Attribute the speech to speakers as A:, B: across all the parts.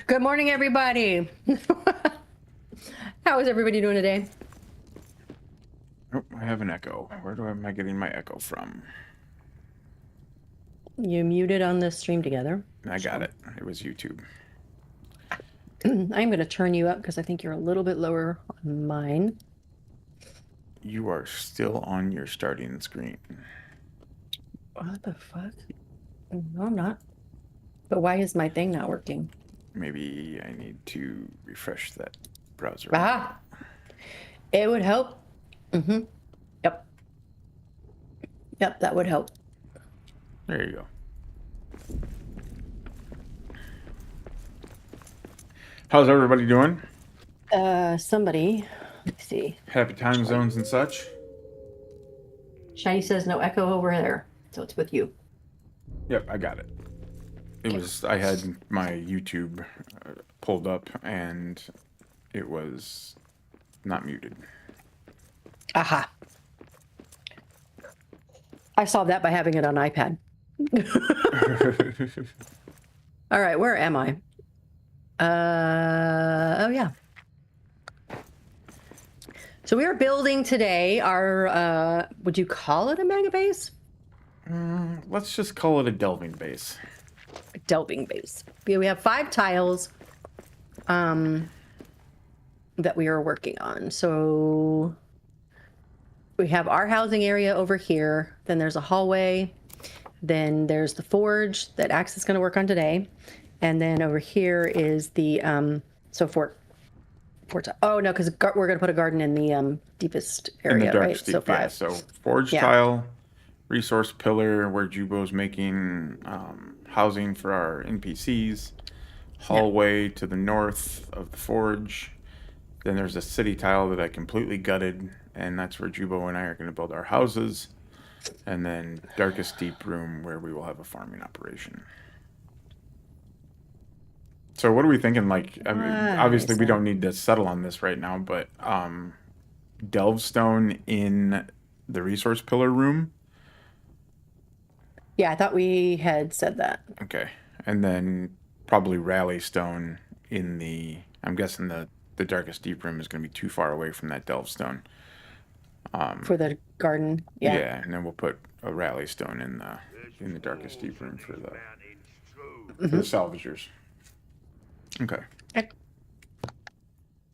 A: Good morning, everybody. How is everybody doing today?
B: Oh, I have an echo. Am I getting my echo from?
A: You muted on the stream together.
B: I got it. It was YouTube.
A: I'm going to turn you up because I think you're a little bit lower on mine.
B: You are still on your starting screen.
A: What the fuck? No, I'm not. But why is my thing not working?
B: Maybe I need to refresh that browser.
A: Ah, it would help. Yep. Yep, that would help.
B: There you go. How's everybody doing?
A: Somebody, let's see.
B: Happy time zones and such?
A: Shiny says no echo over there, so it's with you.
B: Yep, I got it. I had my YouTube pulled up and it was not muted.
A: Aha. I solved that by having it on iPad. All right, where am I? Oh yeah. So we are building today our, would you call it a mega base?
B: Let's just call it a delving base.
A: A delving base. We have 5 tiles that we are working on. So we have our housing area over here. Then there's a hallway. Then there's the forge that Axe is going to work on today. And then over here is the, oh no, because we're going to put a garden in the deepest area,
B: in the dark
A: right?
B: steep,
A: So 5.
B: yeah. So forge tile, resource pillar where JuBo's making housing for our NPCs, hallway to the north of the forge. Then there's a city tile that I completely gutted, and that's where JuBo and I are going to build our houses. And then darkest deep room where we will have a farming operation. So what are we thinking? Like, I mean, obviously we don't need to settle on this right now, but delve stone in the resource pillar room.
A: Yeah, I thought we had said that.
B: Okay. And then probably rally stone in the, I'm guessing the darkest deep room is going to be too far away from that delve stone.
A: For the garden, yeah.
B: Yeah, and then we'll put a rally stone in the darkest deep room for the salvagers. Okay.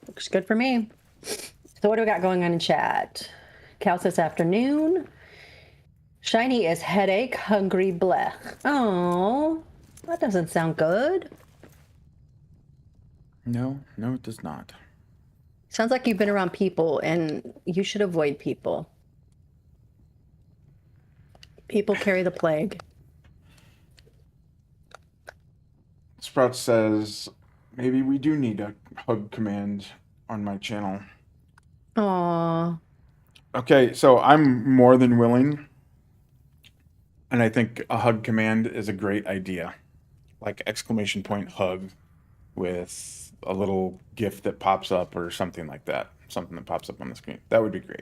A: Looks good for me. So what do we got going on in chat? Cal says afternoon. Shiny is headache, hungry, bleh. Oh, that doesn't sound good.
B: No, it does not.
A: Sounds like you've been around people and you should avoid people. People carry the plague.
B: Sprout says, maybe we do need a hug command on my channel.
A: Aww.
B: Okay, so I'm more than willing. And I think a hug command is a great idea. Like exclamation point hug with a little GIF that pops up or something like that. Something that pops up on the screen. That would be great.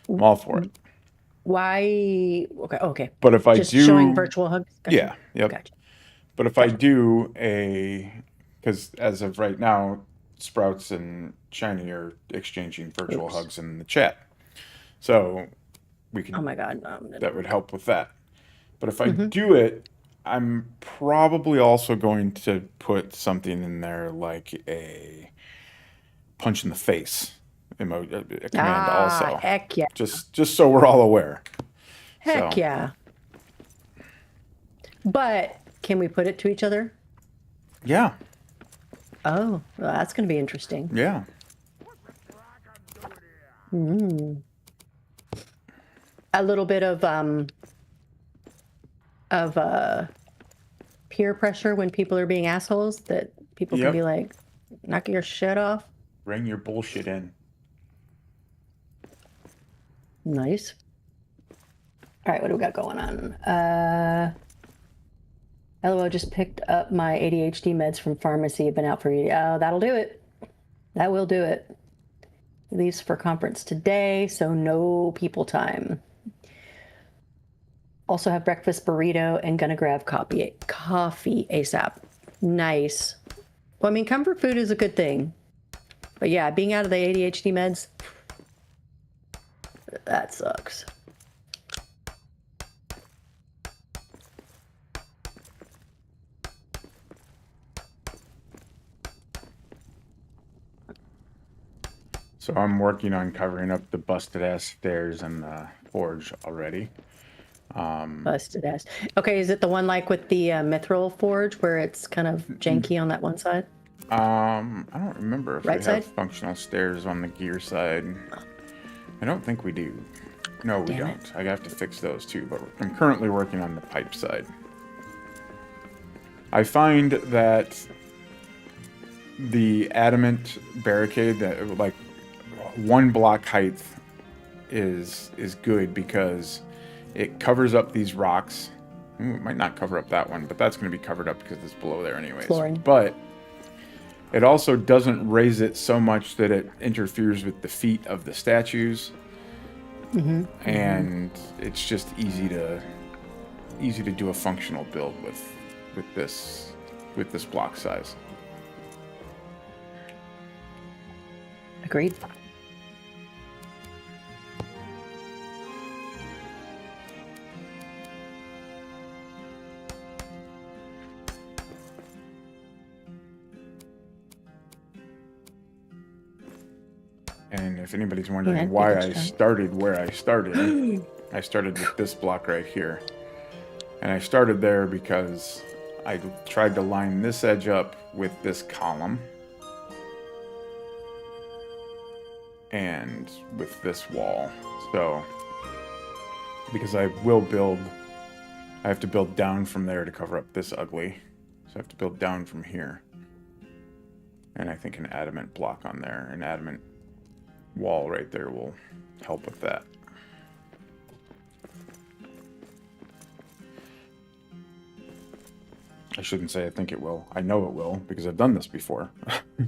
B: I'm all for it.
A: Why? Okay.
B: But if I
A: just
B: do...
A: showing virtual hugs? Gotcha.
B: Yeah, yep.
A: Gotcha.
B: But if I do because as of right now, Sprouts and Shiny are exchanging virtual hugs in the chat. So we can...
A: Oh my God.
B: That would help with that. But if I do it, I'm probably also going to put something in there like a punch in the face command also.
A: Heck yeah.
B: Just so we're all aware.
A: Heck yeah. But can we put it to each other?
B: Yeah.
A: Oh, well, that's going to be interesting.
B: Yeah.
A: A little bit of peer pressure when people are being assholes, that people can be like, knock your shit off.
B: Bring your bullshit in.
A: Nice. All right, what do we got going on? LOL just picked up my ADHD meds from pharmacy. Been out for that'll do it. That will do it. Leaves for conference today, so no people time. Also have breakfast burrito and gonna grab coffee ASAP. Nice. Well, I mean, comfort food is a good thing. But yeah, being out of the ADHD meds, that sucks.
B: So I'm working on covering up the busted ass stairs in the forge already.
A: Busted ass. Okay, is it the one like with the mithril forge where it's kind of janky on that one side?
B: I don't remember if
A: Right
B: we have
A: side?
B: functional stairs on the gear side. I don't think we do. No, we
A: Damn
B: don't.
A: it.
B: I have to fix those too, but I'm currently working on the pipe side. I find that the adamant barricade, that like 1 block height, is good because it covers up these rocks. It might not cover up that one, but that's going to be covered up because it's below there anyways.
A: Flooring.
B: But it also doesn't raise it so much that it interferes with the feet of the statues. And it's just easy to do a functional build with this block size.
A: Agreed.
B: And if anybody's wondering
A: Yeah,
B: why
A: good
B: I
A: job.
B: started where I started, I started with this block right here. And I started there because I tried to line this edge up with this column and with this wall. So, because I have to build down from there to cover up this ugly. So I have to build down from here. And I think an adamant block on there, an adamant wall right there will help with that. I shouldn't say I think it will. I know it will because I've done this before.
A: I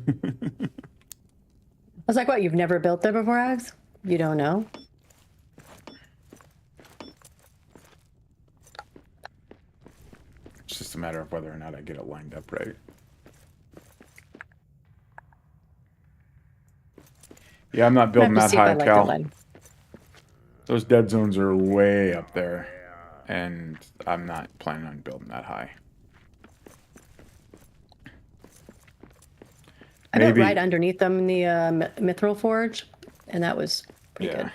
A: was like, what, you've never built there before, Ags? You don't know?
B: It's just a matter of whether or not I get it lined up right. Yeah, I'm not building that high, Cal. Those dead zones are way up there, and I'm not planning on building that high.
A: I built right underneath them in the mithril forge, and that was pretty good.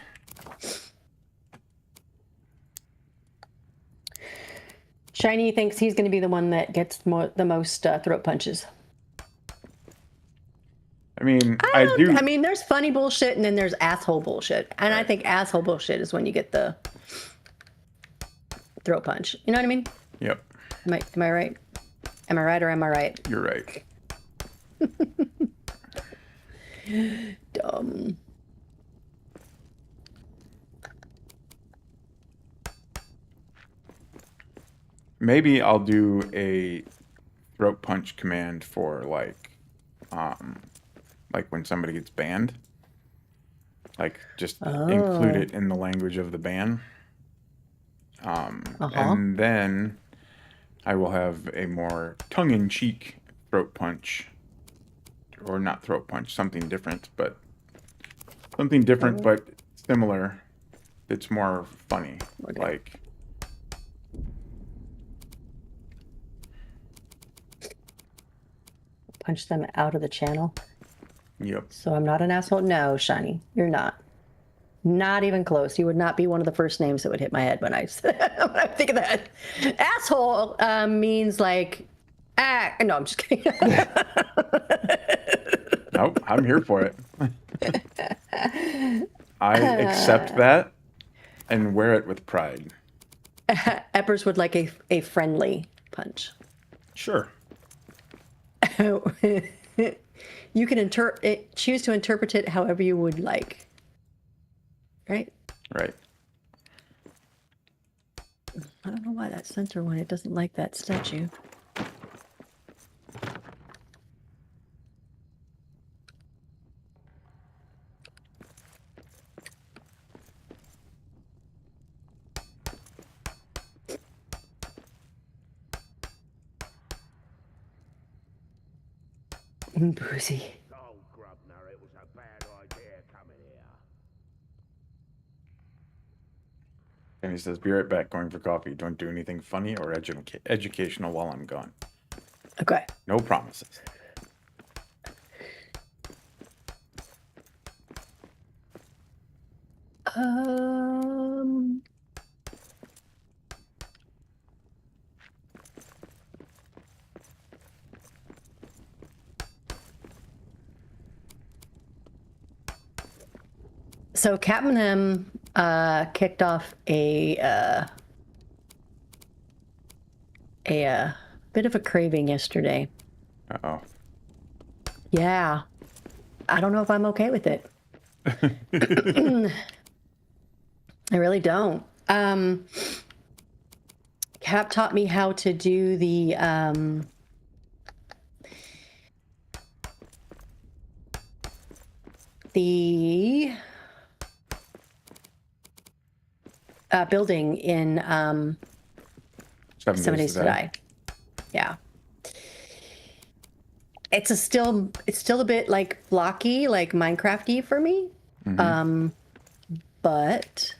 A: Shiny thinks he's going to be the one that gets the most throat punches.
B: I mean, I do.
A: I mean, there's funny bullshit and then there's asshole bullshit. And I think asshole bullshit is when you get the throat punch. You know what I mean?
B: Yep.
A: Am I right? Am I right or am I right?
B: You're right.
A: Dumb.
B: Maybe I'll do a throat punch command for like when somebody gets banned. Like just include it in the language of the ban. And then I will have a more tongue-in-cheek throat punch. Or not throat punch, something different, but similar. It's more funny.
A: Okay.
B: Like
A: Punch them out of the channel.
B: Yep.
A: So I'm not an asshole? No, Shiny, you're not. Not even close. You would not be one of the first names that would hit my head when I think of that. Asshole means like, no, I'm just kidding.
B: Nope, I'm here for it. I accept that and wear it with pride.
A: Eppers would like a friendly punch.
B: Sure.
A: You can choose to interpret it however you would like. Right?
B: Right.
A: I don't know why that center one, it doesn't like that statue. Boozy.
C: Oh, Grubner, it was a bad idea coming here.
B: And he says, "Be right back. Going for coffee. Don't do anything funny or educational while I'm gone.
A: Okay.
B: No promises."
A: Um. So Captain M kicked off a bit of a craving yesterday.
B: Uh-oh.
A: Yeah. I don't know if I'm okay with it. I really don't. Cap taught me how to do the building in 7 Days to Die. Yeah. It's still a bit like blocky, like Minecraft-y for me.
B: Mm-hmm.
A: But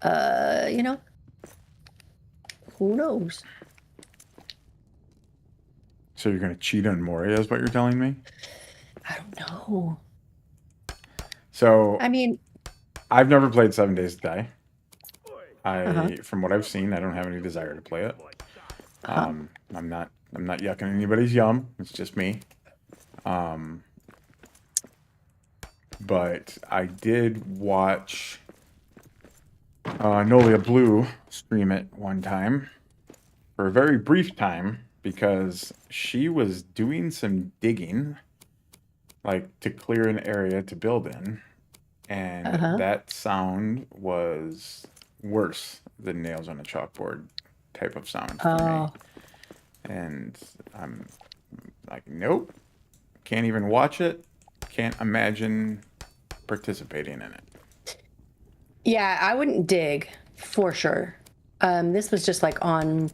A: you know, who knows?
B: So you're gonna cheat on Moria, is what you're telling me?
A: I don't know.
B: So
A: I mean,
B: I've never played 7 Days to Die. From what I've seen, I don't have any desire to play it. I'm not yucking anybody's yum. It's just me. But I did watch Nolia Blue stream it one time for a very brief time because she was doing some digging, like to clear an area to build in, and that sound was worse than nails on a chalkboard type of sound for me. And I'm like, nope, can't even watch it, can't imagine participating in it.
A: yeah, I wouldn't dig for sure. This was just like on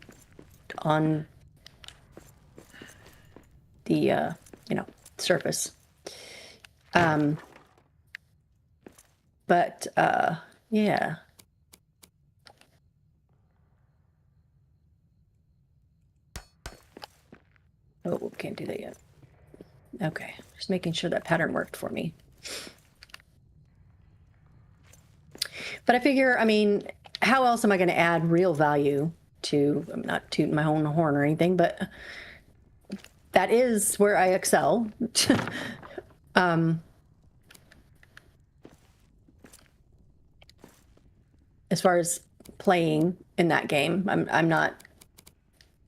A: the surface. But yeah. Oh, can't do that yet. Okay, just making sure that pattern worked for me. But I figure, I mean, how else am I going to add real value to, I'm not tooting my own horn or anything, but that is where I excel. As far as playing in that game, I'm not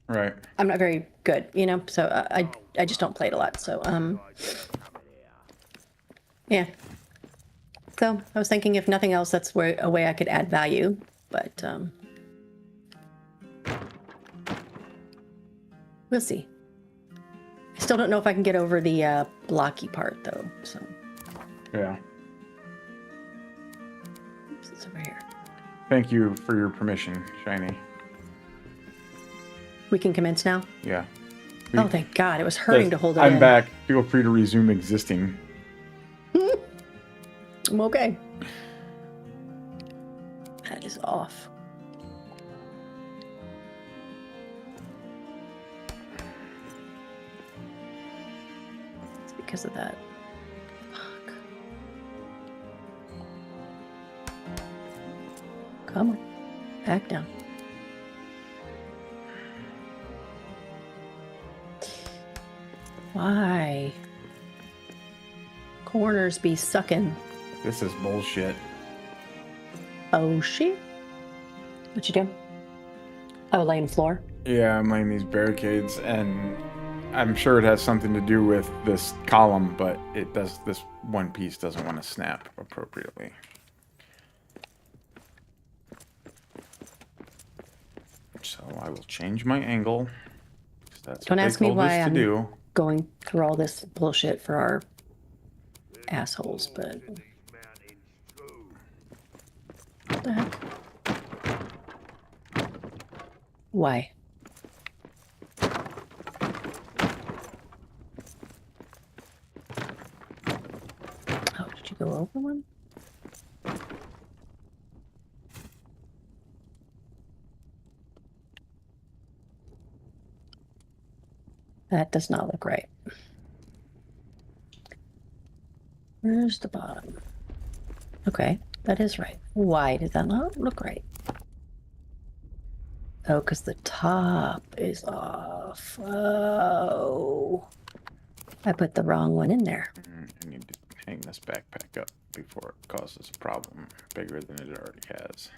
B: Right.
A: I'm not very good, you know, so I just don't play it a lot. So yeah. So I was thinking, if nothing else, that's a way I could add value, but we'll see. I still don't know if I can get over the blocky part though. So
B: Yeah.
A: oops, it's over here.
B: Thank you for your permission, Shiny.
A: We can commence now.
B: Yeah.
A: Oh, thank God! It was hurrying to hold it
B: I'm
A: in.
B: back. Feel free to resume existing.
A: I'm okay. That is off. It's because of that. Fuck. Come on. Back down. Why? Corners be sucking.
B: This is bullshit.
A: Oh, shit. What you doing? Oh, laying floor?
B: Yeah, I'm laying these barricades, and I'm sure it has something to do with this column, but it does. This one piece doesn't want to snap appropriately. So I will change my angle. That's
A: Don't
B: what
A: ask
B: they
A: me
B: told
A: why
B: us to
A: I'm
B: do.
A: going through all this bullshit for our assholes, but what the heck? Why? That does not look right. Where's the bottom? Okay, that is right. Why did that not look right? Oh, because the top is off. Oh. I put the wrong one in there.
B: I need to hang this backpack up before it causes a problem bigger than it already has.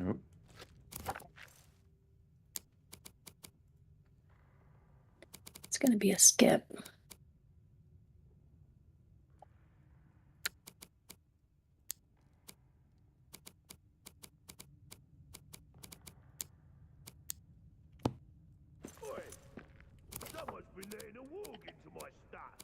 B: Nope.
A: It's going to be a skip.
C: Oi! Someone's been letting a walk into my stuff.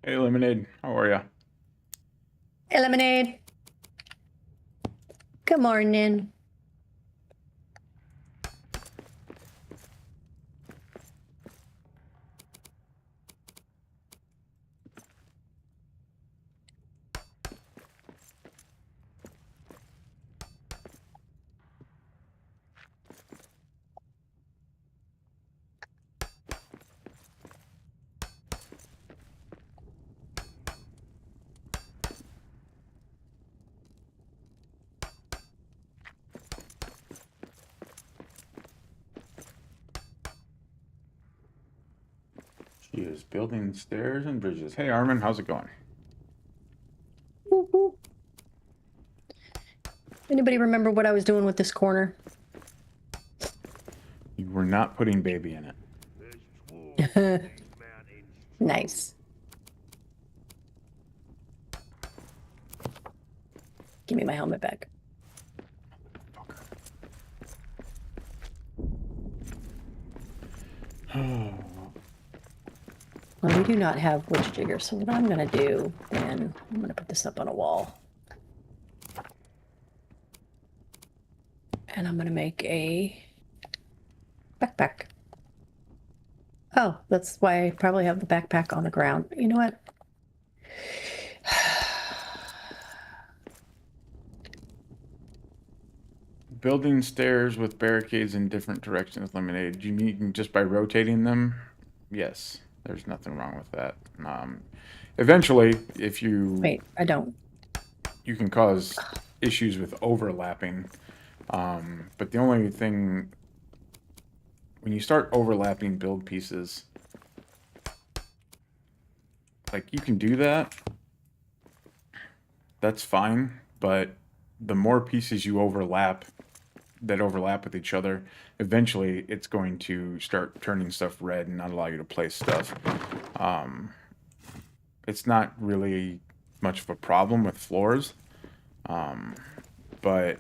B: Hey, Lemonade, how are ya?
A: Hey, Lemonade. Good morning.
B: She is building stairs and bridges. Hey, Armin, how's it going?
A: Woo-hoo. Anybody remember what I was doing with this corner?
B: You were not putting baby in it.
C: There's dwarves in these mountains.
A: Nice. Give me my helmet back. Well, we do not have wood jigger, so what I'm going to do, then, I'm going to put this up on a wall. And I'm going to make a backpack. Oh, that's why I probably have the backpack on the ground. You know what?
B: Building stairs with barricades in different directions, Lemonade. You need just by rotating them? Yes, there's nothing wrong with that. Eventually, if you...
A: Wait, I don't.
B: You can cause issues with overlapping. But the only thing... When you start overlapping build pieces... Like, you can do that. That's fine, but the more pieces you overlap that overlap with each other, eventually it's going to start turning stuff red and not allow you to place stuff. It's not really much of a problem with floors, but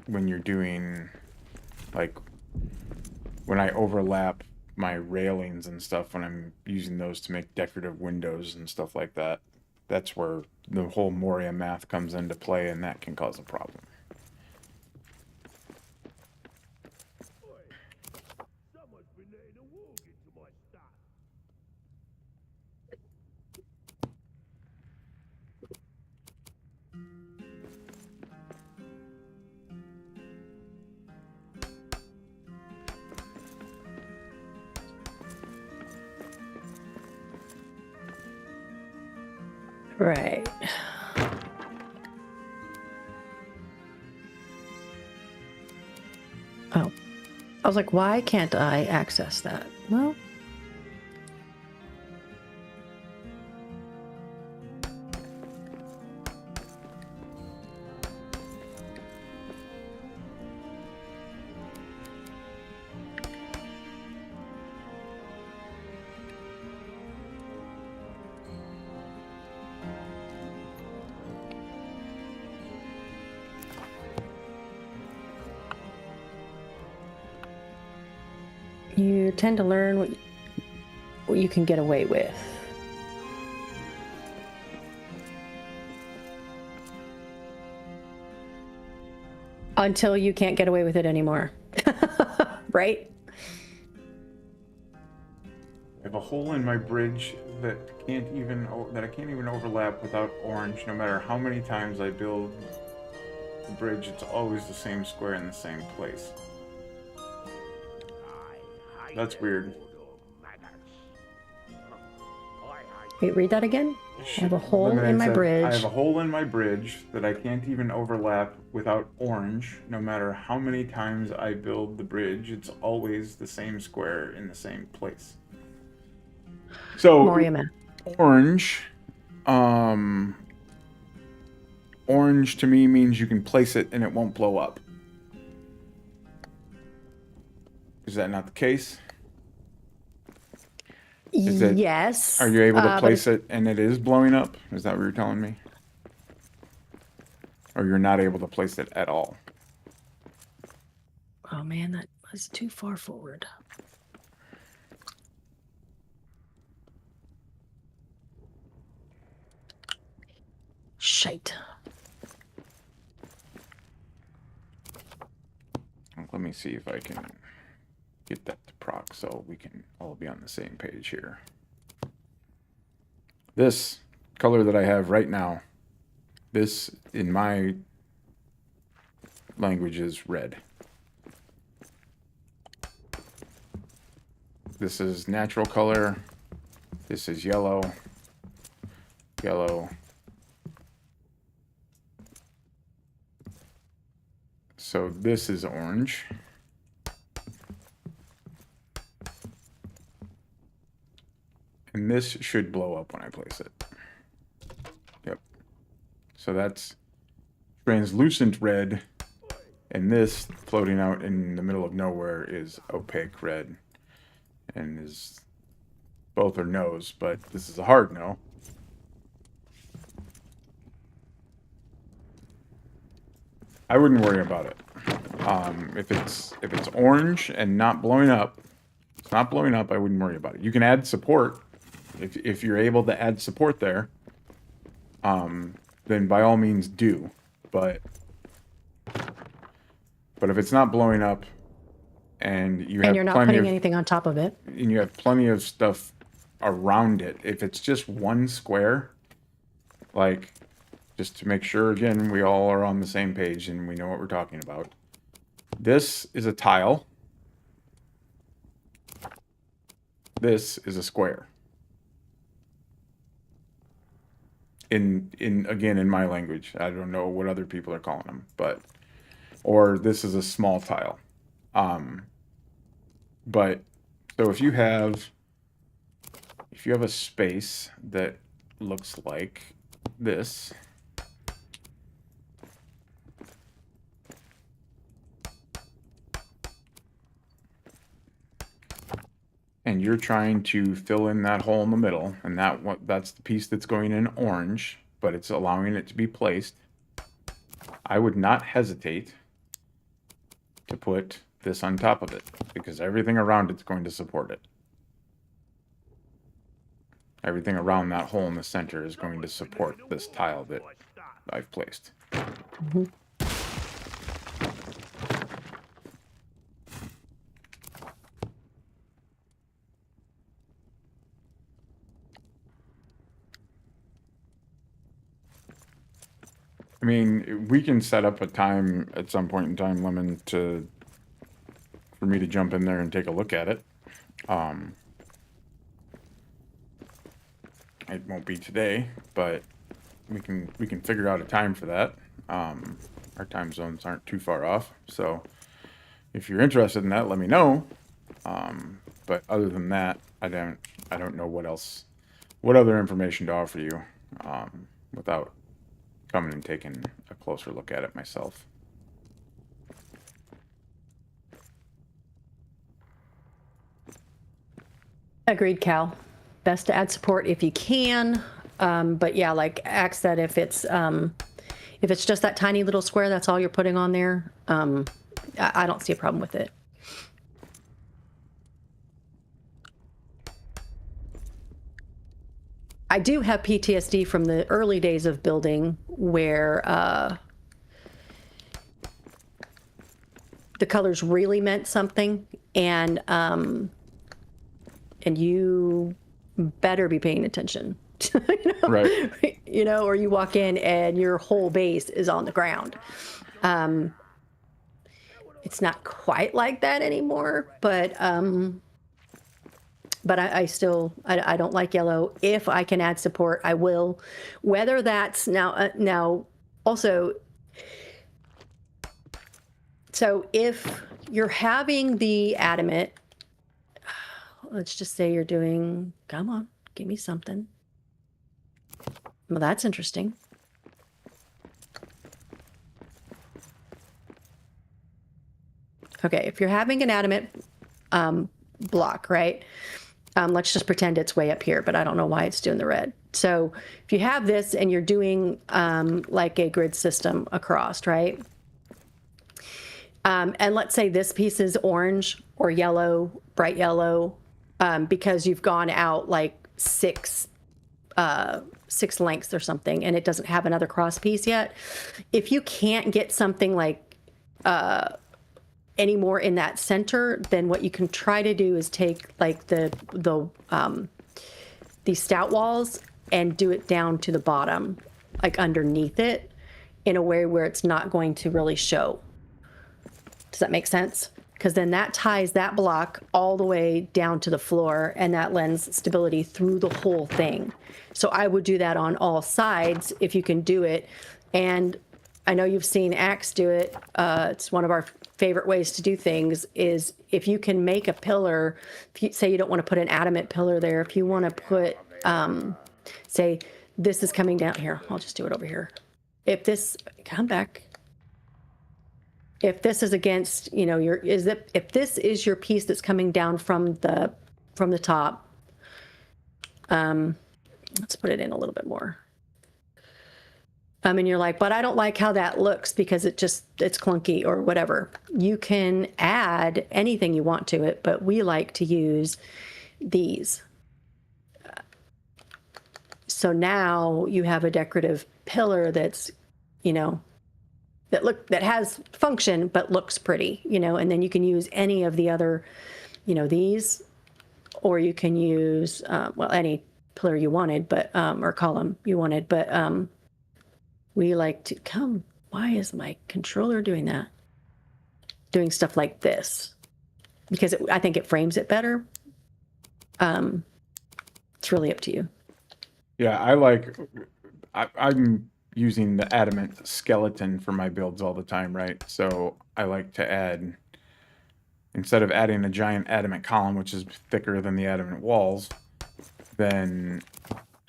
B: when you're doing, like, when I overlap my railings and stuff, when I'm using those to make decorative windows and stuff like that, that's where the whole Moria math comes into play, and that can cause a problem.
C: Someone's been letting a walk into my stuff.
A: Right. Oh. I was like, why can't I access that? Well. You tend to learn what you can get away with. Until you can't get away with it anymore. Right?
B: I have a hole in my bridge that I can't even overlap without orange. No matter how many times I build the bridge, it's always the same square in the same place. That's weird.
A: Wait, read that again? I have a hole in my bridge.
B: I have a hole in my bridge that I can't even overlap without orange. No matter how many times I build the bridge, it's always the same square in the same place. So
A: Moria math.
B: orange to me means you can place it and it won't blow up. Is that not the case?
A: Yes.
B: Are you able to place it and it is blowing up? Is that what you're telling me? Or you're not able to place it at all?
A: Oh man, that was too far forward. Shite.
B: Let me see if I can get that to proc so we can all be on the same page here. This color that I have right now, this in my language is red. This is natural color. This is yellow. Yellow. So this is orange. And this should blow up when I place it. Yep. So that's translucent red. And this floating out in the middle of nowhere is opaque red. And is both are no's, but this is a hard no. I wouldn't worry about it. If it's orange and not blowing up, it's not blowing up, I wouldn't worry about it. You can add support. If you're able to add support there, then by all means do. But if it's not blowing up and you're not
A: putting anything on top of it,
B: and you have plenty of stuff around it, if it's just one square, like, just to make sure, again, we all are on the same page and we know what we're talking about. This is a tile. This is a square. Again, in my language. I don't know what other people are calling them, but, or this is a small tile. But, so if you have a space that looks like this, and you're trying to fill in that hole in the middle, and that's the piece that's going in orange, but it's allowing it to be placed, I would not hesitate to put this on top of it, because everything around it's going to support it. Everything around that hole in the center is going to support this tile that I've placed.
A: Mm-hmm.
B: I mean, we can set up a time at some point in time, Lemon, for me to jump in there and take a look at it. It won't be today, but we can figure out a time for that. Our time zones aren't too far off, so if you're interested in that, let me know. But other than that, I don't know what other information to offer you without coming and taking a closer look at it myself.
A: Agreed, Cal. Best to add support if you can. But yeah, like Axe said, if it's just that tiny little square, that's all you're putting on there, I don't see a problem with it. I do have PTSD from the early days of building where the colors really meant something, and you better be paying attention. You know?
B: Right.
A: You know, or you walk in and your whole base is on the ground. It's not quite like that anymore, but I still don't like yellow. If I can add support, I will. Whether that's now also. So if you're having the adamant, let's just say you're doing, come on, give me something. Well, that's interesting. Okay, if you're having an adamant block, right? Let's just pretend it's way up here, but I don't know why it's doing the red. So if you have this and you're doing like a grid system across, right? And let's say this piece is orange or yellow, bright yellow, because you've gone out like six lengths or something, and it doesn't have another cross piece yet. If you can't get something like any more in that center, then what you can try to do is take like these stout walls and do it down to the bottom, like underneath it, in a way where it's not going to really show. Does that make sense? Because then that ties that block all the way down to the floor, and that lends stability through the whole thing. So I would do that on all sides if you can do it. And I know you've seen Axe do it. It's one of our favorite ways to do things is if you can make a pillar, if you say you don't want to put an adamant pillar there, if you want to put, say this is coming down here, I'll just do it over here. If this, come back. If this is against, you know, if this is your piece that's coming down from the top, let's put it in a little bit more. And you're like, but I don't like how that looks because it's clunky or whatever. You can add anything you want to it, but we like to use these. So now you have a decorative pillar that's, you know, that has function but looks pretty, you know, and then you can use any of the other, you know, these, or you can use well, any pillar you wanted, but or column you wanted, but we like to why is my controller doing that? Doing stuff like this because I think it frames it better. It's really up to you.
B: Yeah, I'm using the adamant skeleton for my builds all the time, right? So I like to add, instead of adding a giant adamant column, which is thicker than the adamant walls, then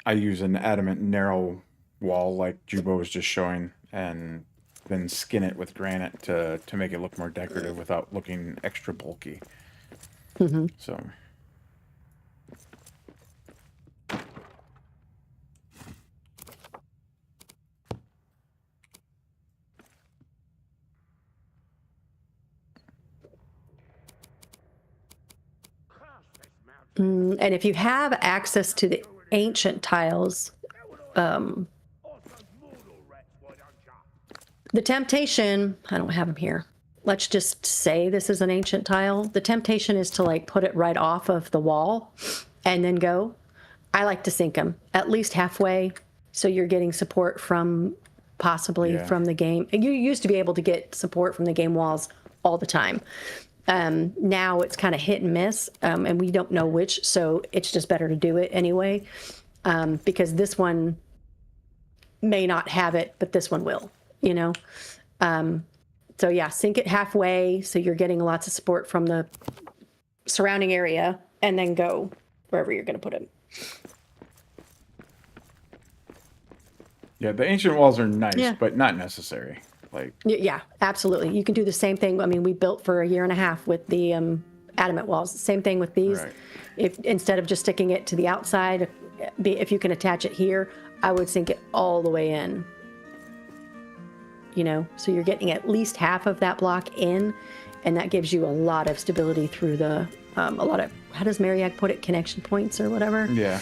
B: I use an adamant narrow wall like JuBo was just showing, and then skin it with granite to make it look more decorative without looking extra bulky.
A: Mm-hmm.
B: So...
A: And if you have access to the ancient tiles, the temptation, I don't have them here. Let's just say this is an ancient tile. The temptation is to like put it right off of the wall and then go. I like to sink them at least halfway. So you're getting support from possibly from the game. You used to be able to get support from the game walls all the time. Now it's kind of hit and miss, and we don't know which, so it's just better to do it anyway, because this one may not have it, but this one will, you know? So yeah, sink it halfway so you're getting lots of support from the surrounding area, and then go wherever you're going to put it.
B: Yeah, the ancient walls are nice, but not necessary. Like,
A: yeah, absolutely. You can do the same thing. I mean, we built for 1.5 years with the adamant walls. Same thing with these.
B: Right.
A: If instead of just sticking it to the outside, if you can attach it here, I would sink it all the way in. You know, so you're getting at least half of that block in, and that gives you a lot of stability through the a lot of, how does Mariac put it, connection points or whatever.
B: Yeah.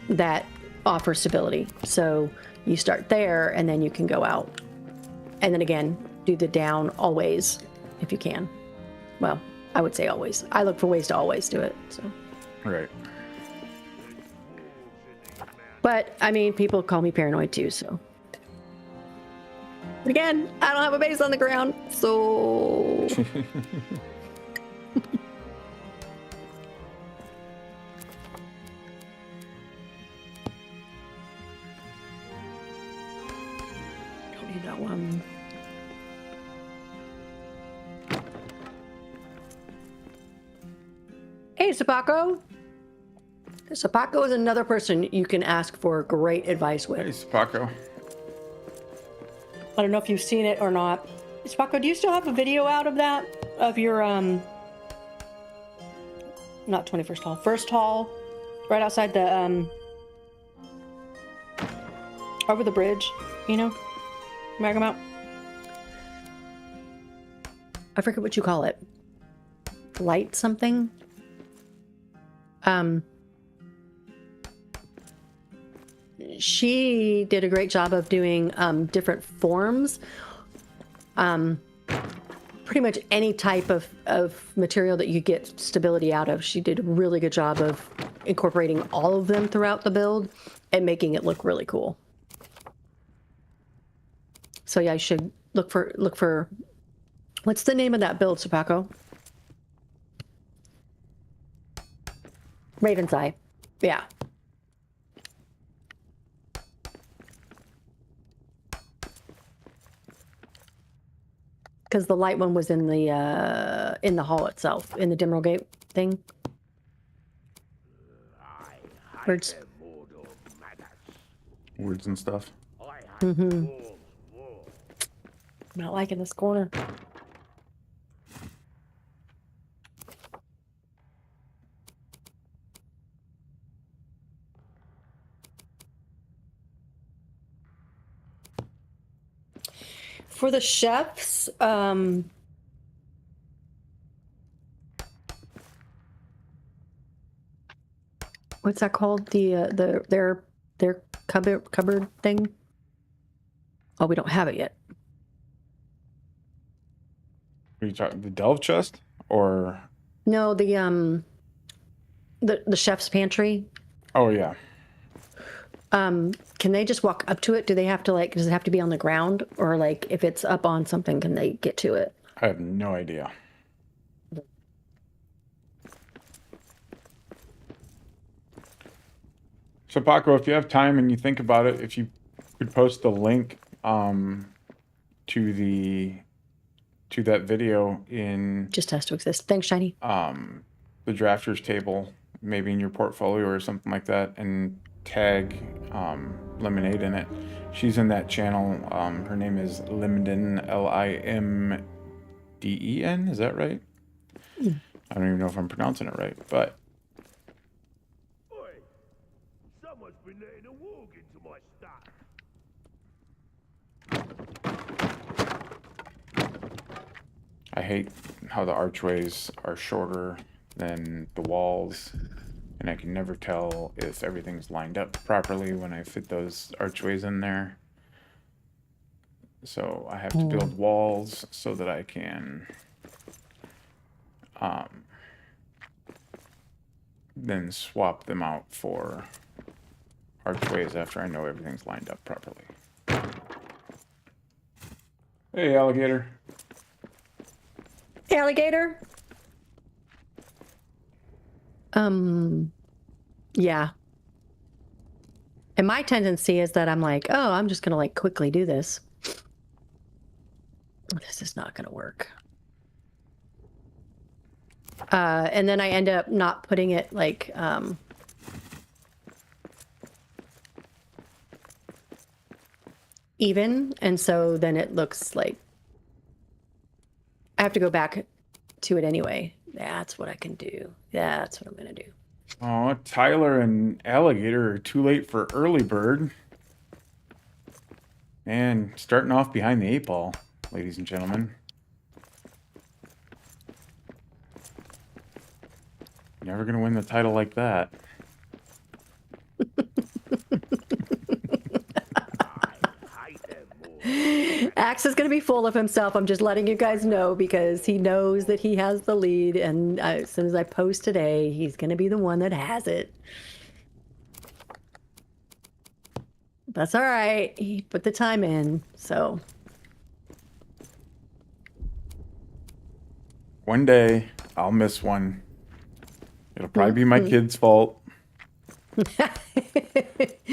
A: That offer stability. So you start there, and then you can go out, and then again do the down always if you can. Well, I would say always. I look for ways to always do it. So.
B: Right.
A: But I mean, people call me paranoid too. So. But again, I don't have a base on the ground, so. Don't need that one. Hey, Sapako. Sapako is another person you can ask for great advice with.
B: Hey, Spaco.
A: I don't know if you've seen it or not. Spocko, do you still have a video out of that? Of your, not 21st hall, first hall, right outside the, over the bridge, you know? Magamount? I forget what you call it. Light something? She did a great job of doing different forms. Pretty much any type of material that you get stability out of. She did a really good job of incorporating all of them throughout the build and making it look really cool. So yeah, I should look for what's the name of that build, Sapako? Raven's Eye. Yeah. Because the light one was in the hall itself, in the Dimmerl Gate thing. Words.
B: Words and stuff.
A: Mm-hmm. I'm not liking this corner. For the chefs, what's that called? Their cupboard thing? Oh, we don't have it yet.
B: Are you talking the delve chest or?
A: No, the chef's pantry.
B: Oh yeah.
A: Can they just walk up to it? Do they have to does it have to be on the ground, or like if it's up on something, can they get to it?
B: I have no idea. So Paco, if you have time and you think about it, if you could post the link to that video in
A: Just has to exist. Thanks, Shiny.
B: the drafters table, maybe in your portfolio or something like that, and tag Lemonade in it. She's in that channel. Her name is Limden, Limden. Is that right?
A: Mm.
B: I don't even know if I'm pronouncing it right, but
C: Oi! Someone's been letting a warg into my stuff.
B: I hate how the archways are shorter than the walls, and I can never tell if everything's lined up properly when I fit those archways in there. So I have to build walls so that I can then swap them out for archways after I know everything's lined up properly. Hey, alligator.
A: Alligator? Yeah. And my tendency is that I'm like, oh, I'm just gonna like quickly do this. This is not gonna work. And then I end up not putting it like, even, and so then it looks like I have to go back to it anyway. That's what I can do. That's what I'm gonna do.
B: Oh, Tyler and Alligator are too late for early bird. Man, starting off behind the 8 ball, ladies and gentlemen. Never gonna win the title like that.
C: I hate them more.
A: Axe is going to be full of himself. I'm just letting you guys know because he knows that he has the lead. And as soon as I post today, he's going to be the one that has it. That's all right. He put the time in, so.
B: One day, I'll miss one. It'll probably be my kid's fault.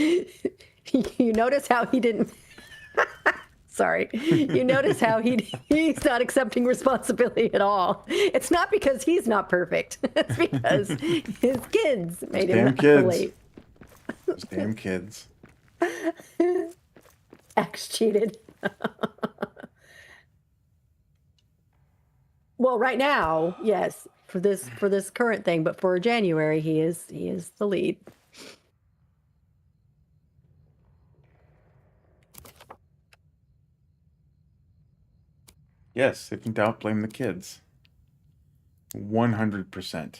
A: You notice how he didn't. Sorry. You notice how he's not accepting responsibility at all. It's not because he's not perfect. It's because his kids made him late.
B: Those damn kids.
A: Axe cheated. Well, right now, yes, for this current thing, but for January, he is the lead.
B: Yes, if in doubt, blame the kids. 100%.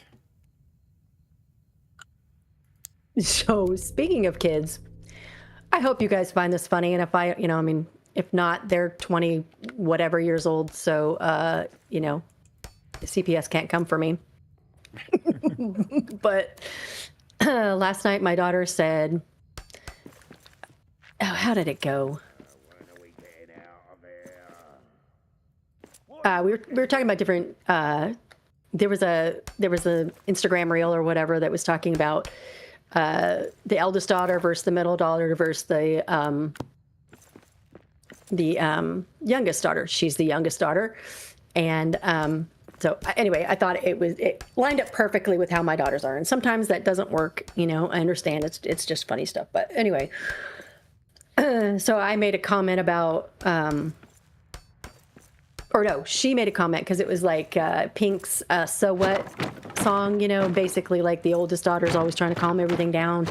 A: So, speaking of kids, I hope you guys find this funny. And if not, they're 20 whatever years old. So, CPS can't come for me. But last night, my daughter said, oh, how did it go? We were talking about different. There was a Instagram reel or whatever that was talking about the eldest daughter versus the middle daughter versus the youngest daughter. She's the youngest daughter, and so anyway, I thought it lined up perfectly with how my daughters are, and sometimes that doesn't work. I understand it's just funny stuff, but anyway. So I made a comment about. Or no, she made a comment because it was like Pink's So What song, basically like the oldest daughter's always trying to calm everything down.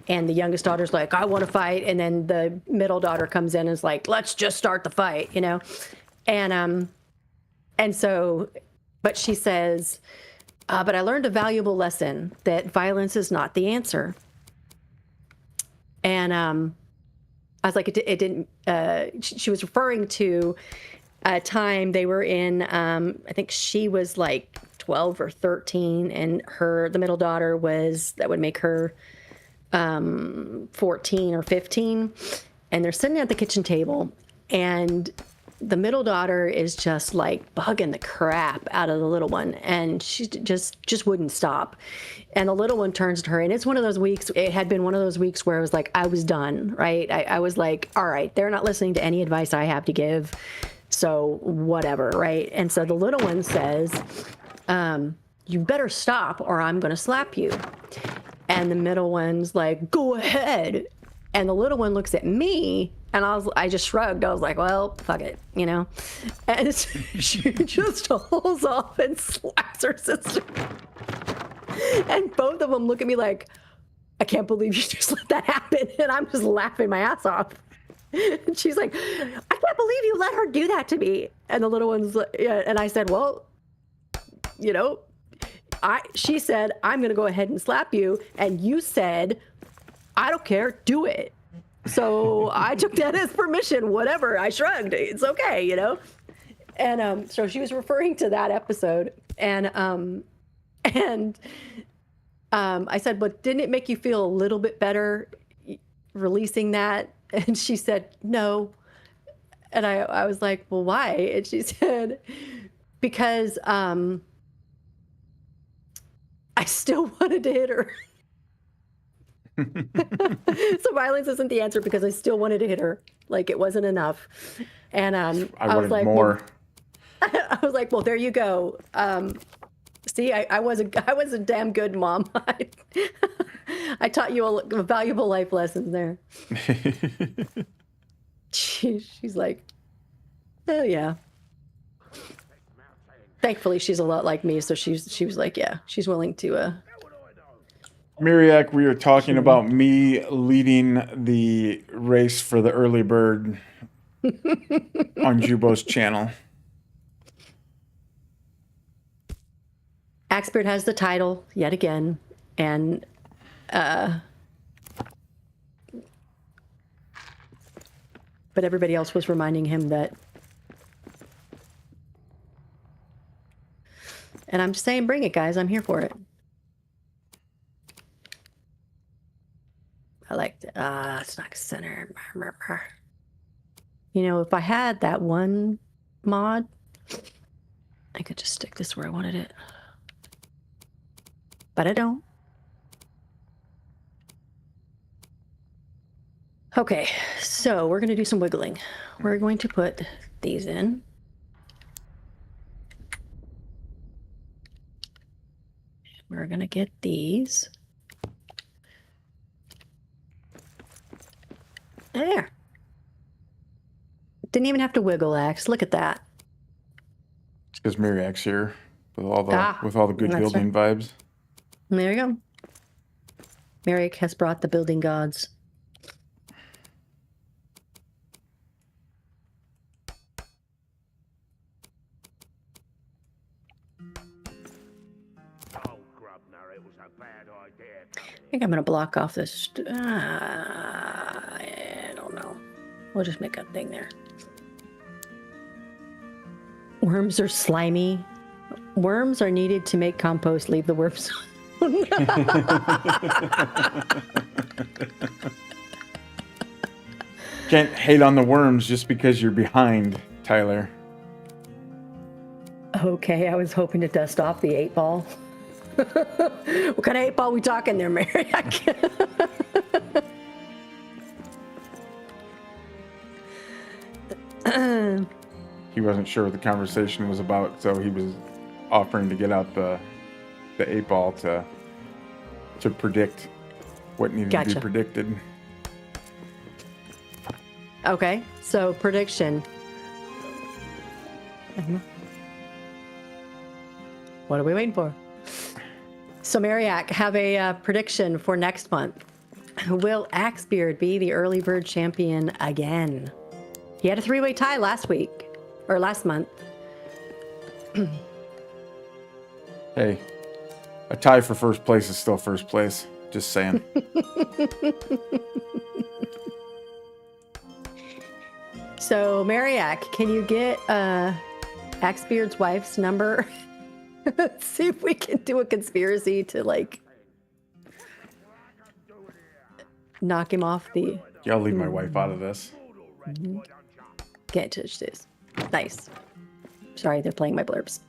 A: And the youngest daughter's like, I want to fight. And then the middle daughter comes in and is like, let's just start the fight, And so, but she says, but I learned a valuable lesson that violence is not the answer. And I was like, it didn't, she was referring to a time they were in, I think she was like 12 or 13, and the middle daughter that would make her 14 or 15. And they're sitting at the kitchen table, and the middle daughter is just like bugging the crap out of the little one, and she just wouldn't stop. And the little one turns to her, and it had been one of those weeks where I was like, I was done, right? I was like, all right, they're not listening to any advice I have to give. So whatever, right? And so the little one says, you better stop or I'm going to slap you. And the middle one's like, go ahead. And the little one looks at me, and I just shrugged. I was like, well, fuck it, And she just hauls off and slaps her sister. And both of them look at me like, I can't believe you just let that happen. And I'm just laughing my ass off. And she's like, I can't believe you let her do that to me. And the little one's like, yeah. And I said, well, she said, I'm going to go ahead and slap you. And you said, I don't care, do it. So I took that as permission, whatever. I shrugged. It's okay, And so she was referring to that episode. And I said, but didn't it make you feel a little bit better releasing that? And she said, no. And I was like, well, why? And she said, because I still wanted to hit her. So violence isn't the answer because I still wanted to hit her. Like, it wasn't enough. And
B: I
A: was
B: wanted
A: like,
B: more.
A: Well, I was like, well, there you go. See, I was a damn good mom. I taught you a valuable life lesson there. She's like, oh yeah. Thankfully, she's a lot like me, so she was like, yeah, she's willing to.
B: Miriak, we are talking about me leading the race for the early bird on JuBo's channel.
A: Axbeard has the title yet again, and but everybody else was reminding him that. And I'm just saying, bring it, guys. I'm here for it. I like it. It's not centered. You know, if I had that one mod, I could just stick this where I wanted it. But I don't. Okay, so we're going to do some wiggling. We're going to put these in. We're going to get these. There. Didn't even have to wiggle, Axe. Look at that.
B: It's because Miriak's here with all the good building vibes.
A: There you go. Miriak has brought the building gods.
C: Oh, Grubner, it was a bad idea.
A: I think I'm going to block off this. I don't know. We'll just make a thing there. Worms are slimy. Worms are needed to make compost. Leave the worms alone.
B: Can't hate on the worms just because you're behind, Tyler.
A: Okay, I was hoping to dust off the 8-ball. What kind of 8-ball we talking there, Mariak?
B: He wasn't sure what the conversation was about, so he was offering to get out the 8-ball to predict what needed to be predicted.
A: Okay, so prediction. What are we waiting for? So Mariak, have a prediction for next month. Will Axbeard be the early bird champion again? He had a 3-way tie last month.
B: Hey, a tie for first place is still first place. Just saying.
A: So Mariak, can you get Axbeard's wife's number? See if we can do a conspiracy to like knock him off the.
B: Yeah, I'll leave my wife out of this.
A: Can't touch this. Nice. Sorry, they're playing my blurbs.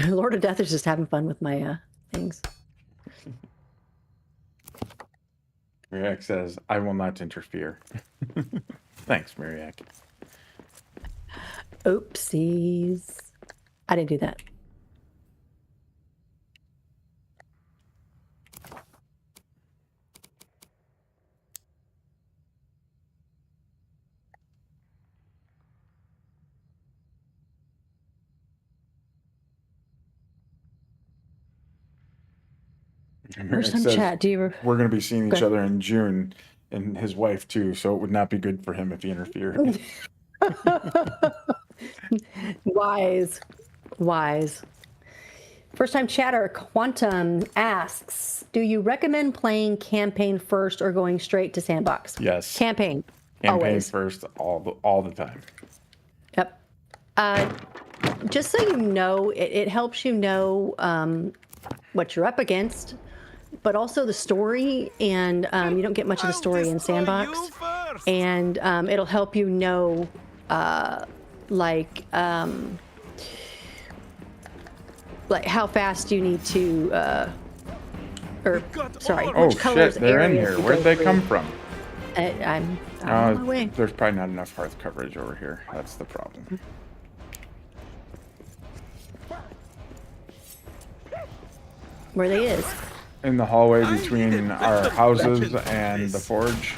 A: Lord of Death is just having fun with my things.
B: Miriak says, I will not interfere. Thanks, Miriak.
A: Oopsies. I didn't do that. Where's some chat? Do you?
B: We're going to be seeing each other in June, and his wife too. So it would not be good for him if he interfered.
A: Wise. First time chatter, Quantum asks, do you recommend playing campaign first or going straight to sandbox?
B: Yes.
A: Campaign.
B: Campaign
A: Always.
B: first all the time.
A: Yep. Just so you know, it helps you know what you're up against, but also the story, and you don't get much of the story in sandbox, and it'll help you know like how fast you need to which colors
B: shit, they're in
A: areas
B: here.
A: to
B: Where'd
A: go
B: they
A: through.
B: come from?
A: I'm on my way.
B: There's probably not enough hearth coverage over here. That's the problem.
A: Where they is.
B: In the hallway between our houses and the forge.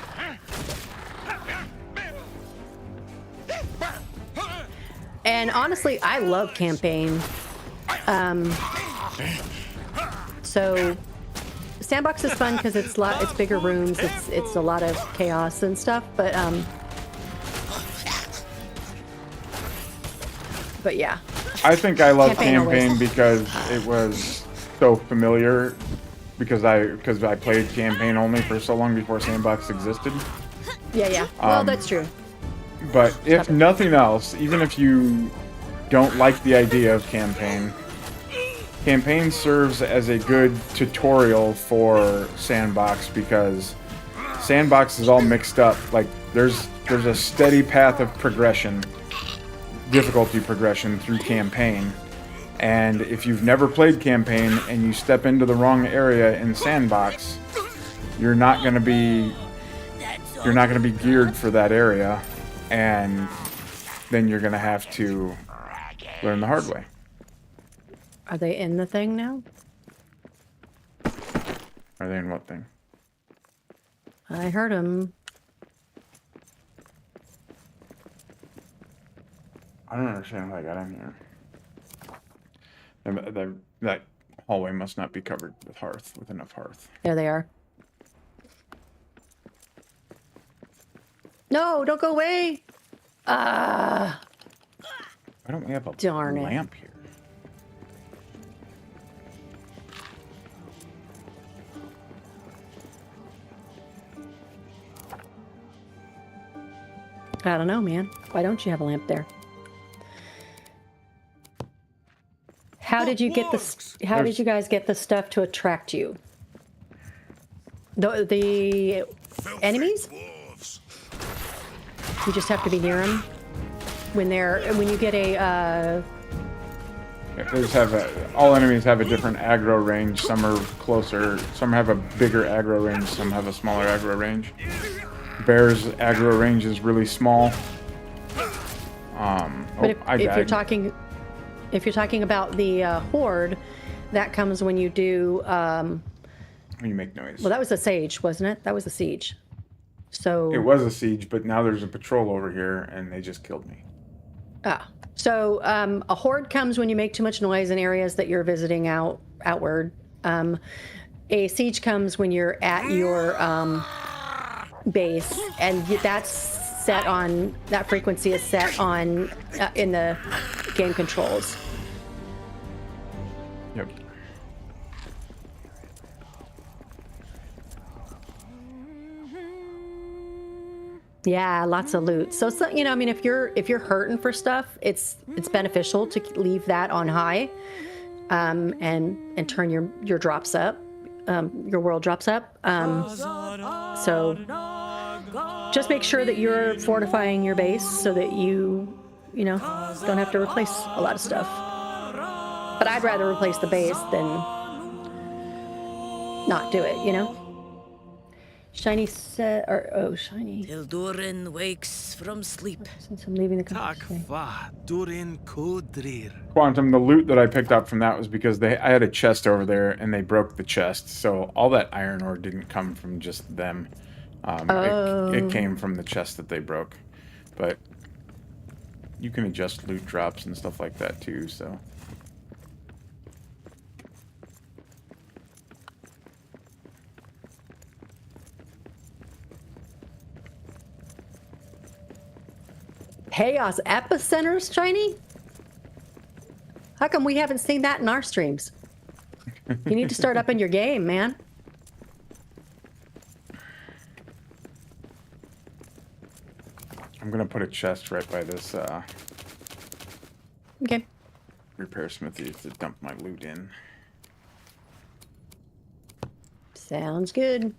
A: And honestly, I love campaign. So Sandbox is fun because it's bigger rooms. It's a lot of chaos and stuff. But yeah.
B: I think I love
A: Campaign
B: campaign
A: always.
B: because it was so familiar. Because I played campaign only for so long before Sandbox existed.
A: Yeah. Well, that's true.
B: But if nothing else, even if you don't like the idea of campaign serves as a good tutorial for Sandbox because Sandbox is all mixed up. Like there's a steady path of progression, difficulty progression through campaign. And if you've never played campaign and you step into the wrong area in Sandbox, you're not going to be geared for that area, and then you're going to have to learn the hard way.
A: Are they in the thing now?
B: Are they in what thing?
A: I heard them.
B: I don't understand how I got in here. That hallway must not be covered with enough hearth.
A: There they are. No, don't go away.
B: Why don't we have a
A: Darn it.
B: lamp here?
A: I don't know, man. Why don't you have a lamp there? How did you get the? How did you guys get the stuff to attract you? The enemies? You just have to be near them when you get a.
B: They just have all enemies have a different aggro range. Some are closer. Some have a bigger aggro range. Some have a smaller aggro range. Bear's aggro range is really small.
A: But if you're talking about the horde, that comes when you do.
B: When you make noise.
A: Well, that was a siege, wasn't it? That was a siege. So
B: it was a siege, but now there's a patrol over here, and they just killed me.
A: So a horde comes when you make too much noise in areas that you're visiting outward. A siege comes when you're at your base, and that's set on, that frequency is set on in the game controls.
B: Yep.
A: Yeah, lots of loot. So you know, I mean, if you're hurting for stuff, it's beneficial to leave that on high, and turn your drops up, your world drops up. So just make sure that you're fortifying your base so that you know, don't have to replace a lot of stuff. But I'd rather replace the base than not do it, you know? Shiny said, Shiny.
D: Till Durin wakes from sleep.
A: Since I'm leaving the
C: Tak
A: country.
C: va Durin Kudrir.
B: Quantum, the loot that I picked up from that was because I had a chest over there, and they broke the chest. So all that iron ore didn't come from just them. It came from the chest that they broke. But you can adjust loot drops and stuff like that too, so.
A: Chaos Epicenters, Shiny? How come we haven't seen that in our streams? You need to start up in your game, man.
B: I'm gonna put a chest right by this
A: Okay.
B: repair smithy to dump my loot in.
A: Sounds good.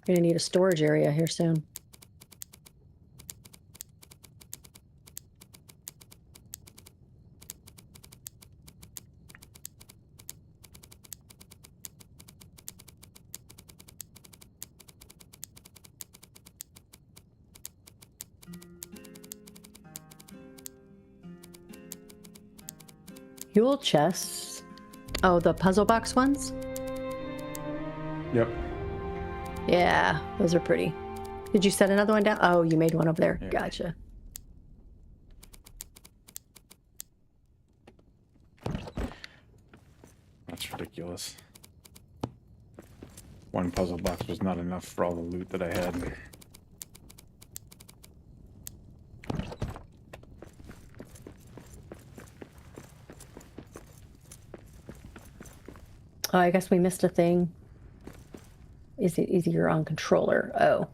A: Gonna need a storage area here soon. Fuel chests. Oh, the puzzle box ones?
B: Yep.
A: Yeah, those are pretty. Did you set another one down? Oh, you made one over there.
B: Yeah.
A: Gotcha.
B: That's ridiculous. One puzzle box was not enough for all the loot that I had.
A: Oh, I guess we missed a thing. Is it easier on controller? Oh.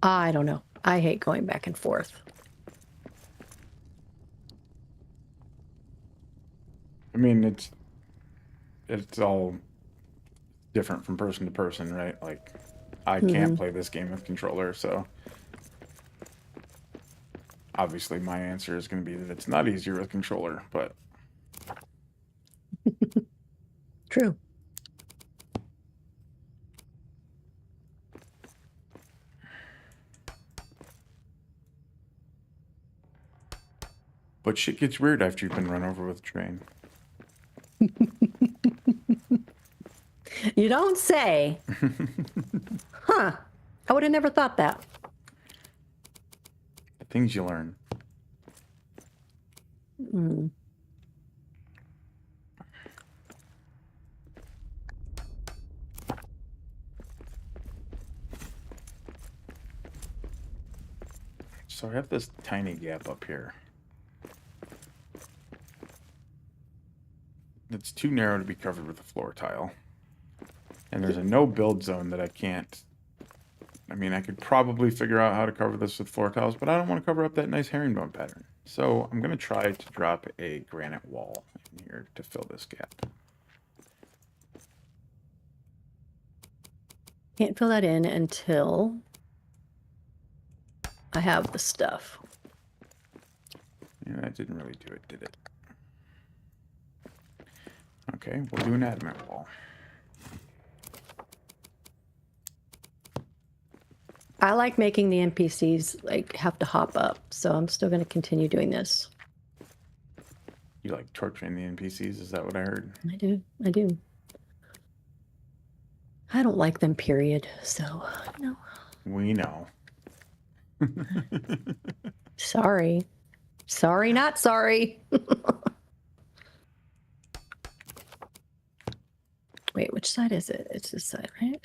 A: I don't know. I hate going back and forth.
B: I mean, it's all different from person to person, right? Like, I can't play this game with controller, so obviously my answer is going to be that it's not easier with controller, but
A: True.
B: but shit gets weird after you've been run over with a train.
A: You don't say. Huh. I would have never thought that.
B: The things you learn.
A: Mm.
B: So I have this tiny gap up here. It's too narrow to be covered with a floor tile. And there's a no build zone that I can't... I mean, I could probably figure out how to cover this with floor tiles, but I don't want to cover up that nice herringbone pattern. So I'm going to try to drop a granite wall in here to fill this gap.
A: Can't fill that in until I have the stuff.
B: Yeah, that didn't really do it, did it? Okay, we'll do an adamant wall.
A: I like making the NPCs like have to hop up, so I'm still going to continue doing this.
B: You like torturing the NPCs? Is that what I heard?
A: I do. I do. I don't like them, period. So, no.
B: We know.
A: Sorry. Sorry, not sorry. Wait, which side is it? It's this side, right?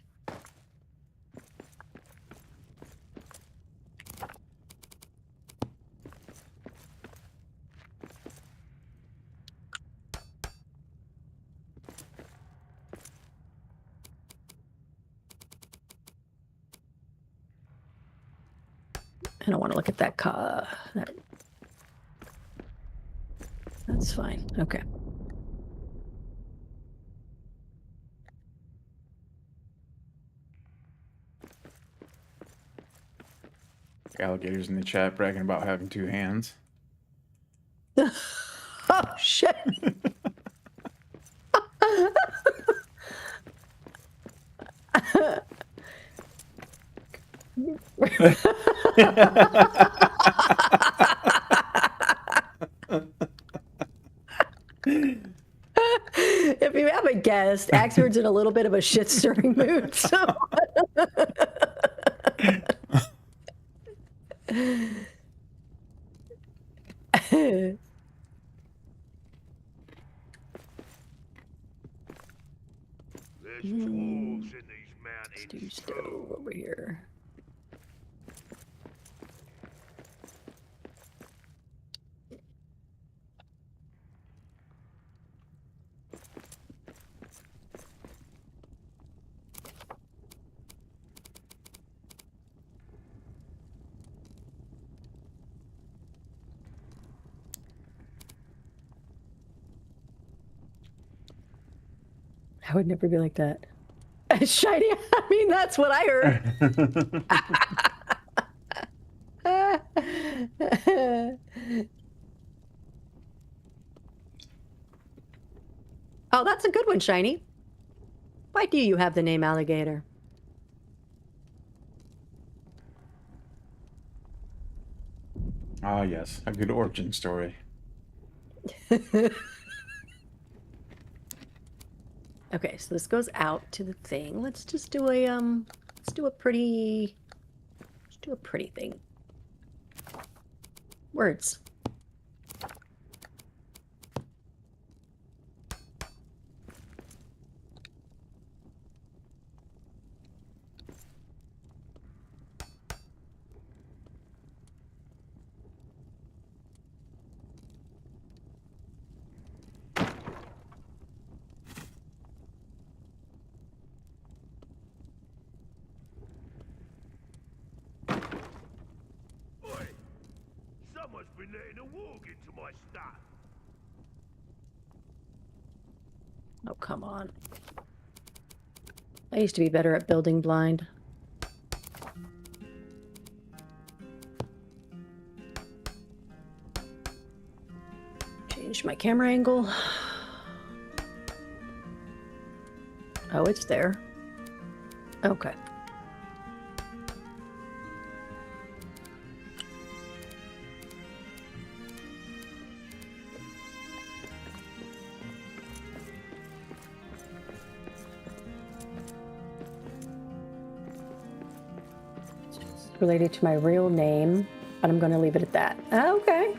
A: I don't want to look at that That's fine. Okay.
B: Alligators in the chat bragging about having two hands.
A: Oh, shit. If you haven't guessed, Axford's in a little bit of a shit-stirring mood. So.
C: There's dwarves in these
A: Let's do
C: mountains.
A: stove over here. I would never be like that. Shiny. I mean, that's what I heard. Oh, that's a good one, Shiny. Why do you have the name alligator?
B: Ah, yes, a good origin story.
A: Okay, so this goes out to the thing. Let's just do a let's do a pretty thing. Words.
C: Oi! Someone's been letting a warg into my stuff.
A: Oh, come on. I used to be better at building blind. Change my camera angle. Oh, it's there. Okay. Related to my real name, but I'm going to leave it at that. Okay.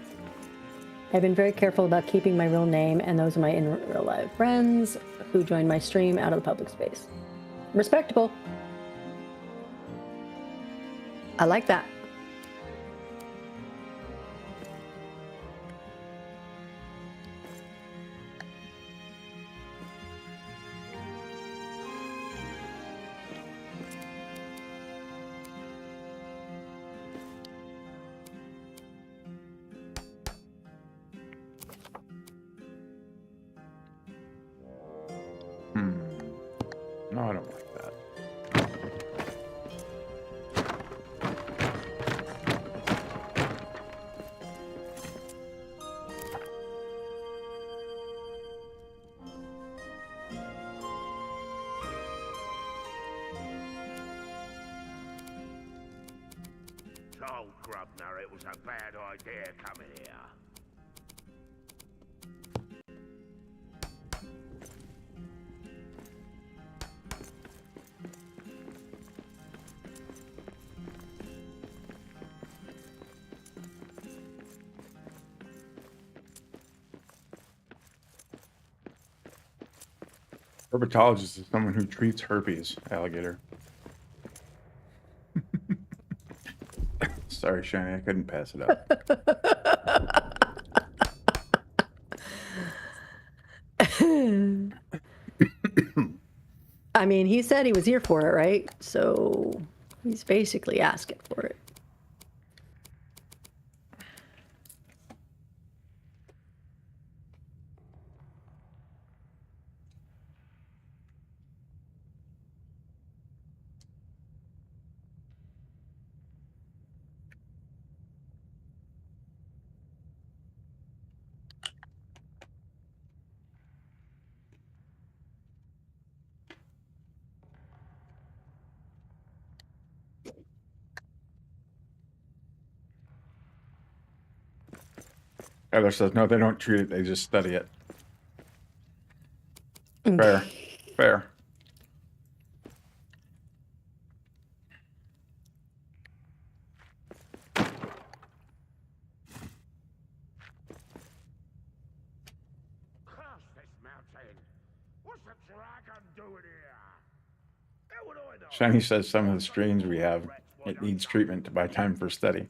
A: I've been very careful about keeping my real name and those of my in real life friends who join my stream out of the public space. Respectable. I like that.
B: No, I don't like that.
C: Told Grubner it was a bad idea coming here.
B: Herpetologist is someone who treats herpes, alligator. Sorry, Shani, I couldn't pass it up.
A: I mean, he said he was here for it, right? So he's basically asking for it.
B: Heather says, no, they don't treat it, they just study it. Fair. Fair.
C: Curse this mountain! What's the dragon doing here? How would I know?
B: Shani says some of the strains we have, it needs treatment to buy time for study.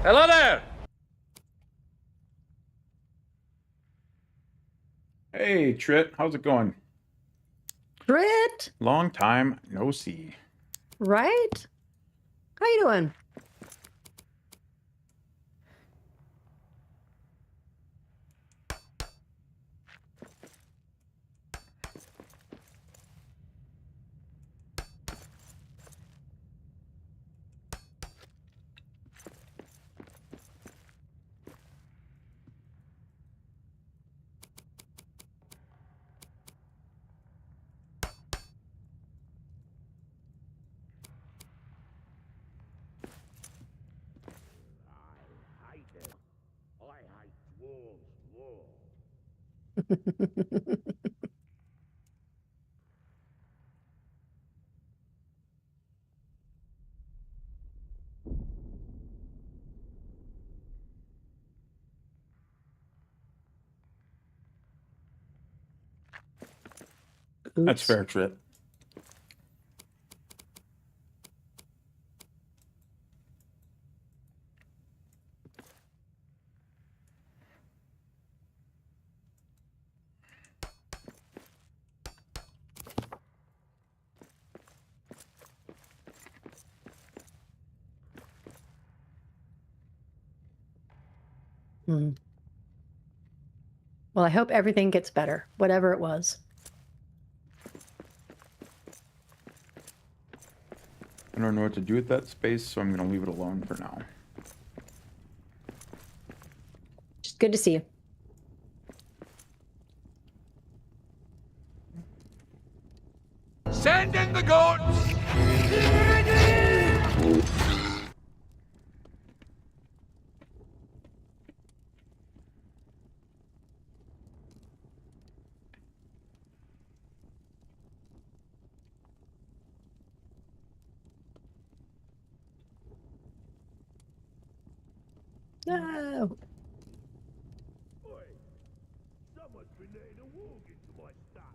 C: Hello there!
B: Hey, Trit, how's it going?
A: Brit,
B: Long time no see.
A: right? How you doing?
C: I hate them. I hate dwarves more.
B: That's
A: Oops.
B: fair, Trit.
A: Hmm. Well, I hope everything gets better, whatever it was.
B: I don't know what to do with that space, so I'm going to leave it alone for now.
A: Just good to see you.
C: Send in the goats!
A: No.
C: Oi! Someone's been letting a warg into my stuff.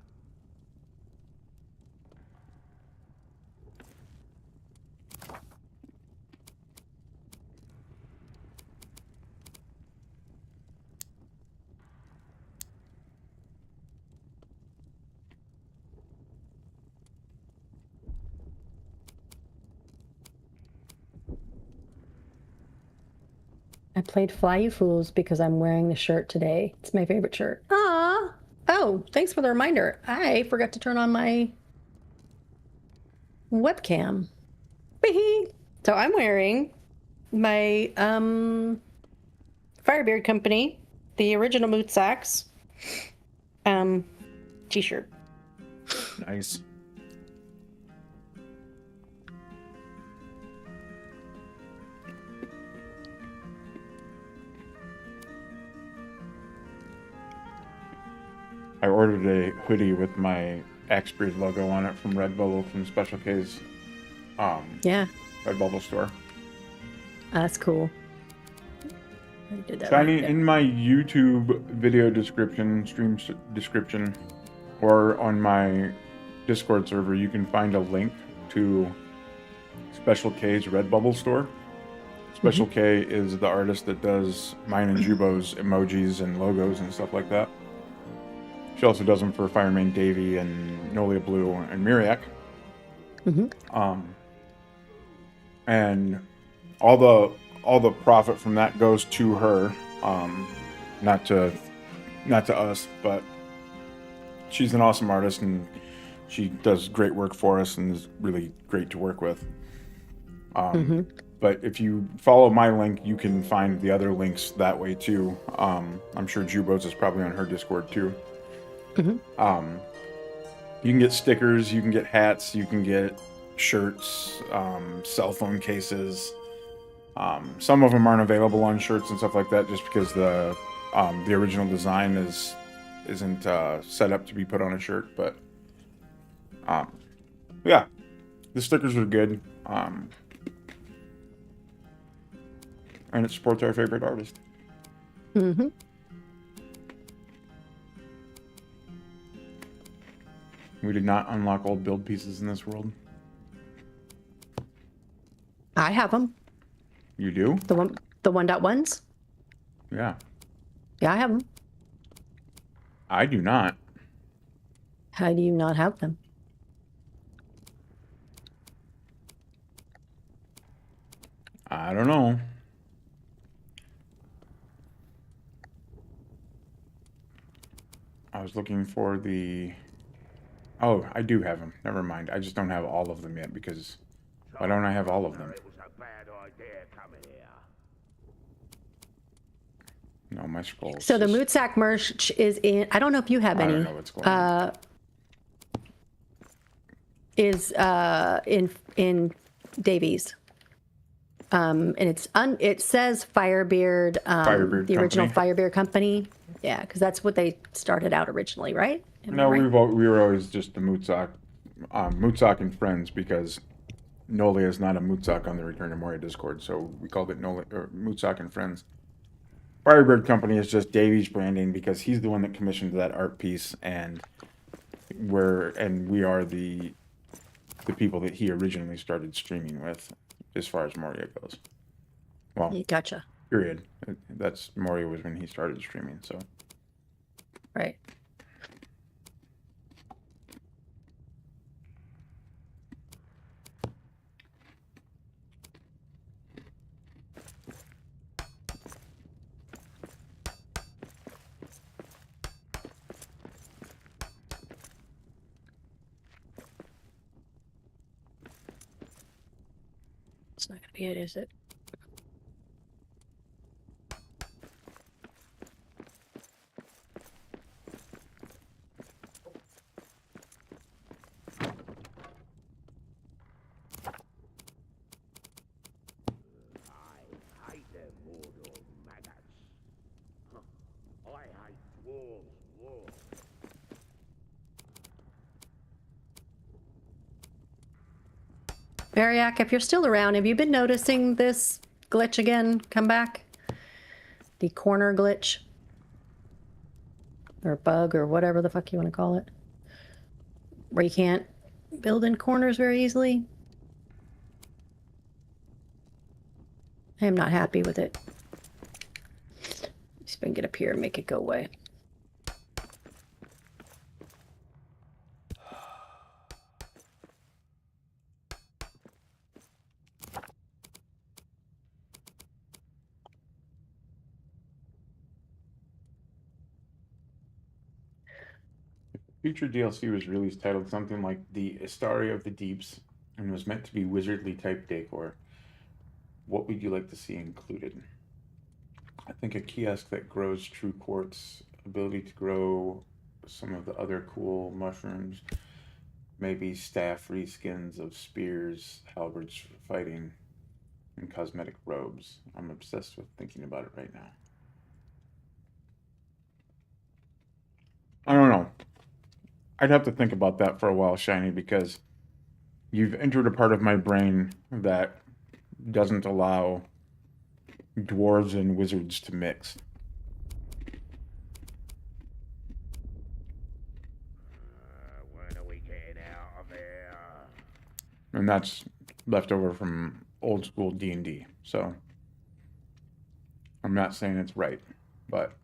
A: I played Fly You Fools because I'm wearing the shirt today. It's my favorite shirt. Ah. Oh, thanks for the reminder. I forgot to turn on my webcam. So I'm wearing my Firebeard Company, the original Moot Sacks t-shirt.
B: Nice. I ordered a hoodie with my Axbeard logo on it from Redbubble from Special K's
A: Yeah,
B: Redbubble store.
A: that's cool. I did that
B: Shiny,
A: right.
B: in my YouTube video description, description, or on my Discord server, you can find a link to Special K's Redbubble store. Special K is the artist that does mine and JuBo's emojis and logos and stuff like that. She also does them for Fireman Davey and Nolia Blue and Miriak. And all the profit from that goes to her, not to us, but she's an awesome artist and she does great work for us and is really great to work with. But if you follow my link, you can find the other links that way too. I'm sure JuBo's is probably on her Discord too. You can get stickers, you can get hats, you can get shirts, cell phone cases. Some of them aren't available on shirts and stuff like that, just because the original design isn't set up to be put on a shirt. But yeah, the stickers are good, and it supports our favorite artist. We did not unlock old build pieces in this world.
A: I have them.
B: You do?
A: The one, The 1.1s?
B: Yeah.
A: Yeah, I have them.
B: I do not.
A: How do you not have them?
B: I don't know. I was looking for the... Oh, I do have them. Never mind. I just don't have all of them yet because... Why don't I have all of them?
C: It was a bad idea coming here.
B: No, my scrolls.
A: So the Mootsack merch is in... I don't know if you have
B: I
A: any.
B: don't know what's going on.
A: Is in Davies. And it says Firebeard,
B: Firebeard
A: the original
B: Company.
A: Firebeard company. Yeah, because that's what they started out originally, right? Am I
B: No,
A: right?
B: we were always just the Mootsock and Friends because Nolia is not a Mootsock on the Return to Moria Discord, so we called it Mootsock and Friends. Firebird Company is just Davies branding because he's the one that commissioned that art piece, and we are the people that he originally started streaming with, as far as Moria goes. Well,
A: Gotcha.
B: period. That's Moria was when he started streaming, so.
A: Right. It's not gonna be it, is it?
C: I hate them Mordor maggots. Huh. I hate dwarves more.
A: Mariak, if you're still around, have you been noticing this glitch again come back? The corner glitch? Or bug, or whatever the fuck you want to call it. Where you can't build in corners very easily. I am not happy with it. See if I can get up here and make it go away.
B: Future DLC was released titled something like The Astaria of the Deeps and was meant to be wizardly type decor. What would you like to see included? I think a kiosk that grows true quartz, ability to grow some of the other cool mushrooms, maybe staff reskins of spears, halberds for fighting, and cosmetic robes. I'm obsessed with thinking about it right now. I don't know. I'd have to think about that for a while, Shiny, because you've entered a part of my brain that doesn't allow dwarves and wizards to mix.
C: When are we getting out of here?
B: And that's left over from old school D&D. So I'm not saying it's right, but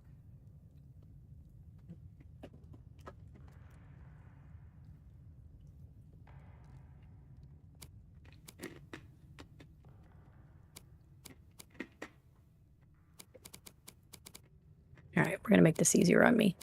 A: All right, we're gonna make this easier on me.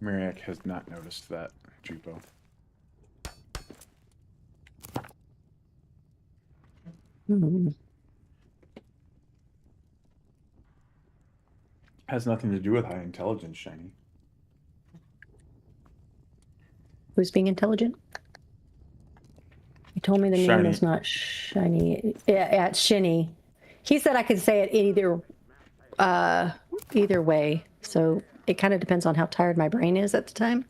B: Mariak has not noticed that, JuBo. Has nothing to do with high intelligence, Shiny.
A: Who's being intelligent? He told me the name
B: Shiny.
A: is not shiny. Yeah, it's Shinny. He said I could say it either way. So it kind of depends on how tired my brain is at the time.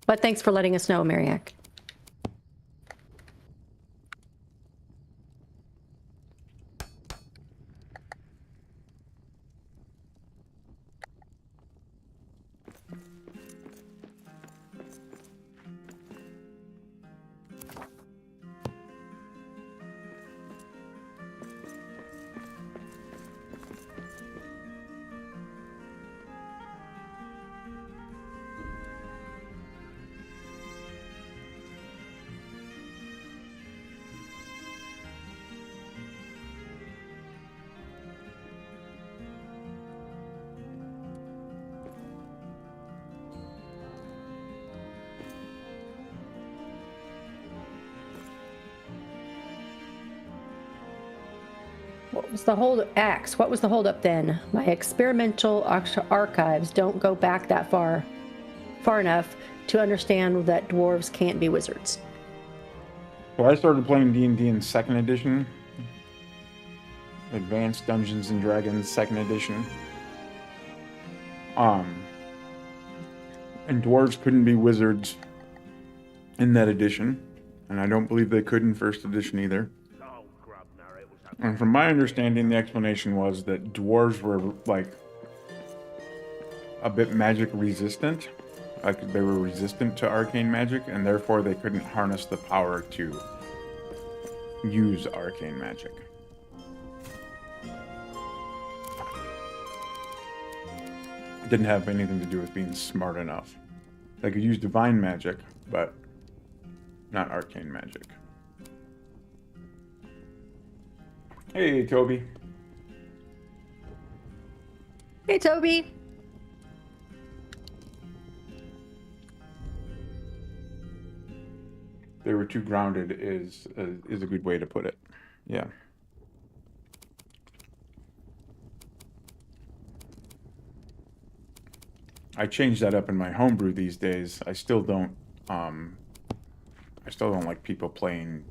A: But thanks for letting us know, Mariak. What was the hold axe? What was the hold up then? My experimental archives don't go back that far enough to understand that dwarves can't be wizards.
B: So I started playing D&D in 2nd edition. Advanced Dungeons and Dragons 2nd edition. And dwarves couldn't be wizards in that edition. And I don't believe they could in 1st edition either.
C: Oh, Grubner, it was a
B: And from my understanding, the explanation was that dwarves were, like, a bit magic resistant. Like, they were resistant to arcane magic, and therefore they couldn't harness the power to use arcane magic. It didn't have anything to do with being smart enough. They could use divine magic, but not arcane magic. Hey, Toby.
A: Hey, Toby.
B: They were too grounded is a good way to put it. Yeah. I change that up in my homebrew these days. I still don't like people playing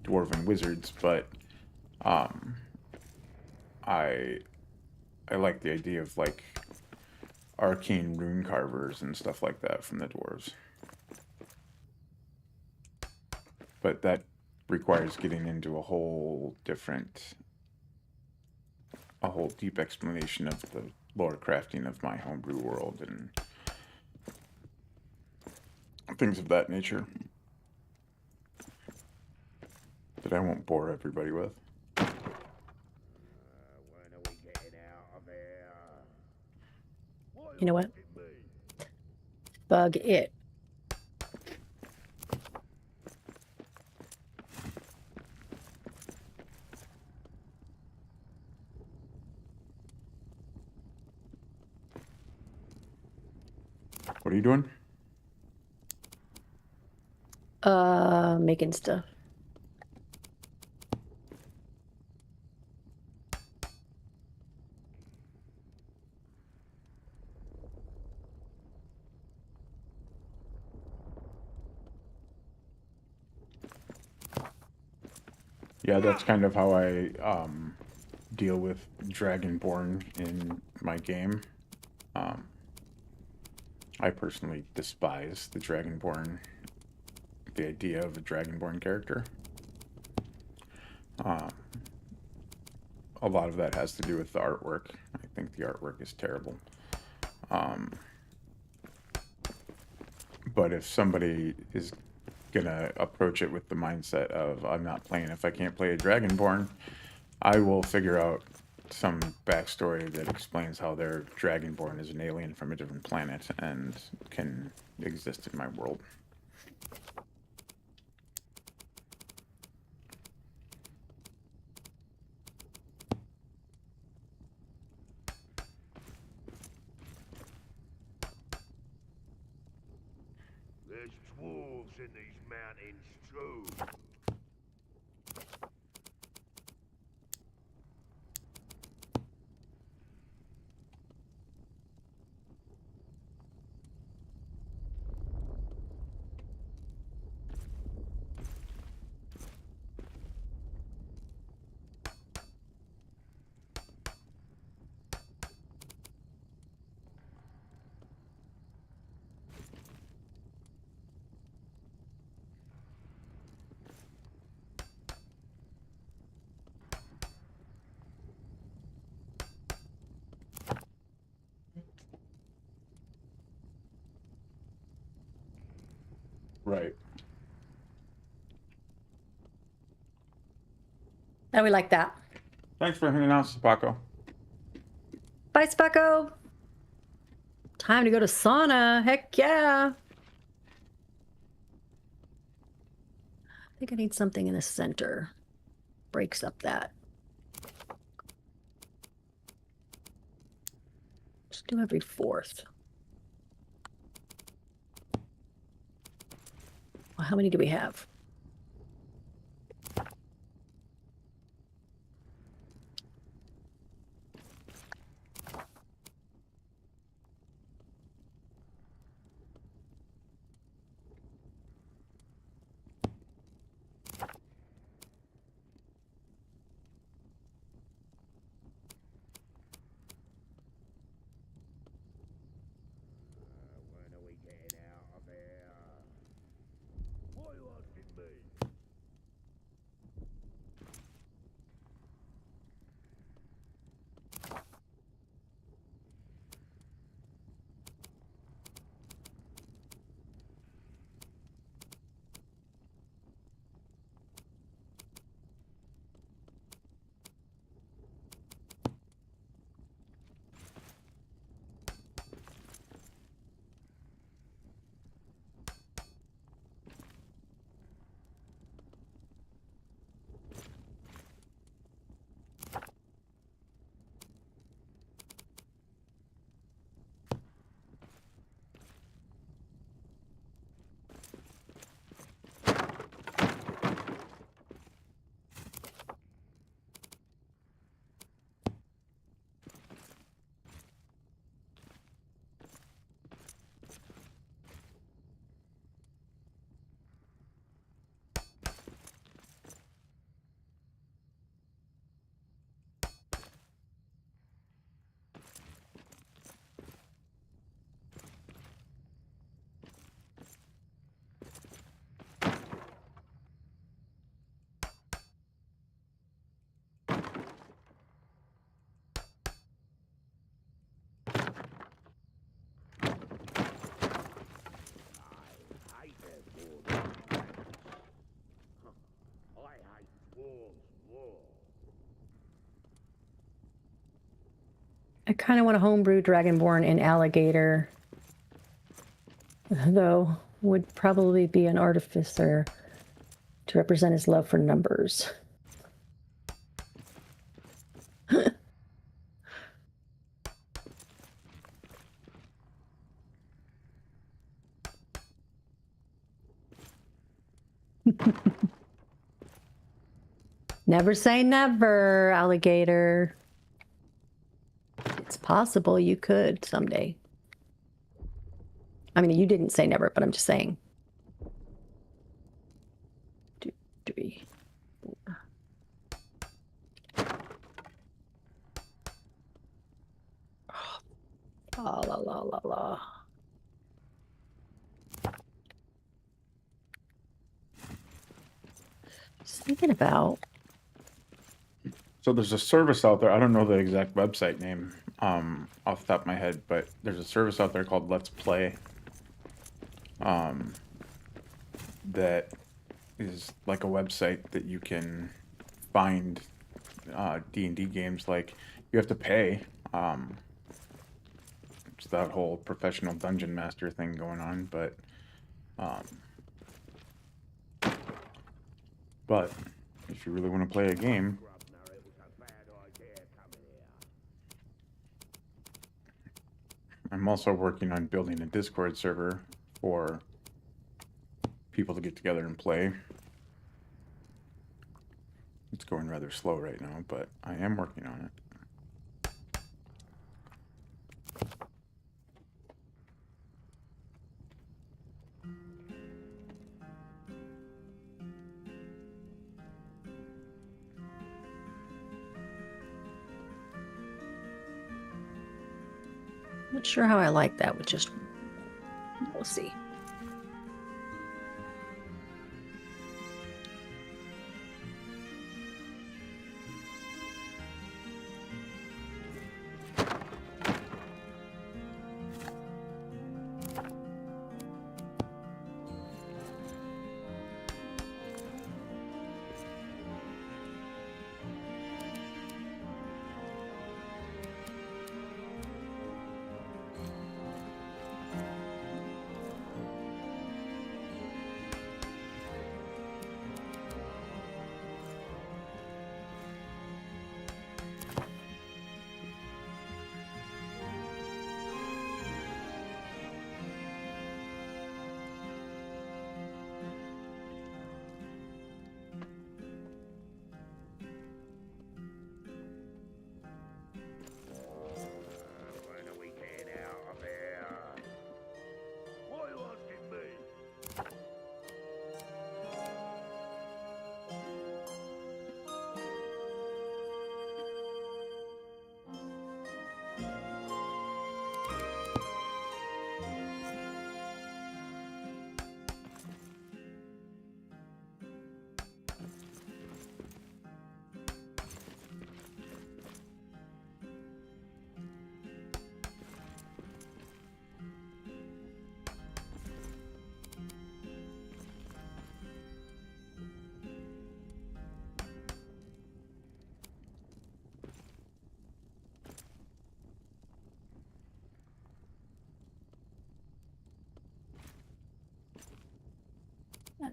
B: dwarven wizards, but I like the idea of like arcane rune carvers and stuff like that from the dwarves. But that requires getting into a whole deep explanation of the lore crafting of my homebrew world and things of that nature that I won't bore everybody with.
C: when are we getting out of here?
A: You know what? Bug it.
B: What are you doing?
A: Making stuff.
B: Yeah, that's kind of how I deal with Dragonborn in my game. I personally despise the Dragonborn, the idea of a Dragonborn character. A lot of that has to do with the artwork. I think the artwork is terrible. But if somebody is gonna approach it with the mindset of I'm not playing if I can't play a Dragonborn, I will figure out some backstory that explains how their Dragonborn is an alien from a different planet and can exist in my world.
C: There's dwarves in these mountains too.
B: Right.
A: And we like that.
B: Thanks for hanging out, Spaco.
A: Bye, Specco. Time to go to sauna. Heck yeah. I think I need something in the center. Breaks up that. Let's do every 4th. Well, how many do we have?
C: When are we getting out of here? Why are you asking me? I hate their dwarves. I hate dwarves more.
A: I kind of want to homebrew Dragonborn and Alligator. Though, would probably be an artificer to represent his love for numbers. Never say never, Alligator. It's possible you could someday. I mean, you didn't say never, but I'm just saying. 2, 3, 4. Oh, la la la la. Just thinking about.
B: So there's a service out there. I don't know the exact website name off the top of my head, but there's a service out there called Let's Play that is like a website that you can find D&D games. Like, you have to pay. It's that whole professional dungeon master thing going on, but if you really want to play a game,
C: Grubner, it was a bad idea coming here.
B: I'm also working on building a Discord server for people to get together and play. It's going rather slow right now, but I am working on it.
A: Not sure how I like that with just. We'll see.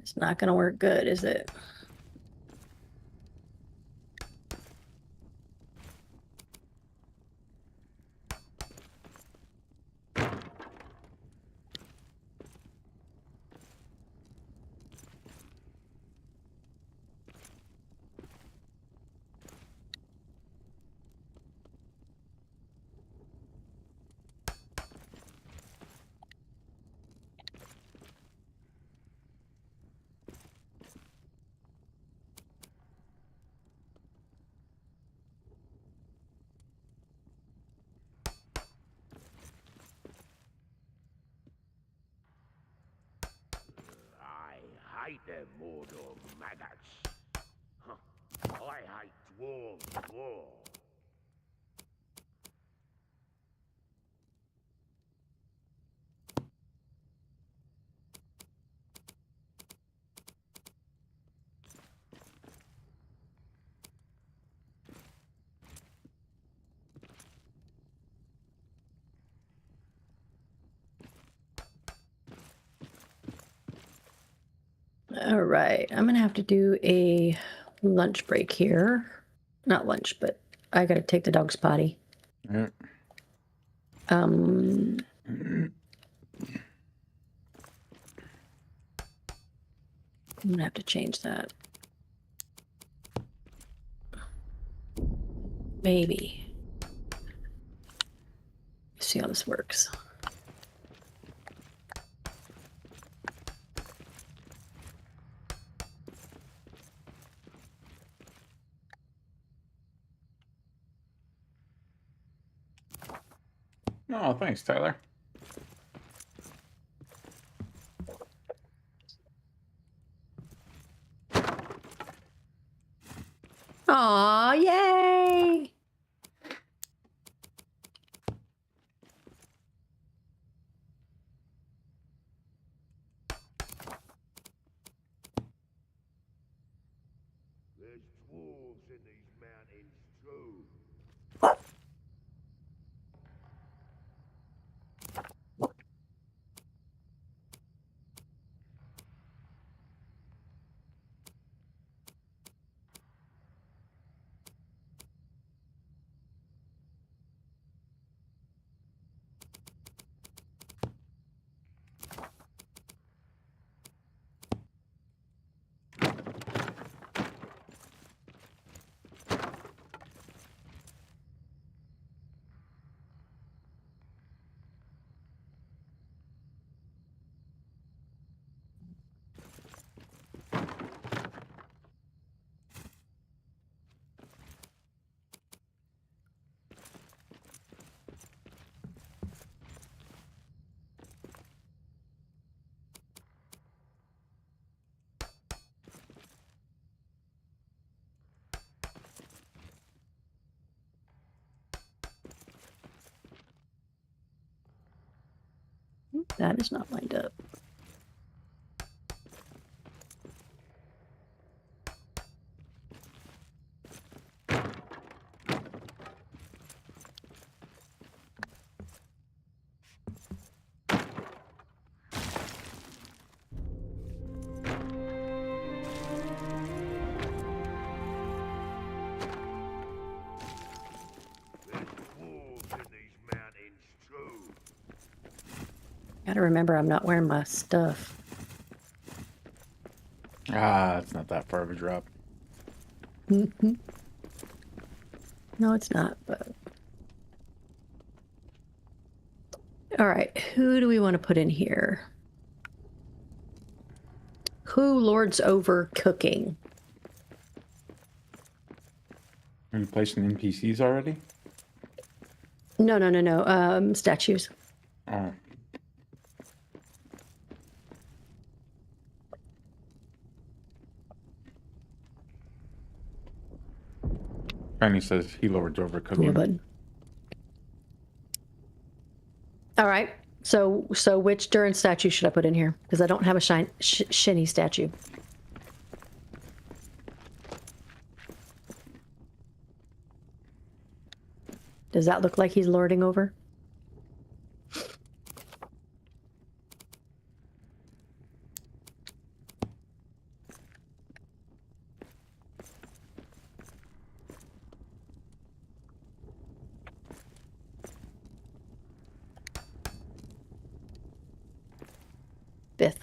A: It's not going to work good, is it?
C: I hate them Mordor maggots. Huh. I hate dwarves more.
A: All right, I'm gonna have to do a lunch break here. Not lunch, but I gotta take the dog's potty.
B: Yeah.
A: I'm gonna have to change that. Maybe. See how this works.
B: Oh, thanks, Tyler.
A: Aw, yay!
C: There's dwarves in these mountains too.
A: That is not lined up.
C: There's dwarves in these mountains too.
A: Gotta remember I'm not wearing my stuff.
B: Ah, it's not that far of a drop.
A: No, it's not, but... All right, who do we want to put in here? Who lords over cooking?
B: Are you placing NPCs already?
A: No. Statues.
B: Oh. Penny says he lords over
A: Cool
B: cooking.
A: button. All right. So which Durin statue should I put in here? Because I don't have a Shinny statue. Does that look like he's lording over? 5th.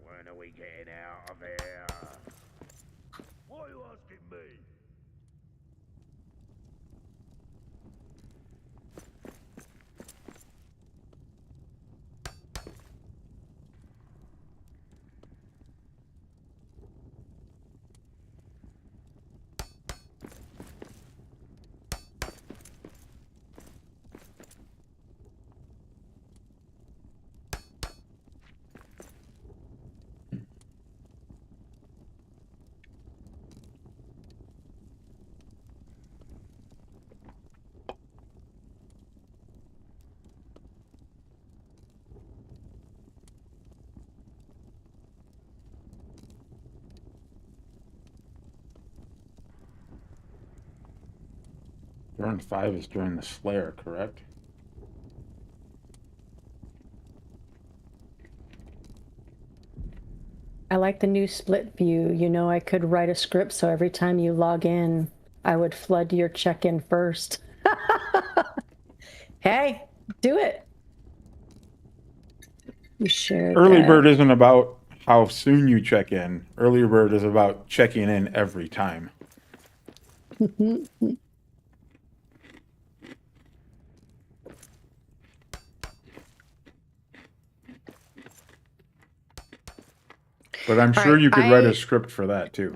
C: When are we getting out of here? Why are you asking me?
B: Turn 5 is during the Slayer, correct?
A: I like the new split view. You know, I could write a script so every time you log in, I would flood your check-in first. Hey, do it. You shared
B: Early
A: that.
B: bird isn't about how soon you check in. Early bird is about checking in every time. But I'm sure
A: right,
B: you could write
A: I-
B: a script for that too.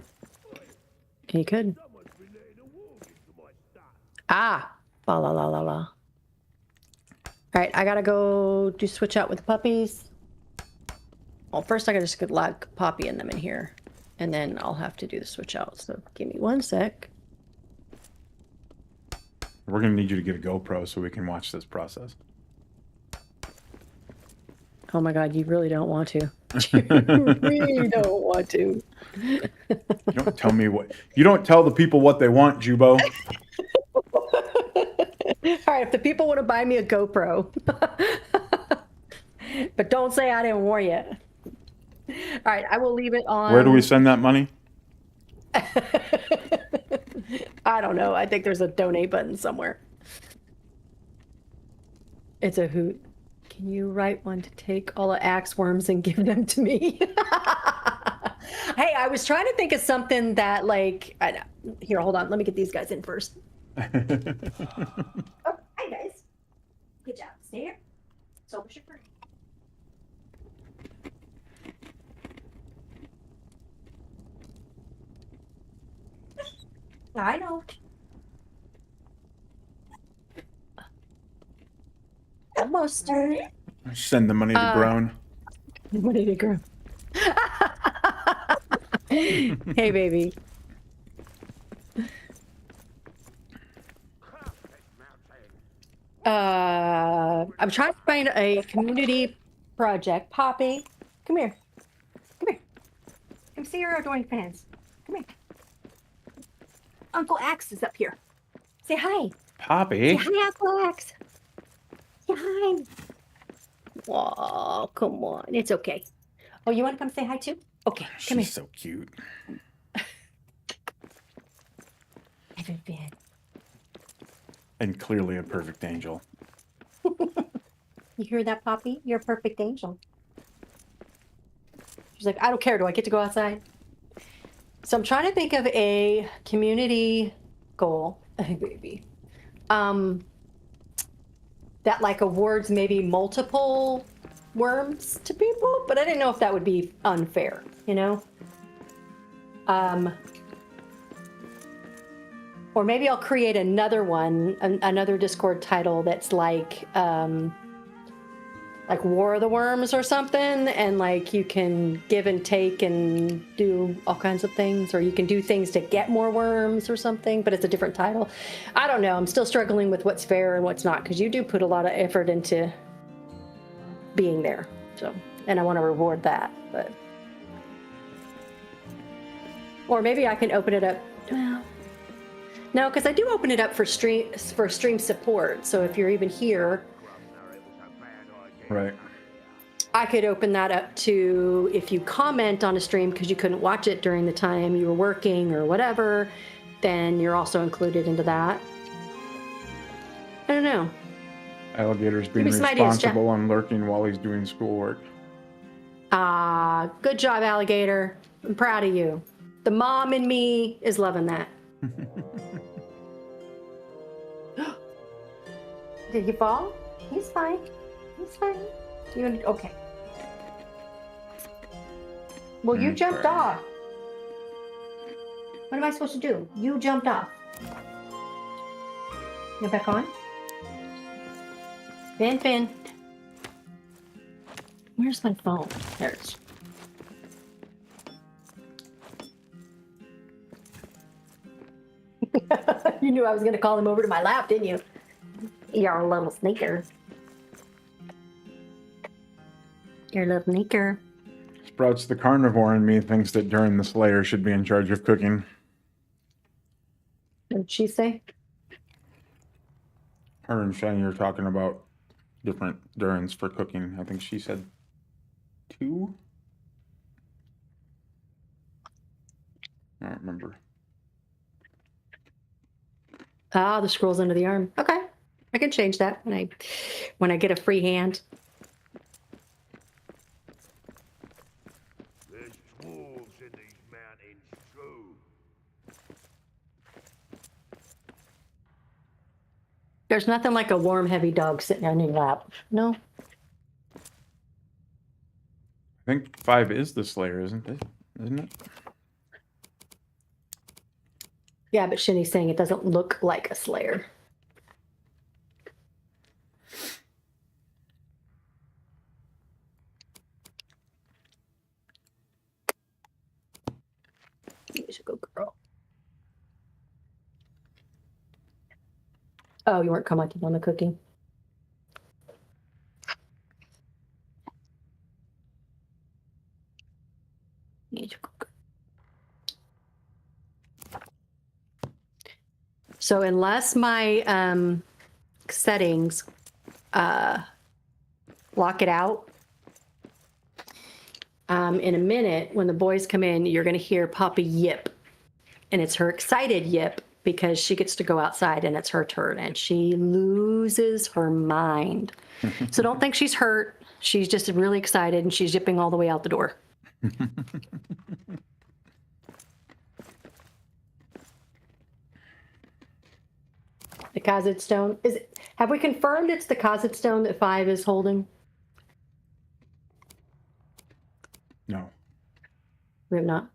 A: You could.
C: Someone's been letting a wolf into my stuff.
A: Ah, la la la la la. All right, I gotta go do switch out with the puppies. Well, first I gotta just log Poppy and them in here, and then I'll have to do the switch out. So give me 1 sec.
B: We're gonna need you to get a GoPro so we can watch this process.
A: Oh my God, you really don't want to. You really don't want to.
B: You don't tell me what. You don't tell the people what they want, JuBo.
A: All right, if the people want to buy me a GoPro, but don't say I didn't warn you. All right, I will leave it on.
B: Where do we send that money?
A: I don't know. I think there's a donate button somewhere. It's a hoot. Can you write one to take all the axe worms and give them to me? Hey, I was trying to think of something that, like, here, hold on. Let me get these guys in first. Oh, hi, guys. Good job. Stay here. So much for I know. Almost started.
B: Send the money to Brown.
A: What did it grow? Hey, baby. I'm trying to find a community project. Poppy, come here. Come here. Come see your adoring fans. Come here. Uncle Axe is up here. Say hi.
B: Poppy.
A: Say hi, Uncle Axe. Say hi. Oh, come on. It's okay. Oh, you want to come say hi too? Okay, come here.
B: She's so cute.
A: Haven't been.
B: And clearly a perfect angel.
A: You hear that, Poppy? You're a perfect angel. She's like, I don't care. Do I get to go outside? So I'm trying to think of a community goal, baby, that like awards maybe multiple worms to people, but I didn't know if that would be unfair, you know? Or maybe I'll create another one, another Discord title that's like War of the Worms or something, and like you can give and take and do all kinds of things, or you can do things to get more worms or something, but it's a different title. I don't know. I'm still struggling with what's fair and what's not, because you do put a lot of effort into being there. So, and I want to reward that, but. Or maybe I can open it up. Well, no, because I do open it up for stream support. So if you're even here.
B: Right.
A: I could open that up to if you comment on a stream because you couldn't watch it during the time you were working or whatever, then you're also included into that. I don't know.
B: Alligator's being
A: me some ideas, Jack.
B: responsible and lurking while he's doing schoolwork.
A: Good job, Alligator. I'm proud of you. The mom in me is loving that. Did he fall? He's fine. He's fine. Okay. Well, you jumped off. What am I supposed to do? You jumped off. Get back on. Finn. Where's my phone? There it is. You knew I was going to call him over to my lap, didn't you? You're a little sneaker. You're a little sneaker.
B: Sprouts the carnivore in me thinks that Durin the Slayer should be in charge of cooking.
A: What did she say?
B: Her and Shani are talking about different Durins for cooking. I think she said 2. I don't remember.
A: Ah, the scrolls under the arm. Okay, I can change that when I get a free hand.
C: There's dwarves in these mountains too.
A: There's nothing like a warm, heavy dog sitting on your lap. No?
B: I think 5 is the Slayer, isn't it? Isn't it?
A: Yeah, but Shinny's saying it doesn't look like a Slayer. He's a good girl. Oh, you weren't commenting on the cooking. He's a good girl. So unless my settings lock it out, in a minute when the boys come in, you're going to hear Papa yip. And it's her excited yip because she gets to go outside and it's her turn and she loses her mind. So don't think she's hurt. She's just really excited and she's yipping all the way out the door. The Khazid stone. Have we confirmed it's the Khazid stone that 5 is holding?
B: No.
A: We have not.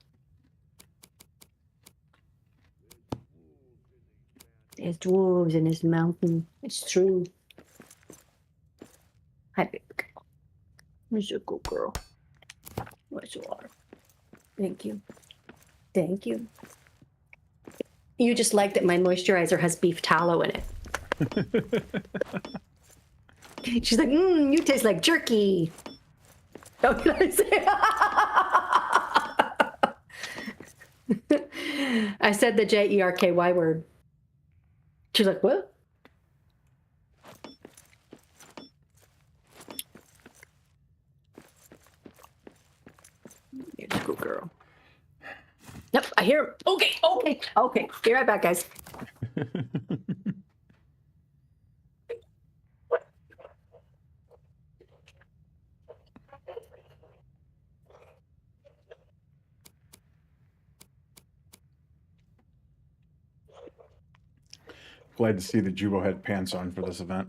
A: There's dwarves in this mountain. It's true. Hi, baby girl. You're a good girl. Where's your water? Thank you. Thank you. You just like that my moisturizer has beef tallow in it. She's like, you taste like jerky. Oh, can I say? I said the JERKY word. She's like, what? You're a good girl. Yep, I hear him. Okay. Be right back, guys.
B: Glad to see that JuBo had pants on for this event.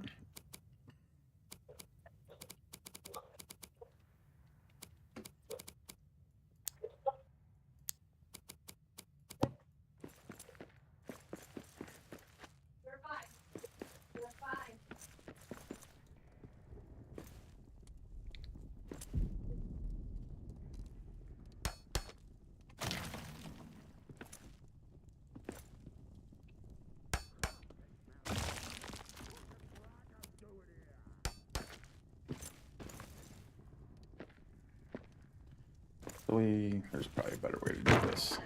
B: There's probably a better way to do this.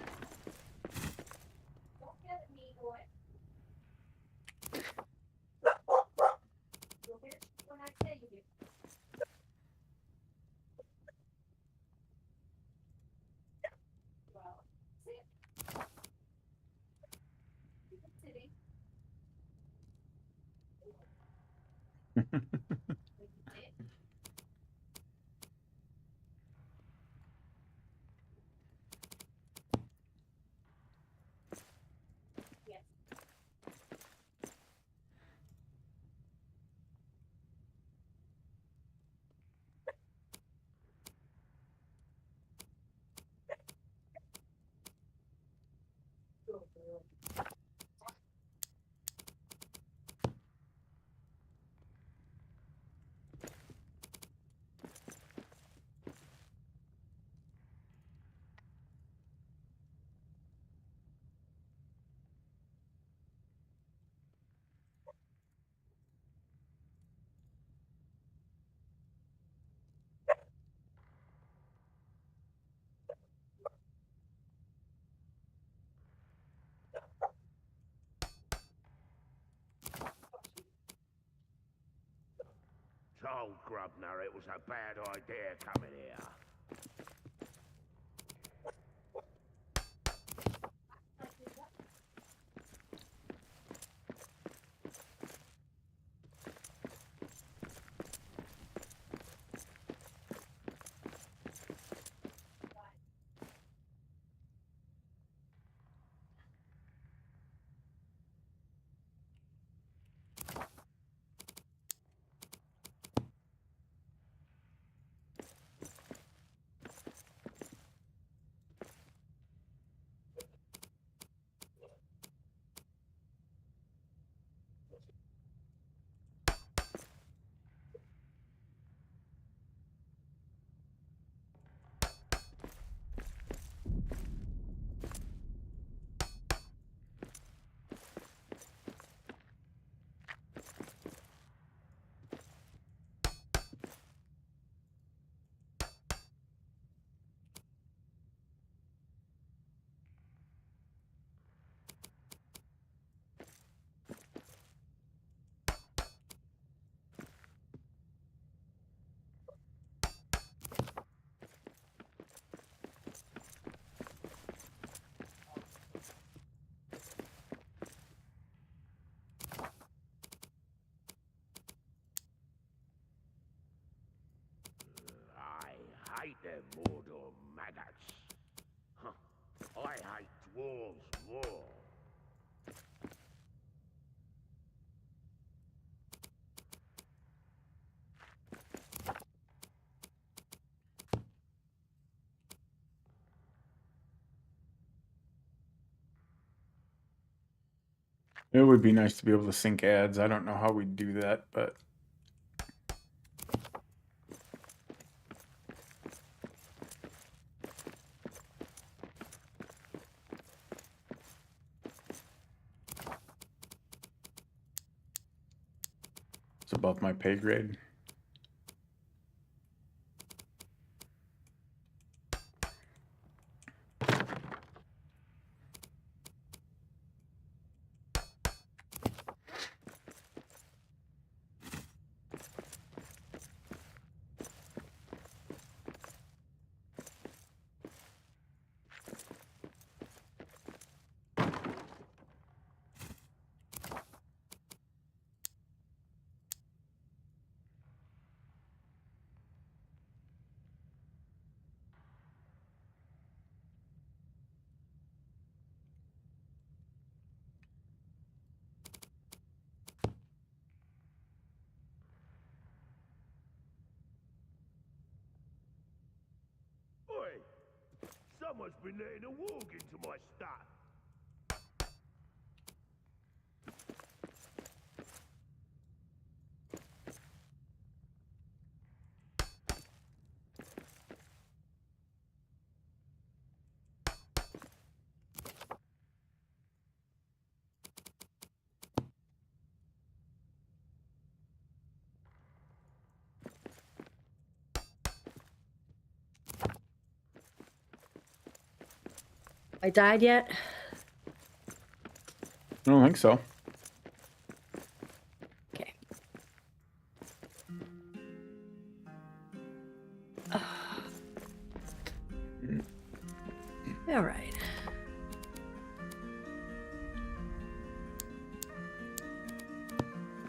C: told Grubner it was a bad idea coming here. I hate them Mordor maggots. Huh. I hate dwarves more.
B: It would be nice to be able to sync ads. I don't know how we'd do that, but it's above my pay grade.
C: Oi! Someone's been letting a warg into my stuff.
A: I died yet?
B: I don't think so.
A: Okay. All right.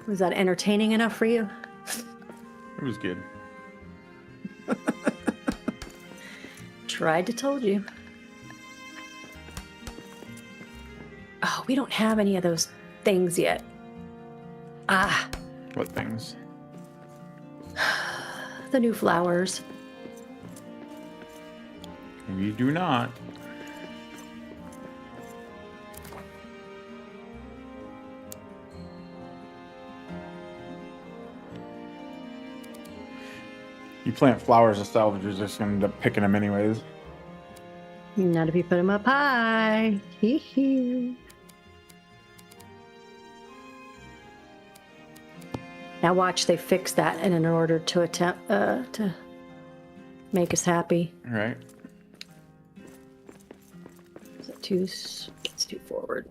A: Was that entertaining enough for you?
B: It was good.
A: Tried to told you. Oh, we don't have any of those things yet. Ah,
B: What things?
A: the new flowers.
B: We do not. You plant flowers as salvage, you're just gonna end up picking them anyways.
A: Not if you put them up high. Hee hee. Now watch, they fix that in order to attempt to make us happy.
B: All right.
A: Is it too? It's too forward.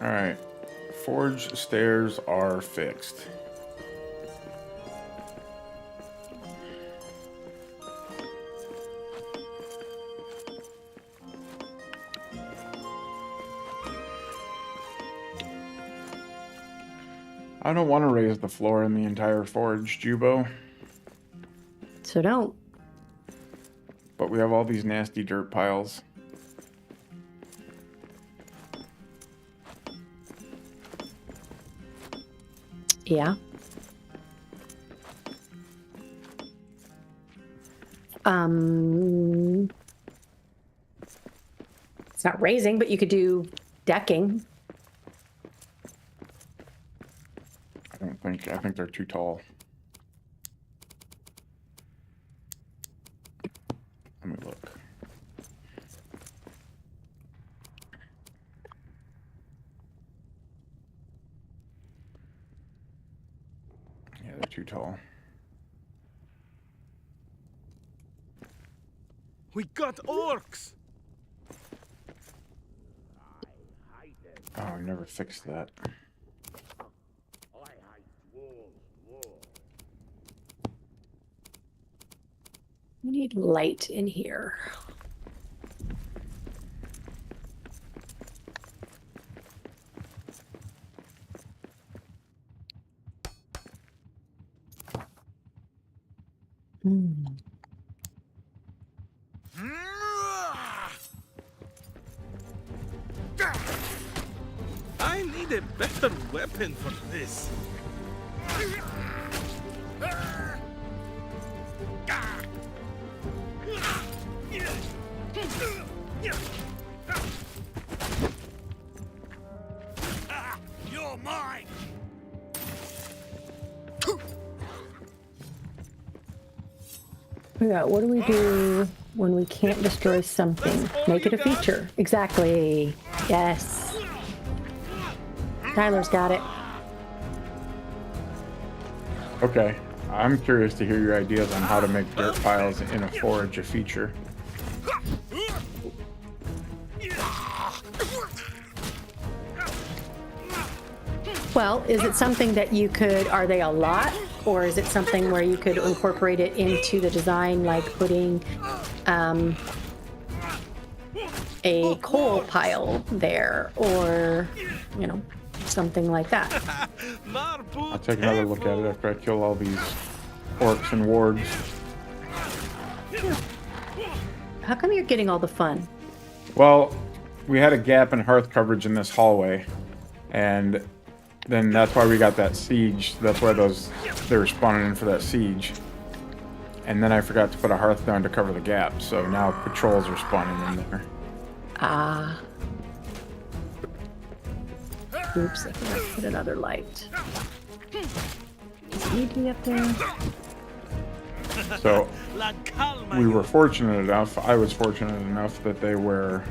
B: All right. Forge stairs are fixed. I don't want to raise the floor in the entire forge, JuBo,
A: So don't.
B: but we have all these nasty dirt piles.
A: Yeah. It's not raising, but you could do decking.
B: I think they're too tall. Let me look. Yeah, they're too tall.
E: We got orcs!
B: Oh, I never fixed that.
C: I hate dwarves more.
A: We need light in here.
E: I need a better weapon for this. You're mine.
A: Yeah, what do we do when we can't destroy something? Make it a feature. Exactly. Yes. Tyler's got it.
B: Okay, I'm curious to hear your ideas on how to make dirt piles in a forge a feature.
A: Well, is it something that you could, are they a lot? Or is it something where you could incorporate it into the design, like putting a coal pile there, or, you know, something like that?
B: I'll take another look at it after I kill all these orcs and wards.
A: How come you're getting all the fun?
B: Well, we had a gap in hearth coverage in this hallway, and then that's why we got that siege. That's why they were spawning in for that siege. And then I forgot to put a hearth down to cover the gap, so now patrols are spawning in there.
A: Ah. Oops, I forgot to put another light. Does it need to be up there?
B: So we were fortunate enough, I was fortunate enough that they were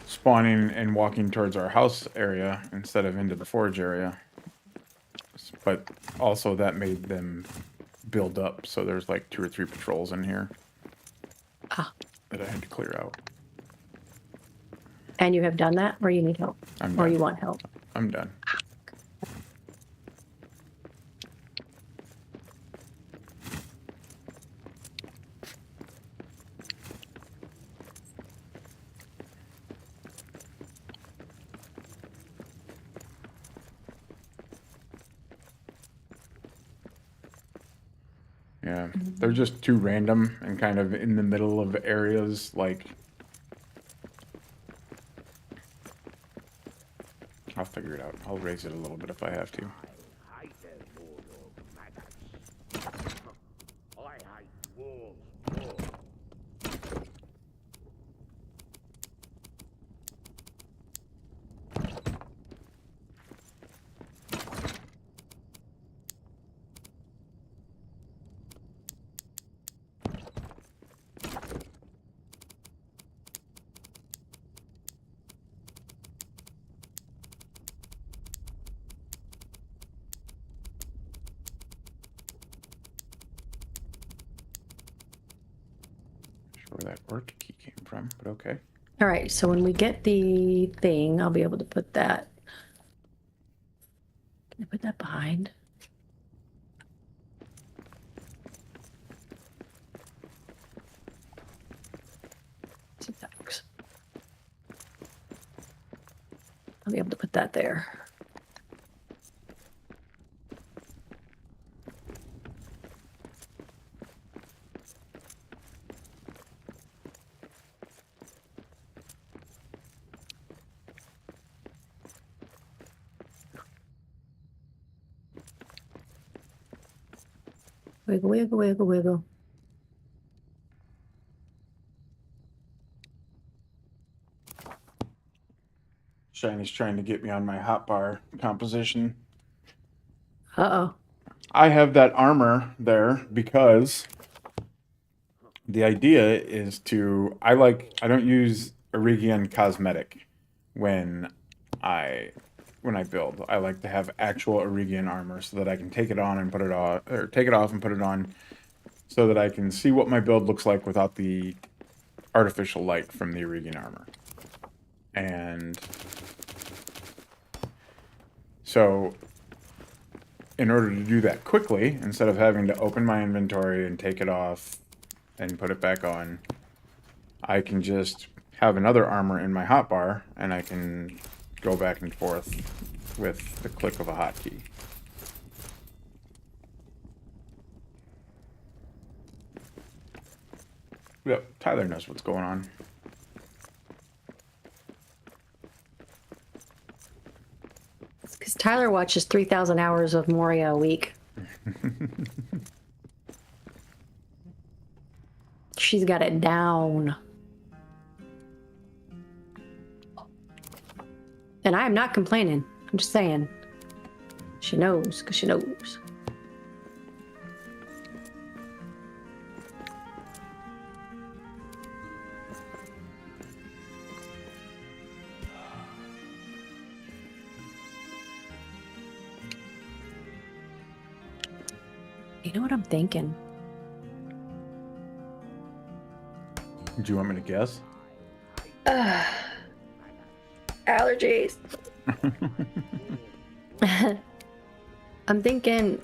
B: spawning and walking towards our house area instead of into the forge area. But also that made them build up, so there's like 2 or 3 patrols in here that I had to clear out.
A: And you have done that, or you need help?
B: I'm
A: Or
B: done.
A: you want help?
B: I'm done. Yeah, they're just too random and kind of in the middle of areas, like... I'll figure it out. I'll raise it a little bit if I have to.
C: I hate them more maggots. I hate dwarves more.
B: Where that orc key came from, but okay.
A: All right, so when we get the thing, I'll be able to put that Can I put that behind? See if that works. I'll be able to put that there. Wiggle, wiggle, wiggle, wiggle.
B: Shiny's trying to get me on my hotbar composition.
A: Uh-oh.
B: I have that armor there because the idea is to I don't use Erigian cosmetic when I build. I like to have actual Erigian armor so that I can take it on and put it on, or take it off and put it on, so that I can see what my build looks like without the artificial light from the Erigian armor. And so in order to do that quickly, instead of having to open my inventory and take it off and put it back on, I can just have another armor in my hotbar and I can go back and forth with the click of a hotkey. Yep, Tyler knows what's going on.
A: It's because Tyler watches 3,000 hours of Moria a week. She's got it down. And I am not complaining. I'm just saying. She knows, because she knows. You know what I'm thinking?
B: Do you want me to guess?
A: Allergies. I'm thinking,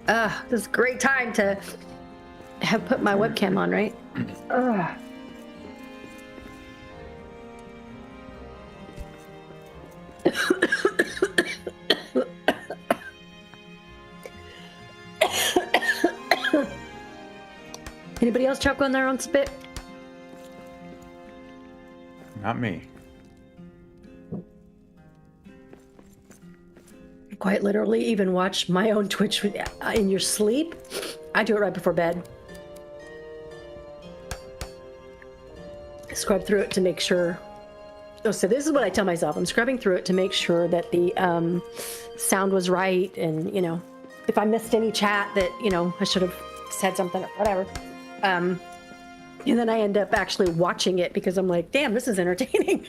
A: this is a great time to have put my webcam on, right? Anybody else choke on their own spit?
B: Not me.
A: Quite literally even watch my own Twitch in your sleep. I do it right before bed. Scrub through it to make sure. Oh, so this is what I tell myself. I'm scrubbing through it to make sure that the sound was right, and if I missed any chat that I should have said something or whatever. And then I end up actually watching it because I'm like, damn, this is entertaining.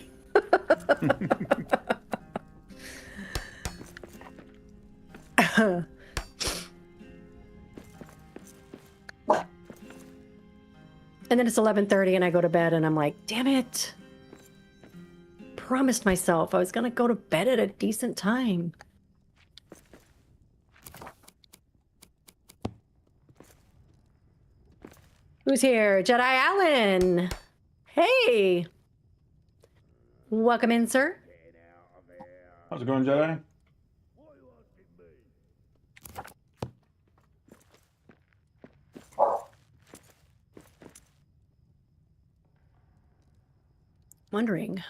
A: And then it's 11:30 and I go to bed and I'm like, damn it. Promised myself I was going to go to bed at a decent time. Who's here? Jedi Allen. Hey. Welcome in, sir.
B: How's it going, Jedi?
A: Wondering.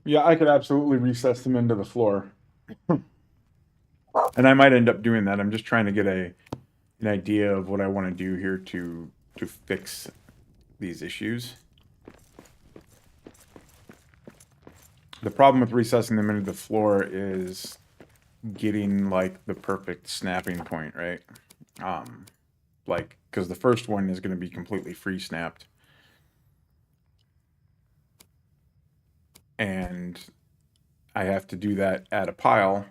B: Yeah, I could absolutely recess them into the floor. And I might end up doing that. I'm just trying to get an idea of what I want to do here to fix these issues. The problem with recessing them into the floor is getting like the perfect snapping point, right? Because the first one is going to be completely free snapped. And I have to do that at a pile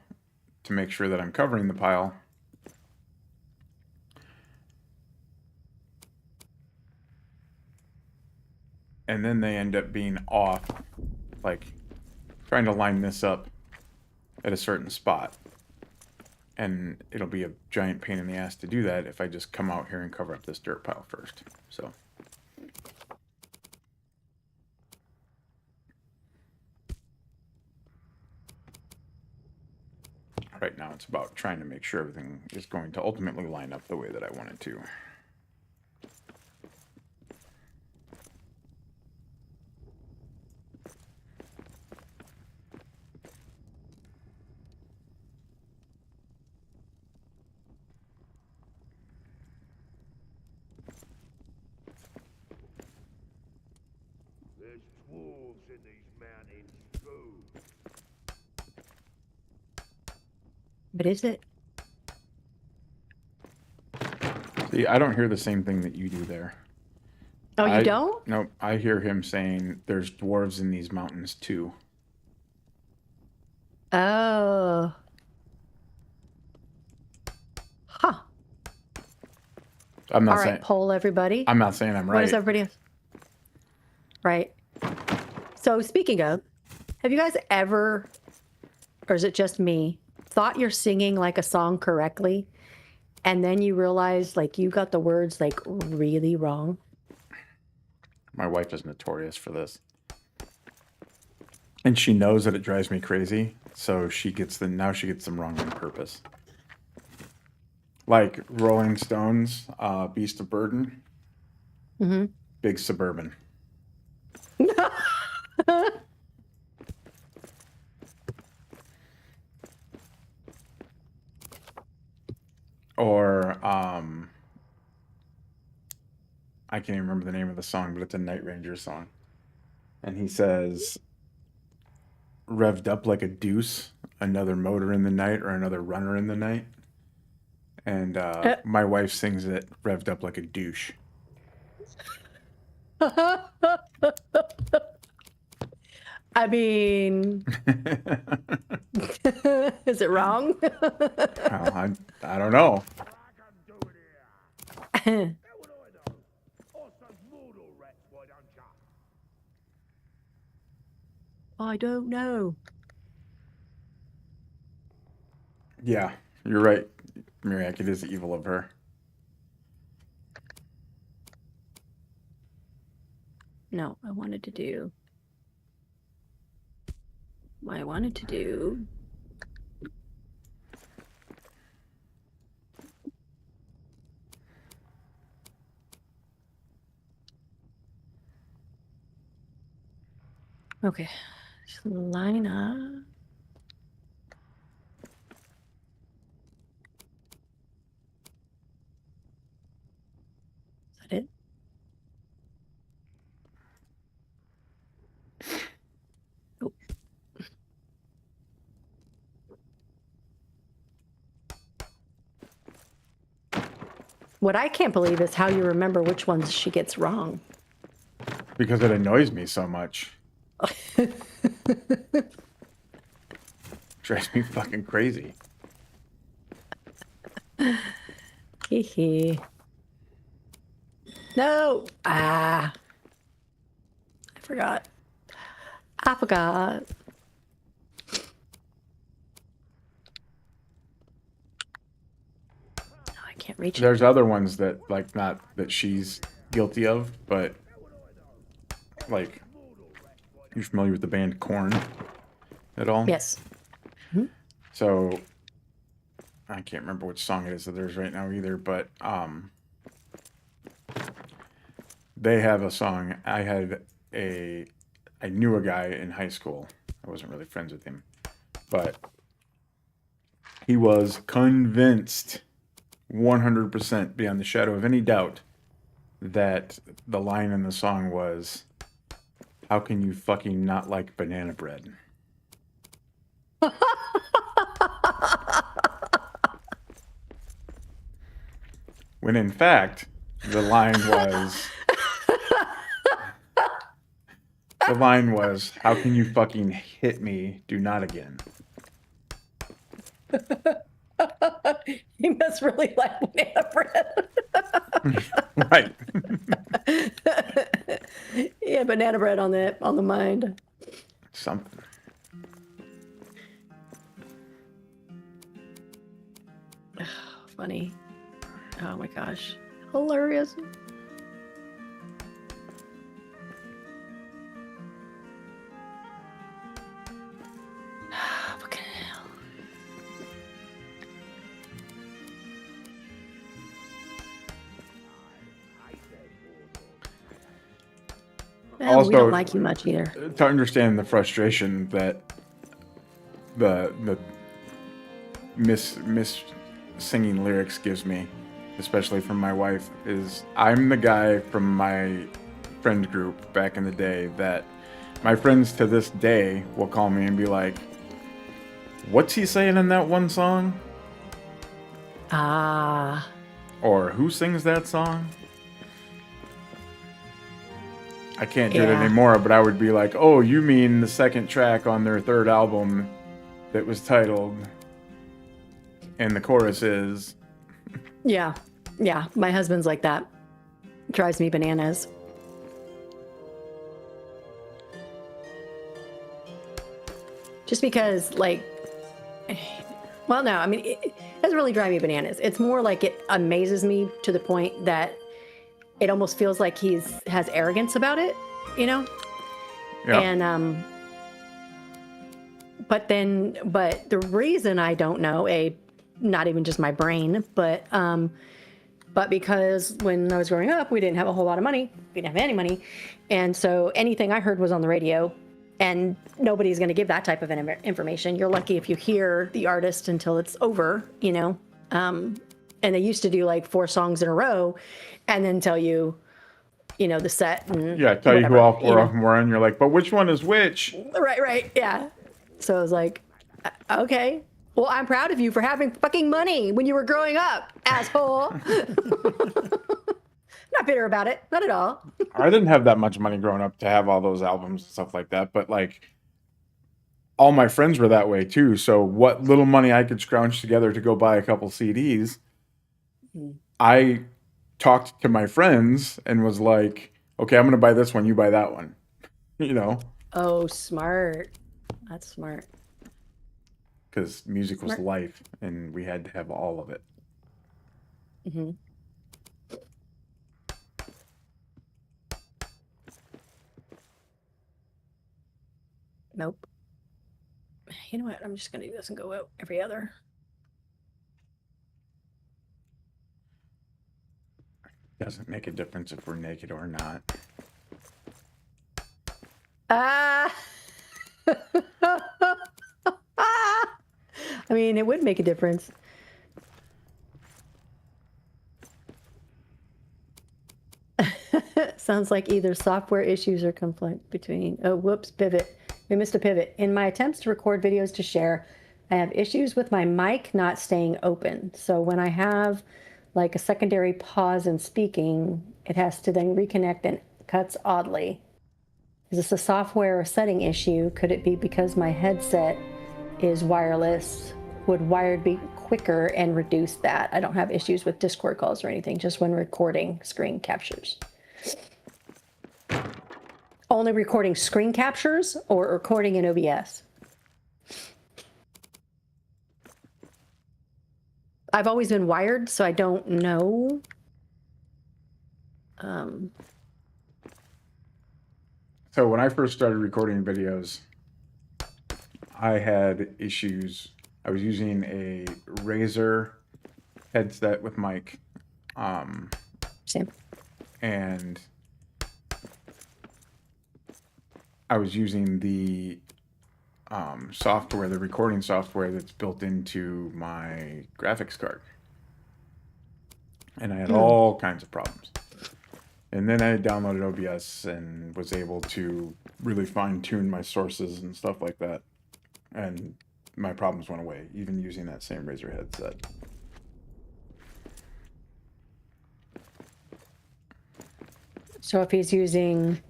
B: to make sure that I'm covering the pile. And then they end up being off, like trying to line this up at a certain spot. And it'll be a giant pain in the ass to do that if I just come out here and cover up this dirt pile first. So. Right now it's about trying to make sure everything is going to ultimately line up the way that I want it to.
C: There's dwarves in these mountains too.
A: But is it?
B: See, I don't hear the same thing that you do there.
A: Oh, you don't?
B: Nope. I hear him saying there's dwarves in these mountains too.
A: Oh. Huh.
B: I'm not
A: All right,
B: saying
A: poll everybody.
B: I'm not saying I'm
A: What
B: right.
A: is everybody else? Right. So speaking of, have you guys ever, or is it just me, thought you're singing like a song correctly, and then you realize like you got the words like really wrong?
B: My wife is notorious for this. And she knows that it drives me crazy, so she gets them wrong on purpose. Like Rolling Stones, Beast of Burden,
A: Mm-hmm.
B: Big Suburban. Or I can't even remember the name of the song, but it's a Night Ranger song. And he says, revved up like a deuce, another motor in the night or another runner in the night. And my wife sings it revved up like a douche.
A: I mean, is it wrong?
B: Well, I don't know.
C: How would I know? Ask those Mordor rats, why don't ya?
A: I don't know.
B: Yeah, you're right, Miriak. It is evil of her.
A: No, I wanted to do. What I wanted to do. Okay, just line up. Is that it? Oh. What I can't believe is how you remember which ones she gets wrong.
B: Because it annoys me so much. Drives me fucking crazy.
A: Hee hee. No! Ah. I forgot. I forgot. Oh, I can't reach it.
B: There's other ones that, like, not that she's guilty of, but, like, you familiar with the band Korn at all?
A: Yes.
B: So, I can't remember which song it is that there's right now either, but, they have a song. I knew a guy in high school. I wasn't really friends with him, but he was convinced 100% beyond the shadow of any doubt that the line in the song was, how can you fucking not like banana bread? When in fact, the line was, how can you fucking hit me? Do not again.
A: He must really like banana bread.
B: Right.
A: Yeah, banana bread on the mind.
B: Something.
A: funny. Oh my gosh. Hilarious. Fucking hell. Well, we
B: Also-
A: don't like you much either.
B: To understand the frustration that the miss singing lyrics gives me, especially from my wife, is I'm the guy from my friend group back in the day that my friends to this day will call me and be like, what's he saying in that one song?
A: Ah.
B: Or who sings that song? I can't do it
A: Yeah.
B: anymore, but I would be like, oh, you mean the second track on their third album that was titled, and the chorus is...
A: Yeah. Yeah. My husband's like that. Drives me bananas. Just because, like, well, no, I mean, it doesn't really drive me bananas. It's more like it amazes me to the point that it almost feels like has arrogance about it, you know?
B: Yeah.
A: And, but the reason I don't know, not even just my brain, but because when I was growing up, we didn't have a whole lot of money. We didn't have any money. And so anything I heard was on the radio, and nobody's going to give that type of information. You're lucky if you hear the artist until it's over, you know? And they used to do like 4 songs in a row and then tell you, you know, the set. And
B: Yeah, tell
A: whatever,
B: you who all 4
A: know?
B: of them were, and you're like, but which one is which?
A: Right, yeah. So I was like, okay. Well, I'm proud of you for having fucking money when you were growing up, asshole. Not bitter about it, not at all.
B: I didn't have that much money growing up to have all those albums and stuff like that, but like all my friends were that way too. So what little money I could scrounge together to go buy a couple CDs, I talked to my friends and was like, okay, I'm going to buy this one, you buy that one. You know?
A: Oh, smart. That's smart.
B: Because music was
A: Smart.
B: life and we had to have all of it.
A: Mm-hmm. Nope. You know what? I'm just going to do this and go out every other.
B: Doesn't make a difference if we're naked or not.
A: Ah. I mean, it would make a difference. Sounds like either software issues or conflict between... Oh, whoops, pivot. We missed a pivot. In my attempts to record videos to share, I have issues with my mic not staying open. So when I have like a secondary pause in speaking, it has to then reconnect and cuts oddly. Is this a software or setting issue? Could it be because my headset is wireless? Would wired be quicker and reduce that? I don't have issues with Discord calls or anything, just when recording screen captures. Only recording screen captures or recording in OBS? I've always been wired, so I don't know.
B: So when I first started recording videos, I had issues. I was using a Razer headset with mic.
A: Same.
B: And I was using the software, the recording software that's built into my graphics card. And I had all kinds of problems. And then I downloaded OBS and was able to really fine-tune my sources and stuff like that. And my problems went away, even using that same Razer headset.
A: So if he's using...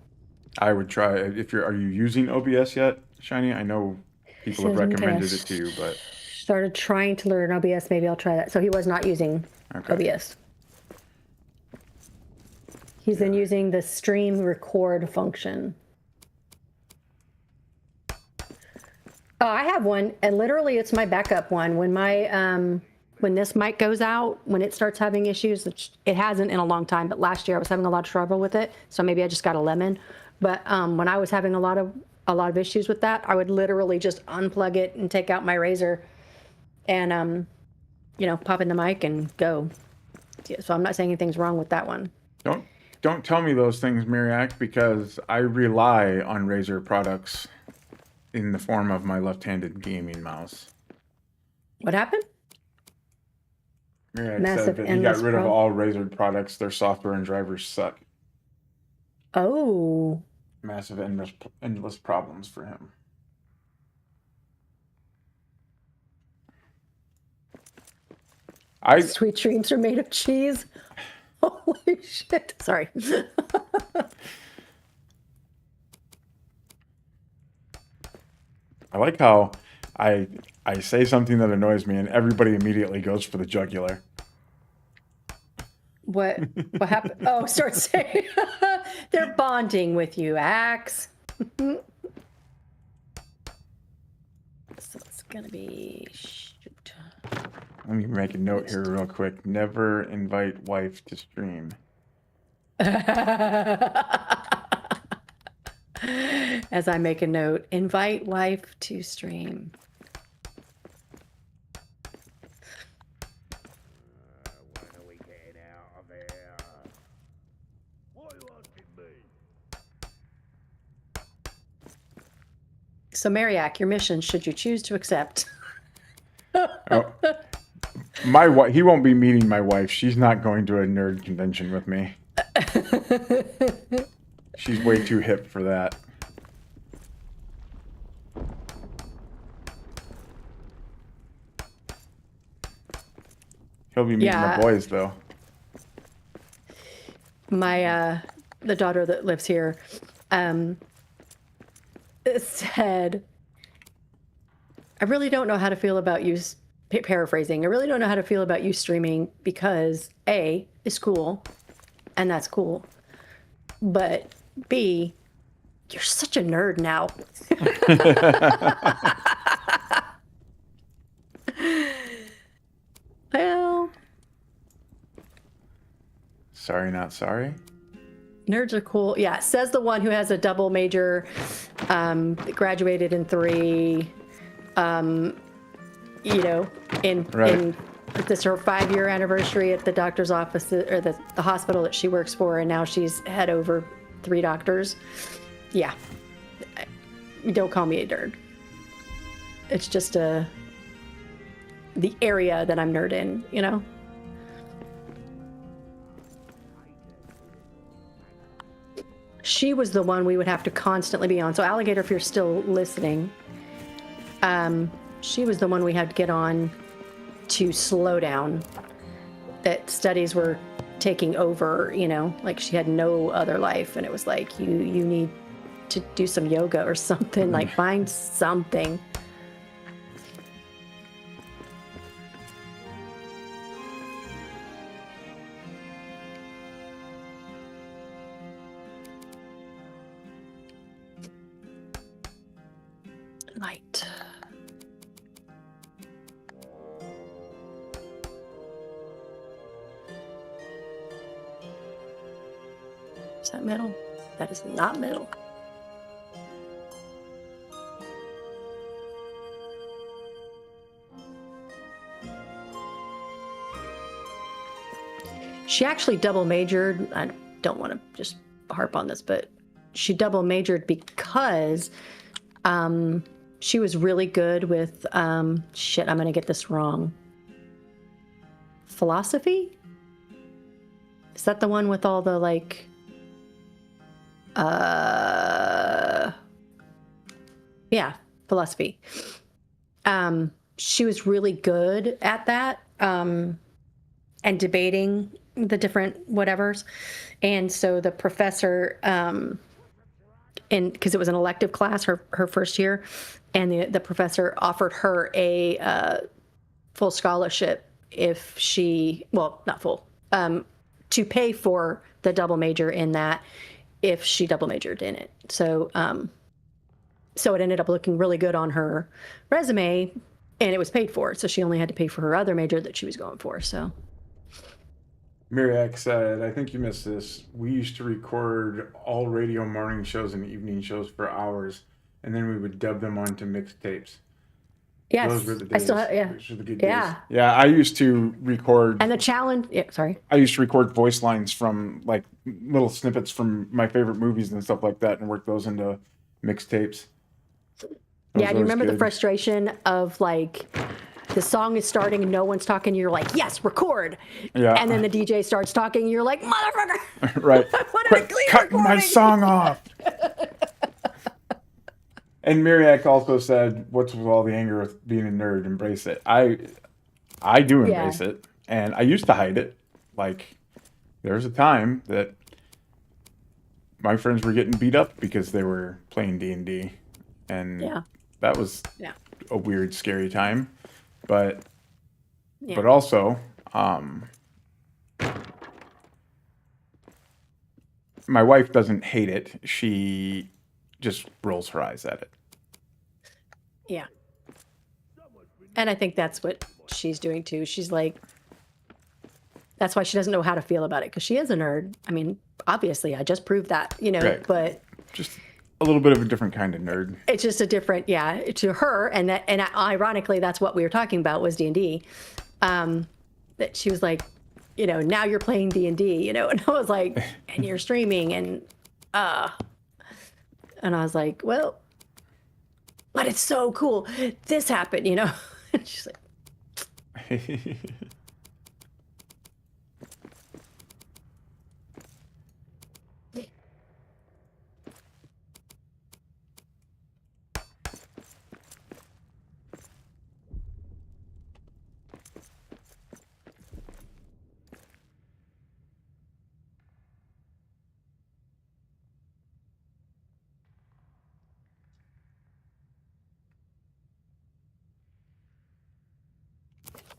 B: I would try, are you using OBS yet, Shiny? I know people have recommended it to you, but...
A: Started trying to learn OBS, maybe I'll try that. So he was not using OBS. He's been using the stream record function. Oh, I have one, and literally it's my backup one. When my when this mic goes out, when it starts having issues, which it hasn't in a long time, but last year I was having a lot of trouble with it, so maybe I just got a lemon. But when I was having a lot of issues with that, I would literally just unplug it and take out my razor and pop in the mic and go. Yeah, so I'm not saying anything's wrong with that one.
B: Don't tell me those things, Miriak, because I rely on Razer products in the form of my left-handed gaming mouse.
A: What happened?
B: Miriak
A: Massive
B: said that he got
A: endless
B: rid of
A: pro-
B: all Razer products. Their software and drivers suck.
A: Oh.
B: Massive endless problems for him.
A: Sweet dreams are made of cheese. Holy shit. Sorry.
B: I like how I say something that annoys me and everybody immediately goes for the jugular.
A: What happened? Oh, start saying they're bonding with you, Axe. So it's gonna be shoot.
B: Let me make a note here real quick. Never invite wife to stream.
A: As I make a note, invite wife to stream.
C: When are we getting out of here? Why are you asking me?
A: So, Mariak, your mission, should you choose to accept.
B: Oh. He won't be meeting my wife. She's not going to a nerd convention with me. She's way too hip for that. He'll be meeting the boys, though.
A: My the daughter that lives here said, I really don't know how to feel about you, paraphrasing, I really don't know how to feel about you streaming because A, is cool, and that's cool, but B, you're such a nerd now. Well,
B: sorry, not sorry.
A: nerds are cool. Yeah, says the one who has a double major, graduated in 3, in this is her 5-year anniversary at the doctor's office or the hospital that she works for, and now she's head over 3 doctors. Yeah, don't call me a nerd. It's just the area that I'm nerd in, She was the one we would have to constantly be on. So Alligator, if you're still listening, she was the one we had to get on to slow down. That studies were taking over, like she had no other life, and it was like you need to do some yoga or something, like find something. Light. Is that metal? That is not metal. She actually double majored. I don't want to just harp on this, but she double majored because she was really good with, shit, I'm going to get this wrong. Philosophy? Is that the one with all the, like, yeah, philosophy. She was really good at that, and debating the different whatevers. And so the professor, because it was an elective class, her first year, and the professor offered her a full scholarship if she, well, not full, to pay for the double major in that if she double majored in it. So so it ended up looking really good on her resume and it was paid for. So she only had to pay for her other major that she was going for. So
B: Miriak said, I think you missed this. We used to record all radio morning shows and evening shows for hours, and then we would dub them onto mixtapes.
A: yes,
B: Those were the days.
A: I still have, yeah.
B: Those were the good
A: Yeah.
B: days. Yeah, I used to record.
A: And the challenge, yeah, sorry.
B: I used to record voice lines from like little snippets from my favorite movies and stuff like that, and work those into mixtapes.
A: Yeah, do you remember the frustration of like the song is starting and no one's talking, you're like, yes, record.
B: Yeah.
A: And then the DJ starts talking, and you're like, motherfucker.
B: Right.
A: I wanted
B: Quit
A: to clean
B: cutting my
A: recording.
B: song off. And Miriak also said, what's with all the anger with being a nerd? Embrace it. I do embrace it. And I used to hide it. Like, there was a time that my friends were getting beat up because they were playing D&D. And
A: Yeah.
B: that was
A: Yeah.
B: a weird, scary time. But
A: Yeah.
B: but also, my wife doesn't hate it. She just rolls her eyes at it.
A: Yeah. And I think that's what she's doing too. She's like, that's why she doesn't know how to feel about it, because she is a nerd. I mean, obviously, I just proved that, you know,
B: Right.
A: but
B: Just a little bit of a different kind of nerd.
A: it's just a different, yeah, to her. And that, and ironically, that's what we were talking about was D&D. That she was like, you know, now you're playing D&D, you know, and I was like, and you're streaming, and I was like, well, but it's so cool. This happened, you know. And she's like,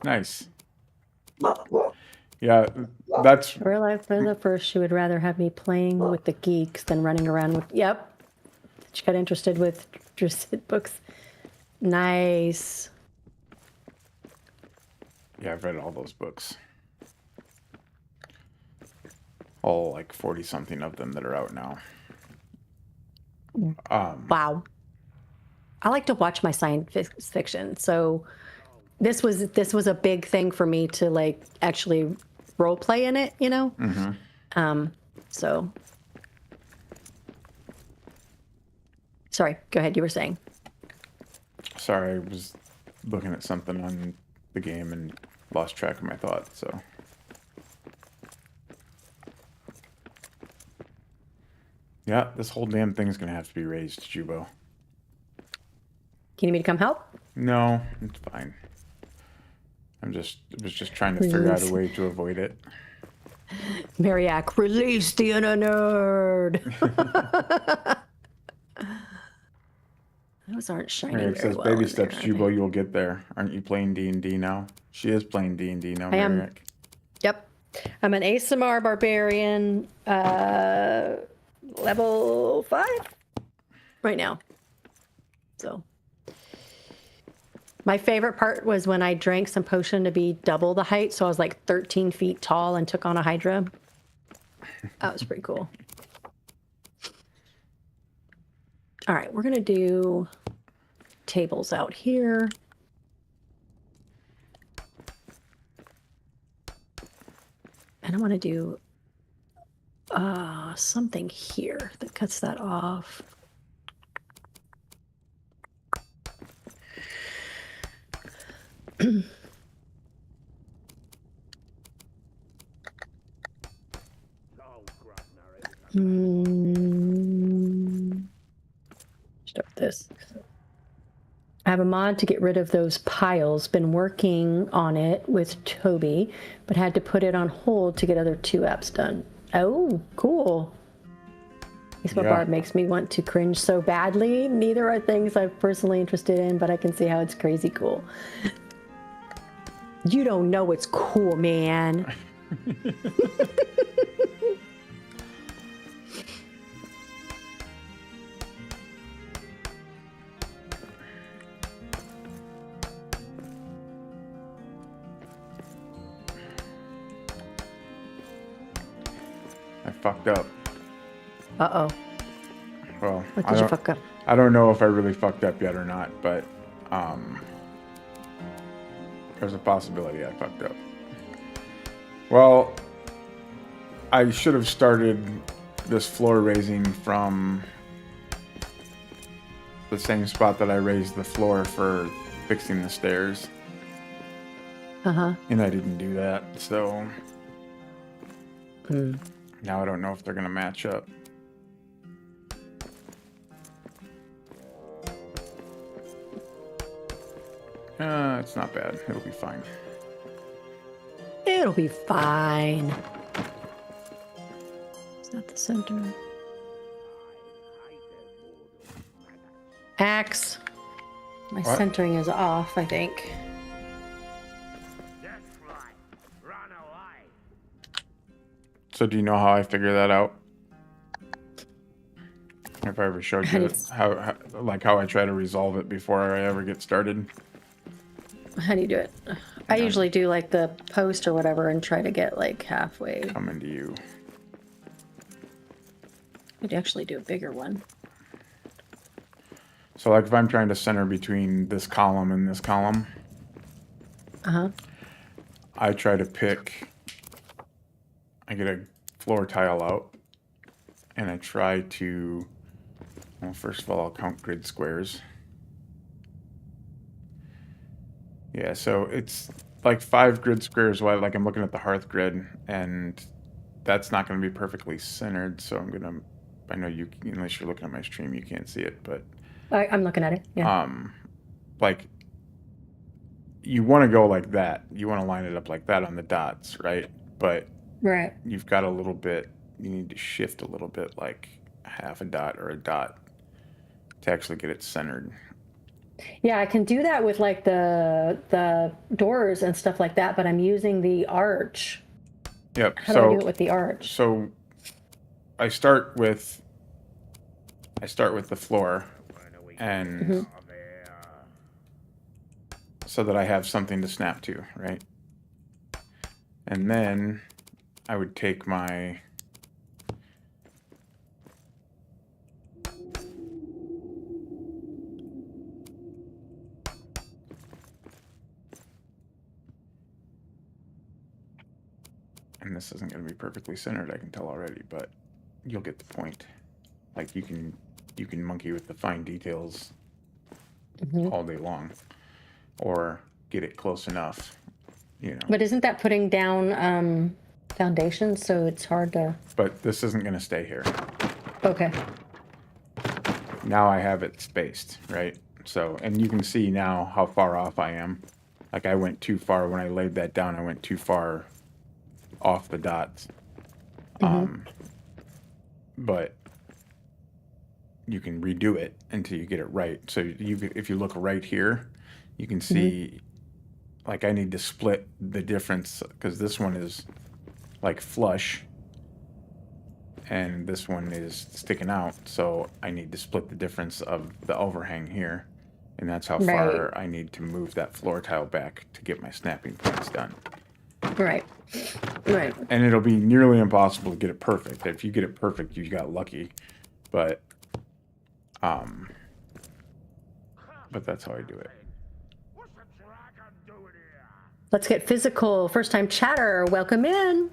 B: Nice. Yeah, that's
A: real life for the first, she would rather have me playing with the geeks than running around with, yep. She got interested with Drusid books. Nice.
B: yeah. I've read all those books. All like 40 something of them that are out now.
A: Wow. I like to watch my science fiction, so this was a big thing for me to like actually role play in it, you know. So sorry, go ahead, you were saying.
B: Sorry, I was looking at something on the game and lost track of my thoughts. So yeah, this whole damn thing's gonna have to be raised, JuBo.
A: Can you need me to come help?
B: No, it's fine. I was just trying to figure out a way to avoid it.
A: Mariak, release the inner nerd. Those aren't shining
B: Eric
A: very
B: says,
A: well
B: "Baby
A: in
B: steps,
A: there,
B: JuBo. You'll get there. Aren't you playing D&D now?" She is playing D&D now,
A: I am.
B: Mariak.
A: Yep. I'm an ASMR barbarian, level 5 right now. So my favorite part was when I drank some potion to be double the height. So I was like 13 feet tall and took on a Hydra. That was pretty cool. All right, we're going to do tables out here. And I want to do something here that cuts that off. Start this. I have a mod to get rid of those piles. Been working on it with Toby, but had to put it on hold to get other 2 apps done. Oh, cool. Facebook
B: Yeah.
A: Barb makes me want to cringe so badly. Neither are things I'm personally interested in, but I can see how it's crazy cool. You don't know it's cool, man.
B: fucked up.
A: Uh-oh.
B: Well,
A: What did you fuck up?
B: I don't know if I really fucked up yet or not, but there's a possibility I fucked up. Well, I should have started this floor raising from the same spot that I raised the floor for fixing the stairs.
A: Uh-huh.
B: And I didn't do that, so now I don't know if they're gonna match up. It's not bad. It'll be fine.
A: It'll be fine. It's not the center. Axe. My
B: What?
A: centering is off, I think.
C: That's right. Run away.
B: So do you know how I figure that out? If I ever showed you how I try to resolve it before I ever get started.
A: How do you do it? I usually do like the post or whatever and try to get like halfway.
B: Coming to you.
A: I'd actually do a bigger one.
B: So like if I'm trying to center between this column and this column,
A: Uh-huh.
B: I try to pick, I get a floor tile out and I try to, well, first of all, I'll count grid squares. Yeah, so it's like 5 grid squares wide, like I'm looking at the hearth grid, and that's not going to be perfectly centered, so I know you, unless you're looking at my stream, you can't see it, but
A: I'm looking at it. Yeah.
B: like you want to go like that. You want to line it up like that on the dots, right? But
A: Right.
B: you've got a little bit, you need to shift a little bit, like half a dot or a dot to actually get it centered.
A: Yeah, I can do that with like the doors and stuff like that, but I'm using the arch.
B: Yep.
A: How do I do it with the arch?
B: So I start with the floor, and so that I have something to snap to, right? And then I would take my and this isn't going to be perfectly centered, I can tell already, but you'll get the point. Like you can monkey with the fine details all day long, or get it close enough, you know.
A: But isn't that putting down foundations, so it's hard to...
B: But this isn't going to stay here.
A: Okay.
B: Now I have it spaced, right? So, and you can see now how far off I am. Like I went too far when I laid that down. I went too far off the dots. But you can redo it until you get it right. So if you look right here, you can see, like I need to split the difference because this one is like flush and this one is sticking out. So I need to split the difference of the overhang here. And that's how far I need to move that floor tile back to get my snapping points done.
A: Right. Right.
B: And it'll be nearly impossible to get it perfect. If you get it perfect, you got lucky. But that's how I do it.
C: What's the dragon doing here?
A: Let's get physical. First time chatter, welcome in.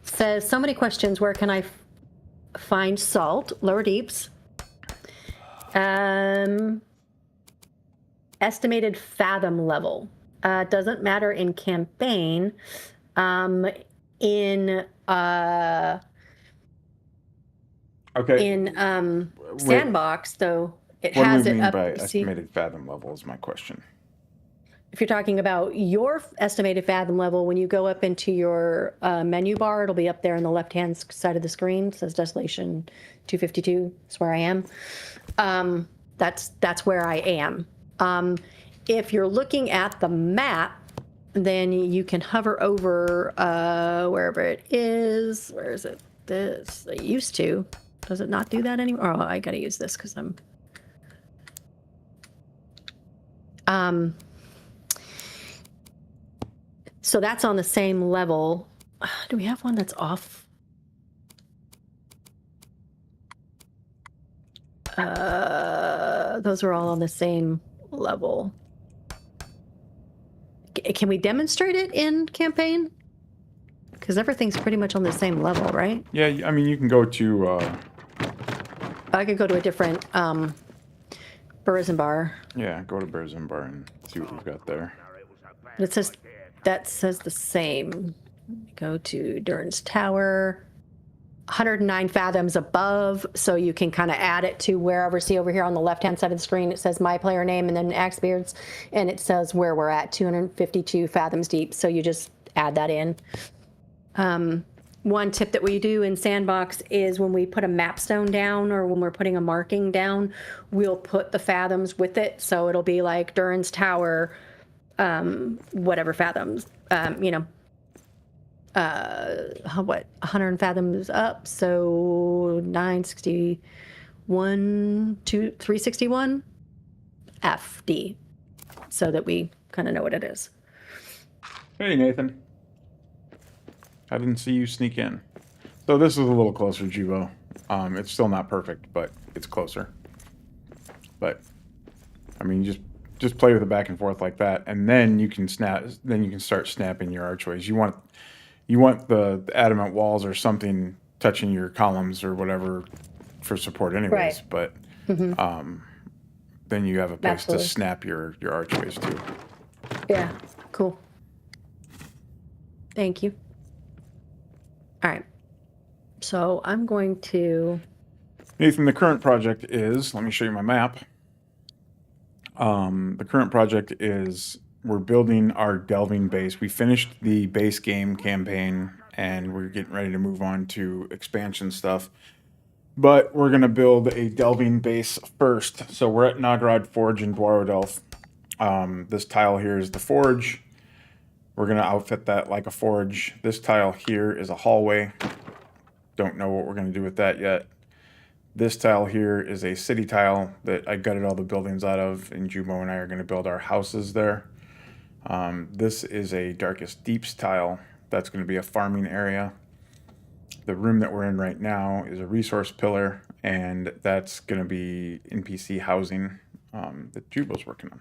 A: Says, so many questions. Where can I find salt? Lower deeps. Estimated fathom level. Doesn't matter in campaign.
B: Okay.
A: Sandbox, though, it
B: What
A: has
B: do we
A: it
B: mean
A: up.
B: by
A: See,
B: estimated fathom level is my question.
A: if you're talking about your estimated fathom level, when you go up into your menu bar, it'll be up there on the left-hand side of the screen. It says Desolation 252. That's where I am. That's where I am. If you're looking at the map, then you can hover over wherever it is. Where is it? This. It used to. Does it not do that anymore? Oh, I gotta use this because I'm... So that's on the same level. Do we have one that's off? Those are all on the same level. Can we demonstrate it in campaign? Because everything's pretty much on the same level, right?
B: Yeah, I mean, you can go to...
A: I could go to a different Burrs and Bar.
B: yeah, go to Bears and Bar and see what we've got there.
A: But it says, that says the same. Go to Durn's Tower. 109 fathoms above, so you can kind of add it to wherever. See over here on the left-hand side of the screen, it says my player name and then Axbeards, and it says where we're at, 252 fathoms deep. So you just add that in. One tip that we do in Sandbox is when we put a map stone down or when we're putting a marking down, we'll put the fathoms with it. So it'll be like Durn's Tower, whatever fathoms, you know, what, 100 fathoms up, so 961 to 361 FD, so that we kind of know what it is.
B: Hey, Nathan. I didn't see you sneak in. So this is a little closer, JuBo. It's still not perfect, but it's closer. But, I mean, just play with it back and forth like that, and then you can snap. Then you can start snapping your archways. You want the adamant walls or something touching your columns or whatever for support anyways,
A: Right.
B: But then you have a place to snap your archways too.
A: Yeah, cool. Thank you. All right. So I'm going to...
B: Nathan, the current project is, let me show you my map. The current project is we're building our delving base. We finished the base game campaign and we're getting ready to move on to expansion stuff. But we're going to build a delving base first. So we're at Nagrod Forge in Dwarodelf. This tile here is the forge. We're going to outfit that like a forge. This tile here is a hallway. Don't know what we're going to do with that yet. This tile here is a city tile that I gutted all the buildings out of, and JuBo and I are going to build our houses there. This is a Darkest Deeps tile. That's going to be a farming area. The room that we're in right now is a resource pillar, and that's going to be NPC housing that JuBo's working on.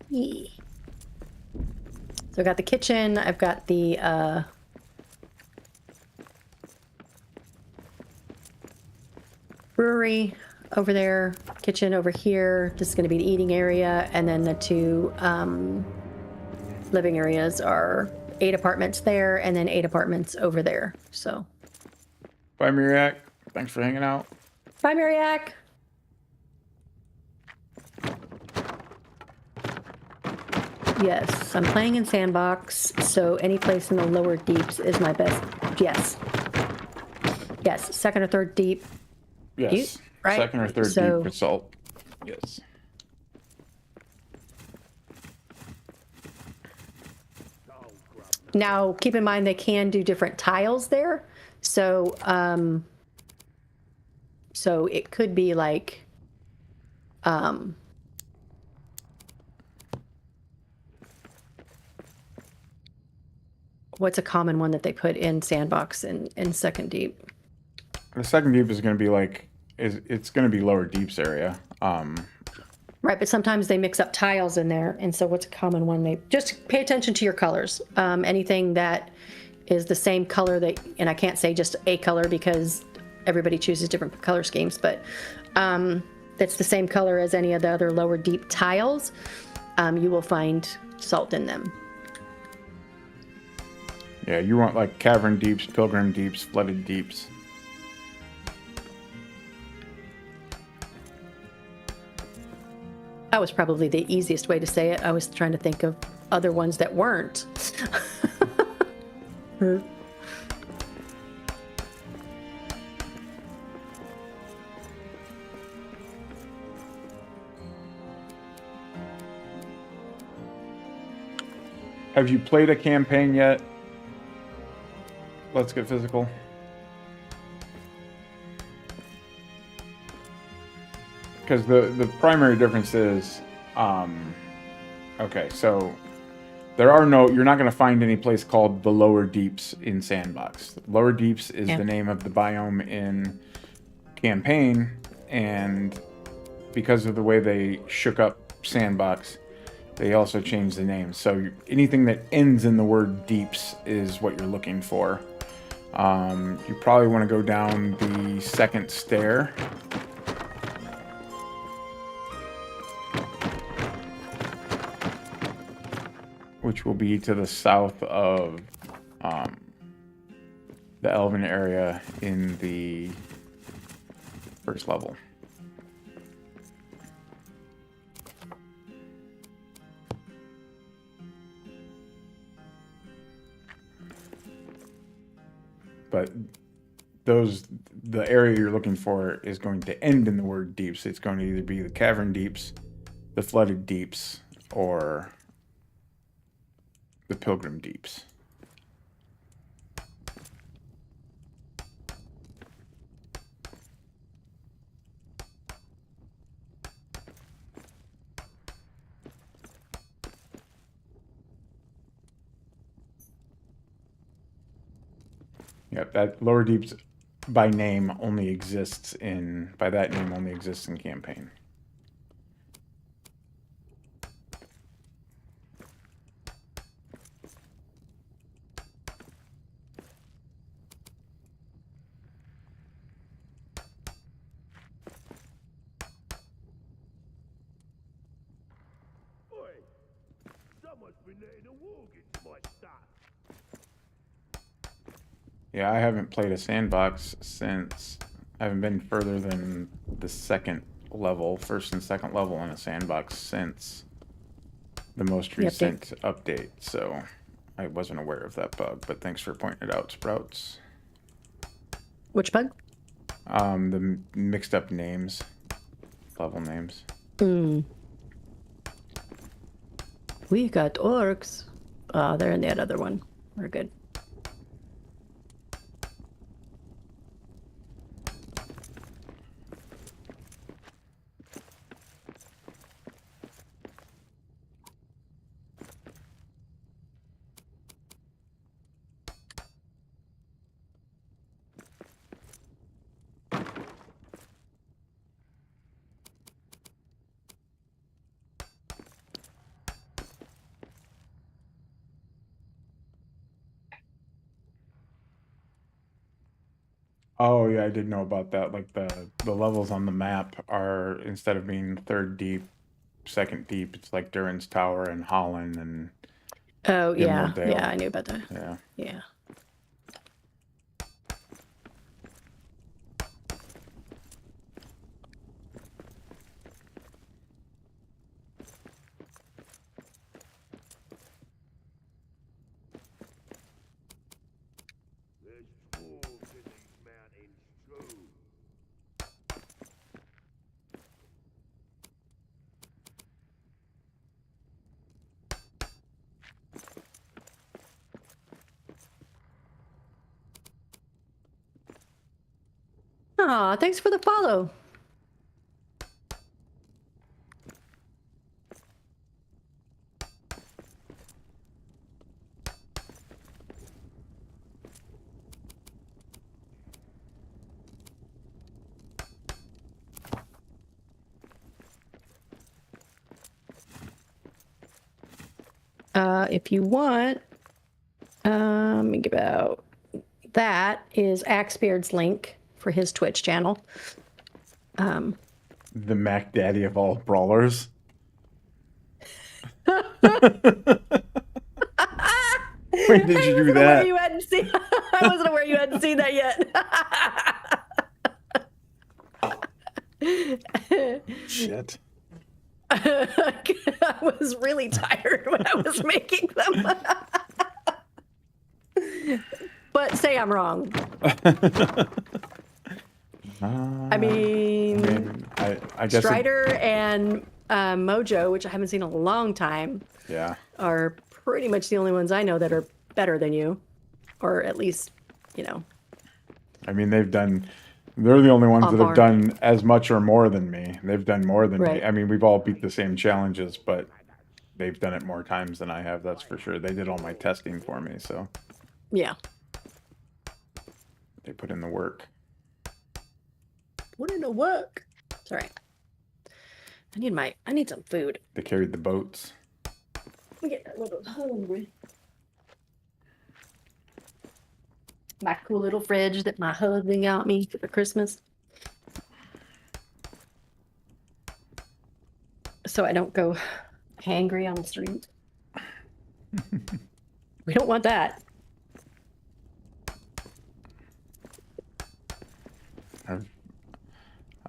A: Yeah. So I've got the kitchen, I've got the brewery over there, kitchen over here. This is going to be the eating area, and then the two living areas are 8 apartments there and then 8 apartments over there. So
B: Bye, Miriak. Thanks for hanging out.
A: bye, Mariak. Yes, I'm playing in Sandbox, so any place in the lower deeps is my best. Yes. Yes, second or third deep.
B: Yes.
A: Right?
B: Second or third
A: So-
B: deep with salt. Yes.
A: Now, keep in mind they can do different tiles there, so so it could be like what's a common one that they put in Sandbox in Second Deep?
B: The second deep is going to be like, it's going to be lower deeps area.
A: Right, but sometimes they mix up tiles in there, and so what's a common one? They just pay attention to your colors. Anything that is the same color that, and I can't say just a color because everybody chooses different color schemes, but that's the same color as any of the other lower deep tiles, you will find salt in them.
B: Yeah, you want like cavern deeps, pilgrim deeps, flooded deeps.
A: That was probably the easiest way to say it. I was trying to think of other ones that weren't.
B: Have you played a campaign yet? Let's Get Physical. Because the primary difference is, okay, so there are no, you're not going to find any place called the Lower Deeps in Sandbox. Lower Deeps is the name of the biome in campaign, and because of the way they shook up Sandbox, they also changed the name. So anything that ends in the word deeps is what you're looking for. You probably want to go down the second stair. Which will be to the south of the Elven area in the first level. But the area you're looking for is going to end in the word deeps. It's going to either be the cavern deeps, the flooded deeps, or the pilgrim deeps. Yep, that lower deeps by name only exists in, by that name only exists in campaign.
C: Oi! Someone's been letting a warg into my stuff.
B: Yeah, I haven't played a sandbox since, I haven't been further than the second level, first and second level in a sandbox since the most recent update, so I wasn't aware of that bug, but thanks for pointing it out, Sprouts.
A: Which bug?
B: The mixed up names, level names.
A: We got orcs. Oh, they're in that other one. We're good.
B: Oh yeah, I did know about that. Like the levels on the map are, instead of being third deep, second deep, it's like Durin's Tower and Holland and
A: Oh, yeah.
B: Emerald Dale.
A: Yeah, I knew about that.
B: Yeah.
A: Yeah.
C: There's dwarves in these mountains too.
A: Aw, thanks for the follow. If you want, think about that is Axbeard's link for his Twitch channel.
B: The Mac Daddy of all brawlers. When did you do that?
A: You hadn't seen, I wasn't aware you hadn't seen that yet.
B: Shit.
A: I was really tired when I was making them. But say I'm wrong. I mean,
B: I guess
A: Strider and Mojo, which I haven't seen in a long time,
B: yeah,
A: are pretty much the only ones I know that are better than you, or at least, you know.
B: I mean, they're the only ones that have
A: On-farm.
B: done as much or more than me. They've done more than me.
A: Right.
B: I mean, we've all beat the same challenges, but they've done it more times than I have, that's for sure. They did all my testing for me, so
A: Yeah.
B: they put in the work.
A: Put in the work. Sorry. I need some food.
B: They carried the boats.
A: I'm getting a little hungry. My cool little fridge that my husband got me for Christmas. So I don't go hangry on the street. We don't want that.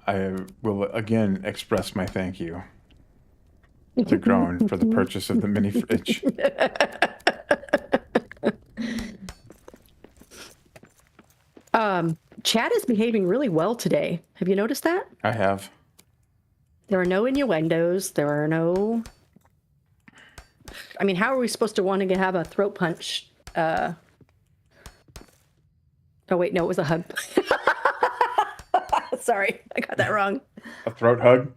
B: I will again express my thank you to Grown for the purchase of the mini fridge.
A: Chat is behaving really well today. Have you noticed that?
B: I have.
A: There are no innuendos. There are no... I mean, how are we supposed to want to have a throat punch? Oh, wait, no, it was a hug. Sorry, I got that wrong.
B: A throat hug?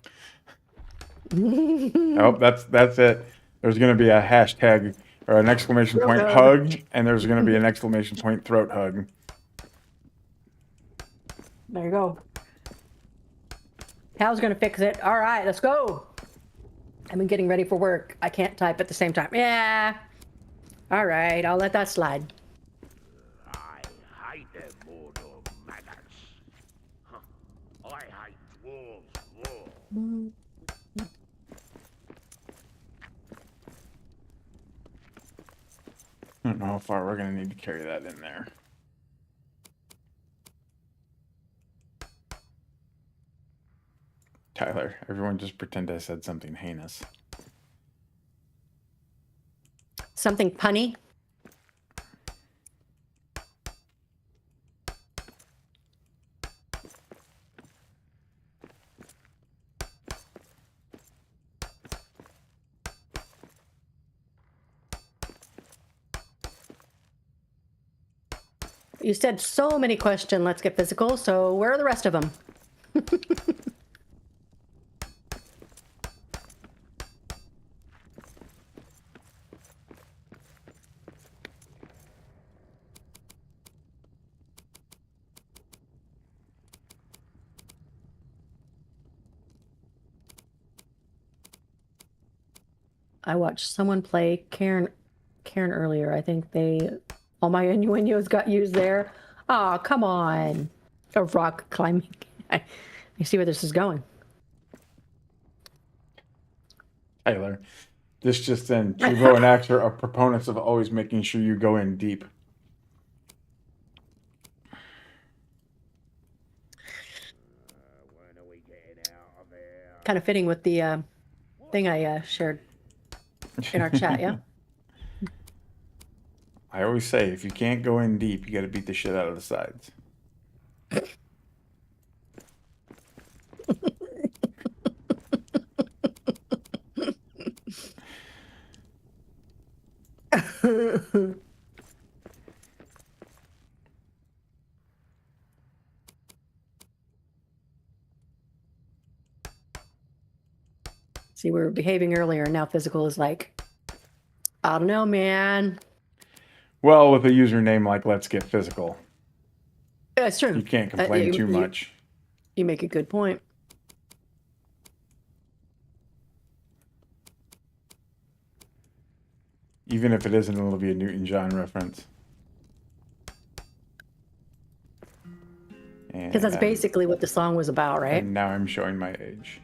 B: Oh, that's it. There's going to be a hashtag or an exclamation point hug, and there's going to be an exclamation point throat hug.
A: There you go. Hal's going to fix it. All right, let's go. I've been getting ready for work. I can't type at the same time. Yeah. All right, I'll let that slide.
C: I hate them mortal maggots. Huh. I hate dwarves more.
B: I don't know how far we're going to need to carry that in there. Tyler, everyone just pretend I said something heinous.
A: Something punny? You said so many questions, let's get physical, so where are the rest of them? I watched someone play Karen earlier. I think all my innuendos got used there. Oh, come on. A rock climbing. I see where this is going.
B: Tyler, this just in. JuBo and Axe are proponents of always making sure you go in deep.
C: When are we getting out of here?
A: Kind of fitting with the thing I shared in our chat, yeah?
B: I always say, if you can't go in deep, you got to beat the shit out of the sides.
A: See, we were behaving earlier, and now physical is like, I don't know, man.
B: Well, with a username like Let's Get Physical,
A: That's true.
B: you can't complain too much.
A: You make a good point.
B: Even if it isn't an Olivia Newton-John reference.
A: Because that's basically what the song was about, right?
B: And now I'm showing my age.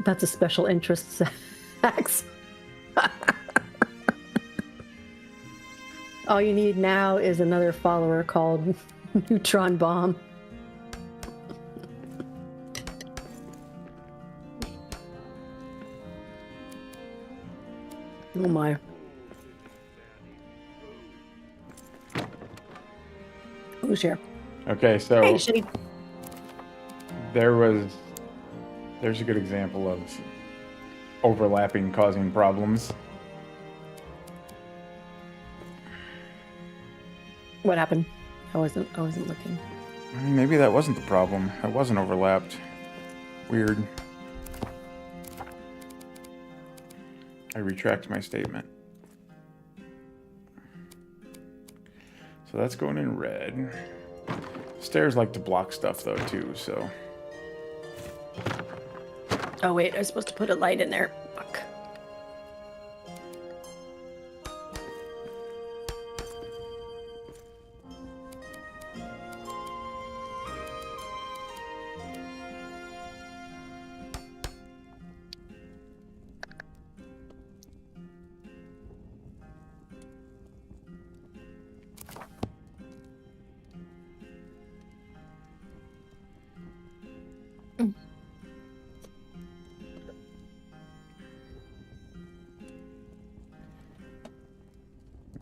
A: That's a special interest, Axe. All you need now is another follower called Neutron Bomb. Oh my. Who's here?
B: Okay, so
A: Hey, Shitty.
B: there's a good example of overlapping causing problems.
A: What happened? I wasn't looking.
B: Maybe that wasn't the problem. It wasn't overlapped. Weird. I retract my statement. So that's going in red. Stairs like to block stuff though too, so.
A: Oh wait, I was supposed to put a light in there. Fuck.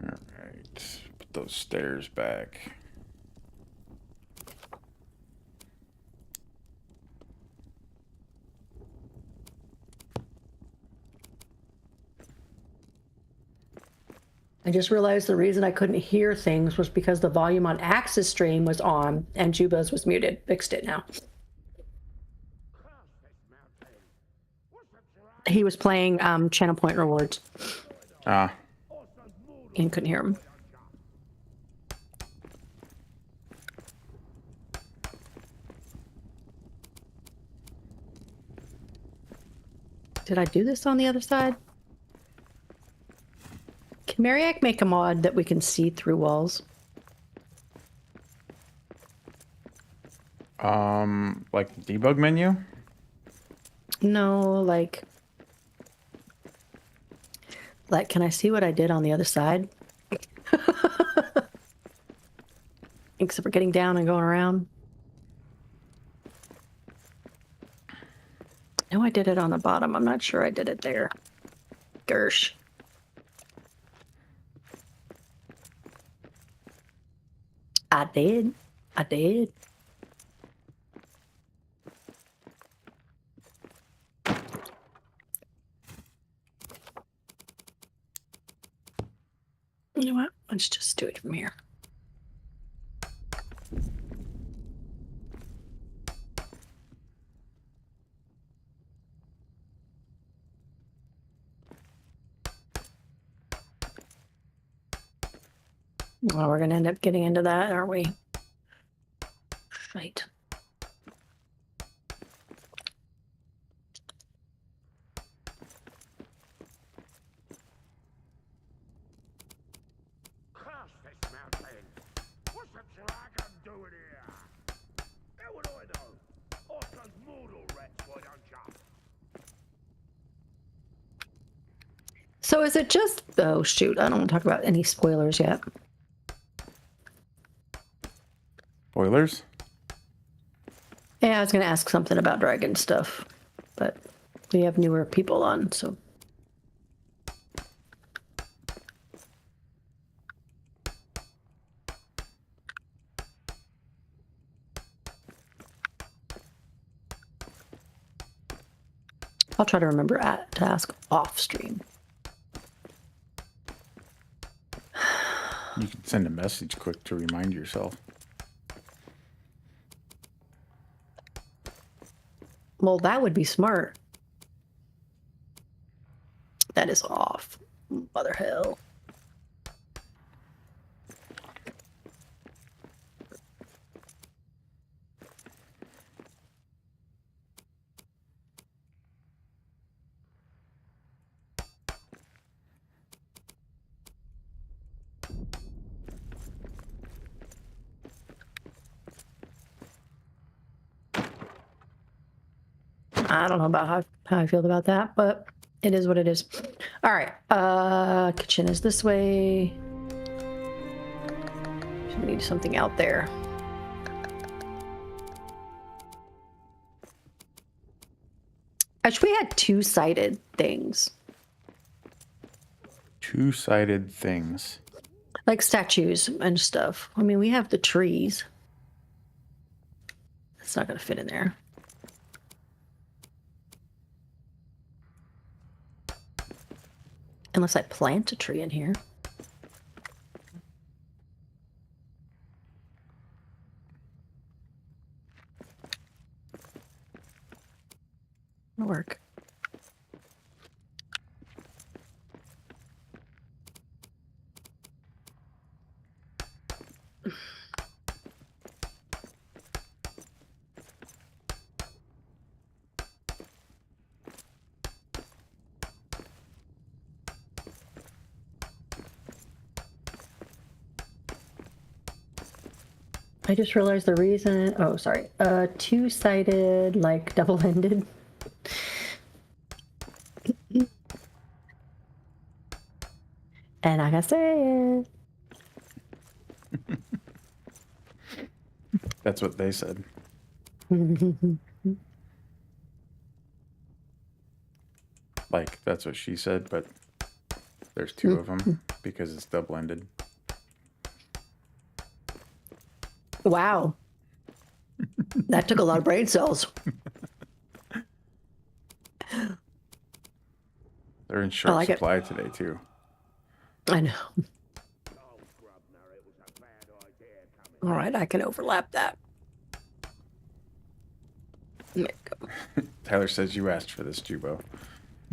B: Alright, put those stairs back.
A: I just realized the reason I couldn't hear things was because the volume on Axe's stream was on and JuBo's was muted. Fixed it now. He was playing channel point rewards
B: Ah,
A: and couldn't hear him. Did I do this on the other side? Can Mariac make a mod that we can see through walls?
B: like the debug menu?
A: No, like, can I see what I did on the other side? Except for getting down and going around. No, I did it on the bottom. I'm not sure I did it there. Gersh. I did. I did. You know what? Let's just do it from here. Well, we're going to end up getting into that, aren't we? Right.
C: Cross this mountain. What's the dragon doing here? How would I know? Off those mortal rats, why don't ya?
A: So is it just... Oh, shoot. I don't want to talk about any spoilers yet.
B: Spoilers?
A: Yeah, I was going to ask something about dragon stuff, but we have newer people on, so... I'll try to remember to ask off stream.
B: You can send a message quick to remind yourself.
A: Well, that would be smart. That is off. Mother hell. I don't know about how I feel about that, but it is what it is. All right. Kitchen is this way. We need something out there. I wish we had two-sided things.
B: Two-sided things.
A: Like statues and stuff. I mean, we have the trees. That's not going to fit in there. Unless I plant a tree in here. It'll work. I just realized the reason. Oh, sorry. Two-sided, like double-ended. And I gotta say it.
B: That's what they said. Like, that's what she said, but there's two of them because it's double-ended.
A: Wow. That took a lot of brain cells.
B: They're in short
A: like it.
B: supply today, too.
A: I know. All right, I can overlap that. There you go.
B: Tyler says you asked for this, JuBo.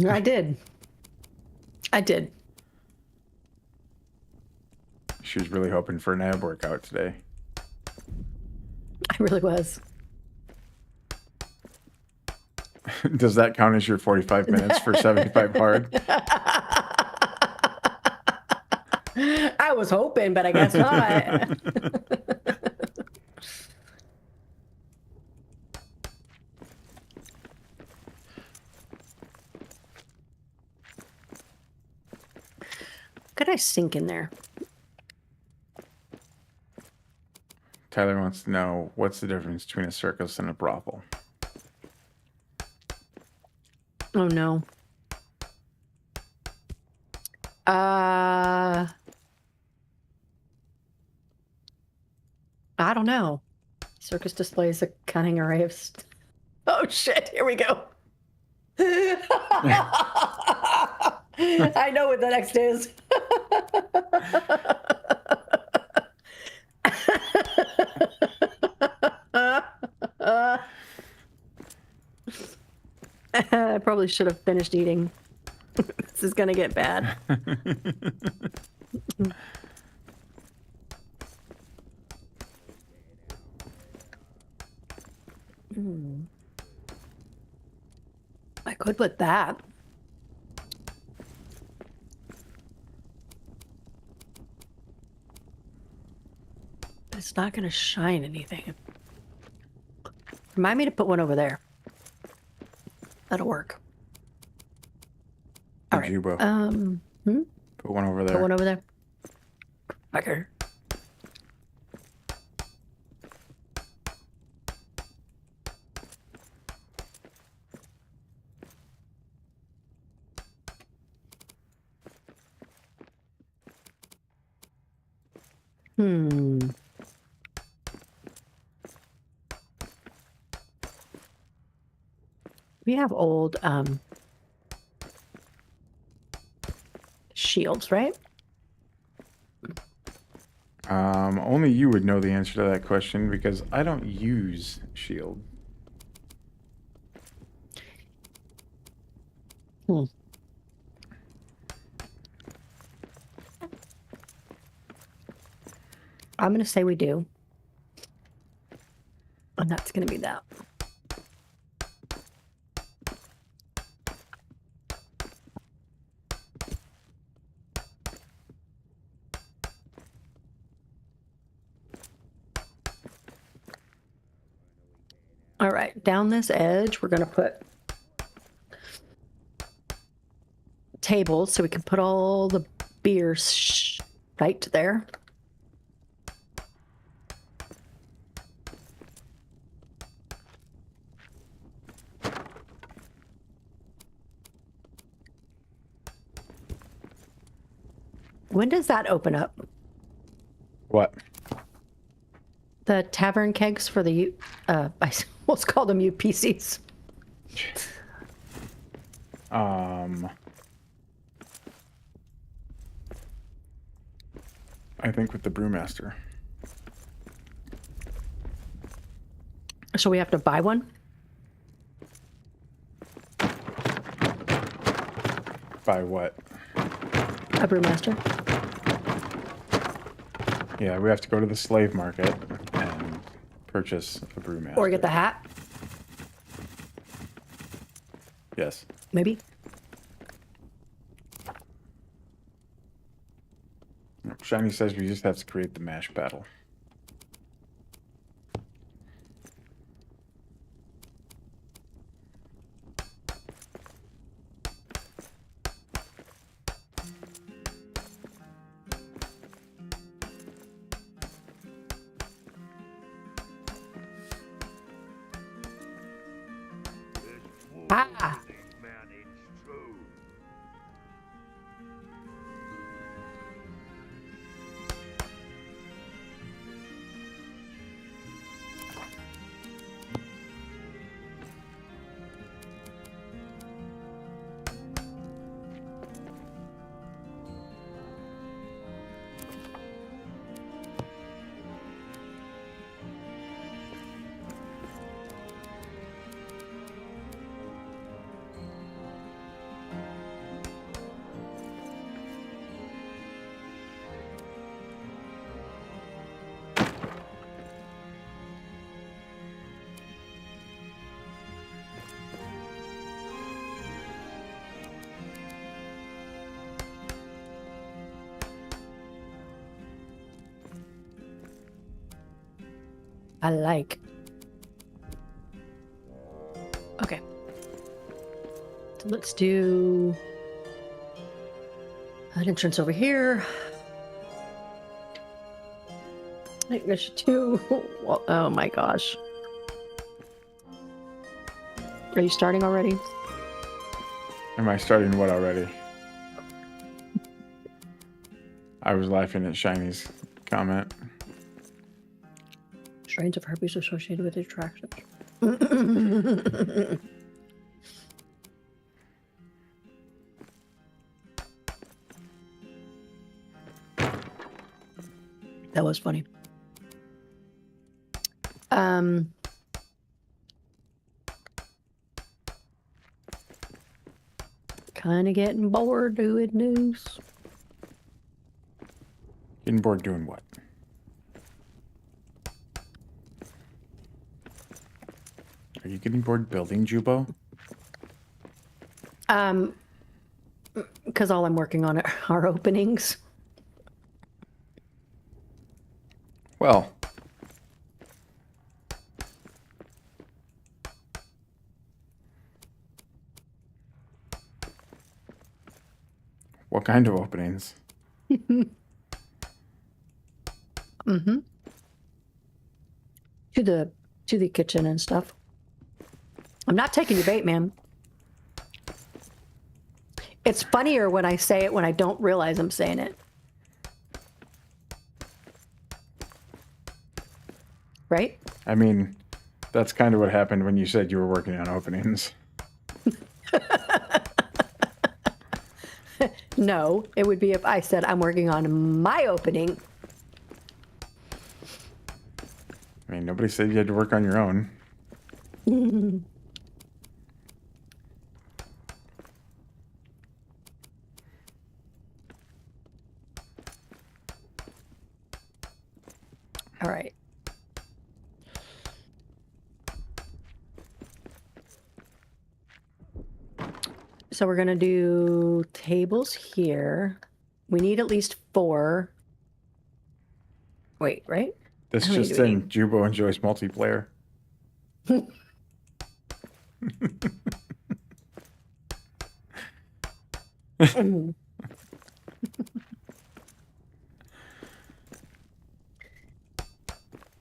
A: I did. I did.
B: She was really hoping for an ab workout today.
A: I really was.
B: Does that count as your 45 minutes for 75 hard?
A: I was hoping, but I guess not. Could I sink in there?
B: Tyler wants to know, what's the difference between a circus and a brothel?
A: Oh no. I don't know. Circus displays a cunning array of. Oh shit! Here we go. I know what the next is. I probably should have finished eating. This is gonna get bad. I could put that. But it's not gonna shine anything. Remind me to put one over there. That'll work. All right.
B: JuBo. Put one over there.
A: Put one over there. Okay. We have old shields, right?
B: Only you would know the answer to that question because I don't use shield.
A: I'm going to say we do. And that's going to be that. All right, down this edge, we're going to put tables so we can put all the beers right there. When does that open up?
B: What?
A: The tavern kegs for the, I almost call them UPCs.
B: I think with the brewmaster.
A: So we have to buy one?
B: Buy what?
A: A brewmaster?
B: Yeah, we have to go to the slave market and purchase a brewmaster.
A: Or get the hat,
B: Yes.
A: maybe.
B: Shiny says we just have to create the mash battle.
A: Ah,
C: These mountains true.
A: I like. Okay. So let's do an entrance over here. I think I should do. Well, oh my gosh. Are you starting already?
B: Am I starting what already? I was laughing at Shiny's comment.
A: Strains of herpes associated with attractions. That was funny. Kind of getting bored doing news.
B: Getting bored doing what? Are you getting bored building JuBo?
A: Because all I'm working on are openings.
B: Well, what kind of openings?
A: Mm-hmm. To the kitchen and stuff. I'm not taking your bait, man. It's funnier when I say it when I don't realize I'm saying it. Right?
B: I mean, that's kind of what happened when you said you were working on openings.
A: No, it would be if I said I'm working on my opening.
B: I mean, nobody said you had to work on your own.
A: All right. So we're going to do tables here. We need at least 4. Wait, right?
B: This
A: How many
B: just
A: do we
B: in, JuBo enjoys multiplayer.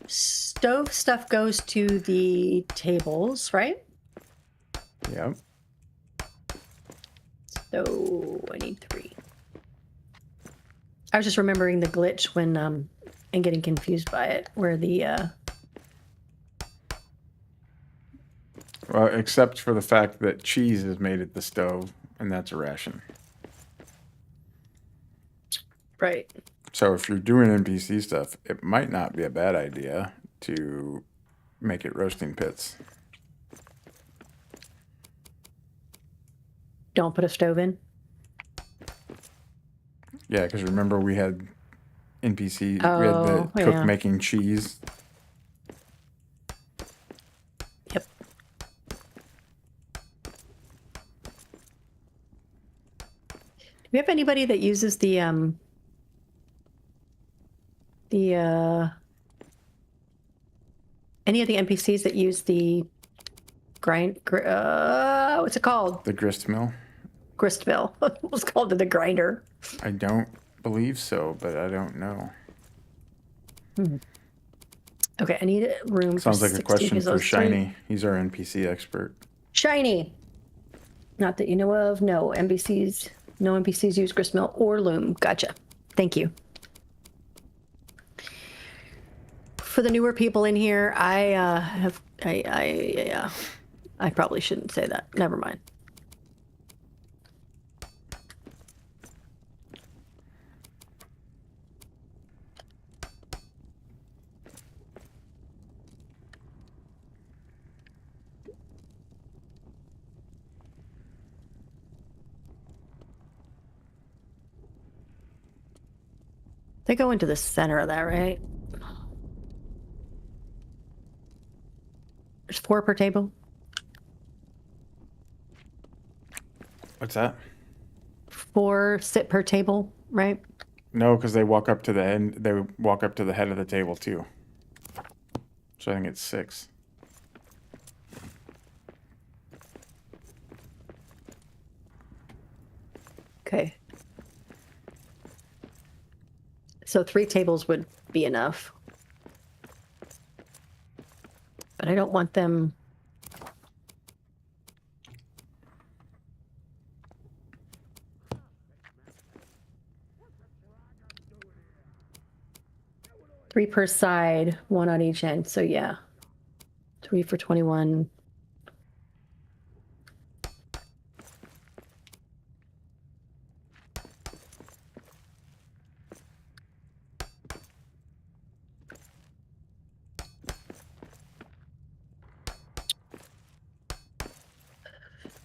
A: Stove stuff goes to the tables, right?
B: Yep.
A: So I need 3. I was just remembering the glitch when and getting confused by it, where the
B: Well, except for the fact that cheese is made at the stove, and that's a ration.
A: right.
B: So if you're doing NPC stuff, it might not be a bad idea to make it roasting pits.
A: Don't put a stove in.
B: Yeah, because remember we had NPC.
A: Oh,
B: We had the cook
A: yeah.
B: making cheese.
A: Yep. Do we have anybody that uses the any of the NPCs that use the what's it called?
B: The grist mill.
A: Gristmill. It was called the grinder.
B: I don't believe so, but I don't know.
A: Okay, I need a room for
B: Sounds like a
A: 16
B: question
A: because
B: for
A: those
B: Shiny.
A: three-
B: He's our NPC expert.
A: Shiny. Not that you know of. No NPCs. No NPCs use gristmill or loom. Gotcha. Thank you. For the newer people in here, I probably shouldn't say that. Never mind. They go into the center of that, right? There's 4 per table.
B: What's that?
A: 4 sit per table, right?
B: No, because they walk up to the end. They walk up to the head of the table too. So I think it's 6.
A: Okay. So 3 tables would be enough. But I don't want them... Three per side, 1 on each end. So yeah, 3 for 21.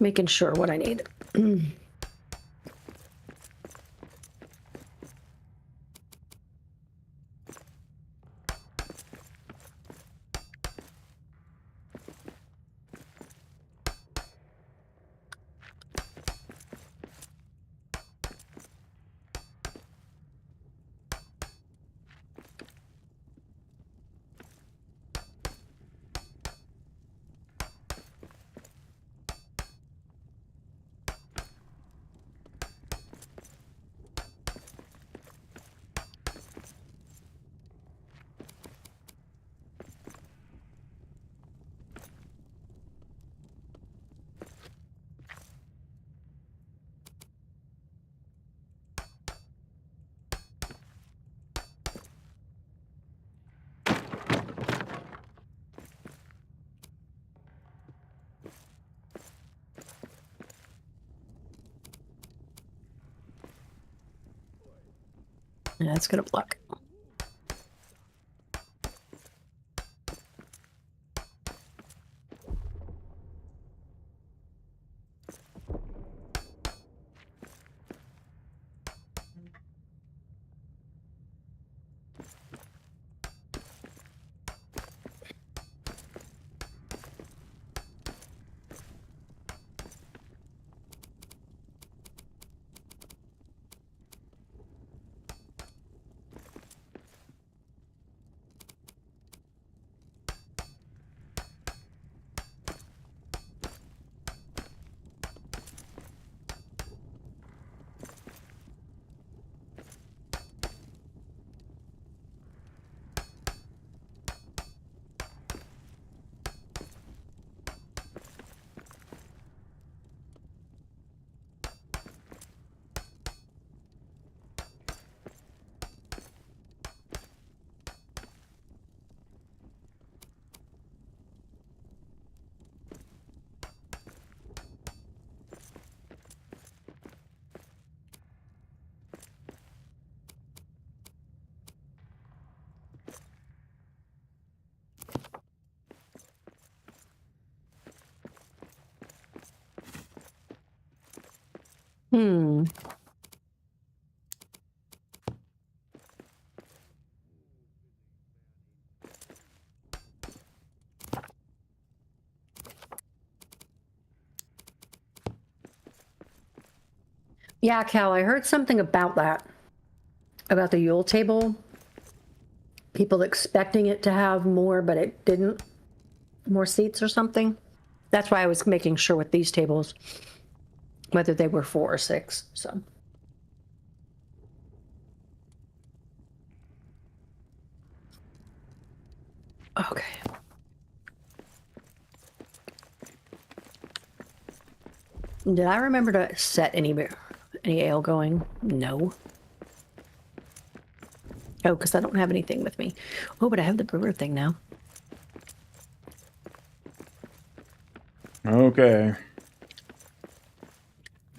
A: Making sure what I need. Yeah, it's gonna block. Hmm. Yeah, Cal, I heard something about that. About the Yule table. People expecting it to have more, but it didn't. More seats or something. That's why I was making sure with these tables whether they were 4 or 6. So. Okay. Did I remember to set any ale going? No. Oh, because I don't have anything with me. Oh, but I have the brewer thing now.
B: Okay.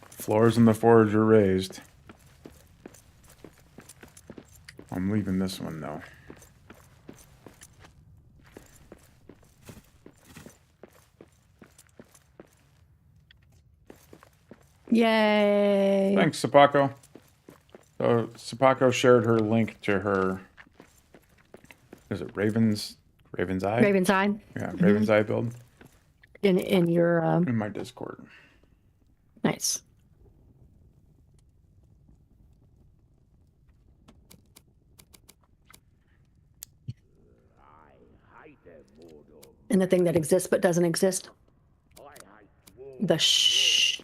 B: Floors in the forge are raised. I'm leaving this one though.
A: Yay!
B: Thanks, Sapako. So Sapako shared her link to her. Is it Raven's Eye?
A: Raven's Eye.
B: Yeah, Raven's Eye build
A: In your
B: in my Discord.
A: nice. And the thing that exists but doesn't exist. The shh.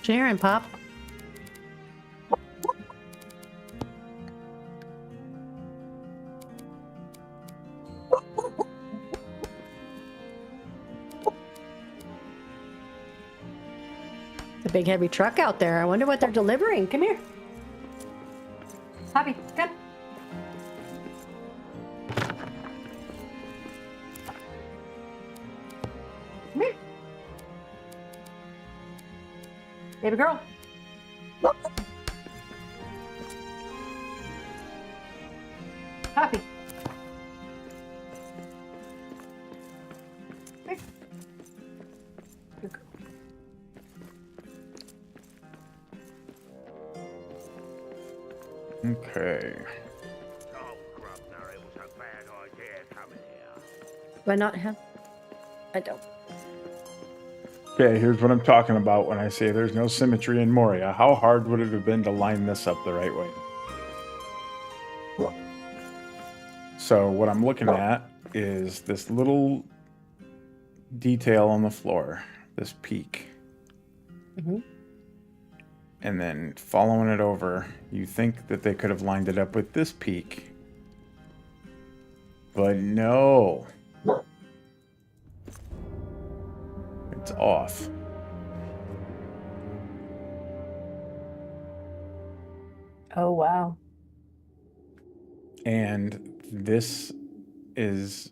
A: Sharon, Pop. The big heavy truck out there. I wonder what they're delivering. Come here. Poppy, come. Come here. Baby girl. Poppy. Here. Good girl.
B: Okay.
C: Oh, Grubner, it was a bad idea coming here.
A: Do I not have? I don't.
B: Okay, here's what I'm talking about when I say there's no symmetry in Moria. How hard would it have been to line this up the right way? So what I'm looking at is this little detail on the floor, this peak.
A: Mm-hmm.
B: And then following it over, you think that they could have lined it up with this peak. But no. It's off.
A: Oh, wow.
B: And this is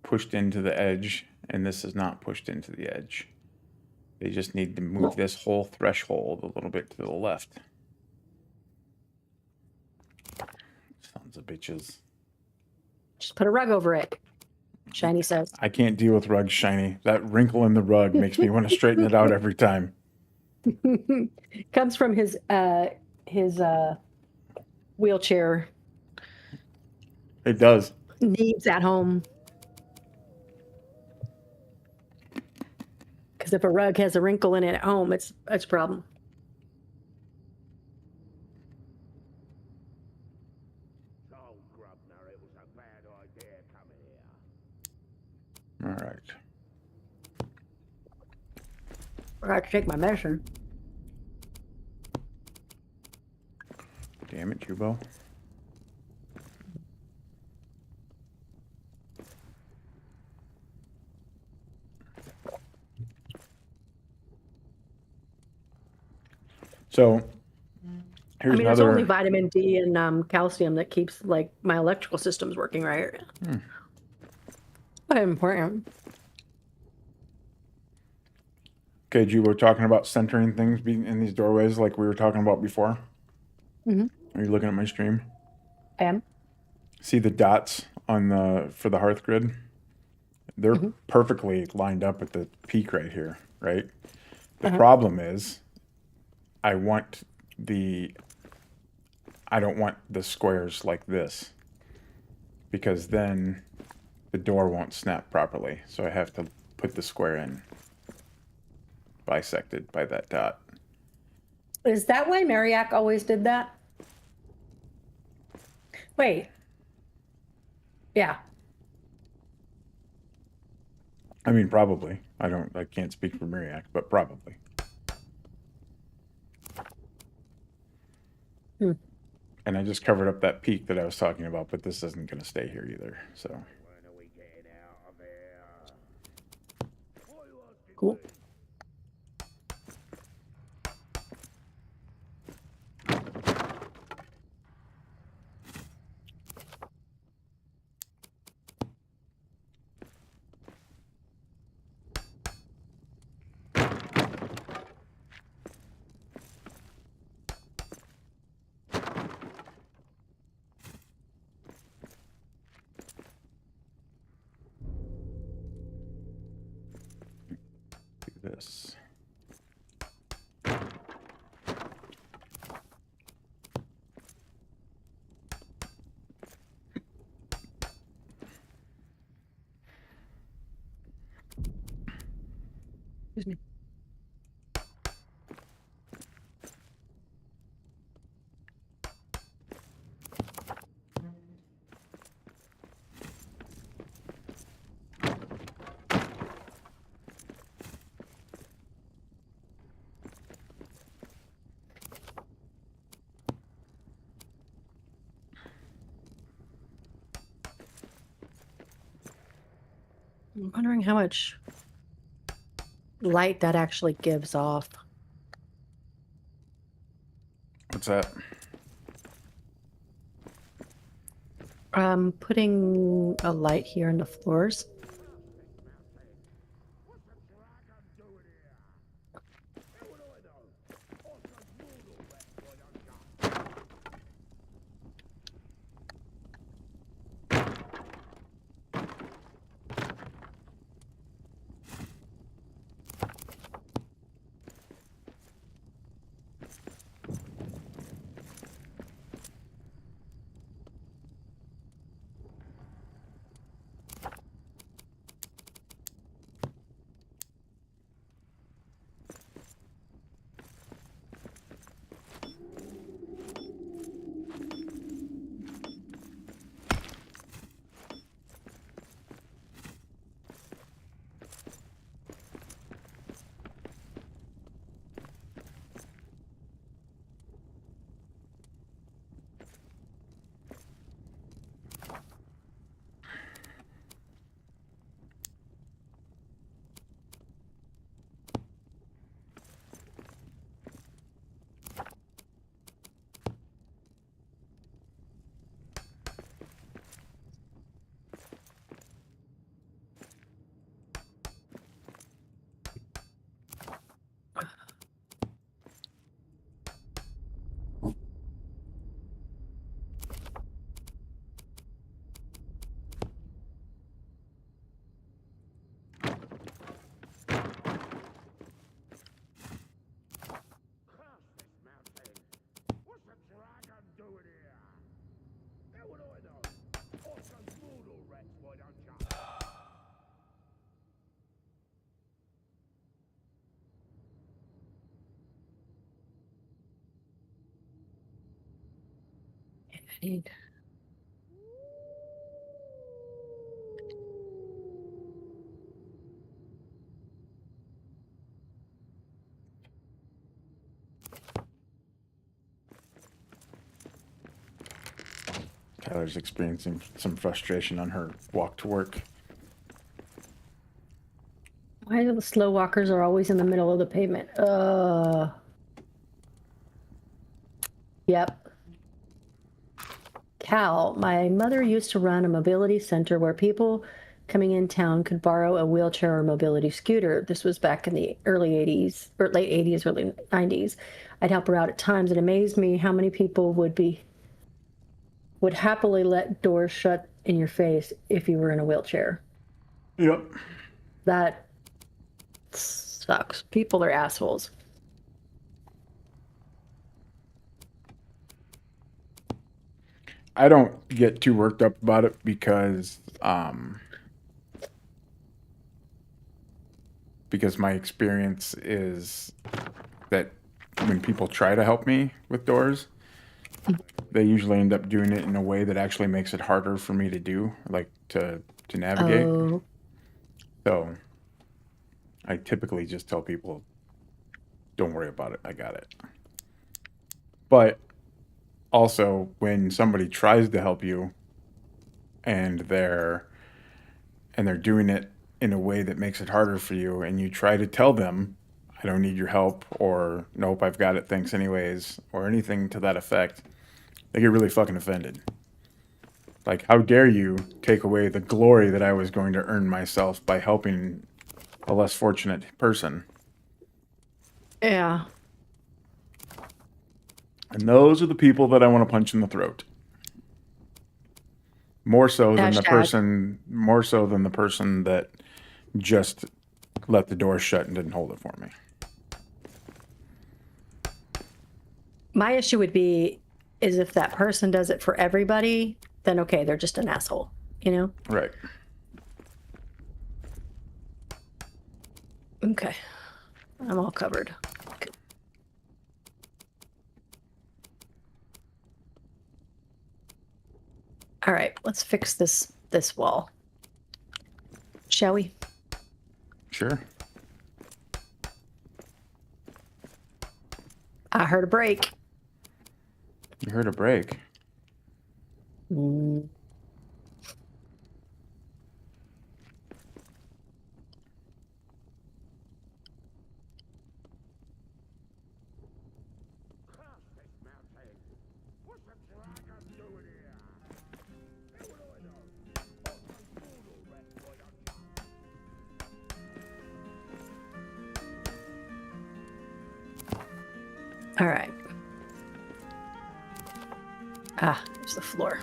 B: pushed into the edge, and this is not pushed into the edge. They just need to move this whole threshold a little bit to the left. Sons of bitches.
A: Just put a rug over it. Shiny says.
B: I can't deal with rugs, Shiny. That wrinkle in the rug makes me want to straighten it out every time.
A: Comes from his wheelchair
B: It does.
A: needs at home. Because if a rug has a wrinkle in it at home, it's a problem.
C: Oh, Grubner, it was a bad idea coming here.
B: All right.
A: I have to take my medicine.
B: Damn it, JuBo. So, Here's
A: It's only
B: another.
A: vitamin D and calcium that keeps like my electrical systems working right. Quite important.
B: Okay, Ju, we're talking about centering things being in these doorways like we were talking about before.
A: Mm-hmm.
B: Are you looking at my stream?
A: And
B: See the dots on for the hearth grid? They're perfectly lined up at the peak right here, right? The problem is I don't want the squares like this because then the door won't snap properly. So I have to put the square in bisected by that dot.
A: is that why Mariac always did that? Wait. Yeah.
B: I mean, probably. I can't speak for Mariac, but probably. And I just covered up that peak that I was talking about, but this isn't going to stay here either. So
C: When are we getting out of here? What are you asking
A: Cool.
C: me?
B: do this.
A: Excuse me. I'm wondering how much light that actually gives off.
B: What's that?
A: Putting a light here in the floors.
C: What's a dragon doing here? How would I know? Awesome noodle rats, why don't ya? Curse this mountain! What's a dragon doing here? How would I know? Awesome noodle rats, why don't ya?
A: I need.
B: Tyler's experiencing some frustration on her walk to work.
A: Why do the slow walkers are always in the middle of the pavement? Yep. Cal, my mother used to run a mobility center where people coming in town could borrow a wheelchair or mobility scooter. This was back in the early 80s, or late 80s, early 90s. I'd help her out at times. It amazed me how many people would happily let doors shut in your face if you were in a wheelchair.
B: Yep.
A: That sucks. People are assholes.
B: I don't get too worked up about it because my experience is that when people try to help me with doors, they usually end up doing it in a way that actually makes it harder for me to do, like to navigate.
A: Oh,
B: So I typically just tell people, don't worry about it, I got it. But also, when somebody tries to help you and they're doing it in a way that makes it harder for you, and you try to tell them, I don't need your help, or nope, I've got it, thanks anyways, or anything to that effect, they get really fucking offended. Like, how dare you take away the glory that I was going to earn myself by helping a less fortunate person?
A: yeah.
B: And those are the people that I want to punch in the throat. More so than the person that just let the door shut and didn't hold it for me.
A: My issue would be is if that person does it for everybody, then okay, they're just an asshole, you know?
B: Right.
A: Okay. I'm all covered. Okay. All right, let's fix this wall. Shall we?
B: Sure.
A: I heard a break.
B: You heard a break.
A: Mm.
C: Curse this mountain! What's a dragon doing here? How would I know? Awesome noodle wreck, why don't you?
A: All right. Ah, there's the floor.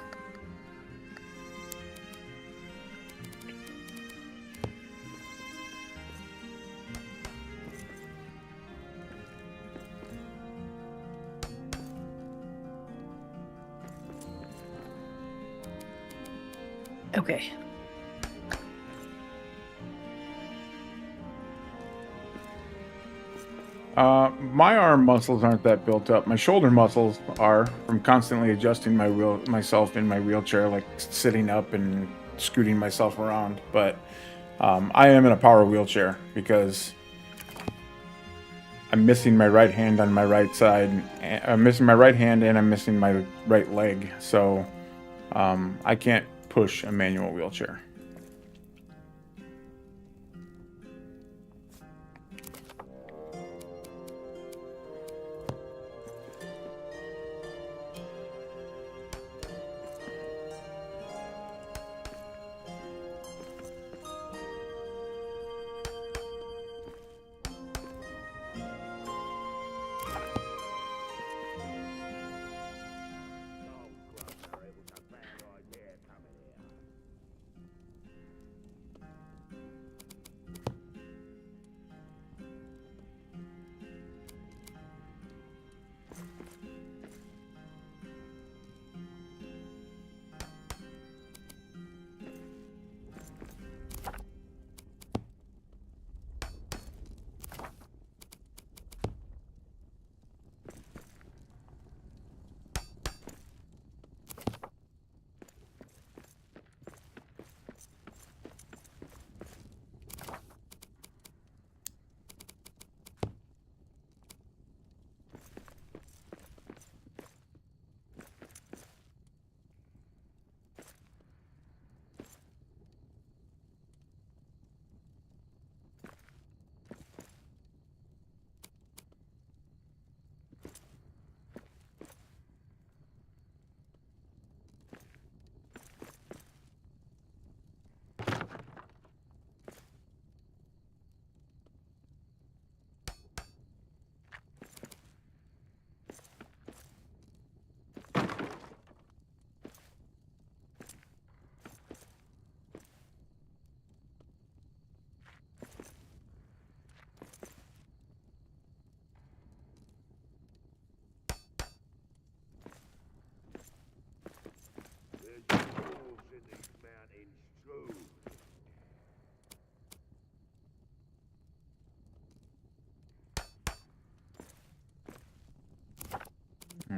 A: Okay.
B: My arm muscles aren't that built up. My shoulder muscles are from constantly adjusting myself in my wheelchair, like sitting up and scooting myself around. But I am in a power wheelchair because I'm missing my right hand on my right side. I'm missing my right hand and I'm missing my right leg. So I can't push a manual wheelchair.
C: Oh, brother, it was a bad idea coming here.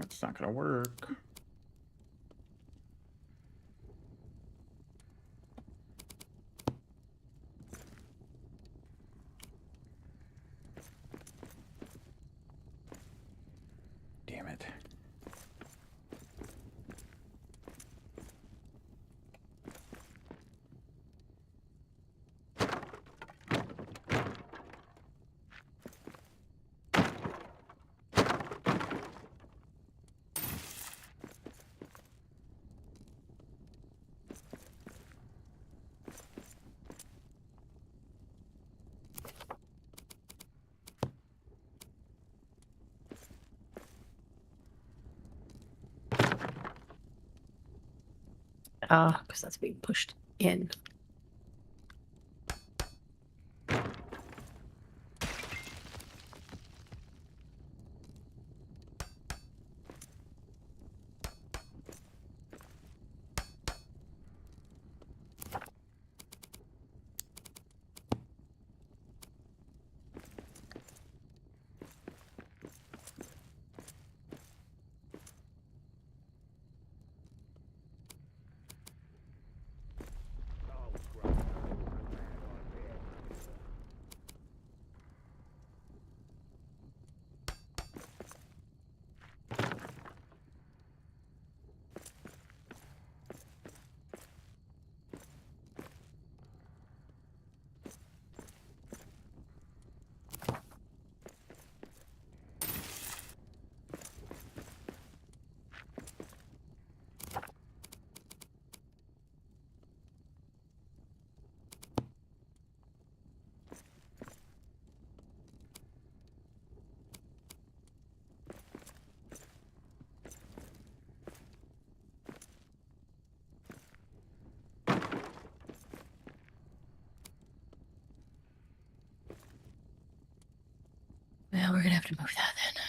B: That's not gonna work. Damn it.
A: Because that's being pushed in. Well, we're gonna have to move that then.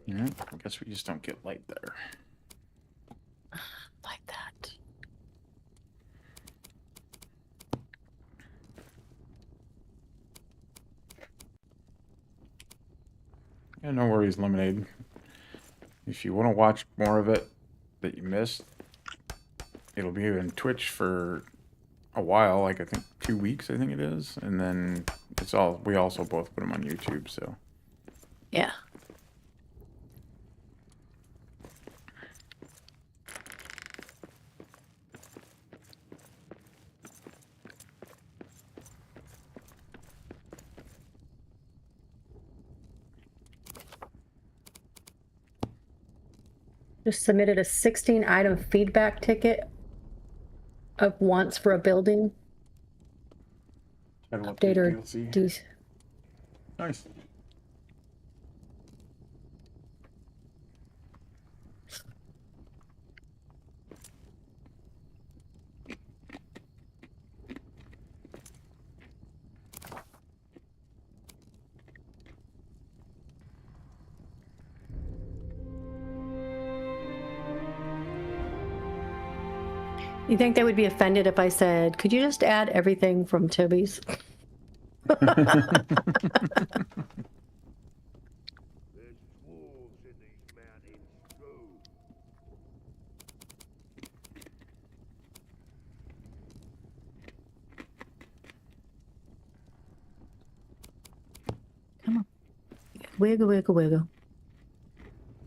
B: Yeah, I guess we just don't get light there.
A: Like that.
B: Yeah, no worries, Lemonade. If you want to watch more of it that you missed, it'll be in Twitch for a while, like I think 2 weeks, I think it is, and then we also both put them on YouTube, so.
A: Yeah. Just submitted a 16-item feedback ticket of once for a building. Update or do.
B: Nice.
A: You think they would be offended if I said, could you just add everything from Toby's?
C: There's wolves in these mountains too.
A: Come on. Wiggle, wiggle, wiggle.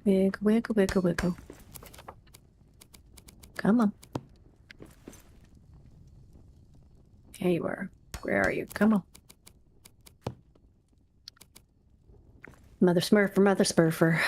A: Wiggle, wiggle, wiggle, wiggle. Come on. Here you are. Where are you? Come on. Mother Smurfer, Mother Smurfer.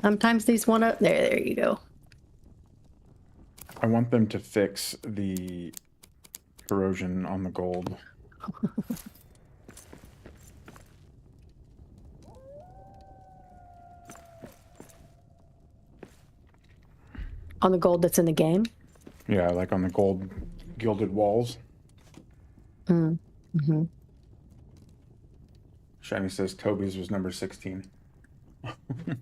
A: Sometimes these there you go.
B: I want them to fix the corrosion on the gold.
A: On the gold that's in the game?
B: Yeah, like on the gold gilded walls.
A: Mm-hmm.
B: Shiny says Toby's was number 16.
C: Oh, Grubner,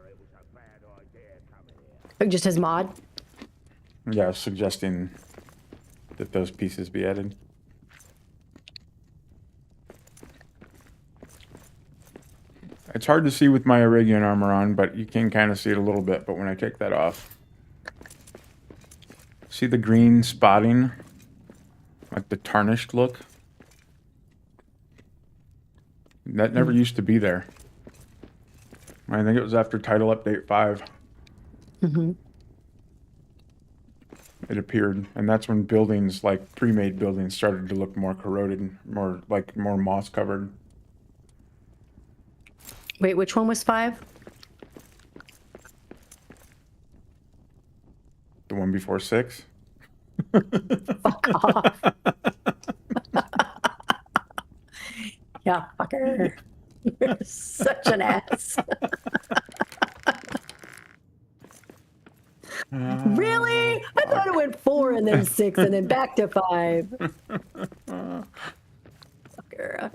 C: it was a bad idea coming here.
A: Just his mod?
B: Yeah, suggesting that those pieces be added. It's hard to see with my Aragian armor on, but you can kind of see it a little bit. But when I take that off, see the green spotting? Like the tarnished look? That never used to be there. I think it was after Title Update 5.
A: Mm-hmm.
B: It appeared, and that's when buildings, like pre-made buildings, started to look more corroded, more moss covered.
A: Wait, which one was 5?
B: The one before 6.
A: Fuck off. Yeah, fucker. You're such an ass. Really? I thought it went 4 and then 6 and then back to 5. Fucker.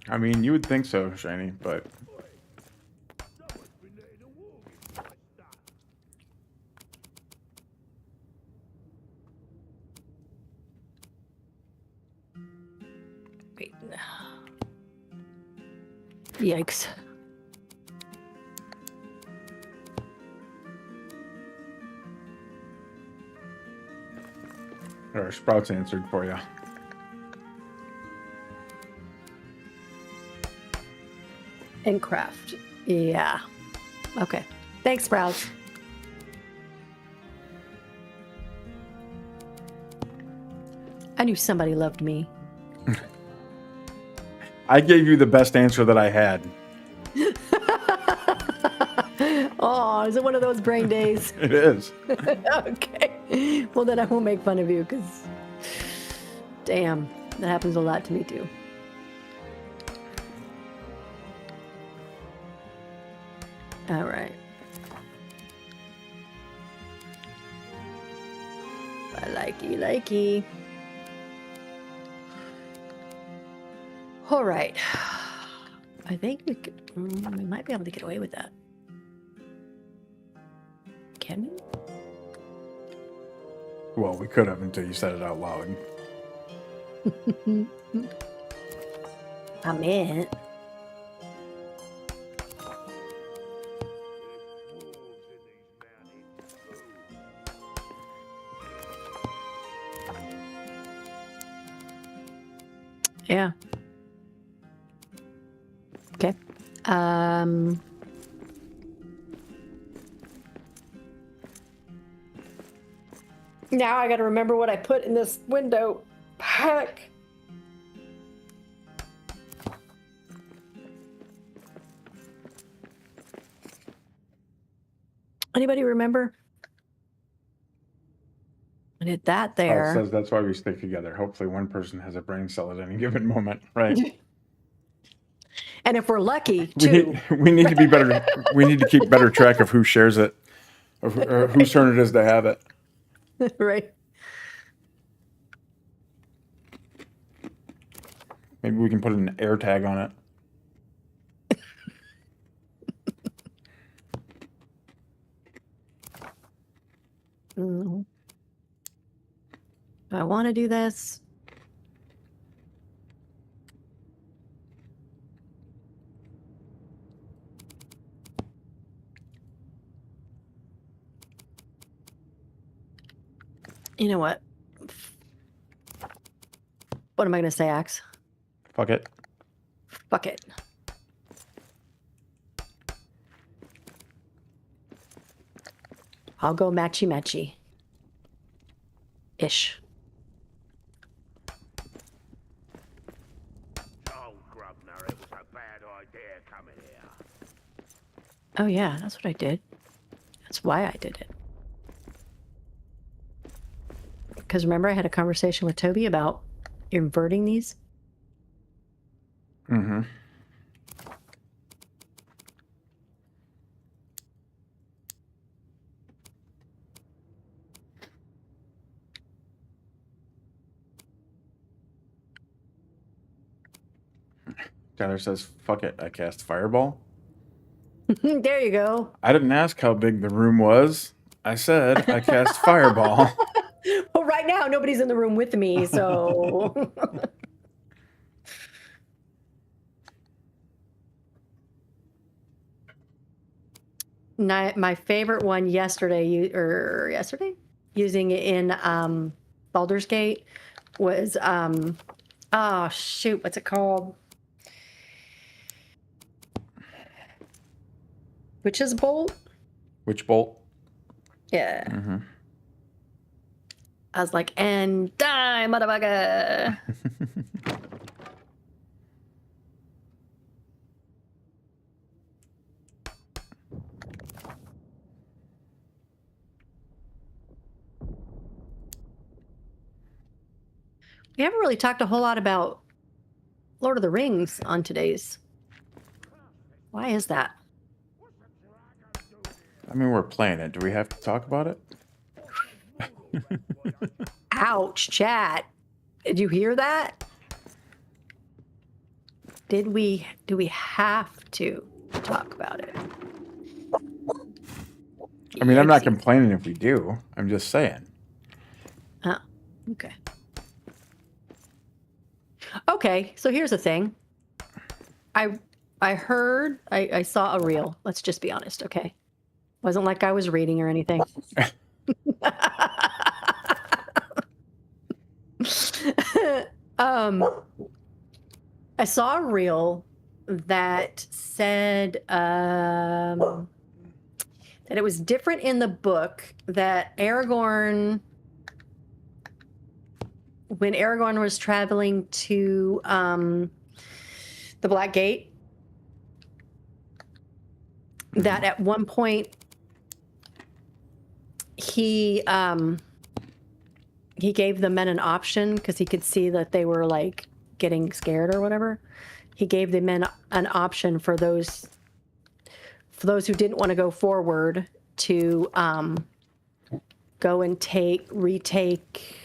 B: I mean, you would think so, Shiny, but
C: Someone's been letting a war get my stuff.
A: Wait. Yikes.
B: our Sprouts answered for you.
A: And craft. Yeah. Okay. Thanks, Sprouts. I knew somebody loved me.
B: I gave you the best answer that I had.
A: Oh, is it one of those brain days?
B: It is.
A: Okay. Well, then I won't make fun of you because, damn, that happens a lot to me too. All right. I likey. All right. I think we might be able to get away with that. Can we?
B: Well, we could have until you said it out loud.
A: I meant. Yeah. Okay. Now I got to remember what I put in this window. Heck. Anybody remember? did that
B: It
A: there.
B: says that's why we stick together. Hopefully one person has a brain cell at any given moment, right?
A: And if we're lucky,
B: We
A: two.
B: we need to be better. We need to keep better track of who shares it, or whose turn it is to have it.
A: Right.
B: Maybe we can put an air tag on it.
A: Mm. I want to do this. You know what? What am I going to say, Axe?
B: Fuck it.
A: Fuck it. I'll go matchy matchy. Ish.
C: Oh, Grubner, it was a bad idea coming here.
A: Oh, yeah, that's what I did. That's why I did it. Because remember, I had a conversation with Toby about inverting these?
B: Mm-hmm. Tyler says, fuck it, I cast Fireball.
A: There you go.
B: I didn't ask how big the room was. I said I cast Fireball.
A: Well, right now, nobody's in the room with me, so... My favorite one yesterday, using it in Baldur's Gate was, oh, shoot, what's it called? Witch's Bolt?
B: Witch Bolt.
A: Yeah.
B: Mm-hmm.
A: I was like, and die, motherfucker. We haven't really talked a whole lot about Lord of the Rings on today's. Why is that?
B: I mean, we're playing it. Do we have to talk about it?
A: Ouch, chat. Did you hear that? Do we have to talk about it?
B: I mean, I'm not complaining if we do. I'm just saying.
A: Oh, okay. Okay, so here's the thing. I saw a reel. Let's just be honest, okay? Wasn't like I was reading or anything. I saw a reel that said that it was different in the book, that Aragorn, when Aragorn was traveling to the Black Gate, that at one point he gave the men an option because he could see that they were like getting scared or whatever. He gave the men an option for those who didn't want to go forward to go and retake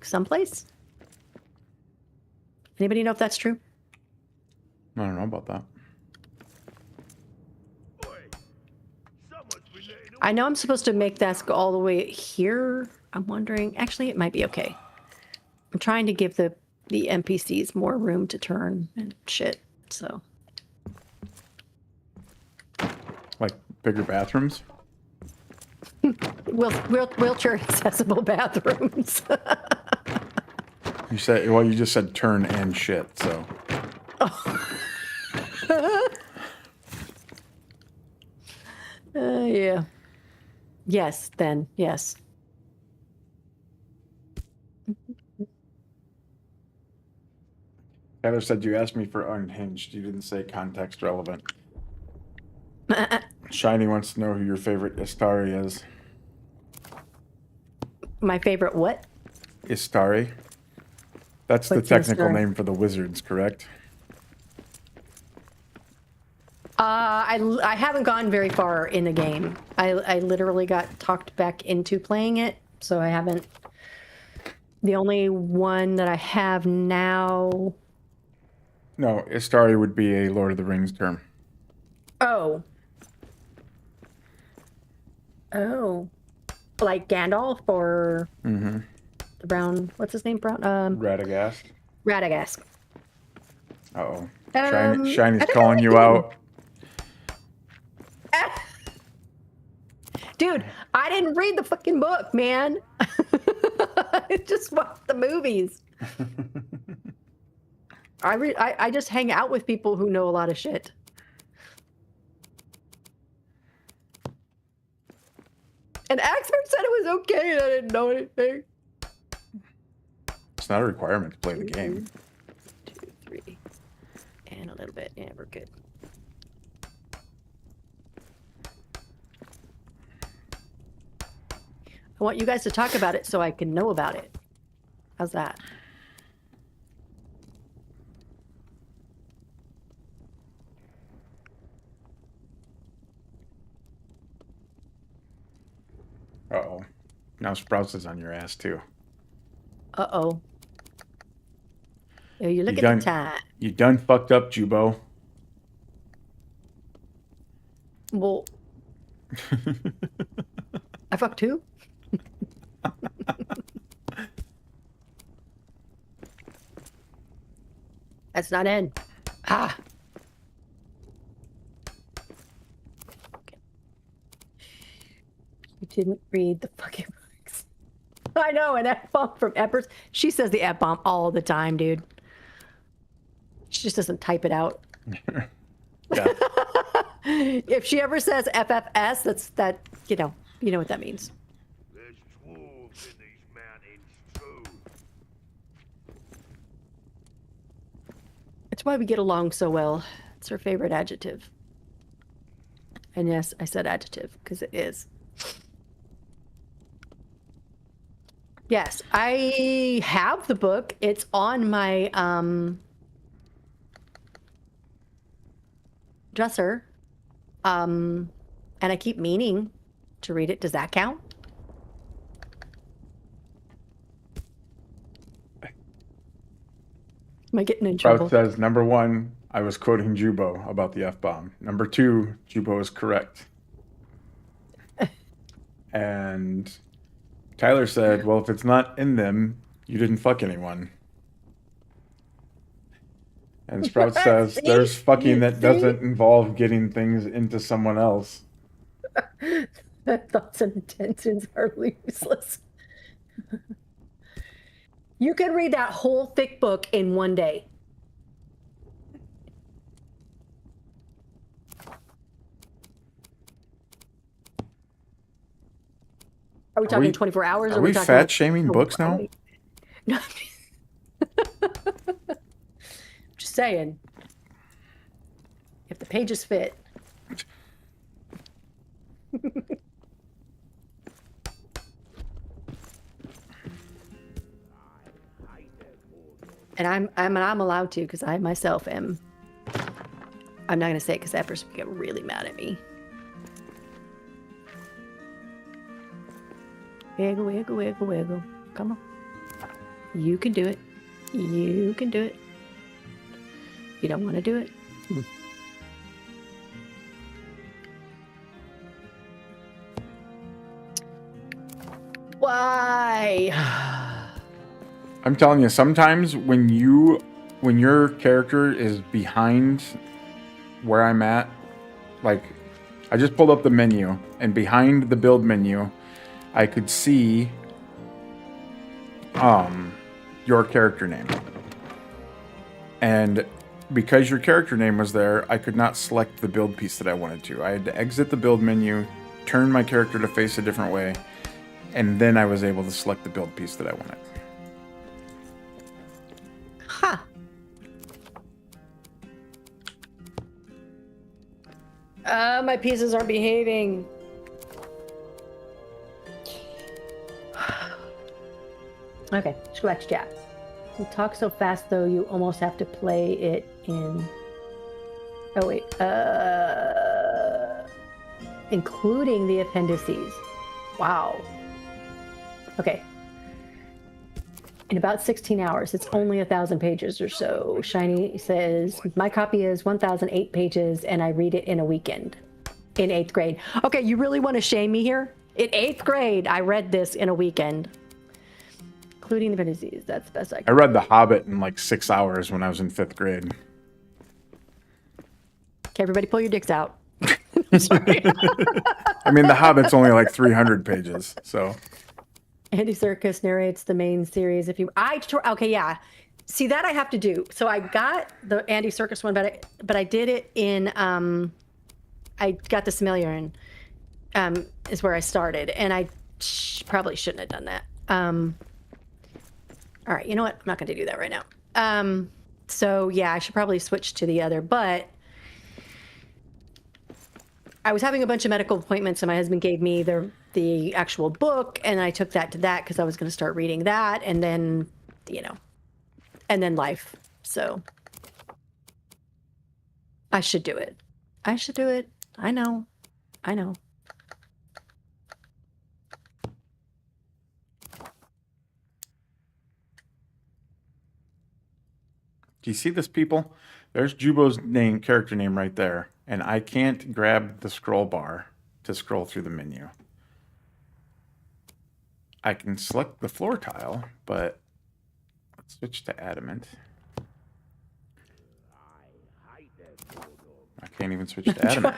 A: someplace. Anybody know if that's true?
B: I don't know about that.
A: I know I'm supposed to make that go all the way here. I'm wondering, actually, it might be okay. I'm trying to give the NPCs more room to turn and shit, so.
B: Like bigger bathrooms?
A: Wheelchair accessible bathrooms.
B: You said, well, you just said turn and shit, so.
A: Yeah. Yes, then, yes.
B: Tyler said you asked me for unhinged. You didn't say context relevant. Shiny wants to know who your favorite Istari is.
A: My favorite what?
B: Istari. That's the
A: What's
B: technical
A: Istari?
B: name for the wizards, correct?
A: I haven't gone very far in the game. I literally got talked back into playing it, so I haven't. The only one that I have now.
B: No, Istari would be a Lord of the Rings term.
A: Oh. Oh. Like Gandalf or
B: Mm-hmm.
A: the brown. What's his name? Brown.
B: Radagast.
A: Radagast.
B: Uh-oh.
A: I
B: Shiny's
A: think I
B: calling
A: like
B: you
A: him.
B: out.
A: Dude, I didn't read the fucking book, man. I just watched the movies. I just hang out with people who know a lot of shit. And Axford said it was okay and I didn't know anything.
B: It's not a requirement to play the game.
A: 2, 3. And a little bit. Yeah, we're good. I want you guys to talk about it so I can know about it. How's that?
B: Uh-oh. Now Sprouts is on your ass, too.
A: Uh-oh. Oh, you look
B: You
A: at the time.
B: You done fucked up, JuBo.
A: Well, I fucked who? That's not in. Ah. Okay. You didn't read the fucking books. I know, an F-bomb from Eppers. She says the F-bomb all the time, dude. She just doesn't type it out.
B: Yeah.
A: If she ever says FFS, that's that, you know what that means.
C: There's dwarves in these mountains too.
A: It's why we get along so well. It's her favorite adjective. And yes, I said adjective because it is. Yes, I have the book. It's on my dresser. And I keep meaning to read it. Does that count? Am I getting in trouble?
B: Sprouts says, number 1, I was quoting JuBo about the F-bomb. Number 2, JuBo is correct. And Tyler said, well, if it's not in them, you didn't fuck anyone. And Sprouts says,
A: See?
B: there's fucking that
A: See?
B: doesn't involve getting things into someone else.
A: Thoughts and intentions are useless. You can read that whole thick book in one day. Are we talking 24 hours?
B: Are
A: or
B: we
A: talking
B: fat shaming
A: oh,
B: books now?
A: wait. No. Just saying. If the pages fit. And I'm allowed to because I myself am. I'm not gonna say it because that person will get really mad at me. Wiggle, wiggle, wiggle, wiggle. Come on. You can do it. You can do it. You don't want to do it? Why?
B: I'm telling you, sometimes when your character is behind where I'm at, like I just pulled up the menu and behind the build menu, I could see your character name. And because your character name was there, I could not select the build piece that I wanted to. I had to exit the build menu, turn my character to face a different way, and then I was able to select the build piece that I wanted.
A: Huh. My pieces aren't behaving. Okay, let's go back to chat. You talk so fast, though, you almost have to play it in... Oh, wait. Including the appendices. Wow. Okay. In about 16 hours. It's only 1,000 pages or so. Shiny says, my copy is 1,008 pages, and I read it in a weekend. In 8th grade. Okay, you really want to shame me here? In 8th grade, I read this in a weekend. Including the appendices. That's the best I
B: I
A: can.
B: read The Hobbit in like 6 hours when I was in 5th grade.
A: Okay, everybody pull your dicks out. Sorry.
B: I mean, The Hobbit's only like 300 pages, so.
A: Andy Serkis narrates the main series. If you, okay, yeah. See, that I have to do. So I got the Andy Serkis one, but I did it in, I got the Silmarillion, is where I started, and I probably shouldn't have done that. All right, you know what? I'm not going to do that right now. So yeah, I should probably switch to the other, but I was having a bunch of medical appointments, and my husband gave me the actual book, and I took that to that because I was going to start reading that, and then, and then life. So I should do it. I should do it. I know. I know.
B: Do you see this, people? There's JuBo's character name right there, and I can't grab the scroll bar to scroll through the menu. I can select the floor tile, but let's switch to adamant. I can't even switch to adamant.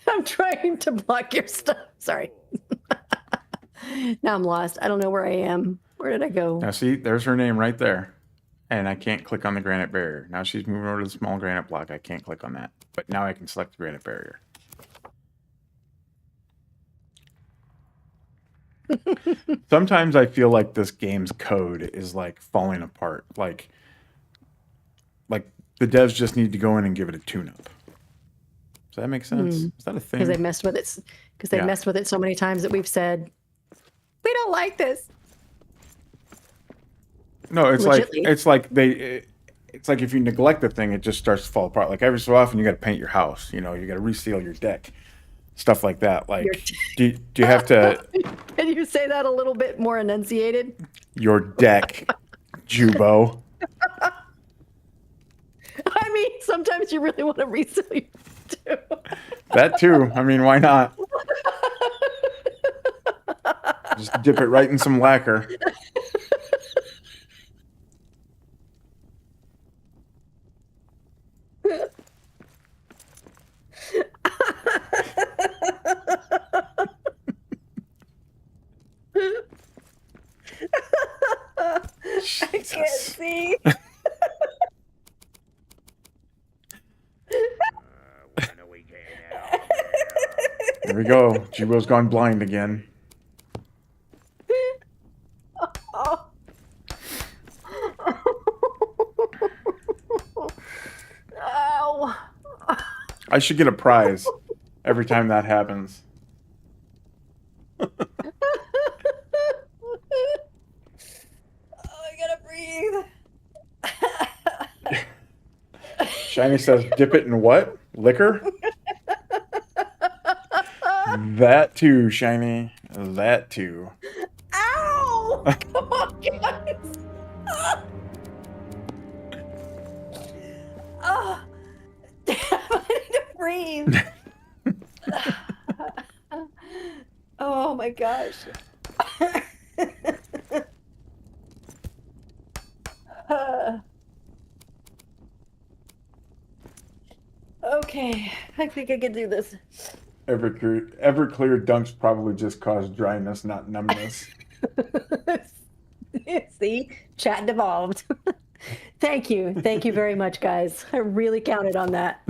A: I'm trying to block your stuff. Sorry. Now I'm lost. I don't know where I am. Where did I go?
B: Now see, there's her name right there. And I can't click on the granite barrier. Now she's moving over to the small granite block. I can't click on that. But now I can select the granite barrier. Sometimes I feel like this game's code is like falling apart. Like the devs just need to go in and give it a tune-up. Does that make sense? Is that a thing?
A: Because they messed with it. Because they messed with it so many times that we've said, we don't like this.
B: No, it's
A: Legitly.
B: it's like if you neglect the thing, it just starts to fall apart. Like every so often, you got to paint your house. You got to reseal your deck, stuff like that. Like, do you have to?
A: Can you say that a little bit more enunciated?
B: Your deck, JuBo.
A: I mean, sometimes you really want to reseal your too.
B: That too. I mean, why not? Just dip it right in some lacquer.
A: I can't see.
B: There we go. JuBo's gone blind again.
A: Oh. Ow.
B: I should get a prize every time that happens.
A: Oh, I gotta breathe.
B: Shiny says, dip it in what? Liquor? That too, Shiny. That too.
A: Ow! Come on, guys. Oh, damn, I need to breathe. Oh my gosh. Okay, I think I can do this.
B: Everclear dunks probably just cause dryness, not numbness.
A: See, chat devolved. Thank you very much, guys. I really counted on that.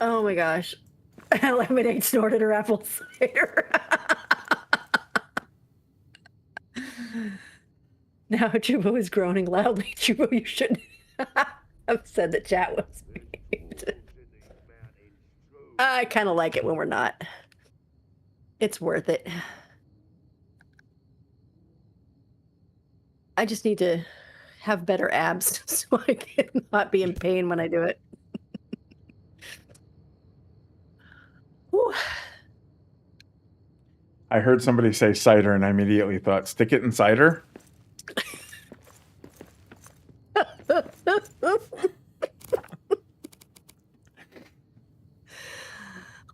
A: Oh my gosh. Lemonade snorted her apple cider. Now JuBo is groaning loudly. JuBo, you shouldn't. I've said the chat was mute. I kind of like it when we're not. It's worth it. I just need to have better abs so I can not be in pain when I do it. Whew.
B: I heard somebody say cider, and I immediately thought, stick it in cider?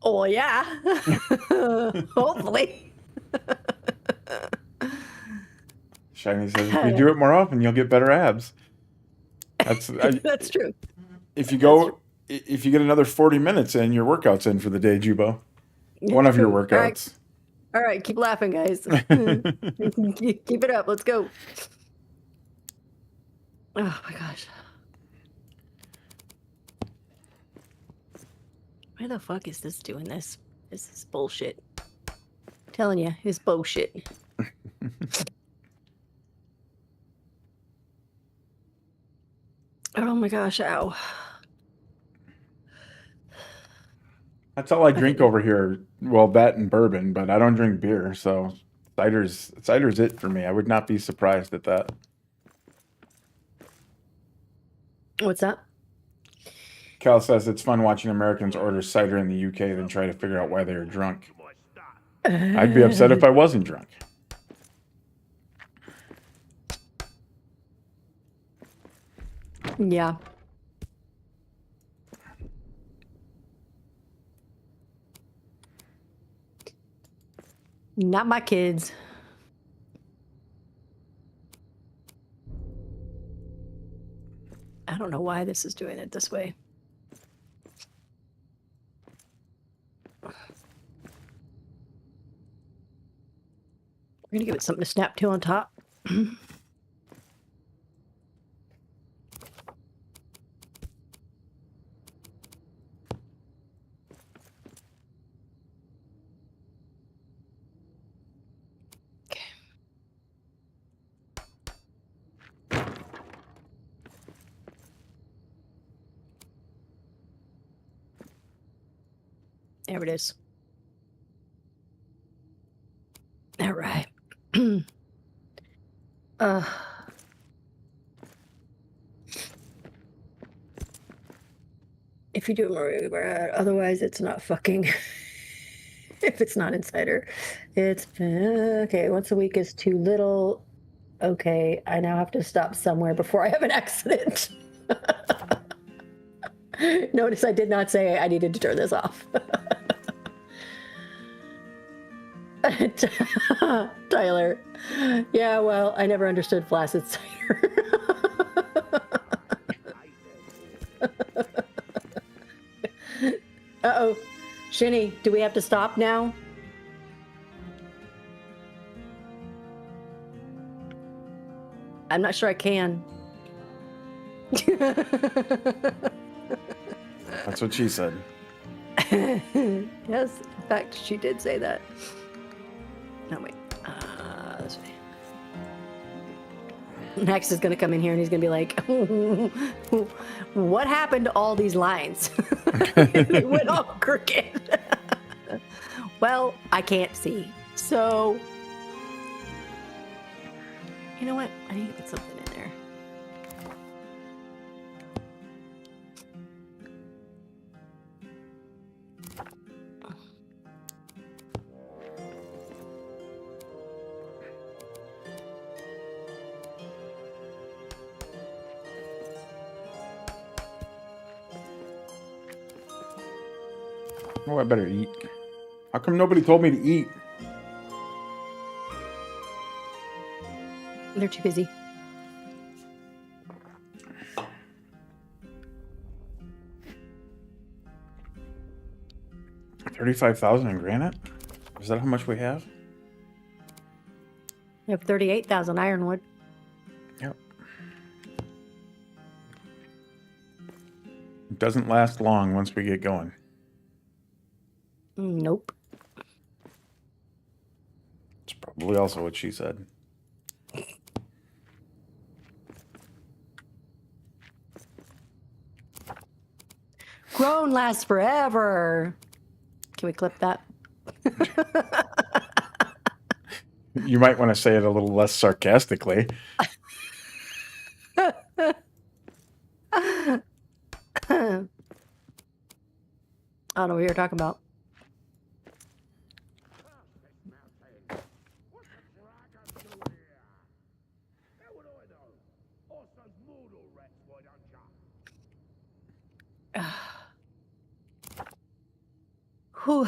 A: Oh, yeah. Hopefully.
B: Shiny says, if you do it more often, you'll get better abs.
A: That's true.
B: If you get another 40 minutes in, your workout's in for the day, JuBo. One of your workouts.
A: All right, keep laughing, guys. Keep it up. Let's go. Oh my gosh. Why the fuck is this doing this? This is bullshit. I'm telling you, it's bullshit. Oh my gosh, ow.
B: That's all I drink over here. Well, that and bourbon, but I don't drink beer, so cider's it for me. I would not be surprised at that.
A: What's that?
B: Cal says it's fun watching Americans order cider in the UK, then try to figure out why they are drunk. I'd be upset if I wasn't drunk.
A: Yeah. Not my kids. I don't know why this is doing it this way. We're gonna give it something to snap to on top. There it is. All right. If you do Moria, otherwise it's not fucking. If it's not insider, it's okay. Once a week is too little. Okay, I now have to stop somewhere before I have an accident. Notice I did not say I needed to turn this off. Tyler. Yeah, well, I never understood flaccid cider. Uh-oh. Shinny, do we have to stop now? I'm not sure I can.
B: That's what she said.
A: Yes, in fact, she did say that. No, wait. This way. Max is going to come in here and he's going to be like, what happened to all these lines? They went all crooked. Well, I can't see. So, you know what? I need to put something in there.
B: Oh, I better eat. How come nobody told me to eat?
A: They're too busy.
B: $35,000 in granite? Is that how much we have?
A: You have 38,000 ironwood.
B: Yep. It doesn't last long once we get going.
A: Nope.
B: It's probably also what she said.
A: throne lasts forever. Can we clip that?
B: You might want to say it a little less sarcastically.
A: I don't know what you're talking about.
C: What's a dragon doing here? How would I know? Also, mortal wrecks, why don't ya?
A: Whew.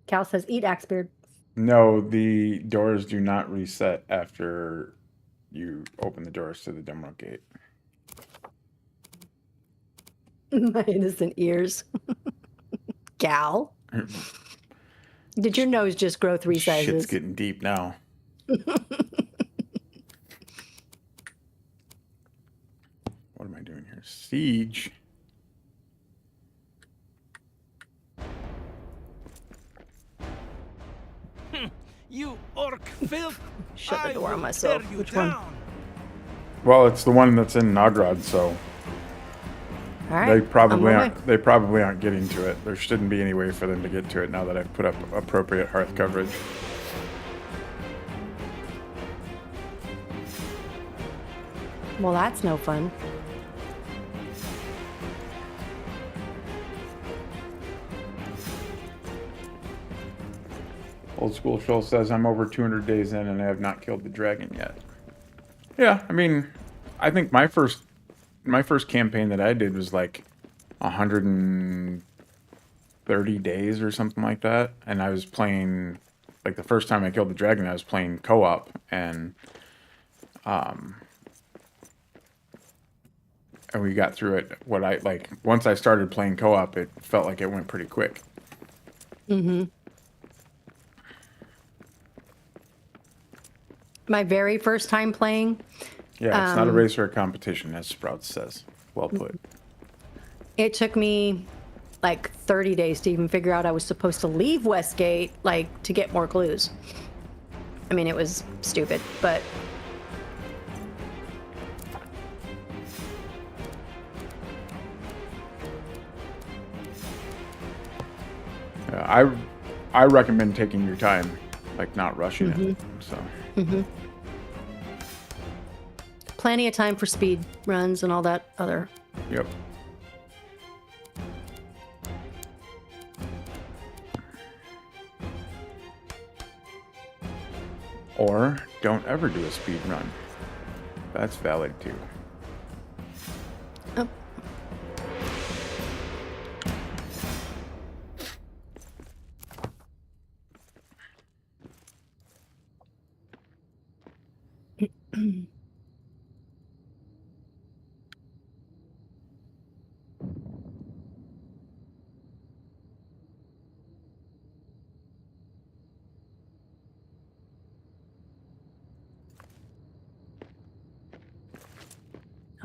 A: Cal says, eat Axbeard.
B: No, the doors do not reset after you open the doors to the demo gate.
A: My innocent ears. Cal. Did your nose just grow 3 sizes?
B: Shit's getting deep now. What am I doing here? Siege.
E: You orc filth!
A: Shut the
E: I
A: door on
E: will
A: myself.
E: tear you
A: Which one?
E: down.
B: Well, it's the one that's in Nogrod, so
A: All right.
B: they probably
A: I'm on my
B: aren't. They probably aren't getting to it. There shouldn't be any way for them to get to it now that I've put up appropriate hearth coverage.
A: Well, that's no fun.
B: Old School Shoal says I'm over 200 days in and I have not killed the dragon yet. Yeah, I mean, I think my first campaign that I did was like 130 days or something like that, and I was playing like the first time I killed the dragon, I was playing co-op, and we got through it. What I like once I started playing co-op, it felt like it went pretty quick.
A: Mm-hmm. My very first time playing,
B: Yeah, it's not a race or a competition, as Sprout says. Well put.
A: it took me like 30 days to even figure out I was supposed to leave Westgate, like, to get more clues. I mean, it was stupid, but...
B: I recommend taking your time, like not rushing it. So.
A: Plenty of time for speed runs and all that other.
B: Yep. Or don't ever do a speed run. That's valid too.
A: Oh.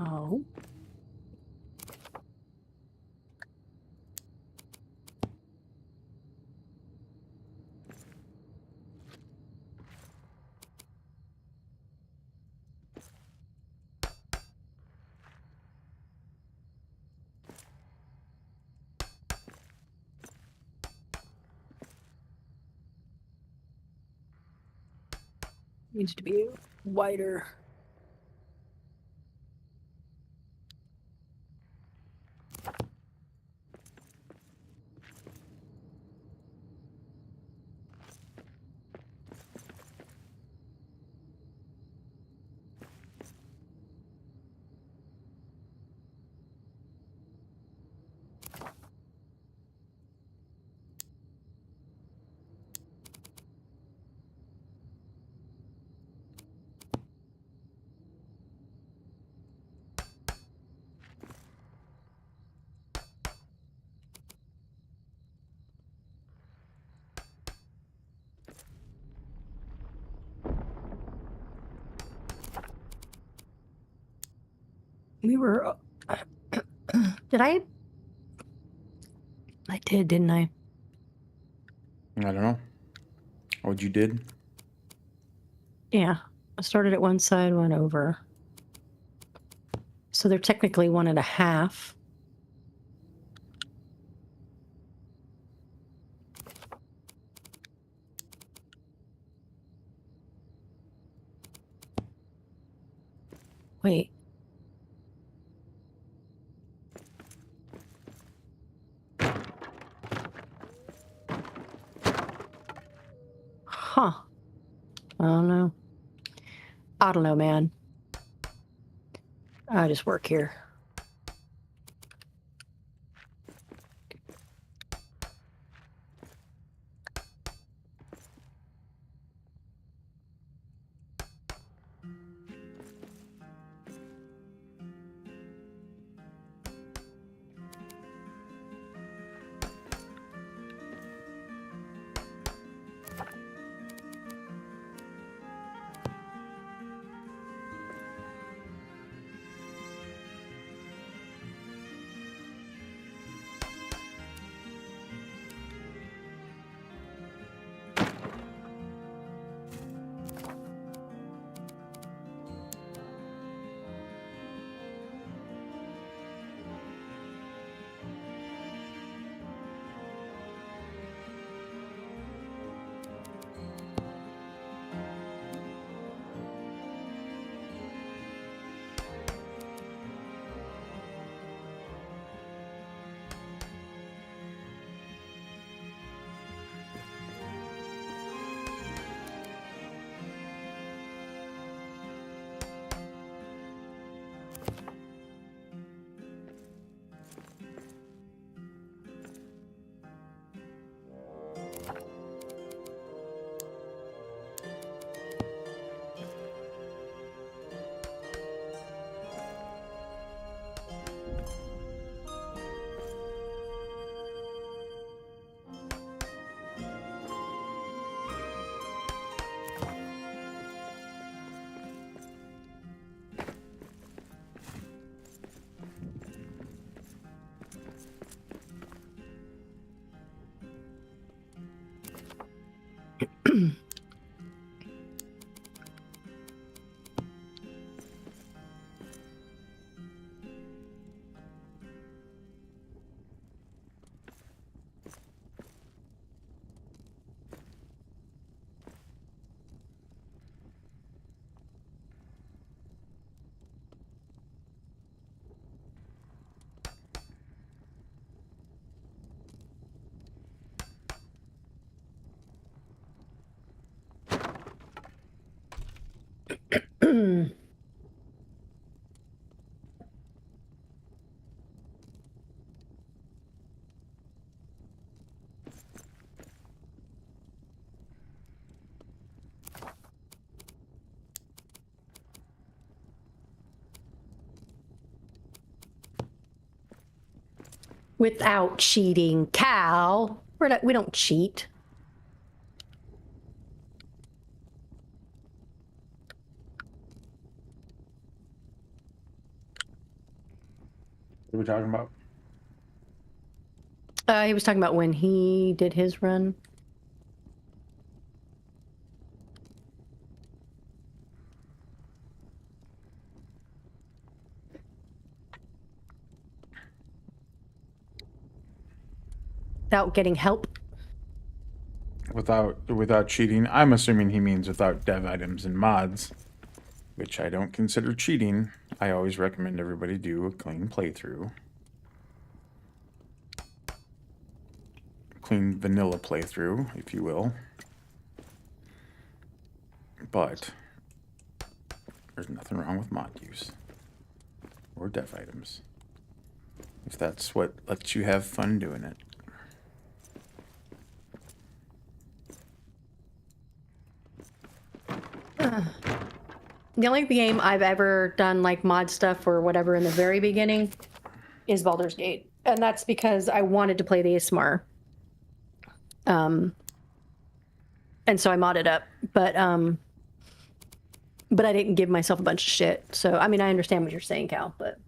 A: Oh. Needs to be wider. We were... Did I? I did, didn't I?
B: I don't know. What you did?
A: Yeah. I started at one side, went over. So they're technically 1.5. Wait. Huh. I don't know. I don't know, man. I just work here. Without cheating, Cal. We don't cheat.
B: What are we talking about?
A: He was talking about when he did his run. Without getting help.
B: Without cheating. I'm assuming he means without dev items and mods, which I don't consider cheating. I always recommend everybody do a clean playthrough. Clean vanilla playthrough, if you will. But there's nothing wrong with mod use or dev items, if that's what lets you have fun doing it.
A: The only game I've ever done like mod stuff or whatever in the very beginning is Baldur's Gate. And that's because I wanted to play the ASMR. And so I modded up, but I didn't give myself a bunch of shit. So, I mean, I understand what you're saying, Cal, but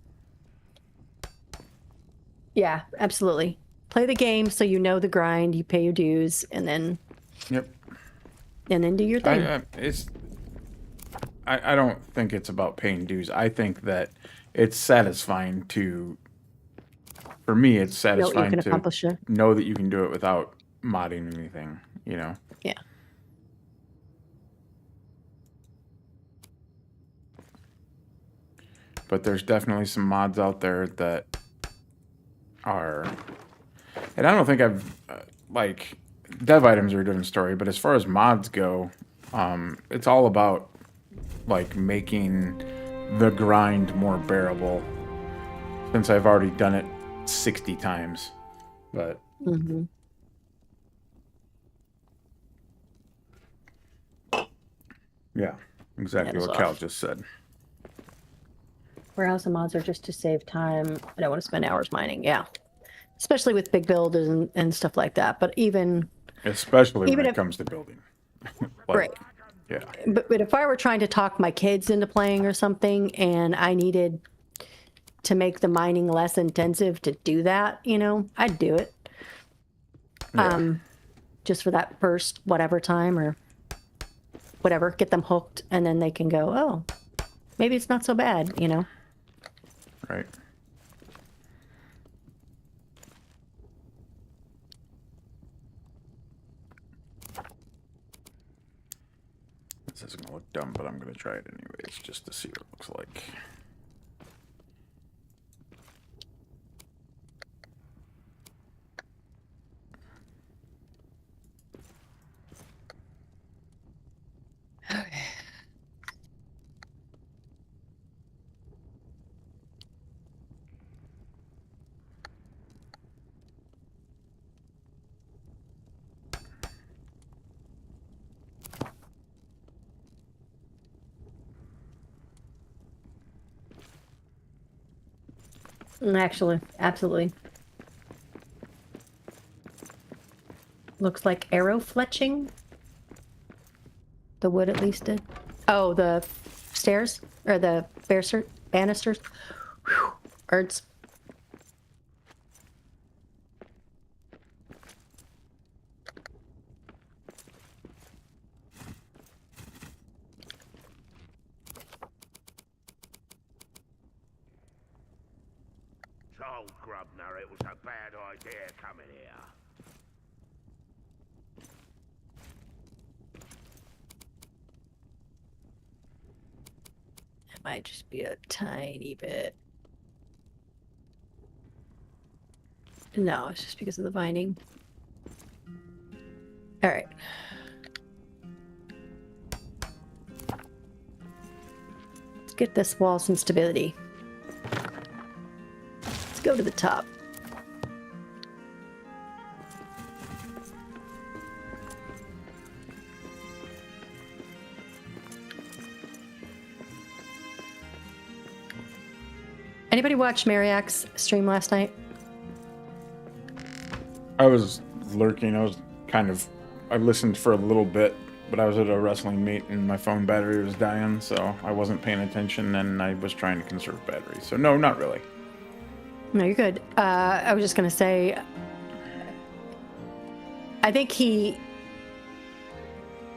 A: yeah, absolutely. Play the game so you know the grind, you pay your dues, and then
B: Yep.
A: And then do your thing.
B: I don't think it's about paying dues. I think that it's satisfying to. For me, it's
A: You know what you
B: satisfying
A: can
B: to
A: accomplish it.
B: know that you can do it without modding anything. You know.
A: Yeah.
B: But there's definitely some mods out there that are, and I don't think I've like dev items are a different story. But as far as mods go, it's all about like making the grind more bearable. Since I've already done it 60 times, but
A: Mm-hmm.
B: yeah, exactly
A: Hands
B: what Cal
A: off.
B: just said.
A: Warehouse and mods are just to save time. I don't want to spend hours mining. Yeah. Especially with big builders and stuff like that. But even
B: Especially
A: Even
B: when it
A: if-
B: comes to building.
A: right.
B: Yeah.
A: But if I were trying to talk my kids into playing or something and I needed to make the mining less intensive to do that, you know, I'd do it.
B: Yeah.
A: Just for that first whatever time or whatever, get them hooked and then they can go, oh, maybe it's not so bad, you know?
B: Right. This isn't gonna look dumb, but I'm gonna try it anyways, just to see what it looks like.
A: Actually, absolutely. Looks like arrow fletching. The wood at least did. Oh, the stairs? Or the banisters? Whew. Birds.
C: Told Grubner it was a bad idea coming here.
A: It might just be a tiny bit. No, it's just because of the binding. All right. Let's get this wall some stability. Let's go to the top. Anybody watch Mariak's stream last night?
B: I was lurking. I listened for a little bit, but I was at a wrestling meet and my phone battery was dying, so I wasn't paying attention and I was trying to conserve battery. So no, not really.
A: No, you're good. I was just gonna say, I think he,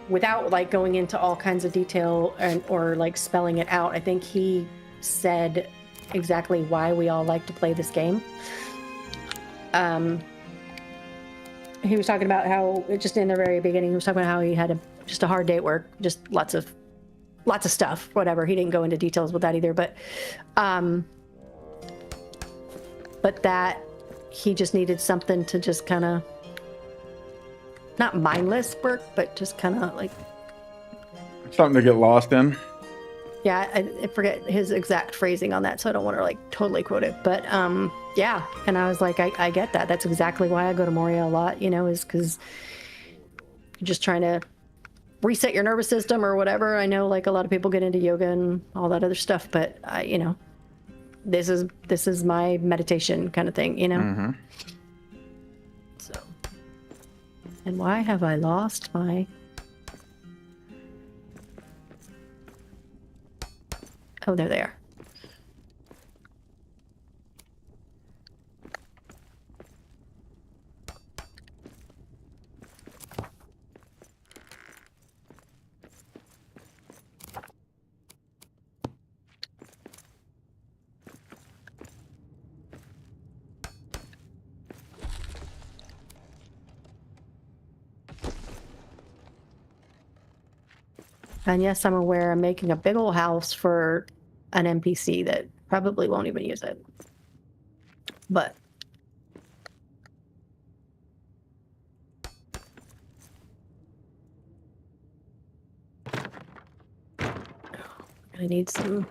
A: without like going into all kinds of detail or like spelling it out, I think he said exactly why we all like to play this game. He was talking about how, just in the very beginning, he was talking about how he had just a hard day at work, just lots of stuff, whatever. He didn't go into details with that either, but that he just needed something to just kind of, not mindless work, but just kind of like,
B: Something to get lost in.
A: yeah, I forget his exact phrasing on that, so I don't want to like totally quote it, but yeah. And I was like, I get that. That's exactly why I go to Moria a lot, you know, is because you're just trying to reset your nervous system or whatever. I know like a lot of people get into yoga and all that other stuff, but you know, this is my meditation kind of thing, you know.
B: Mm-hmm.
A: So, and why have I lost my? Oh, there they are. And yes, I'm aware I'm making a big old house for an NPC that probably won't even use it. But I need some.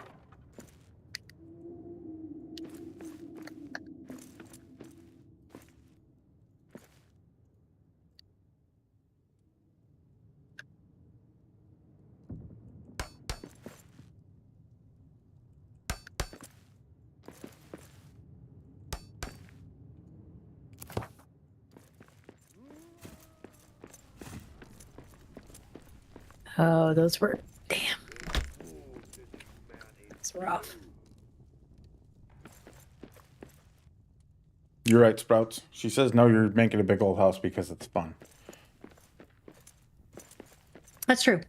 A: Oh, those were, damn. It's rough.
B: You're right, Sprouts. She says, no, you're making a big old house because it's fun.
A: That's true.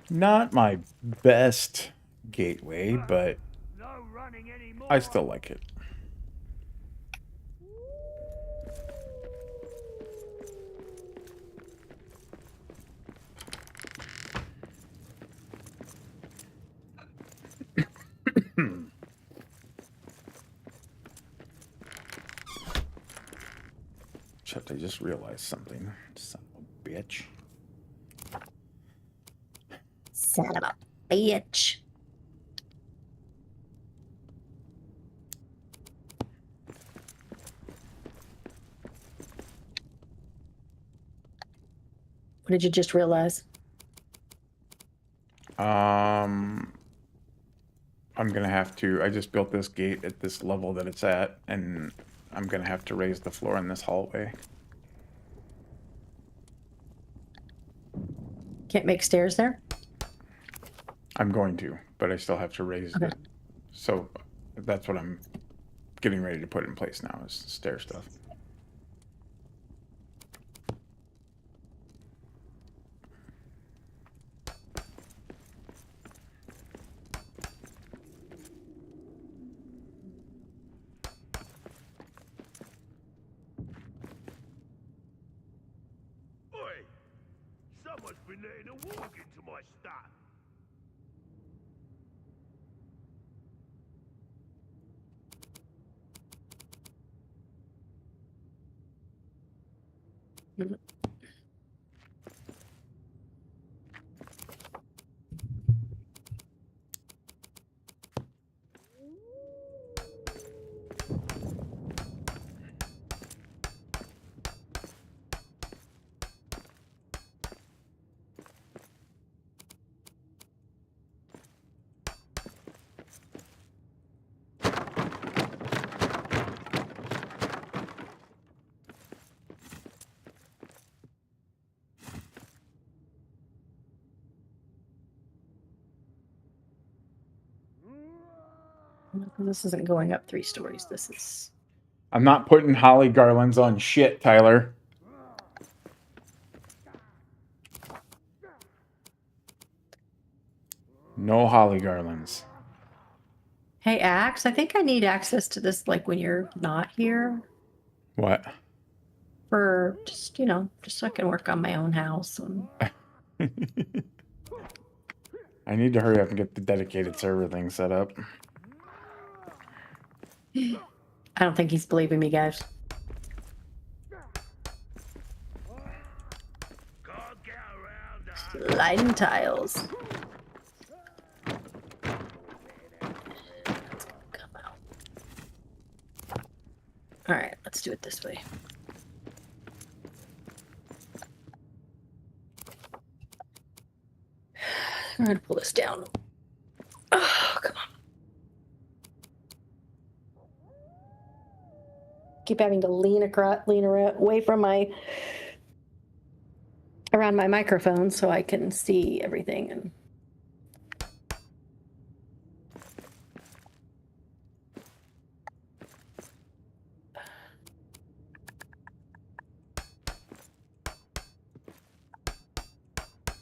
B: Not my best gateway, but
C: No running anymore.
B: I still like it. Except I just realized something. Son of a bitch.
A: Son of a bitch. What did you just realize?
B: I'm gonna have to. I just built this gate at this level that it's at, and I'm gonna have to raise the floor in this hallway.
A: Can't make stairs there?
B: I'm going to, but I still have to raise
A: Okay.
B: it. So that's what I'm getting ready to put in place now, is stair stuff.
C: Oi! Someone's been letting a walk into my stack.
A: This isn't going up 3 stories. This is.
B: I'm not putting holly garlands on shit, Tyler. No holly garlands.
A: Hey, Axe, I think I need access to this, like, when you're not here.
B: What?
A: For just, just so I can work on my own house. And...
B: I need to hurry up and get the dedicated server thing set up.
A: I don't think he's believing me, guys.
C: Can't get around that.
A: Sliding tiles. Come out. All right, let's do it this way. I'm going to pull this down. Oh, come on. Keep having to lean away from around my microphone so I can see everything. And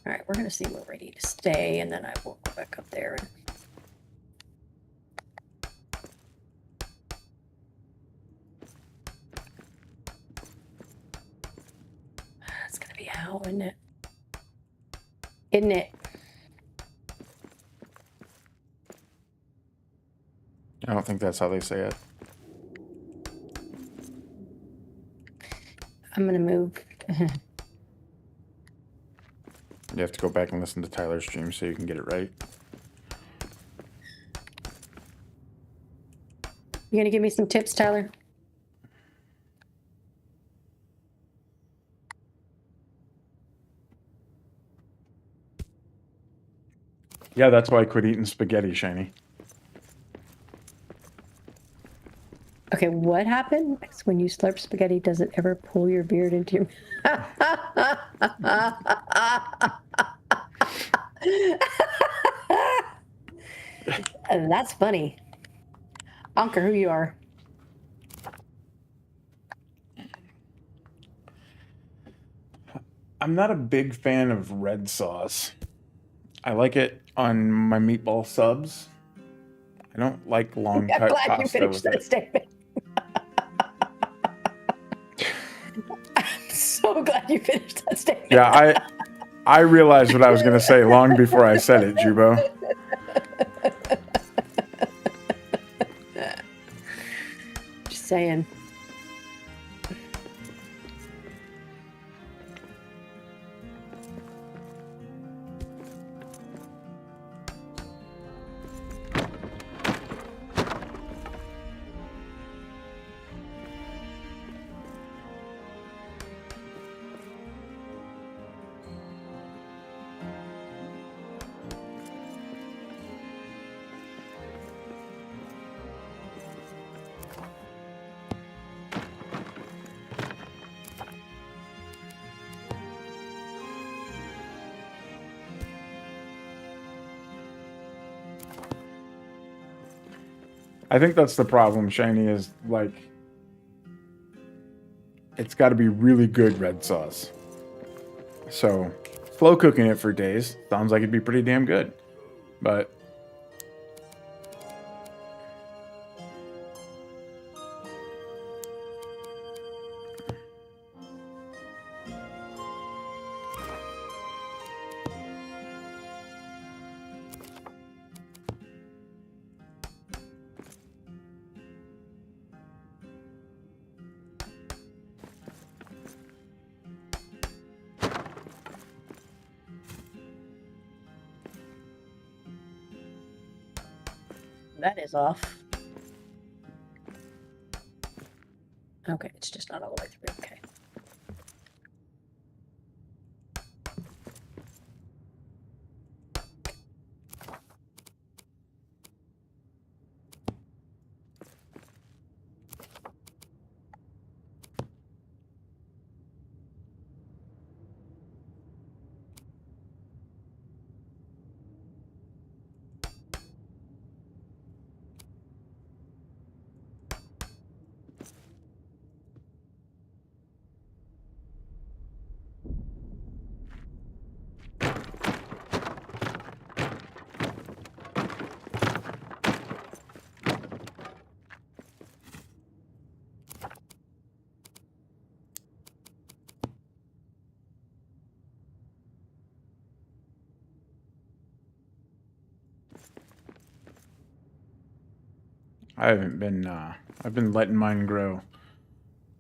A: all right, we're going to see where we need to stay, and then I will go back up there. And... Yeah, isn't it? Isn't it?
B: I don't think that's how they say it.
A: I'm gonna move.
B: You have to go back and listen to Tyler's stream so you can get it right.
A: You gonna give me some tips, Tyler?
B: Yeah, that's why I quit eating spaghetti, Shiny.
A: Okay, what happens when you slurp spaghetti? Does it ever pull your beard into your... That's funny. Anker, who you are?
B: I'm not a big fan of red sauce. I like it on my meatball subs. I don't like long
A: I'm
B: cut
A: glad you
B: pasta
A: finished
B: with
A: that
B: it.
A: statement. I'm so glad you finished that statement.
B: Yeah, I realized what I was gonna say long before I said it, JuBo.
A: Just saying.
B: I think that's the problem, Shiny, is like it's got to be really good red sauce. So, slow cooking it for days sounds like it'd be pretty damn good. But
A: That is off. Okay, it's just not all the way through. Okay.
B: I haven't been. I've been letting mine grow,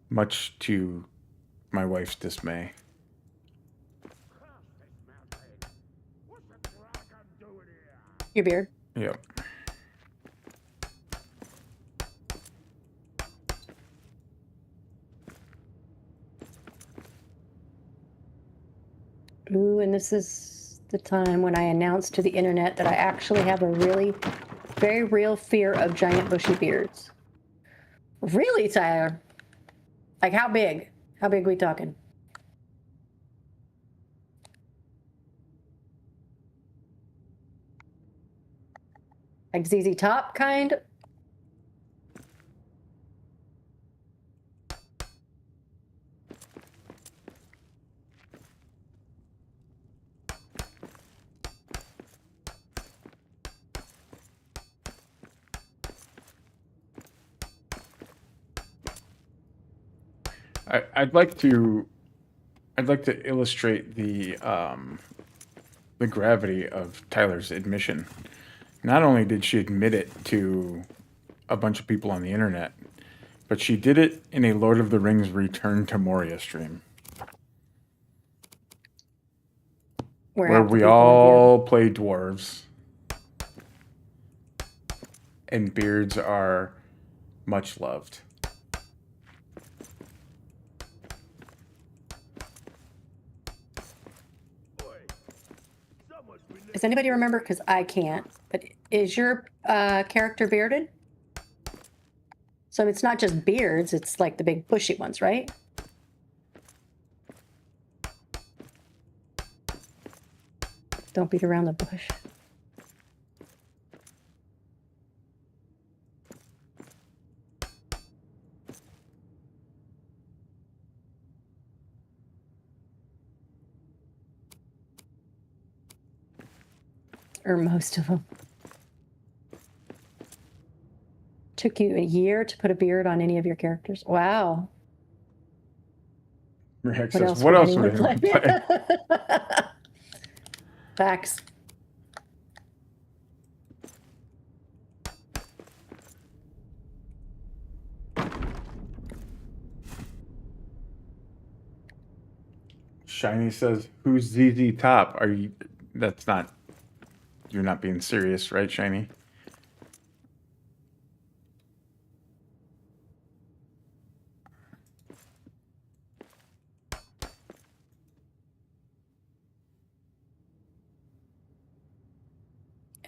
B: much to my wife's dismay.
C: What's the dragon doing here?
A: Your beard.
B: Yep.
A: Ooh, and this is the time when I announced to the internet that I actually have a really very real fear of giant bushy beards. Really, Tyler? Like how big? How big are we talking? Like ZZ Top kind?
B: I'd like to I'd like to illustrate the gravity of Tyler's admission. Not only did she admit it to a bunch of people on the internet, but she did it in a Lord of the Rings Return to Moria stream. Where
A: half the
B: we
A: people are
B: all play dwarves. And beards are much loved.
A: Does anybody remember? Because I can't. But is your character bearded? So it's not just beards, it's like the big bushy ones, right? Don't beat around the bush. Or most of them. Took you a year to put a beard on any of your characters? Wow.
B: Rick
A: What
B: says,
A: else
B: what
A: would
B: else would
A: anyone
B: anyone play?
A: Facts.
B: Shiny says, who's ZZ Top? Are you, that's not, you're not being serious, right, Shiny?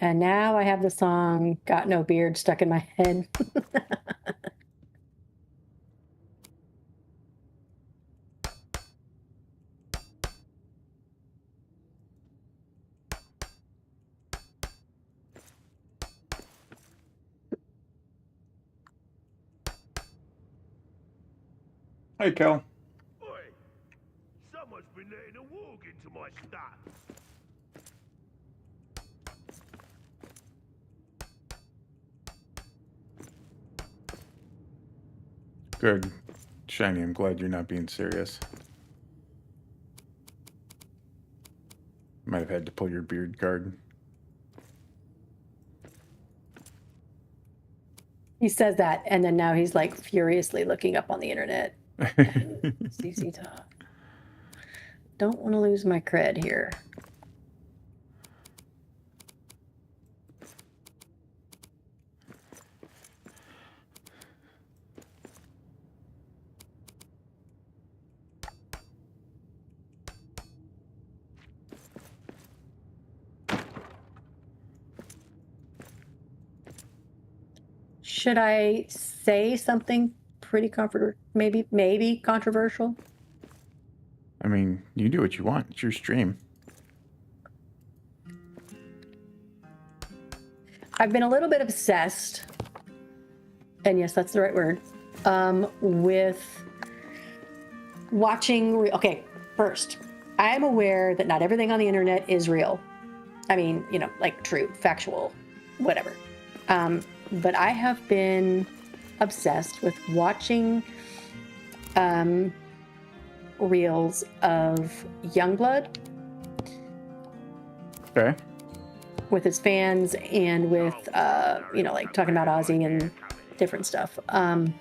A: And now I have the song Got No Beard stuck in my head.
B: Hey, Kel.
C: Oi! Someone's been letting a warg into my stuff.
B: Good. Shiny, I'm glad you're not being serious. Might have had to pull your beard card.
A: He says that, and then now he's like furiously looking up on the internet. ZZ Top. Don't want to lose my cred here. Should I say something pretty maybe controversial?
B: I mean, you do what you want. It's your stream.
A: I've been a little bit obsessed, and yes, that's the right word, with watching. Okay, first, I am aware that not everything on the internet is real. I mean, you know, like true, factual, whatever. But I have been obsessed with watching reels of Youngblood.
B: Okay.
A: With his fans and with, you know, like talking about Ozzy and different stuff. And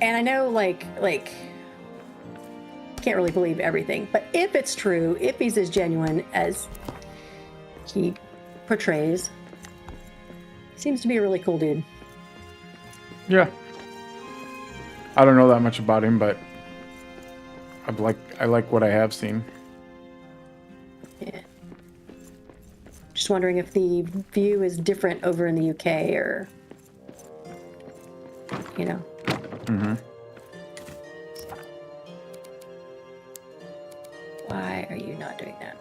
A: I know, like, can't really believe everything, but if it's true, if he's as genuine as he portrays, seems to be a really cool dude.
B: Yeah. I don't know that much about him, but I like what I have seen.
A: Yeah. Just wondering if the view is different over in the UK or, you know.
B: Mm-hmm.
A: Why are you not doing that?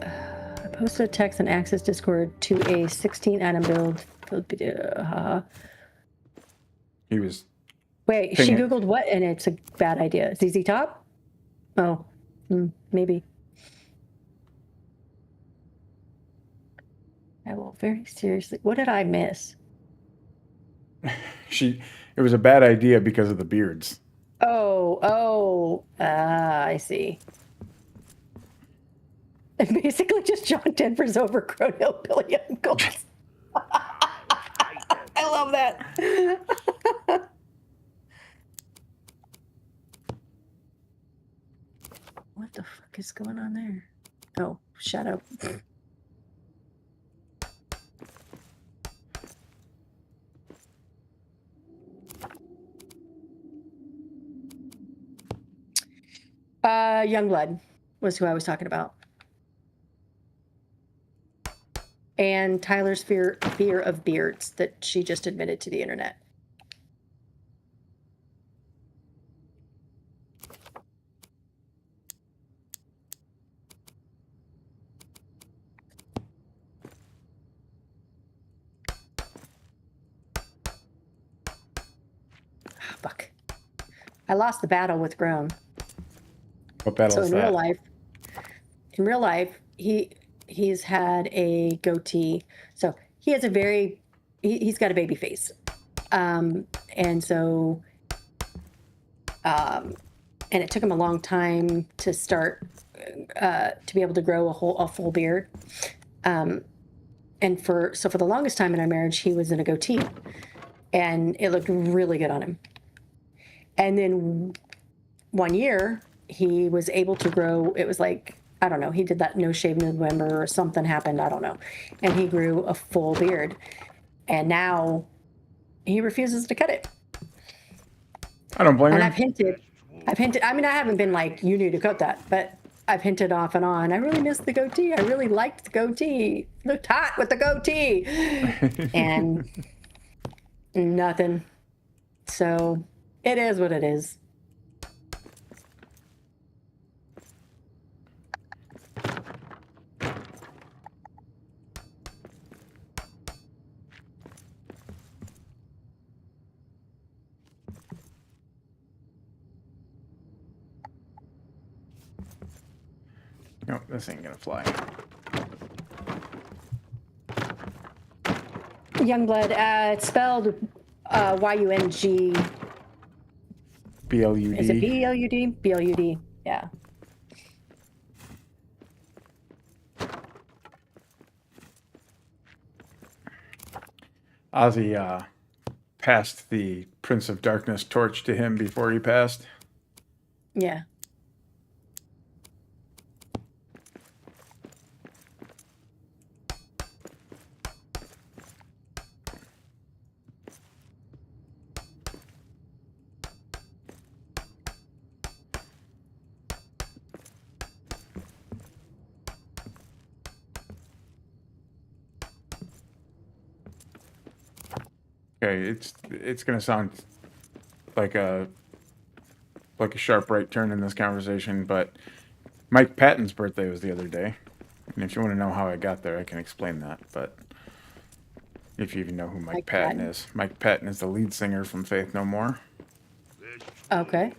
A: I posted a text on Access Discord to a 16 item build.
B: He was
A: Wait,
B: Ping
A: she
B: it.
A: Googled what, and it's a bad idea. ZZ Top? Oh, maybe. I will very seriously. What did I miss?
B: It was a bad idea because of the beards.
A: I see. And basically just John Denver's overgrown hillbilly uncles. I love that. What the fuck is going on there? Oh, shut up. Youngblood was who I was talking about. And Tyler's fear of beards that she just admitted to the internet. Fuck. I lost the battle with Grown.
B: What battle
A: So
B: is
A: in
B: that?
A: real life, he's had a goatee. So he has he's got a baby face. And it took him a long time to start to be able to grow a full beard. And for the longest time in our marriage, he was in a goatee, and it looked really good on him. And then one year, he was able to grow. It was like, I don't know, he did that no shave November or something happened, I don't know, and he grew a full beard, and now he refuses to cut it.
B: I don't blame
A: And
B: him.
A: I've hinted. I mean, I haven't been like, you need to cut that, but I've hinted off and on. I really miss the goatee. I really liked the goatee. Looked hot with the goatee. And nothing. So it is what it is.
B: No, this ain't gonna fly.
A: Youngblood, it's spelled Y-U-N-G.
B: B-L-U-D.
A: Is it B-L-U-D? B-L-U-D, yeah.
B: Ozzy passed the Prince of Darkness torch to him before he passed.
A: Yeah.
B: Okay, it's gonna sound like a sharp right turn in this conversation, but Mike Patton's birthday was the other day, and if you want to know how I got there, I can explain that. But if you even know who Mike Patton is, Mike Patton is the lead singer from Faith No More.
A: Okay.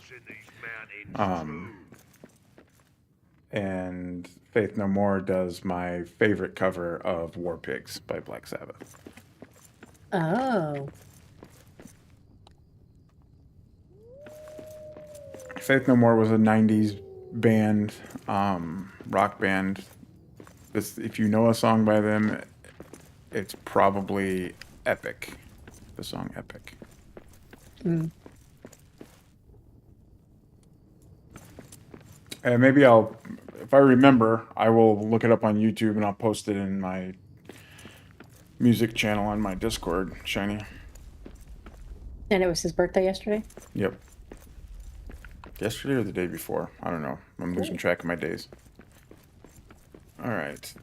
B: And Faith No More does my favorite cover of War Pigs by Black Sabbath.
A: Oh.
B: Faith No More was a 90s band, rock band. If you know a song by them, it's probably Epic. The song Epic.
A: Mm.
B: And maybe if I remember, I will look it up on YouTube and I'll post it in my music channel on my Discord, Shiny.
A: And it was his birthday yesterday?
B: Yep. Yesterday or the day before? I don't know. I'm losing track of my days. All right.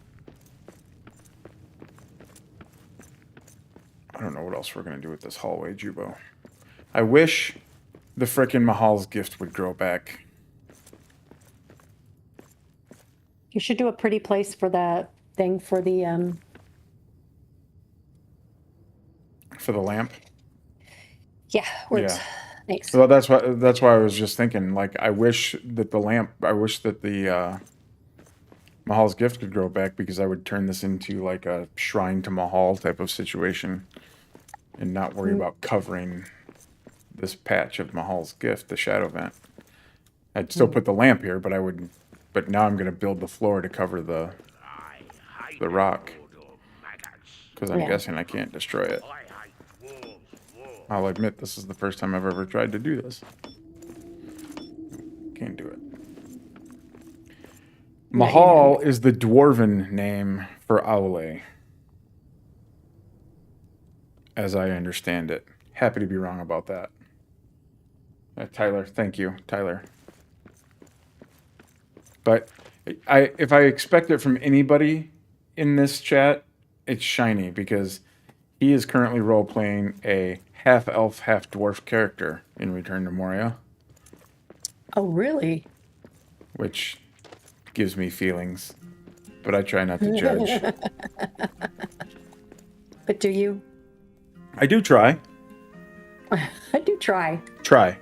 B: I don't know what else we're going to do with this hallway, JuBo. I wish the frickin' Mahal's gift would grow back.
A: You should do a pretty place for that thing for the
B: For the lamp?
A: yeah, where it's Thanks.
B: Well, that's why I was just thinking. Like, I wish that the Mahal's gift could grow back, because I would turn this into like a shrine to Mahal type of situation, and not worry about covering this patch of Mahal's gift, the shadow vent. I'd still put the lamp here, but but now I'm going to build the floor to cover the rock, because I'm guessing I can't destroy it. I'll admit, this is the first time I've ever tried to do this. Can't do it. Mahal is the dwarven name for Aule, as I understand it. Happy to be wrong about that. Tyler, thank you, Tyler. But if I expect it from anybody in this chat, it's Shiny, because he is currently role-playing a half-elf, half-dwarf character in Return to Moria.
A: Oh, really?
B: Which gives me feelings, but I try not to judge.
A: But do you?
B: I do try.
A: I do try.
B: Try.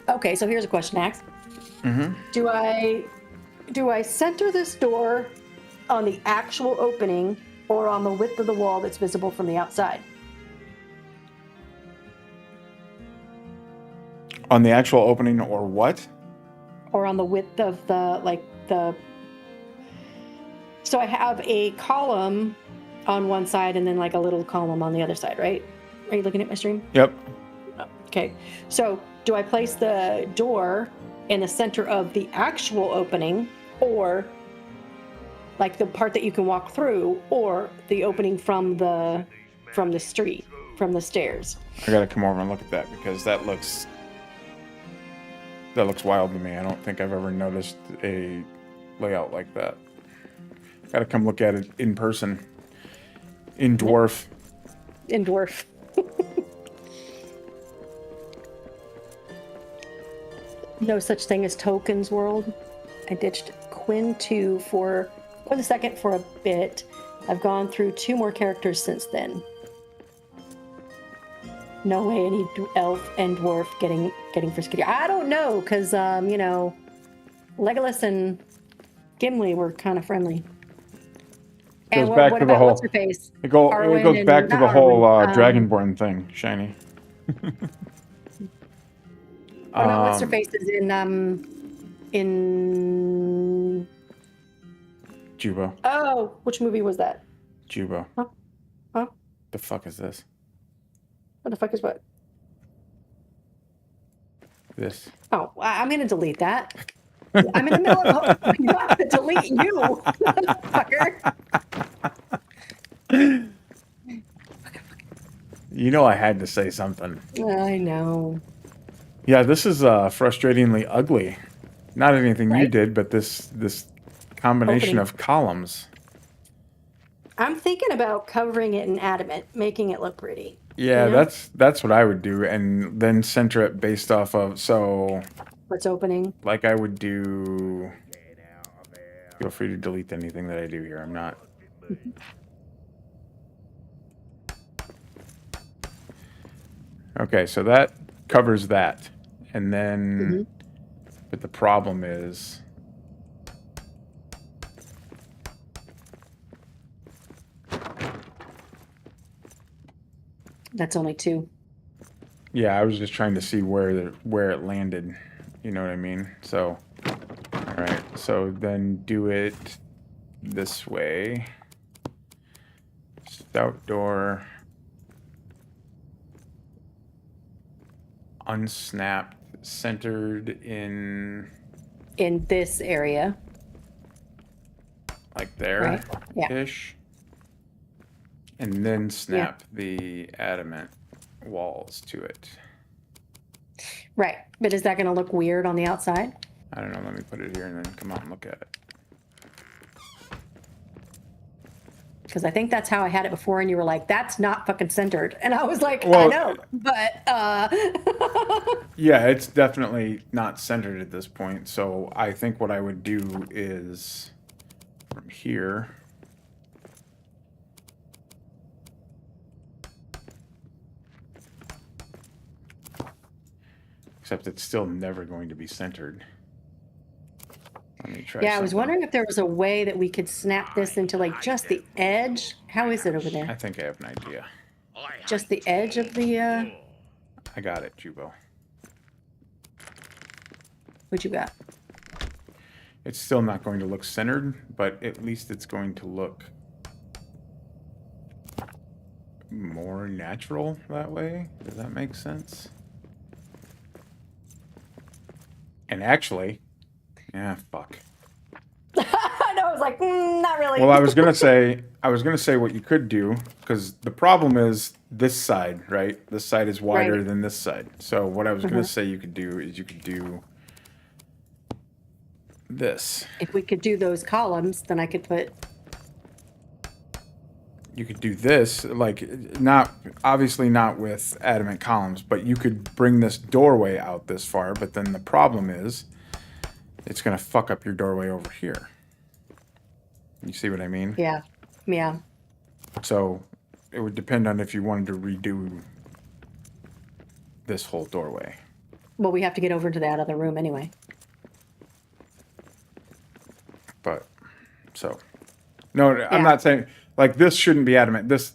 A: Okay, so here's a question, Axe. Do I center this door on the actual opening or on the width of the wall that's visible from the outside?
B: On the actual opening, or what?
A: Or on the width of so I have a column on one side and then like a little column on the other side, right? Are you looking at my stream?
B: Yep.
A: Okay. So do I place the door in the center of the actual opening, or like the part that you can walk through, or the opening from the street, from the stairs?
B: I gotta come over and look at that, because that looks wild to me. I don't think I've ever noticed a layout like that. Gotta come look at it in person. In dwarf.
A: In dwarf. No such thing as tokens world. I ditched Quinn 2 for Quinn the second for a bit. I've gone through 2 more characters since then. No way any elf and dwarf getting frisky. I don't know, because Legolas and Gimli were kind of friendly.
B: Goes
A: And
B: back
A: what
B: to the
A: about
B: whole.
A: what's her face?
B: It goes
A: Arwen
B: back
A: and-
B: to the
A: not
B: whole
A: Arwen,
B: Dragonborn thing, Shiny.
A: Oh no, what's her face is in
B: JuBo.
A: Oh, which movie was that?
B: JuBo.
A: Huh?
B: The fuck is this?
A: What the fuck is what?
B: This.
A: Oh, I'm gonna delete that. I'm in the middle of I'm not gonna delete you, fucker.
B: You know I had to say something.
A: I know.
B: Yeah, this is frustratingly ugly. Not anything you
A: Right?
B: did, but this combination
A: Opening.
B: of columns.
A: I'm thinking about covering it in adamant, making it look pretty.
B: Yeah,
A: You know?
B: that's what I would do, and then center it based off of, so
A: What's opening?
B: like I would do. Feel free to delete anything that I do here. I'm not. Okay, so that covers that, and then, but the problem is.
A: That's only 2.
B: Yeah, I was just trying to see where it landed. You know what I mean? So, all right. So then do it this way. Stout door. Unsnapped, centered in
A: this area.
B: like there,
A: Right. Yeah.
B: ish. And then snap the adamant walls to it.
A: Right. But is that going to look weird on the outside?
B: I don't know. Let me put it here and then come out and look at it.
A: Because I think that's how I had it before, and you were like, "That's not fucking centered," and I was like,
B: Well,
A: "I know," but
B: Yeah, it's definitely not centered at this point. So I think what I would do is from here. Except it's still never going to be centered. Let me try
A: Yeah, I was
B: something.
A: wondering if there was a way that we could snap this into like just the edge. How is it over
B: I
A: there?
B: think I have an idea.
A: Just the edge of the,
B: I got it, JuBo.
A: what you got?
B: It's still not going to look centered, but at least it's going to look more natural that way. Does that make sense? And actually, yeah, fuck.
A: I know, I was like, not really.
B: Well, I was gonna say what you could do, because the problem is this side, right? This side is wider
A: Right.
B: than this side. So what I was gonna say you could do is you could do this.
A: If we could do those columns, then I could put,
B: You could do this, like, not, obviously not with adamant columns, but you could bring this doorway out this far, but then the problem is it's gonna fuck up your doorway over here. You see what I mean?
A: yeah, yeah.
B: So it would depend on if you wanted to redo this whole doorway.
A: Well, we have to get over to that other room anyway.
B: But so no,
A: Yeah.
B: I'm not saying like this shouldn't be adamant. This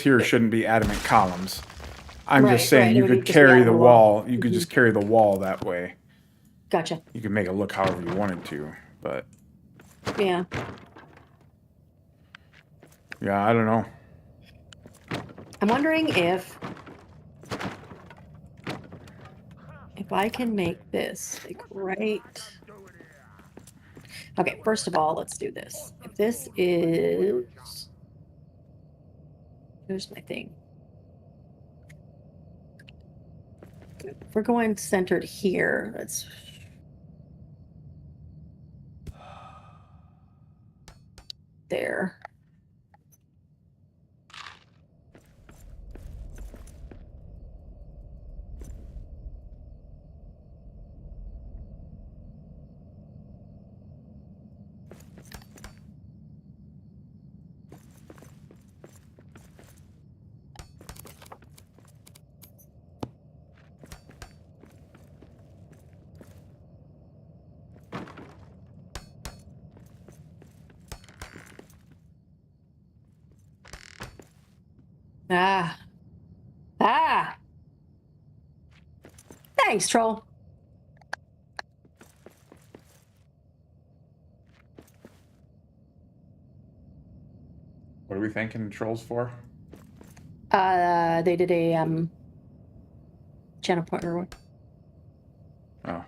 B: here shouldn't be adamant columns. I'm
A: Right,
B: just saying
A: right. It
B: you
A: would
B: could
A: just be
B: carry
A: out
B: the
A: of the
B: wall.
A: wall.
B: You could just carry the wall that way.
A: Gotcha.
B: You could make it look however you wanted to, but
A: Yeah.
B: yeah, I don't know.
A: I'm wondering if I can make this like right. Okay, first of all, let's do this. If this is, here's my thing. If we're going centered here, let's. There. Ah. Ah. Thanks, troll.
B: What are we thanking trolls for?
A: They did a channel partner one.
B: Oh.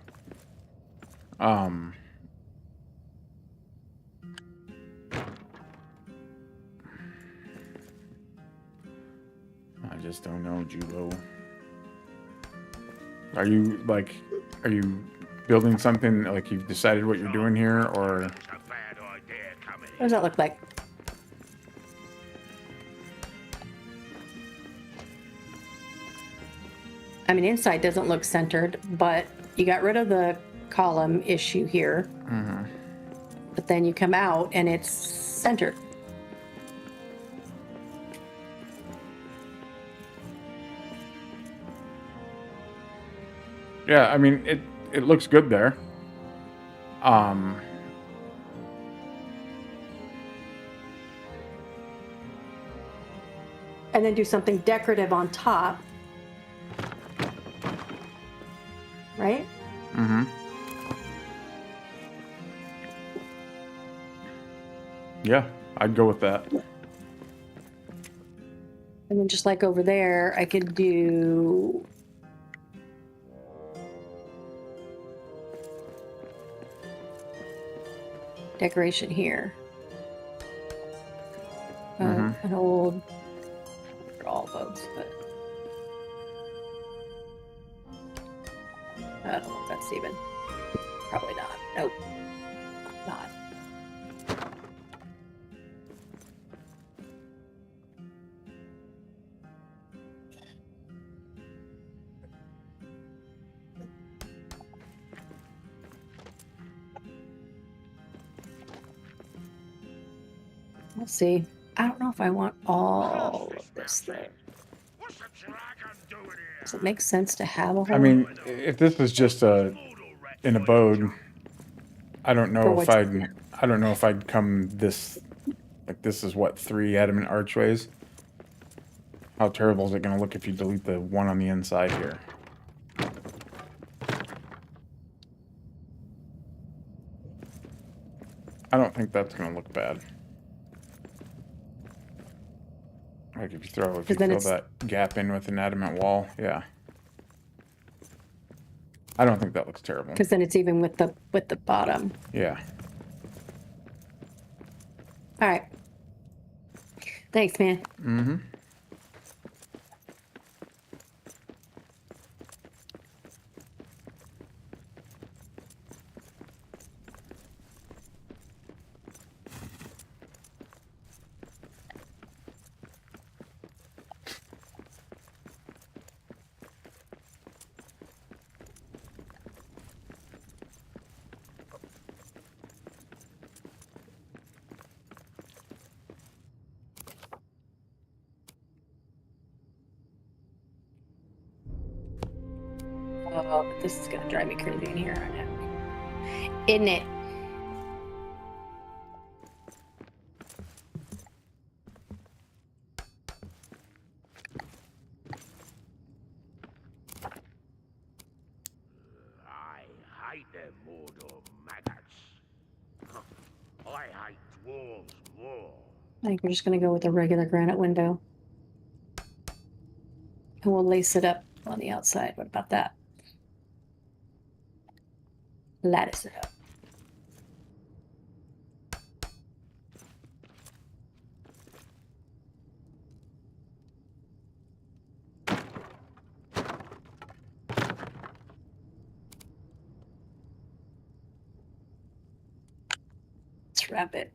B: I just don't know, JuBo. Are you building something, like you've decided what you're doing here, or?
C: It's a bad idea coming
A: What does that look like? I mean, inside doesn't look centered, but you got rid of the column issue here.
B: Mm-hmm.
A: But then you come out and it's centered.
B: Yeah, I mean, it looks good there.
A: And then do something decorative on top. Right?
B: Mm-hmm. Yeah, I'd go with that.
A: And then just like over there, I could do decoration here. An old, for all votes, but I don't know if that's even. Probably not. Nope. Not. We'll see. I don't know if I want all of this thing.
C: What's the dragon doing here?
A: Does it make sense to have a whole?
B: I mean, if this is just an abode, I don't know if I'd come this, like this is what, 3 adamant archways? How terrible is it going to look if you delete the one on the inside here? I don't think that's going to look bad. Like if you fill that gap in with an adamant wall, yeah. I don't think that looks terrible.
A: Because then it's even with the bottom.
B: Yeah.
A: All right. Thanks, man.
B: Mm-hmm.
A: Oh, but this is gonna drive me crazy in here right now. Isn't it?
C: I hate them Mordor maggots. I hate dwarves more.
A: I think we're just gonna go with a regular granite window. And we'll lace it up on the outside. What about that? Lattice it up. Let's wrap it.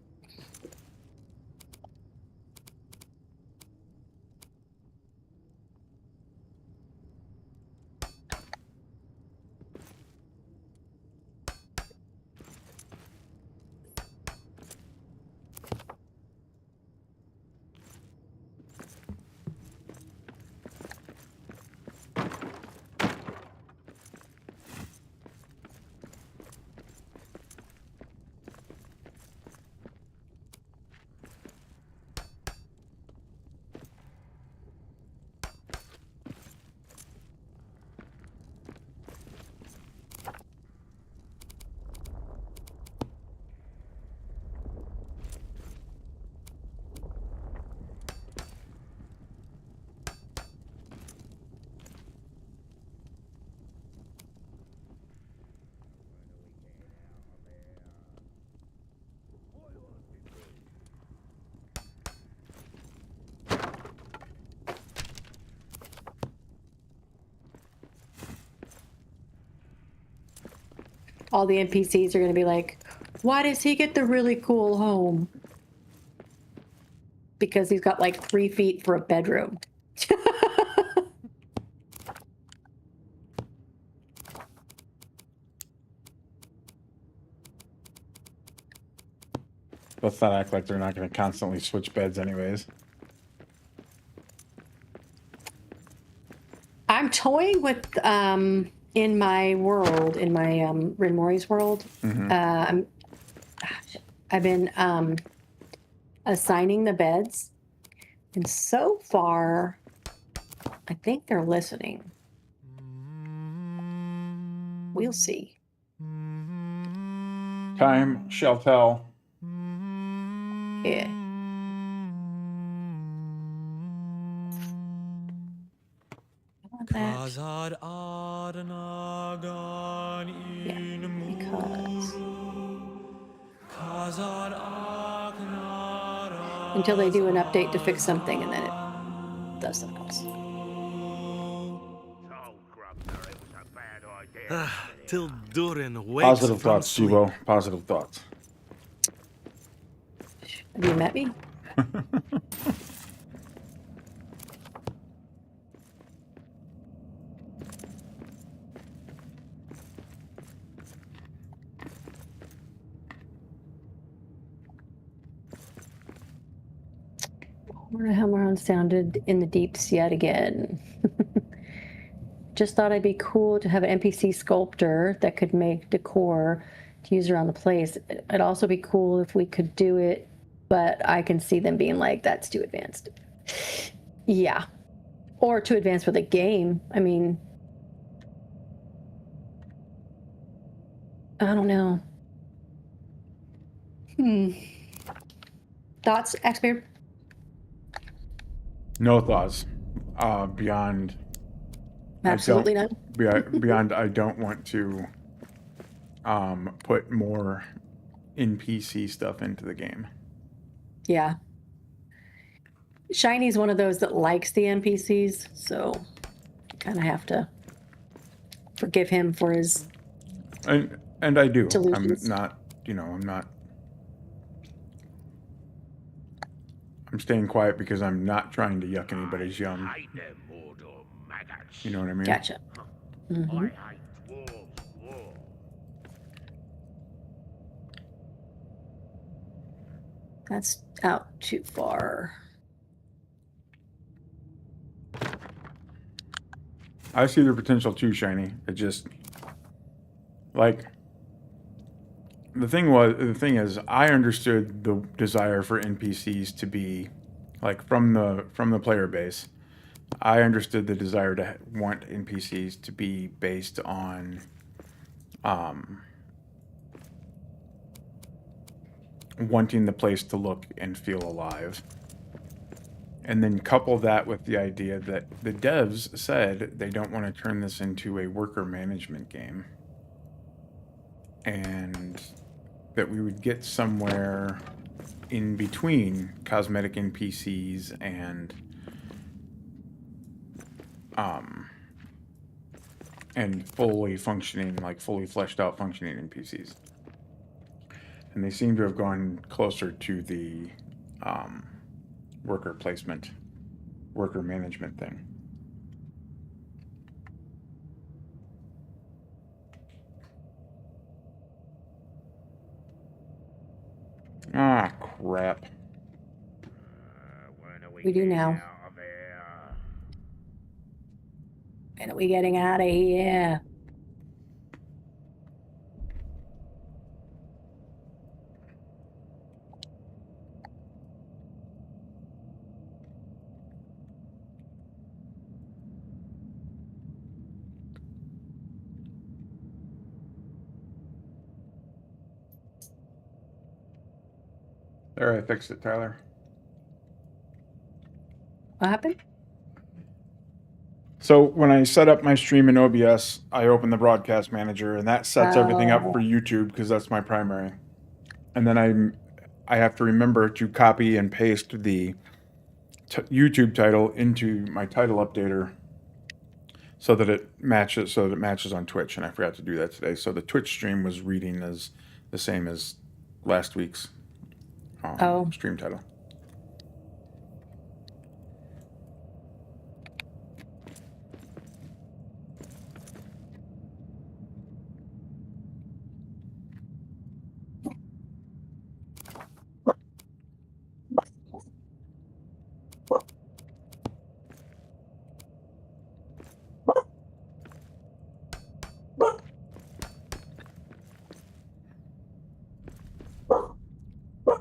A: All the NPCs are going to be like, why does he get the really cool home? Because he's got like 3 feet for a bedroom.
B: Let's not act like they're not going to constantly switch beds anyways.
A: I'm toying with in my world, in my Rin Mori's world. I've been assigning the beds, and so far, I think they're listening. We'll see.
B: Time shall tell.
A: Yeah. I want that. Yeah, because until they do an update to fix something, and then it does something else.
C: Told Grubner it was a bad idea.
E: Till Durin wakes
B: Positive
E: from
B: thoughts,
E: sleep.
B: JuBo. Positive thoughts.
A: Have you met me? Wonder how Moron sounded in the deeps yet again. Just thought it'd be cool to have an NPC sculptor that could make decor to use around the place. It'd also be cool if we could do it, but I can see them being like, that's too advanced. Yeah. Or too advanced for the game. I mean, I don't know. Thoughts, Axbeard?
B: No thoughts. Beyond.
A: Absolutely none.
B: Beyond, I don't want to put more NPC stuff into the game.
A: Yeah. Shiny's one of those that likes the NPCs, so kind of have to forgive him for his.
B: And I do.
A: Delusions.
B: I'm not. I'm staying quiet because I'm not trying to yuck anybody's yum.
C: hate them mortal maggots.
B: You know what I mean?
A: Gotcha.
C: I hate dwarves more.
A: That's out too far.
B: I see the potential too, Shiny. It just like the thing is, I understood the desire for NPCs to be like from the player base. I understood the desire to want NPCs to be based on wanting the place to look and feel alive. And then couple that with the idea that the devs said they don't want to turn this into a worker management game. And that we would get somewhere in between cosmetic NPCs and fully functioning, like fully fleshed out functioning NPCs. And they seem to have gone closer to the worker placement, worker management thing. Ah, crap.
C: When are
A: We do now.
C: out of here?
A: When are we getting out of here?
B: There, I fixed it, Tyler.
A: What happened?
B: So when I set up my stream in OBS, I open the broadcast manager, and that sets everything up for YouTube because that's my primary. And then I have to remember to copy and paste the YouTube title into my title updater so that it matches on Twitch. And I forgot to do that today. So the Twitch stream was reading as the same as last week's stream title.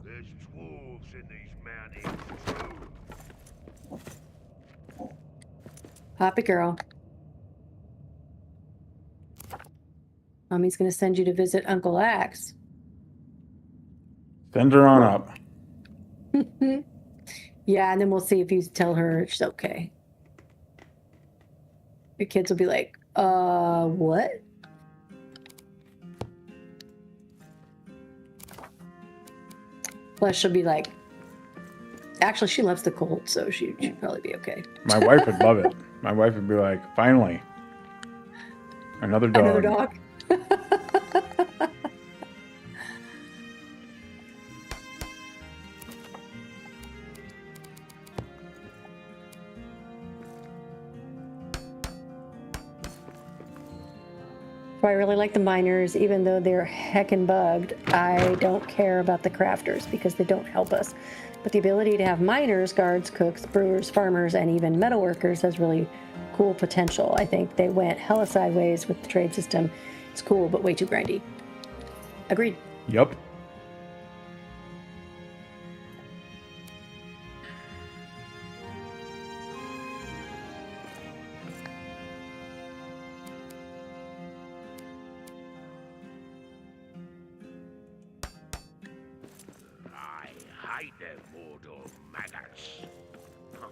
C: There's dwarves in these mountains too.
A: Happy girl. Mommy's gonna send you to visit Uncle Axe.
B: Send her on up.
A: Yeah, and then we'll see if you tell her it's okay. Your kids will be like, what? Plus, she'll be like, actually, she loves the cold, so she'd probably be okay.
B: My wife would love it. My wife would be like, finally, another dog.
A: Another dog? I really like the miners, even though they're heckin' bugged. I don't care about the crafters because they don't help us. But the ability to have miners, guards, cooks, brewers, farmers, and even metalworkers has really cool potential. I think they went hella sideways with the trade system. It's cool, but way too grindy. Agreed.
B: Yup.
C: I hate them Mordor maggots. Huh.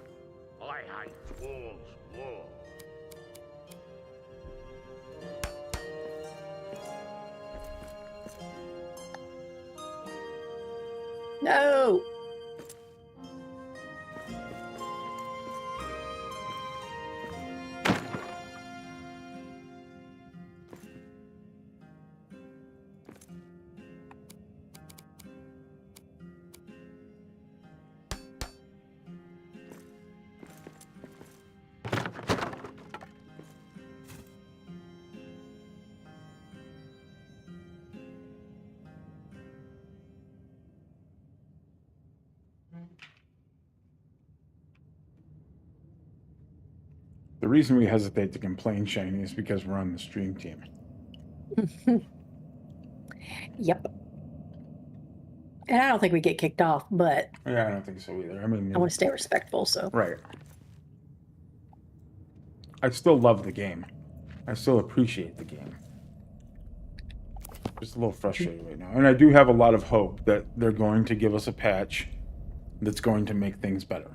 C: I hate dwarves more.
A: No!
B: The reason we hesitate to complain, Shiny, is because we're on the stream team.
A: Yep. And I don't think we get kicked off, but
B: Yeah, I don't think so either. I mean,
A: I want to stay respectful, so.
B: right. I still love the game. I still appreciate the game. Just a little frustrated right now. And I do have a lot of hope that they're going to give us a patch that's going to make things better.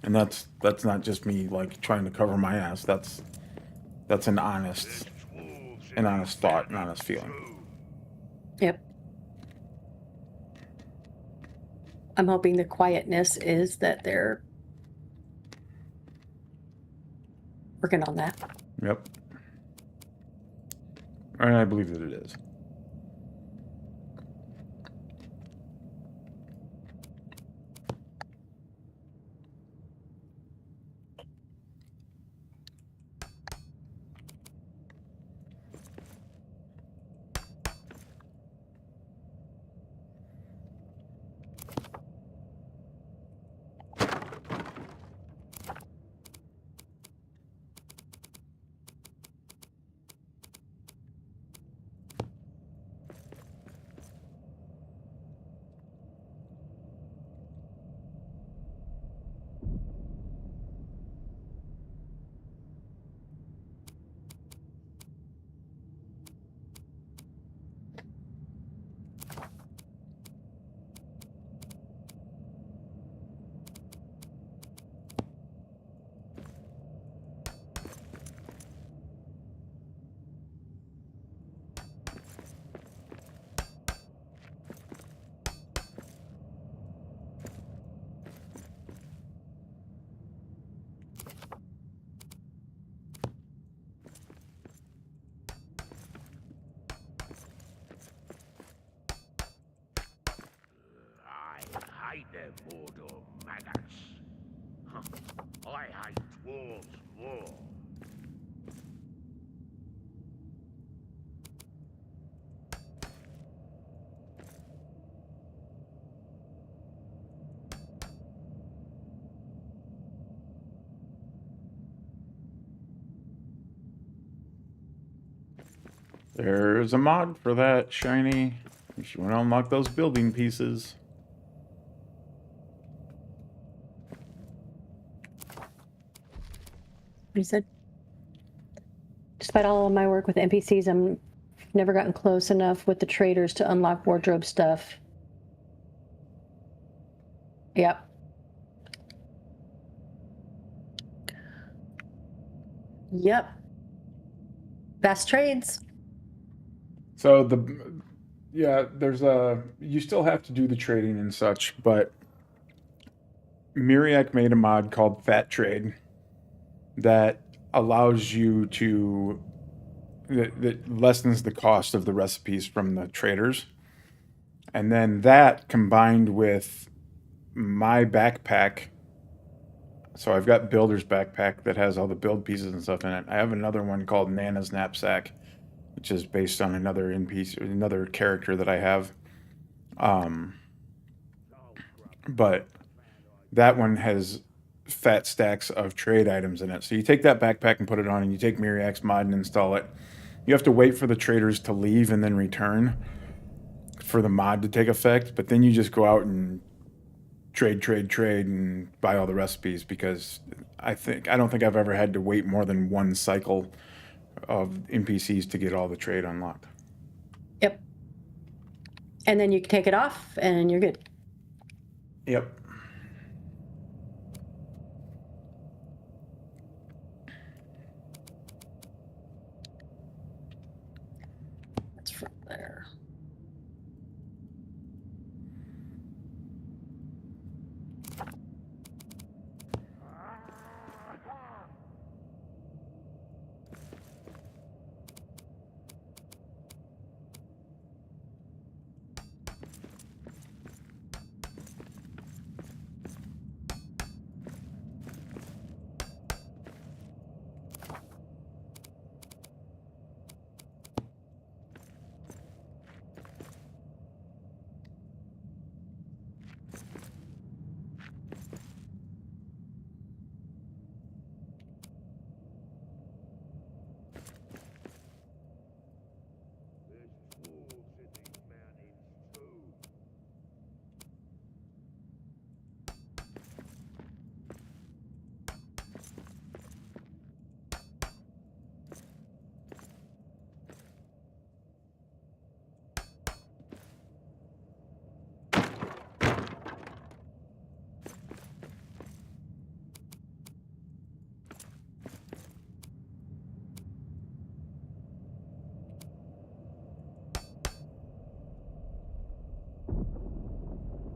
B: And that's not just me like trying to cover my ass. That's an honest thought, an honest feeling.
A: Yep. I'm hoping the quietness is that they're working on that.
B: Yep. And I believe that it is.
C: I hate them Mordor maggots. Huh. I hate dwarves more.
B: There's a mod for that, Shiny. If you want to unlock those building pieces.
A: He said, despite all of my work with NPCs, I'm never gotten close enough with the traders to unlock wardrobe stuff. Yep. Yep. Best trades.
B: So there's you still have to do the trading and such, but Miriak made a mod called Fat Trade that allows you to that lessens the cost of the recipes from the traders. And then that combined with my backpack. So I've got Builder's backpack that has all the build pieces and stuff in it. I have another one called Nana's knapsack, which is based on another NPC, another character that I have. But that one has fat stacks of trade items in it. So you take that backpack and put it on, and you take Miriax mod and install it. You have to wait for the traders to leave and then return for the mod to take effect. But then you just go out and trade, and buy all the recipes, because I don't think I've ever had to wait more than one cycle of NPCs to get all the trade unlocked.
A: Yep. And then you can take it off and you're good.
B: Yep.
A: That's from there.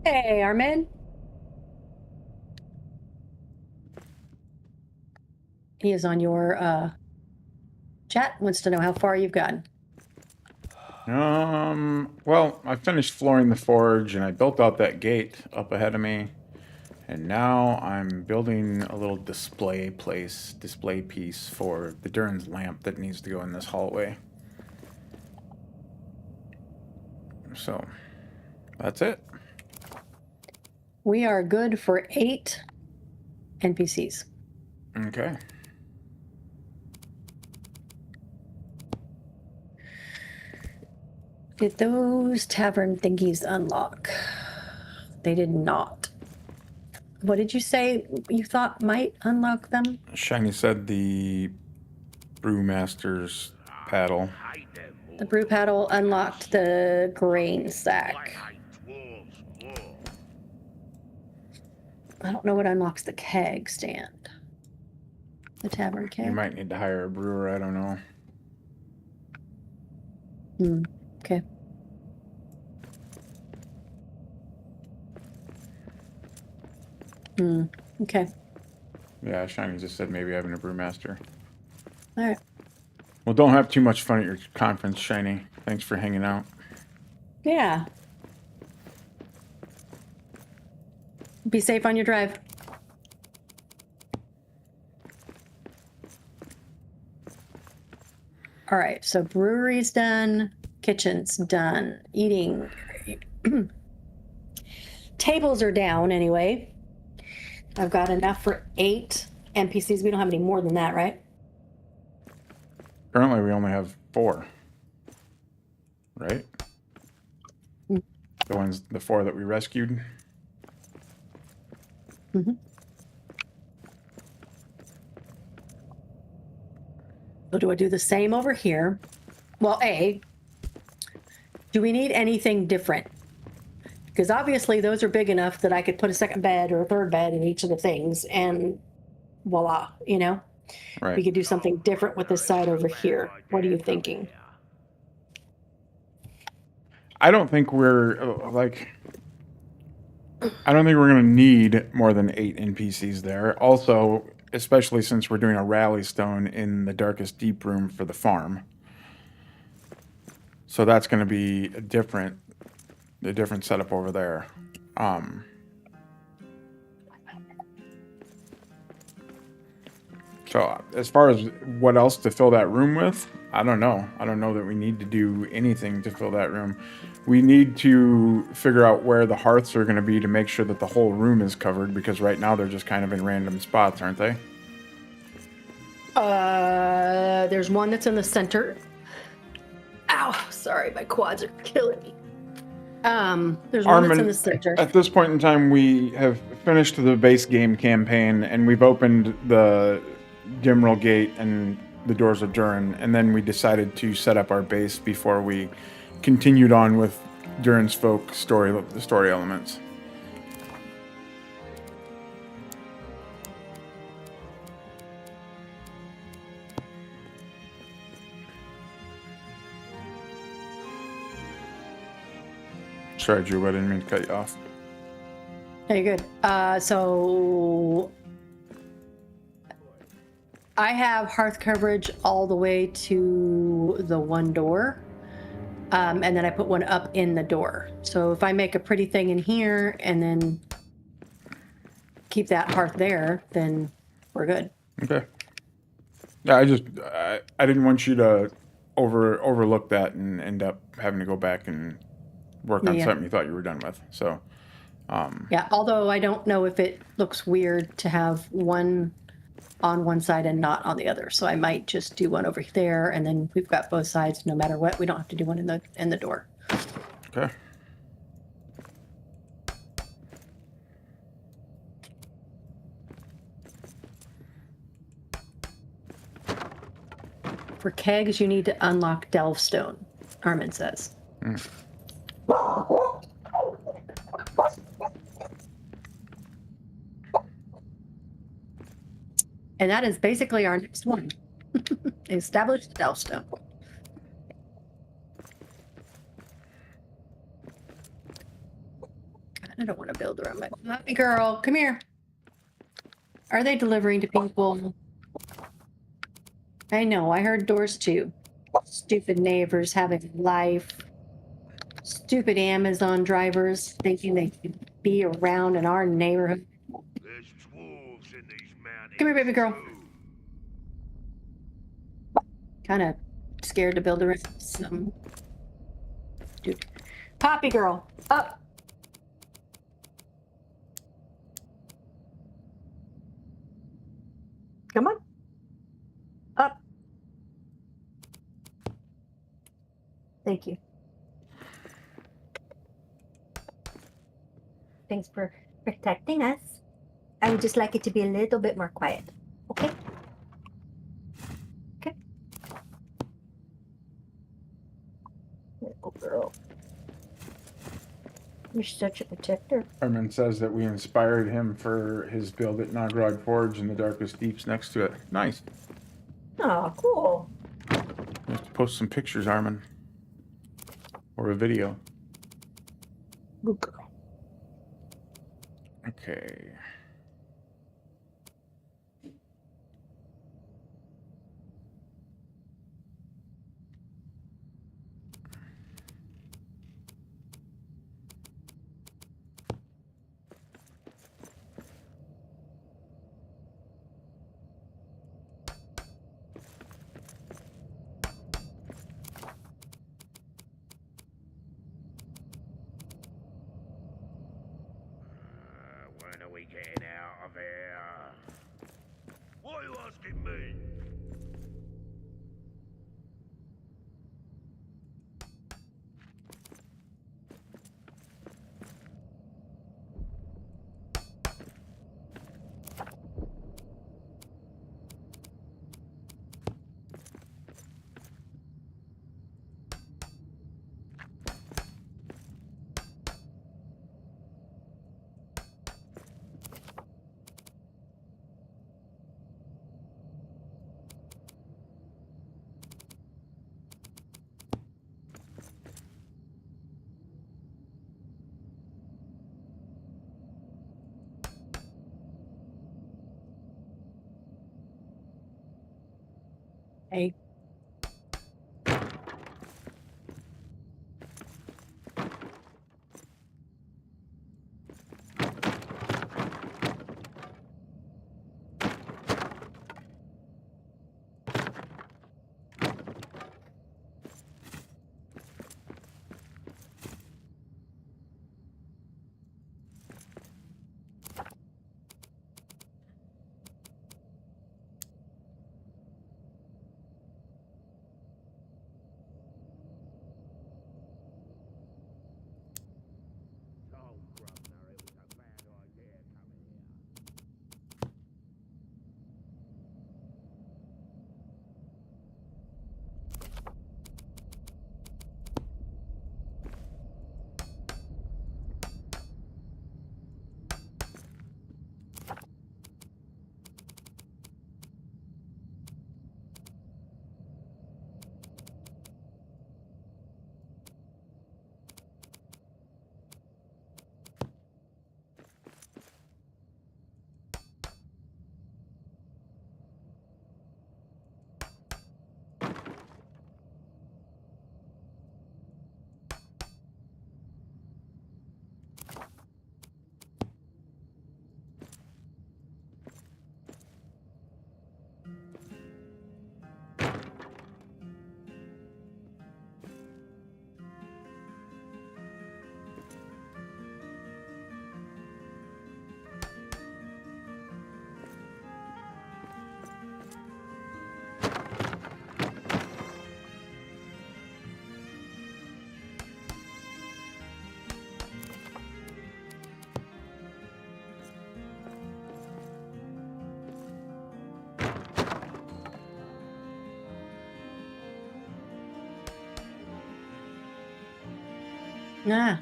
A: Hey, Armin. He is on your chat, wants to know how far you've gotten.
B: Well, I finished flooring the forge and I built out that gate up ahead of me. And now I'm building a little display piece for the Durin's lamp that needs to go in this hallway. So, that's it.
A: We are good for 8 NPCs.
B: Okay.
A: Did those tavern thingies unlock? They did not. What did you say you thought might unlock them?
B: Shiny said the Brewmaster's paddle.
A: The brew paddle unlocked the grain sack. I don't know what unlocks the keg stand. The tavern keg?
B: You might need to hire a brewer, I don't know.
A: Okay. Okay.
B: Yeah, Shiny just said maybe having a brewmaster.
A: All right.
B: Well, don't have too much fun at your conference, Shiny. Thanks for hanging out.
A: Yeah. Be safe on your drive. All right, so brewery's done, kitchen's done, eating. Tables are down anyway. I've got enough for 8 NPCs. We don't have any more than that, right?
B: Currently, we only have 4. Right? The 4 that we rescued.
A: Mm-hmm. So do I do the same over here? Well, do we need anything different? Because obviously those are big enough that I could put a second bed or a third bed in each of the things and voila, you know?
B: Right.
A: We could do something different with this side over here. What are you thinking?
B: I don't think we're I don't think we're going to need more than 8 NPCs there. Also, especially since we're doing a rally stone in the darkest deep room for the farm. So that's going to be a different setup over there. So as far as what else to fill that room with, I don't know. I don't know that we need to do anything to fill that room. We need to figure out where the hearths are going to be to make sure that the whole room is covered, because right now they're just kind of in random spots, aren't they?
A: There's one that's in the center. Ow, sorry, my quads are killing me. There's one that's in the center.
B: At this point in time, we have finished the base game campaign, and we've opened the Dimril Gate and the Doors of Durin, and then we decided to set up our base before we continued on with Durin's folk story, the story elements. Sorry, Drew, I didn't mean to cut you off.
A: No, you're good. So I have hearth coverage all the way to the one door. And then I put one up in the door. So if I make a pretty thing in here and then keep that hearth there, then we're good.
B: Okay. Yeah, I didn't want you to overlook that and end up having to go back and work on something you thought you were done with. So
A: Yeah, although I don't know if it looks weird to have one on one side and not on the other. So I might just do one over there, and then we've got both sides no matter what. We don't have to do one in the door.
B: okay.
A: For kegs, you need to unlock Delvestone, Armin says. And that is basically our next one. Establish Delvestone. I don't want to build around my puppy girl. Come here. Are they delivering to people? I know, I heard doors too. Stupid neighbors having life. Stupid Amazon drivers thinking they could be around in our neighborhood.
C: There's dwarves in these mountains.
A: Come here, baby girl.
C: too.
A: Kind of scared to build around some. Dude. Poppy girl, up. Come on. Up. Thank you.
F: Thanks for protecting us. I would just like it to be a little bit more quiet. Okay? Okay. Little girl. You're such a protector.
B: Armin says that we inspired him for his build at Nagrod Forge and the Darkest Deeps next to it. Nice.
F: Oh, cool.
B: You have to post some pictures, Armin. Or a video.
F: Good girl.
B: Okay.
C: When are we getting out of here? Why are you asking me?
A: Hey. Ah.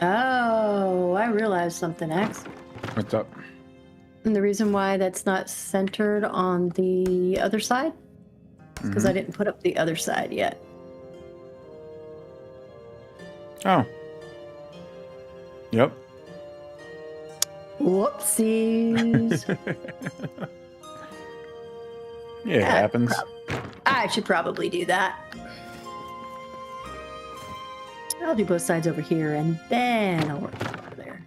A: Oh, I realized something, X.
B: What's up?
A: And the reason why that's not centered on the other side is because I didn't put up the other side yet.
B: Oh. Yep.
A: Whoopsies.
B: It happens.
A: I should probably do that. I'll do both sides over here and then I'll work over there.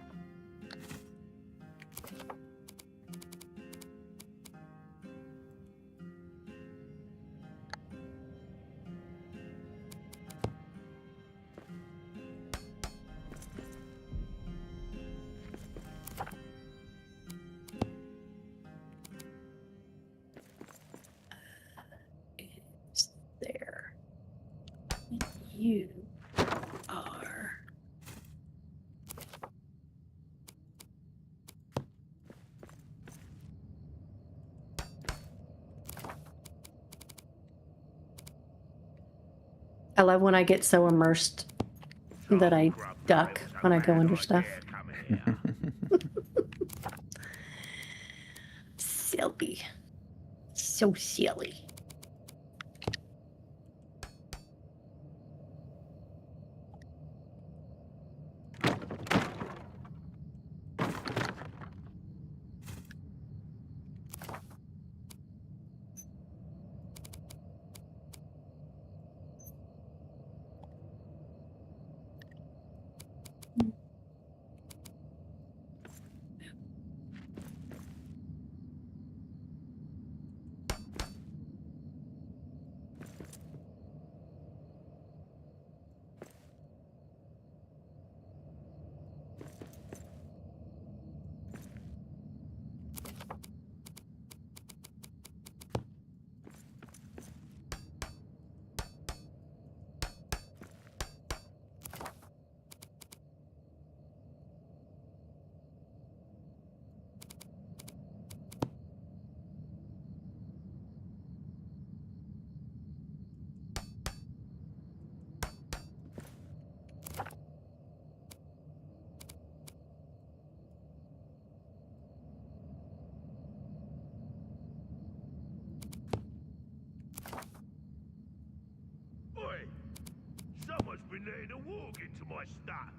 A: It's there. And you are. I love when I get so immersed that I duck when I go under stuff. Silly. So silly.
C: Oi! Someone's been letting a walk into my stuff.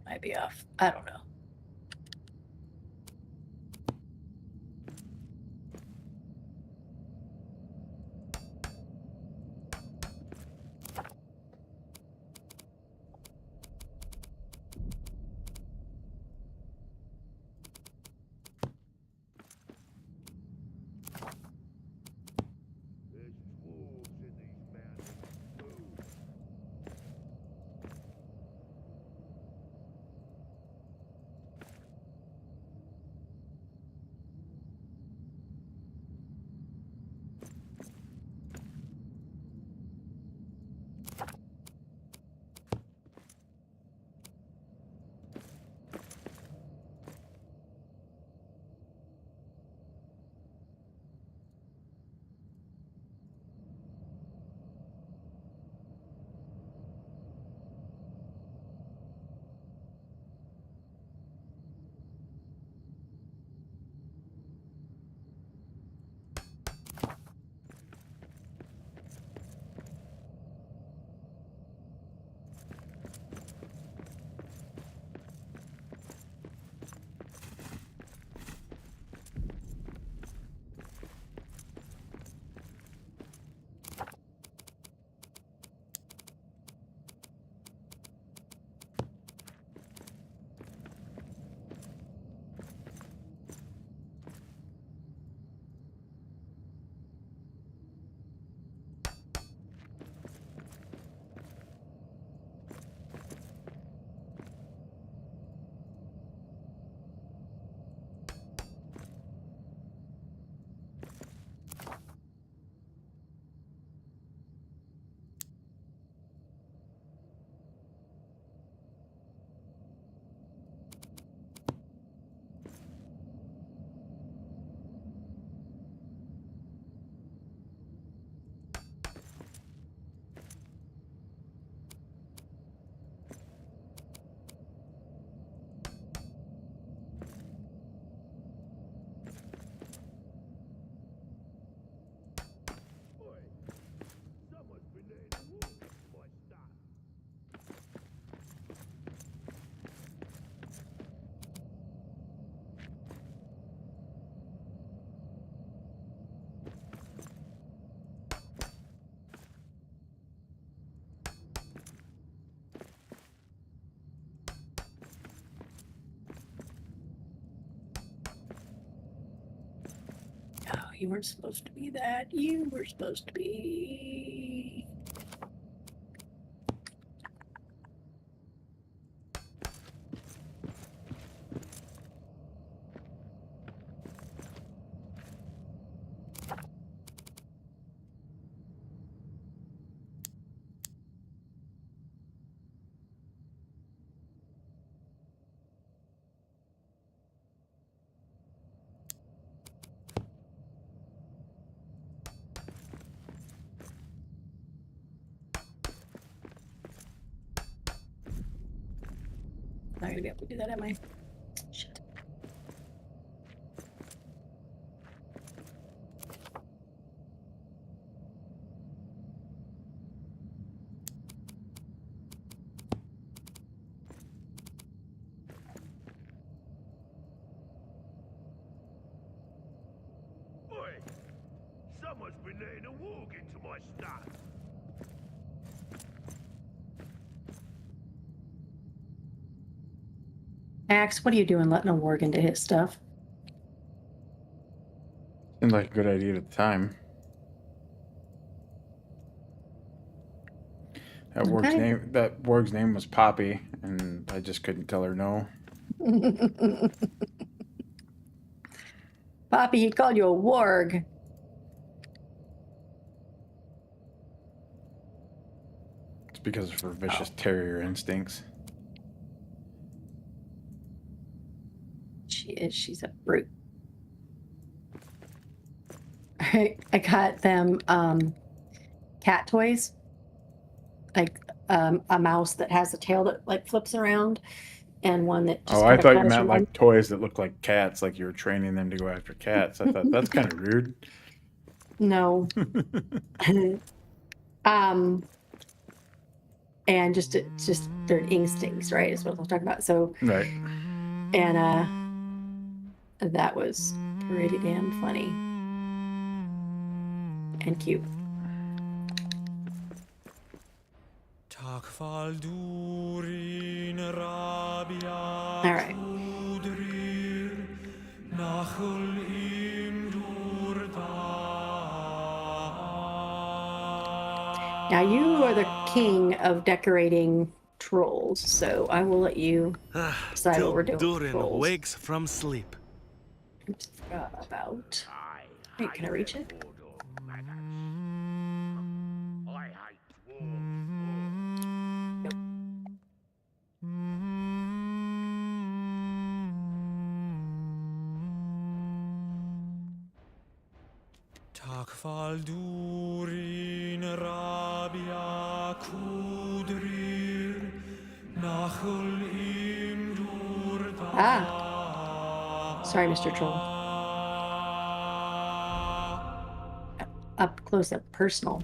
A: Might be off. I don't know.
C: There's wolves in these mountains too.
A: you weren't supposed to be that. You were supposed to be. I'm not gonna be able to do that, am I? Shit.
C: Oi! Someone's been letting a warg into my stuff.
A: Axe, what are you doing letting a warg into his stuff?
B: Seemed like a good idea at the time.
A: Okay.
B: That warg's name was Poppy, and I just couldn't tell her no.
A: Poppy, he called you a warg.
B: It's because of her vicious terrier instincts.
A: She is. She's a brute. I got them cat toys. Like a mouse that has a tail that like flips around, and one that just
B: Oh, I
A: kind of
B: thought you
A: crawls
B: meant
A: from
B: like toys that look like cats, like you were training them to go after cats. I thought that's kind of rude.
A: No. And just it's just their instincts, right? Is what I'm talking about. So
B: Right.
A: and that was pretty damn funny and cute. All right. Now you are the king of decorating trolls, so I will let you decide
E: Till
A: what we're doing with
E: Durin
A: trolls.
E: wakes from sleep.
A: Oops, forgot about. Wait, can I reach it?
C: I hate wargs.
A: Nope. Ah, sorry, Mr. Troll. Up close, up personal.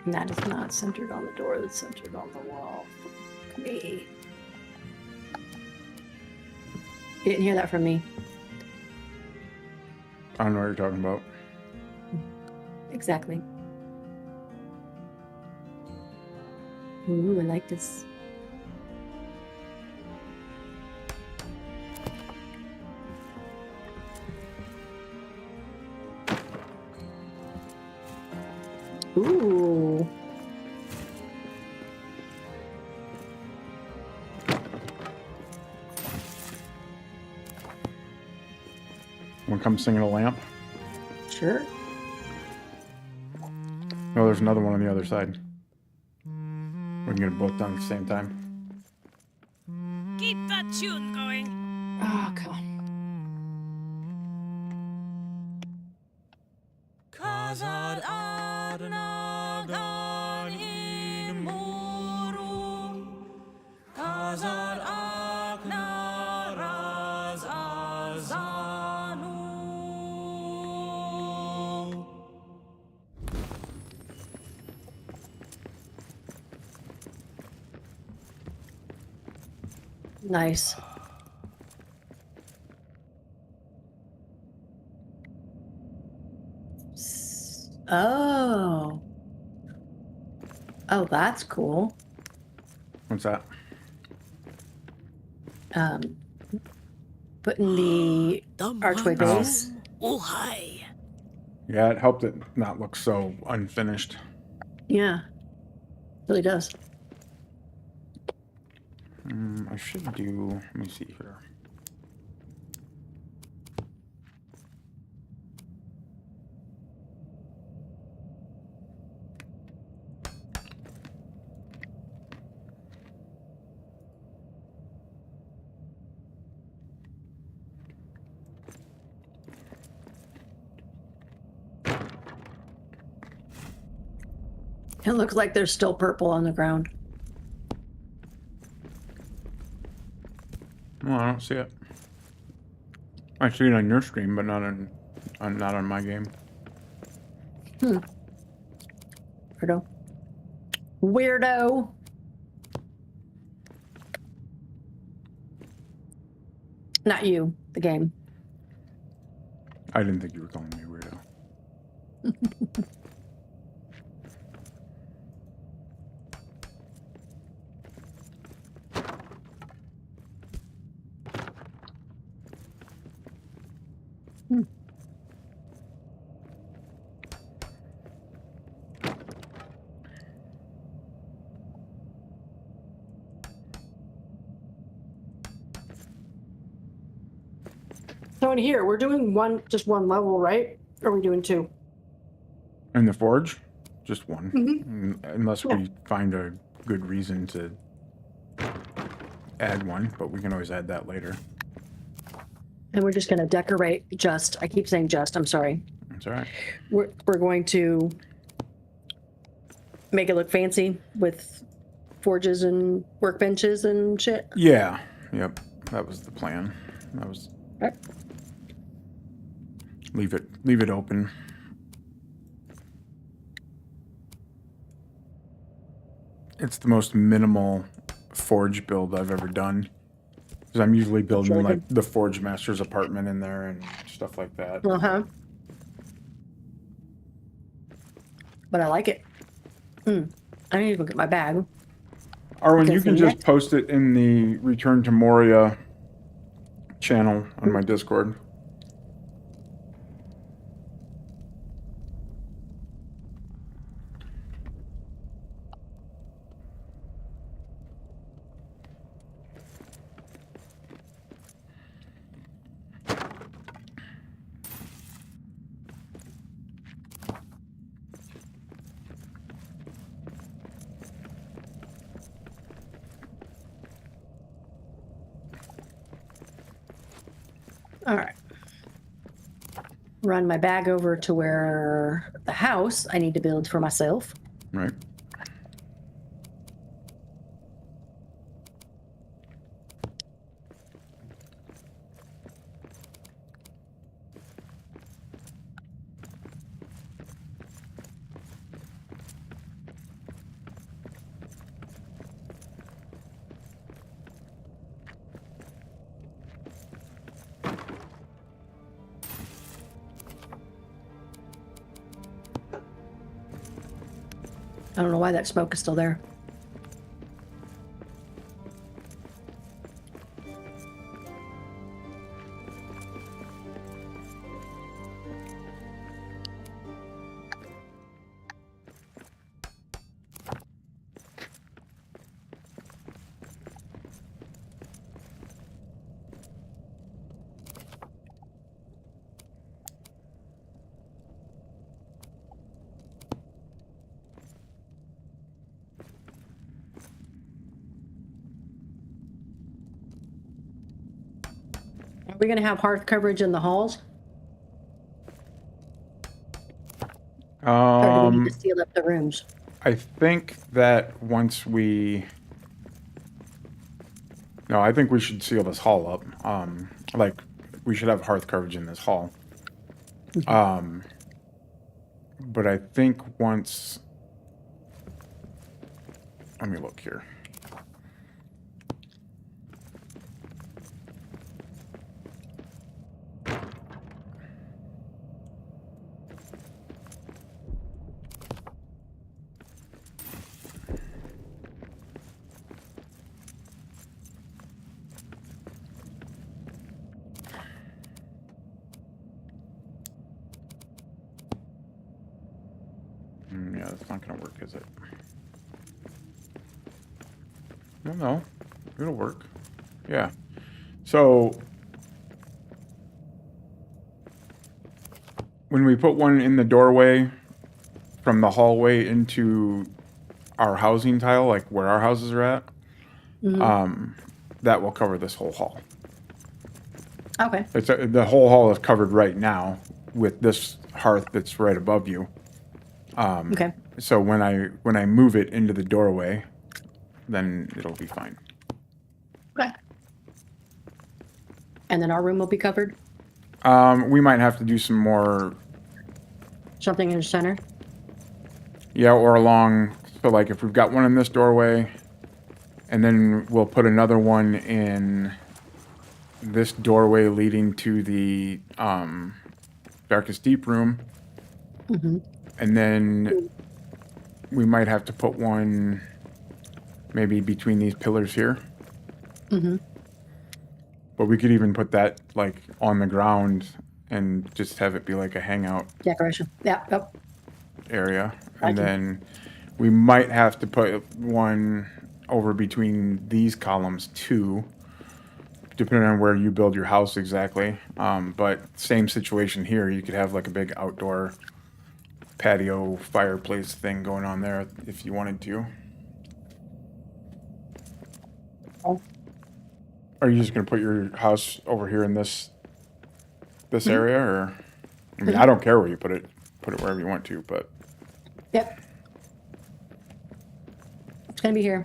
A: And that is not centered on the door, that's centered on the wall. Me. You didn't hear that from me.
B: I don't know what you're talking about.
A: Exactly. Ooh, I like this. Ooh.
B: Want to come sing in a lamp?
A: Sure.
B: Oh, there's another one on the other side. We can get it both done at the same time.
D: Keep that tune going.
A: Oh, come on.
D: Kazar Arnagan in Moru. Kazar Aknaraz Azanu.
A: Nice. Oh. Oh, that's cool.
B: What's that?
A: Putting the archway base.
D: Oh, hi.
B: Yeah, it helped it not look so unfinished.
A: Yeah. Really does.
B: I should do... Let me see here.
A: It looks like there's still purple on the ground.
B: Well, I don't see it. I see it on your screen, but not on my game.
A: Weirdo. Weirdo. Not you, the game.
B: I didn't think you were calling me weirdo.
G: So in here, we're doing just one level, right? Or are we doing two?
B: In the forge, just one.
G: Mm-hmm.
B: Unless we find a good reason to add one, but we can always add that later.
A: And we're just going to decorate I keep saying I'm sorry.
B: That's all right.
A: We're going to make it look fancy with forges and workbenches and shit.
B: Yeah. Yep. That was the plan. That was...
A: Right.
B: Leave it open. It's the most minimal forge build I've ever done. Because I'm usually building
A: really
B: like the forge master's apartment in there and stuff like that.
A: Uh-huh. But I like it. I need to go get my bag.
B: Arwen,
A: Okay,
B: you
A: so
B: can just
A: next-
B: post it in the Return to Moria channel on my Discord.
A: All right. Run my bag over to where the house I need to build for myself.
B: Right.
A: I don't know why that smoke is still there. we going to have hearth coverage in the halls? Or do we need to seal up the rooms?
B: I think that once we... No, I think we should seal this hall up. Like, we should have hearth coverage in this hall. But I think once... Let me look here. Yeah, that's not gonna work, is it? No, it'll work. Yeah. So when we put one in the doorway from the hallway into our housing tile, like where our houses are at, that will cover this whole hall.
A: Okay.
B: The whole hall is covered right now with this hearth that's right above you.
A: Okay.
B: So when I move it into the doorway, then it'll be fine.
A: Okay. And then our room will be covered?
B: We might have to do some more,
A: Something in the center?
B: yeah, or along, so like if we've got one in this doorway, and then we'll put another one in this doorway leading to the darkest deep room. And then we might have to put one maybe between these pillars here. But we could even put that like on the ground and just have it be like a hangout
A: Decoration. Yeah. Yep.
B: area.
A: I
B: And
A: can-
B: then we might have to put one over between these columns too, depending on where you build your house exactly. But same situation here. You could have like a big outdoor patio fireplace thing going on there if you wanted to.
A: Oh.
B: Are you just gonna put your house over here in this area, or I mean, I don't care where you put it. Put it wherever you want to, but
A: Yep. It's going to be here.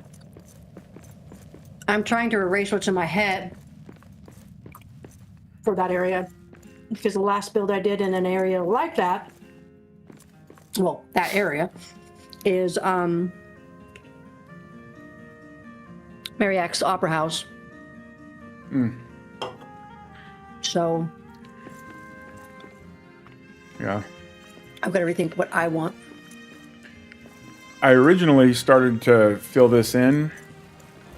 A: I'm trying to erase what's in my head for that area. Because the last build I did in an area like that, well, that area, is Mariak's Opera House. So
B: yeah.
A: I've got to rethink what I want.
B: I originally started to fill this in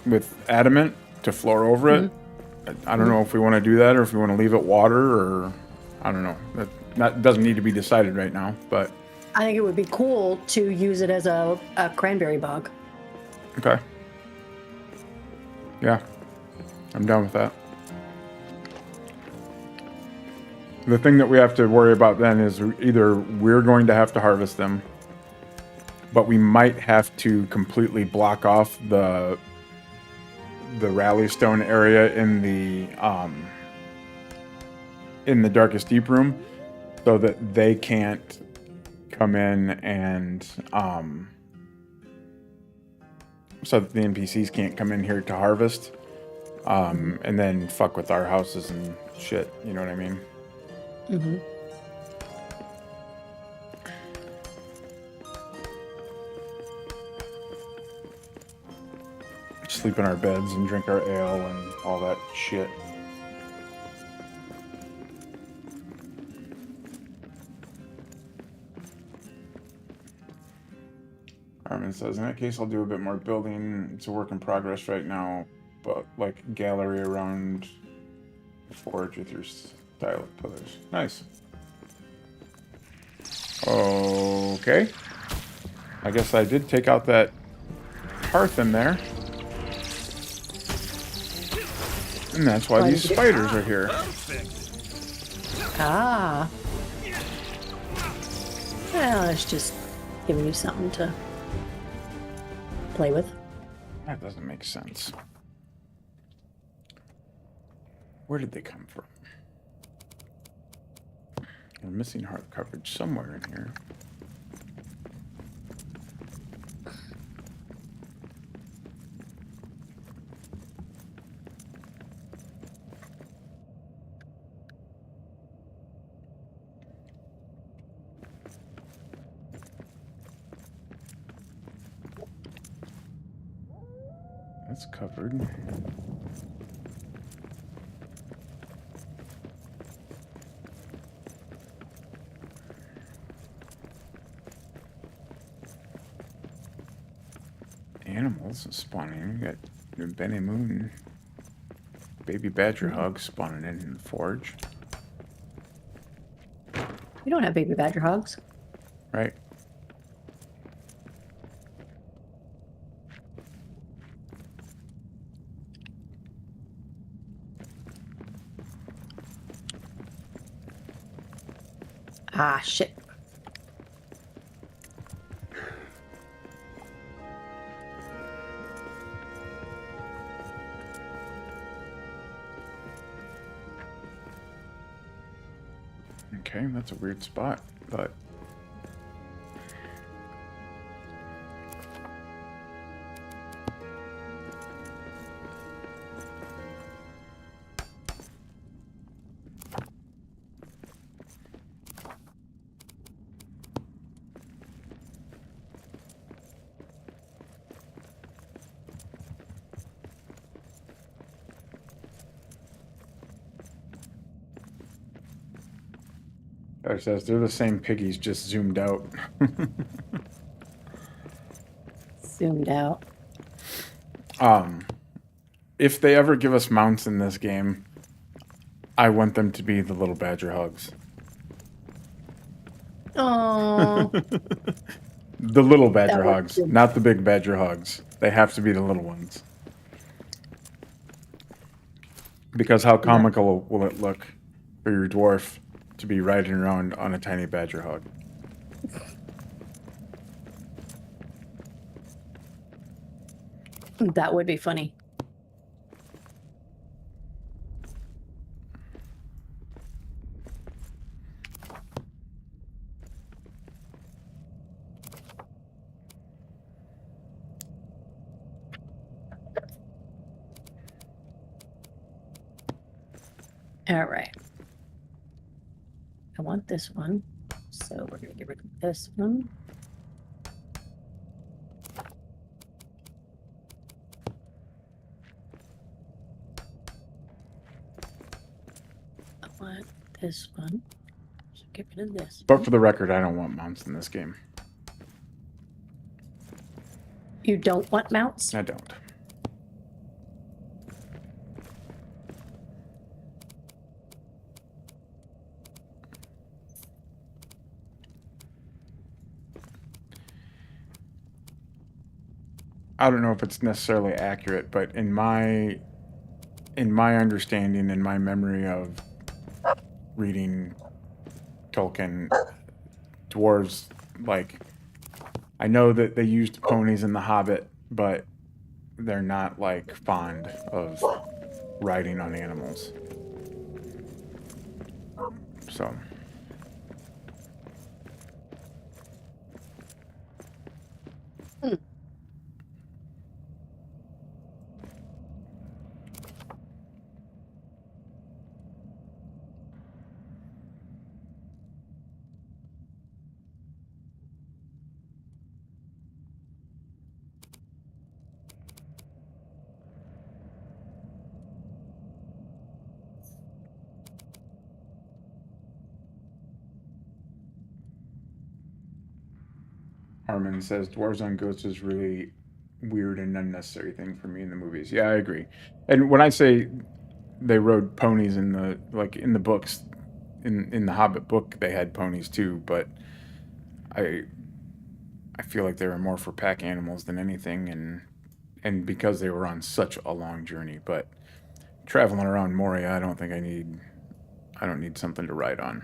B: with adamant to floor over it. I don't know if we want to do that or if we want to leave it water, or I don't know. That doesn't need to be decided right now, but
A: I think it would be cool to use it as a cranberry bog.
B: okay. Yeah, I'm down with that. The thing that we have to worry about then is either we're going to have to harvest them, but we might have to completely block off the rally stone area in the darkest deep room, so that they can't come in and so that the NPCs can't come in here to harvest, and then fuck with our houses and shit. You know what I mean? Sleep in our beds and drink our ale and all that shit. Armin says, in that case, I'll do a bit more building. It's a work in progress right now, but like gallery around the forge with your style of pillars. Nice. Okay. I guess I did take out that hearth in there. And that's why these spiders are here.
A: Ah. Well, it's just giving you something to play with.
B: That doesn't make sense. Where did they come from? We're missing hard coverage somewhere in here. That's covered. Animals spawning. You got Benny Moon, baby badger hogs spawning in the forge.
A: We don't have baby badger hogs.
B: Right.
A: Ah, shit.
B: Okay, that's a weird spot, but it says they're the same piggies, just zoomed out.
A: Zoomed out.
B: If they ever give us mounts in this game, I want them to be the little badger hogs.
A: Oh,
B: The little badger
A: would
B: hogs,
A: be-
B: not the big badger hogs. They have to be the little ones. Because how comical will it look for your dwarf to be riding around on a tiny badger hog?
A: that would be funny. All right. I want this one, so we're gonna get rid of this one. I want this one, so get rid of this.
B: But for the record, I don't want mounts in this game.
A: You don't want mounts?
B: I don't. I don't know if it's necessarily accurate, but in my understanding, in my memory of reading Tolkien, dwarves, like, I know that they used ponies in The Hobbit, but they're not like fond of riding on animals. So Harmon says dwarves on goats is really weird and unnecessary thing for me in the movies. Yeah, I agree. And when I say they rode ponies in the books, in the Hobbit book, they had ponies too, but I feel like they were more for pack animals than anything, and because they were on such a long journey. But traveling around Moria, I don't need something to ride on.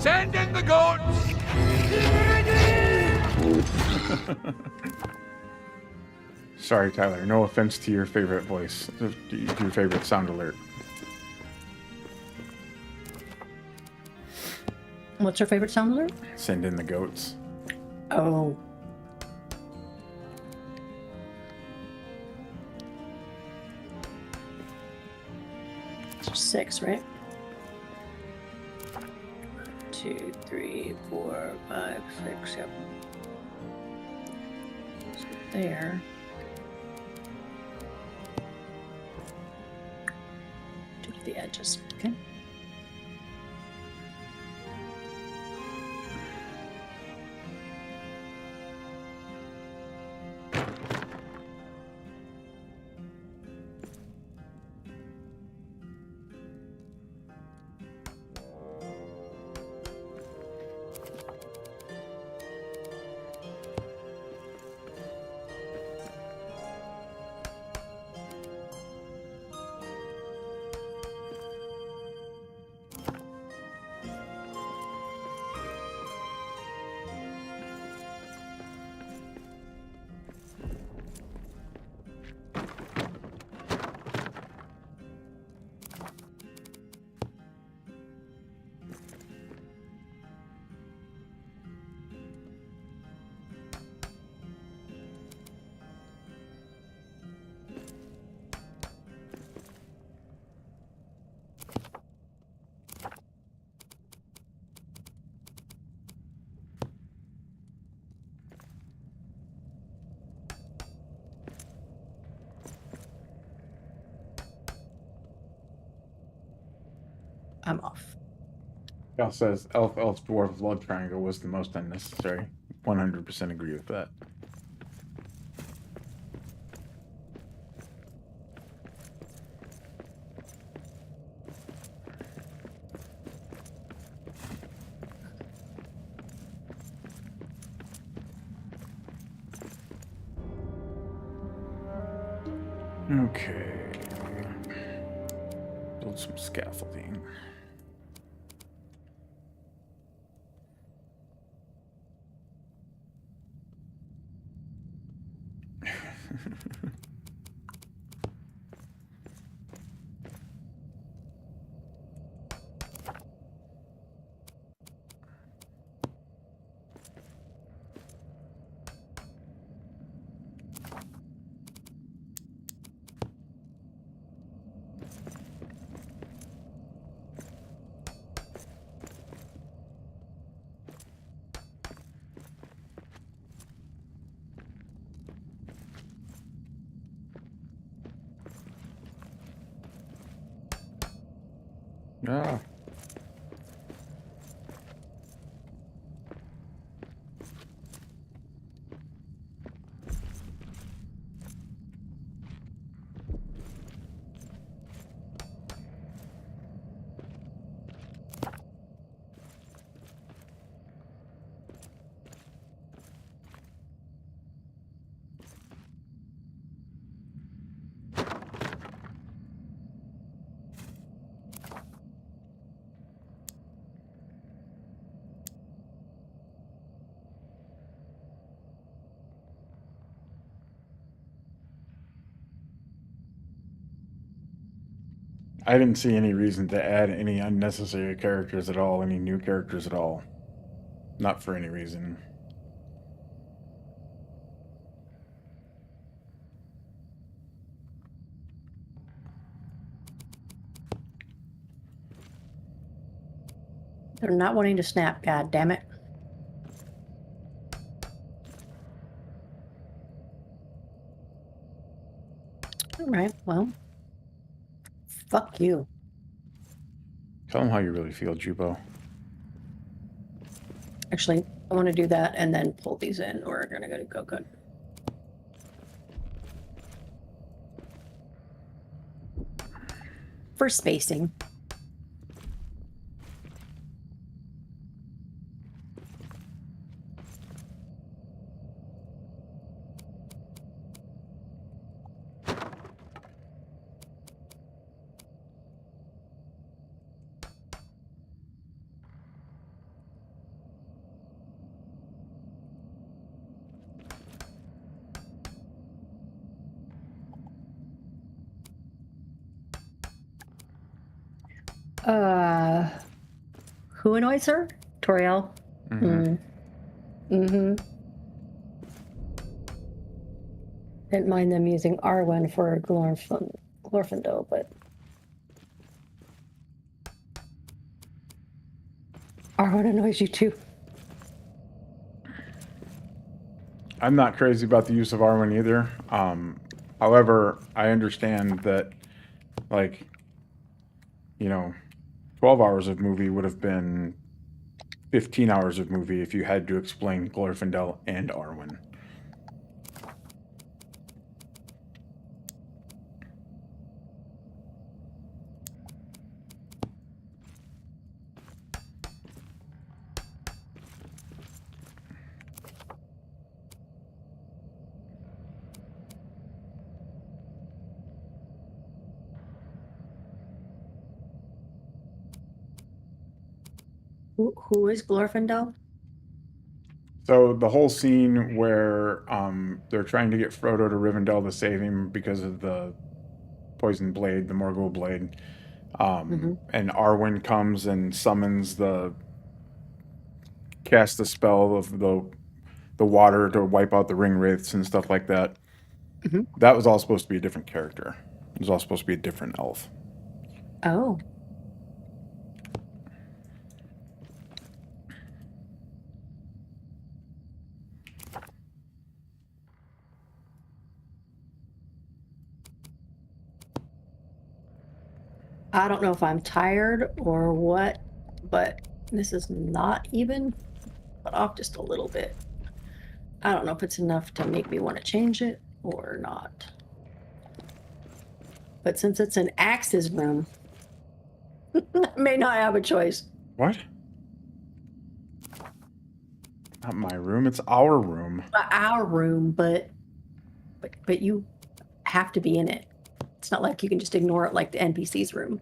C: Send in the goats!
B: Sorry, Tyler. No offense to your favorite voice, to your favorite sound alert.
A: What's your favorite sound alert?
B: Send in the goats.
A: Oh. So 6, right? 2, 3, 4, 5, 6, yep. So there. To the edges, okay? I'm off.
B: Cal says elf, elf, dwarf, love triangle was the most unnecessary. 100% agree with that. Okay. Build some scaffolding. Ah. I didn't see any reason to add any unnecessary characters at all, any new characters at all. Not for any reason.
A: They're not wanting to snap, god damn it. Alright, well. Fuck you.
B: Tell them how you really feel, JuBo.
A: Actually, I want to do that and then pull these in. We're gonna go good. For spacing. Who annoys her? Toriel.
B: Mhm.
A: Mm-hmm. Didn't mind them using Arwen for Glorfindel, but Arwen annoys you too.
B: I'm not crazy about the use of Arwen either. However, I understand that, like, 12 hours of movie would have been 15 hours of movie if you had to explain Glorfindel and Arwen.
A: Who is Glorfindel?
B: So the whole scene where they're trying to get Frodo to Rivendell to save him because of the poison blade, the Morgul blade, and Arwen comes and casts the spell of the water to wipe out the ring wraiths and stuff like that.
A: Mhm.
B: That was all supposed to be a different character. It was all supposed to be a different elf.
A: Oh. I don't know if I'm tired or what, but this is not even, but off just a little bit. I don't know if it's enough to make me want to change it or not. But since it's an Axe's room, I may not have a choice.
B: What? Not my room. It's our room.
A: Our room, but you have to be in it. It's not like you can just ignore it like the NPC's room.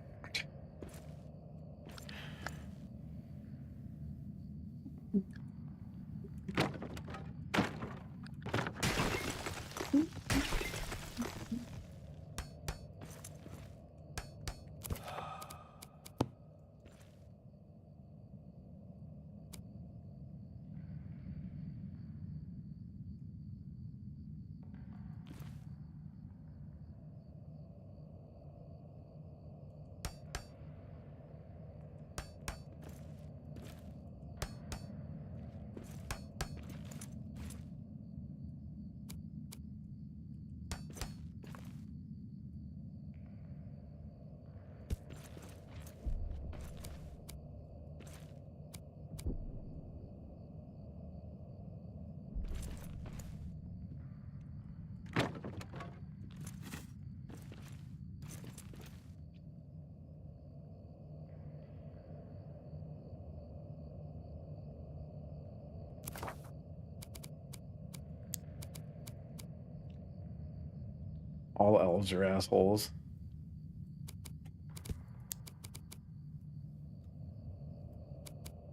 B: All elves are assholes.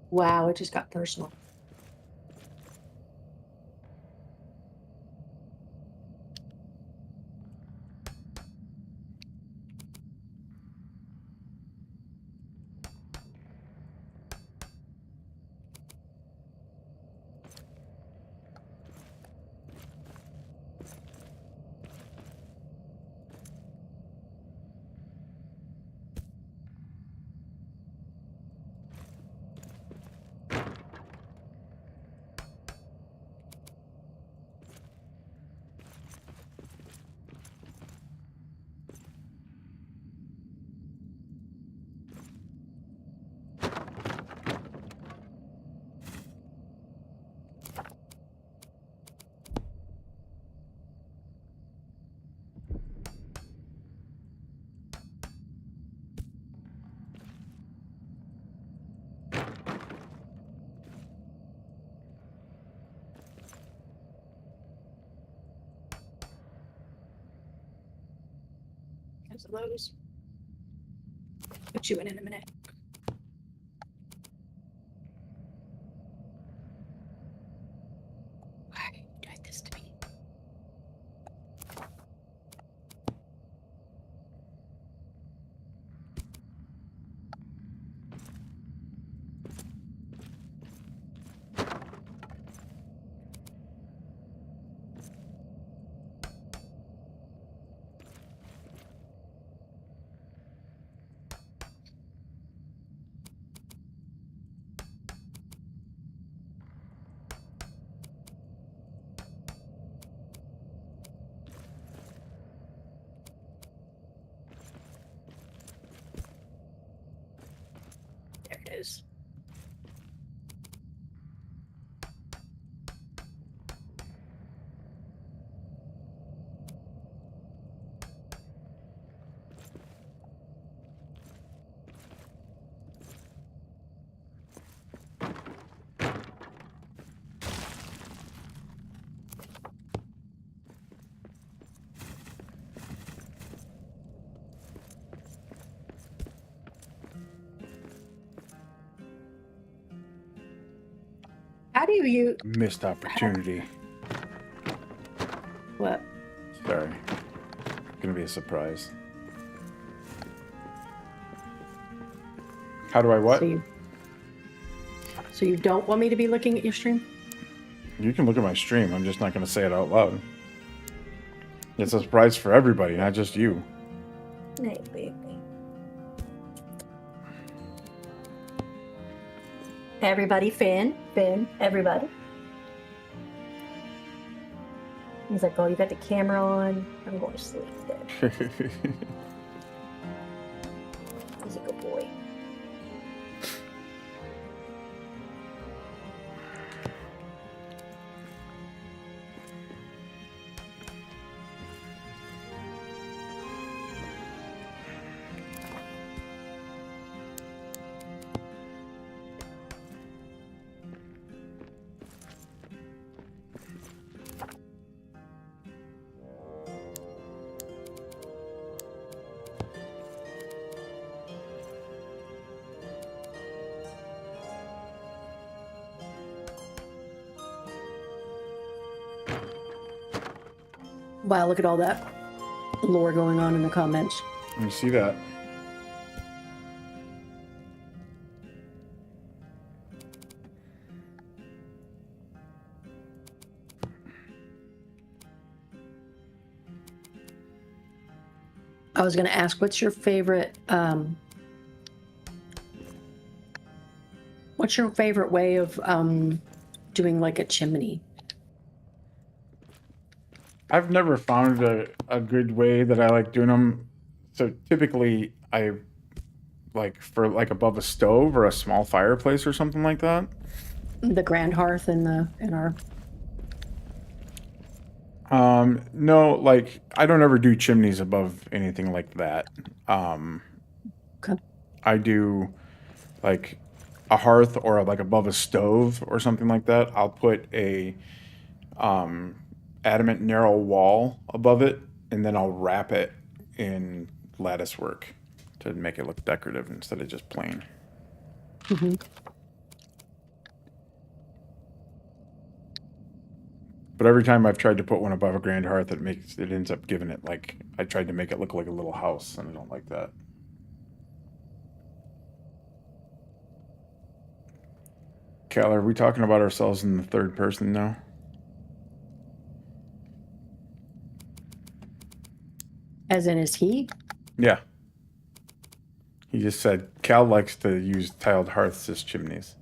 A: Wow, it just got personal. There's those. Put you in a minute. Why are you doing this to me? is. How do you
H: Missed opportunity.
A: what?
H: Sorry. Gonna be a surprise. How do I what?
A: So you don't want me to be looking at your stream?
H: You can look at my stream. I'm just not gonna say it out loud. It's a surprise for everybody, not just you.
F: Hey, baby. Everybody, Finn, everybody. He's like, oh, you got the camera on. I'm going to sleep then. He's a good boy.
A: Wow, look at all that lore going on in the comments.
H: Let me see that.
A: I was going to ask, what's your favorite way of doing like a chimney?
H: I've never found a good way that I like doing them. So typically I like for like above a stove or a small fireplace or something like that.
A: The grand hearth in our
H: No, like I don't ever do chimneys above anything like that.
A: Okay.
H: I do like a hearth or like above a stove or something like that. I'll put a adamant narrow wall above it, and then I'll wrap it in lattice work to make it look decorative instead of just plain.
A: Mm-hmm.
H: But every time I've tried to put one above a grand hearth, it ends up giving it like I tried to make it look like a little house, and I don't like that. Cal, are we talking about ourselves in the third person now?
A: As in, is he?
H: Yeah. He just said Cal likes to use tiled hearths as chimneys.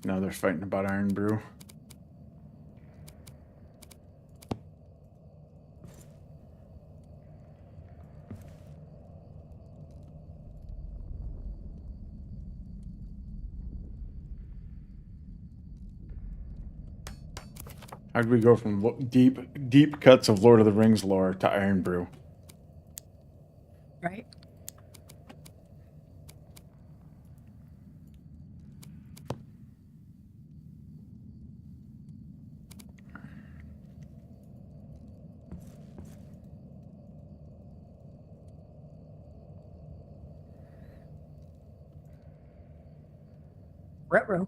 H: Now they're fighting about Iron Brew. How'd we go from deep cuts of Lord of the Rings lore to Iron Brew?
A: Right? Retro.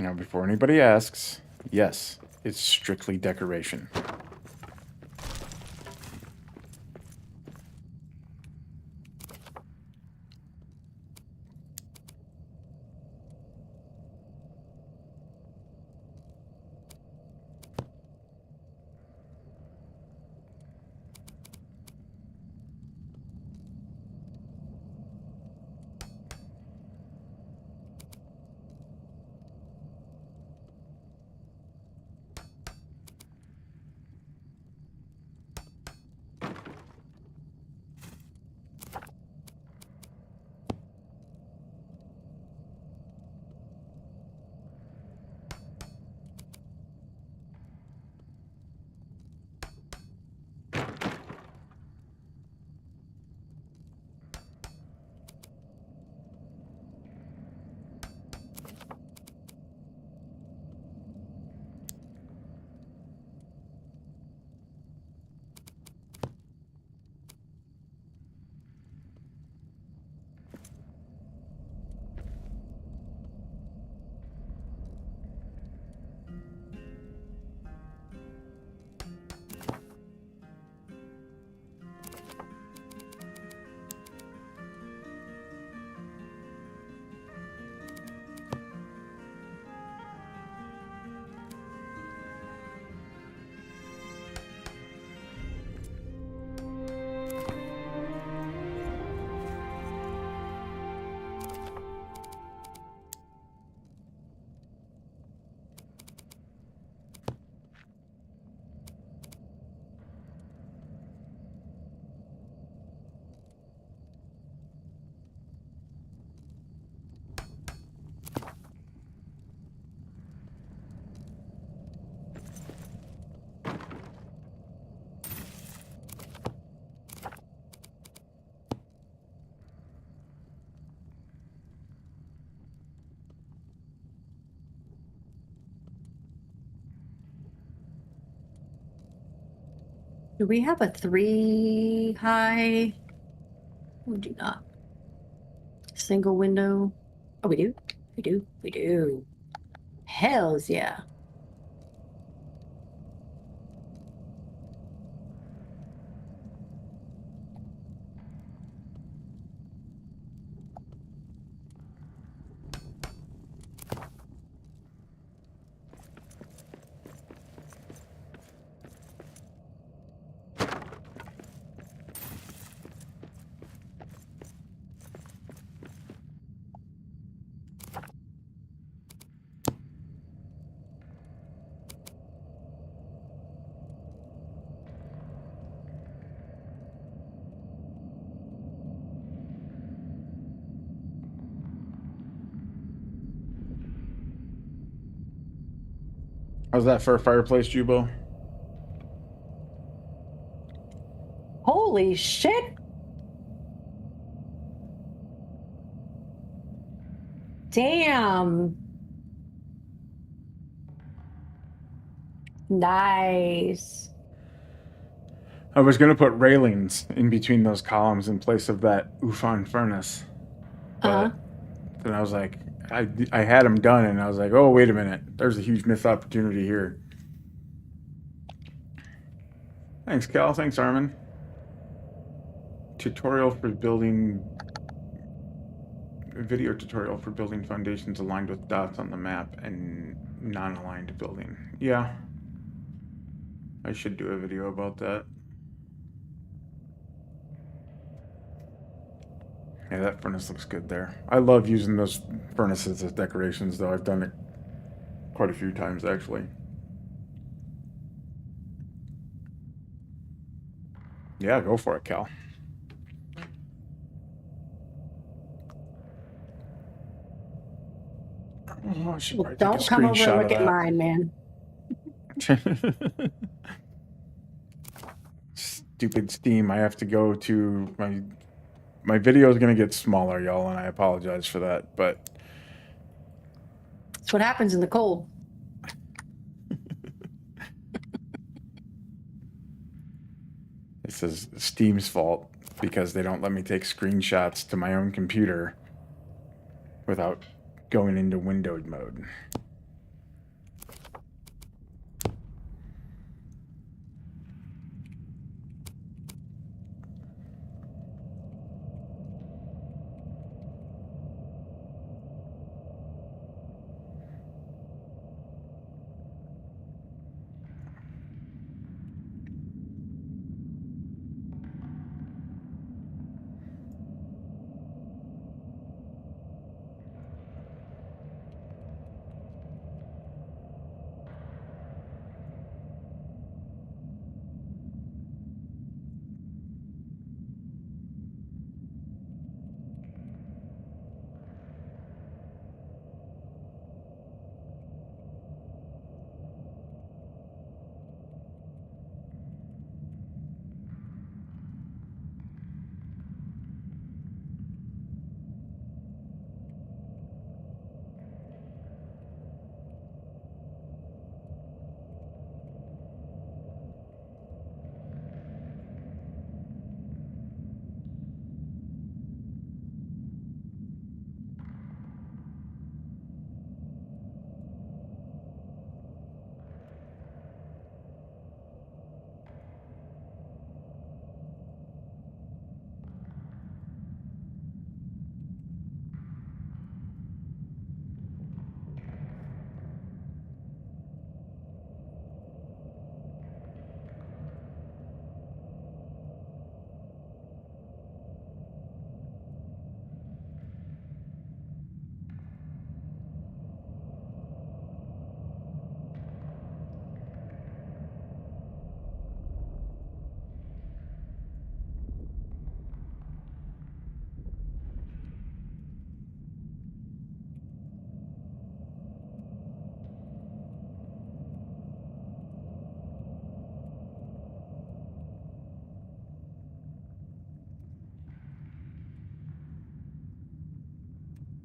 H: Now, before anybody asks, yes, it's strictly decoration.
A: Do we have a 3 high? We do not. Single window. Oh, we do? We do. We do. Hells yeah.
H: How's that for a fireplace, JuBo?
A: Holy shit! Damn! Nice.
H: I was gonna put railings in between those columns in place of that Ufan furnace,
A: Uh-huh.
H: but then I was like, I had them done, and I was like, oh wait a minute, there's a huge missed opportunity here. Thanks, Cal. Thanks, Armin. Tutorial for building. Video tutorial for building foundations aligned with dots on the map and non-aligned building. Yeah.
B: I should do a video about that. Yeah, that furnace looks good there. I love using those furnaces as decorations, though. I've done it quite a few times, actually. Yeah, go for it, Cal. Oh, I should
G: Well,
B: probably take a
G: don't come over and
B: screenshot
G: look at
B: of
G: mine, man.
B: that. Stupid Steam. I have to go to my video is gonna get smaller, y'all, and I apologize for that. But
G: That's what happens in the cold.
B: this is Steam's fault because they don't let me take screenshots to my own computer without going into windowed mode.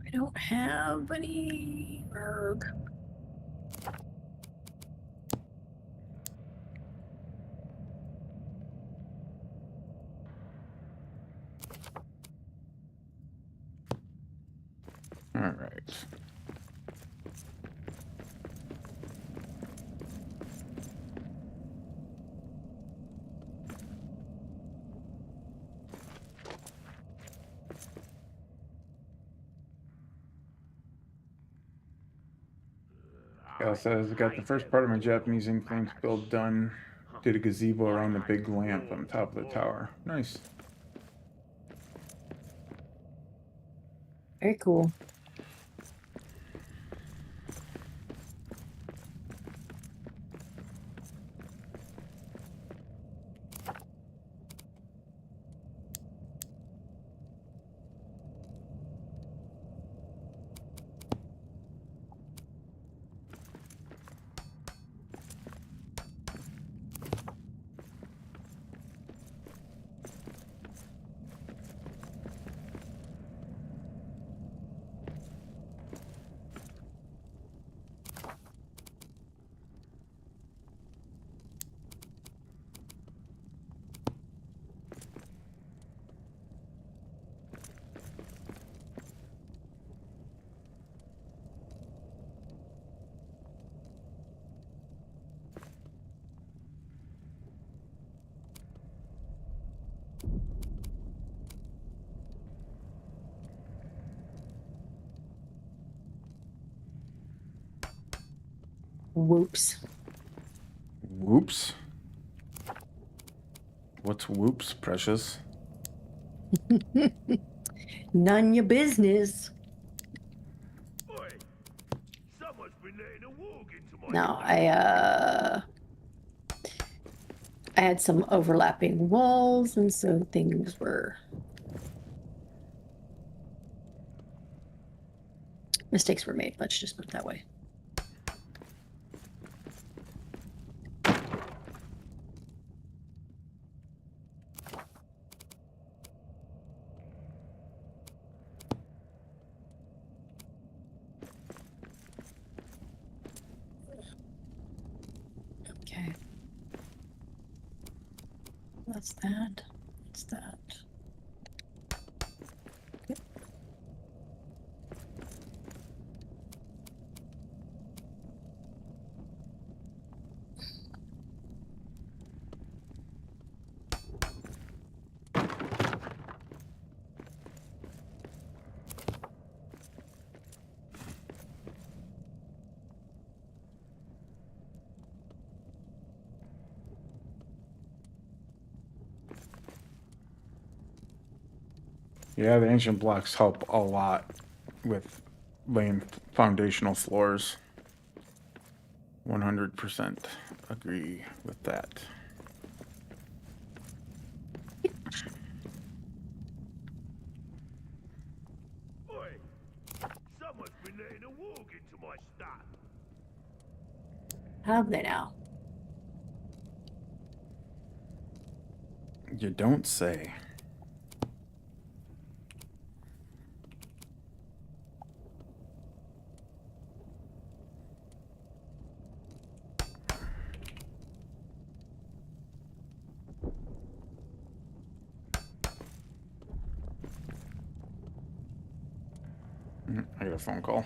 G: I don't have any. Erg.
B: All right. Cal says, I got the first part of my Japanese influence build done. Did a gazebo around the big lamp on top of the tower. Nice.
G: Very cool. Whoops.
B: Whoops.
H: What's whoops, precious?
A: None your business.
C: Oi! Someone's been letting a walk into my
A: No, I had some overlapping walls, and so things were mistakes were made. Let's just put it that way. Okay. That's that. That's that. Yep.
H: Yeah, the ancient blocks help a lot with laying foundational floors. 100% agree with that.
C: Oi! Someone's been letting a walk into my stuff.
A: Have they now?
H: You don't say. I got a phone call.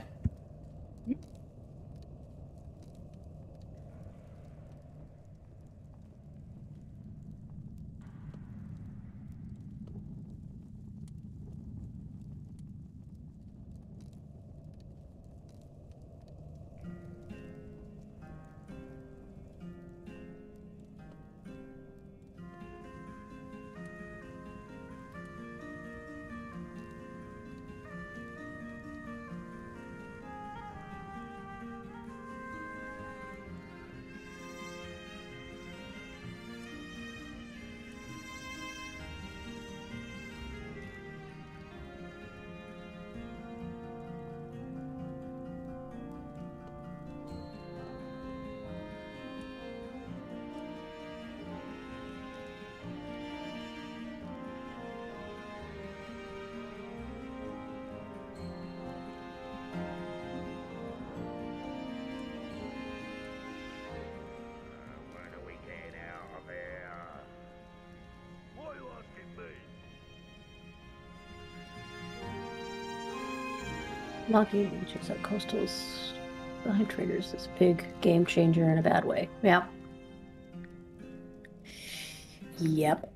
C: When are we getting out of here? Why are you asking me?
A: Locking checks out coastals behind traders is a big game changer in a bad way. Yeah. Yep.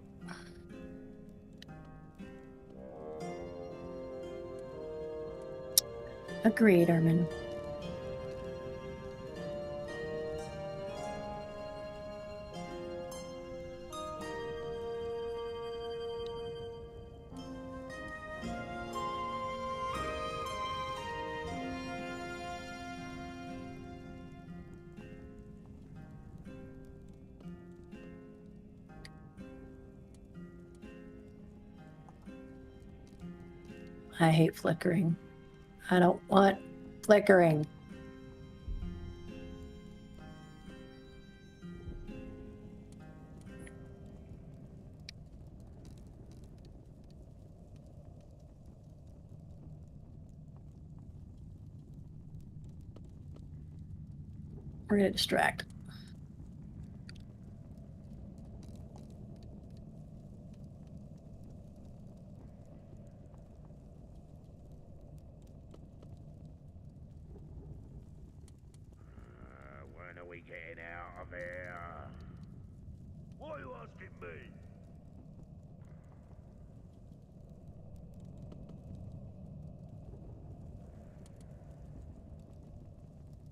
A: Agreed, Armin. I hate flickering. I don't want flickering. We're gonna distract.
C: When are we getting out of here? Why are you asking me?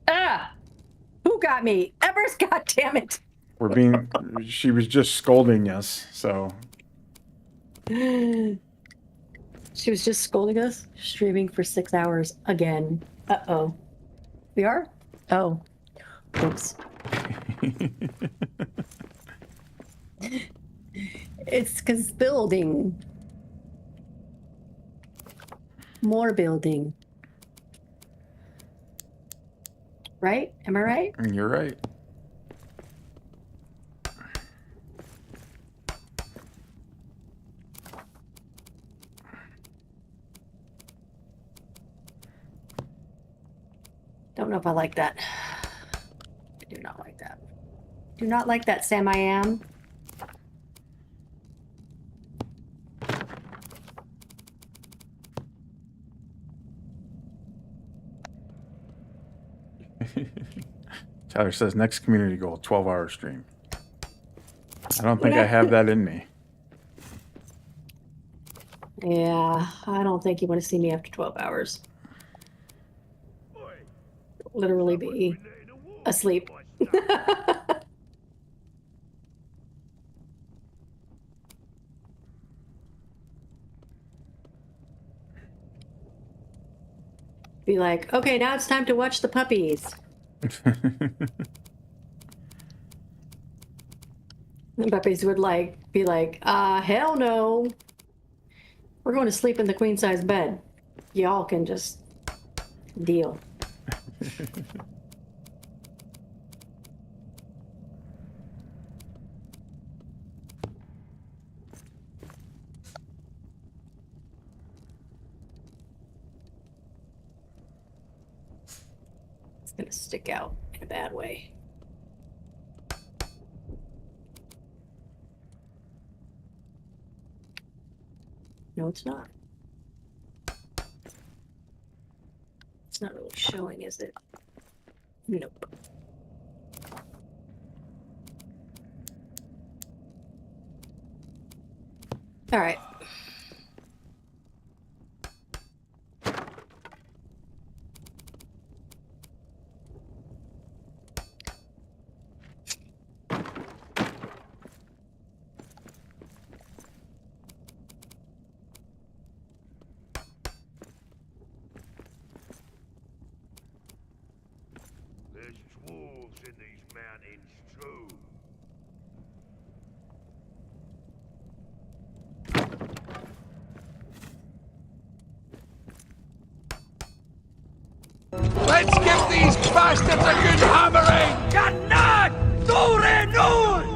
A: Ah! Who got me? Evers, goddammit!
H: She was just scolding us, so.
G: She was just scolding us, streaming for 6 hours again. Uh-oh.
A: We are? Oh. Oops. It's because building. More building. Right? Am I right?
H: You're right.
A: Don't know if I like that. I do not like that. Do not like that, Sam I am.
H: Tyler says next community goal, 12-hour stream. I don't think I have that in me.
A: Yeah, I don't think you want to see me after 12 hours.
C: Oi,
A: Literally
C: someone's
A: be
C: been letting a wolf
A: asleep.
C: in my stuff.
A: Be like, okay, now it's time to watch the puppies. The puppies would be like, hell no. We're going to sleep in the queen size bed. Y'all can just deal. It's gonna stick out in a bad way. No, it's not. It's not really showing, is it? Nope. All right.
C: There's dwarves in these mountains too.
I: Let's give these bastards a good hammering! Gannat! Dore nun!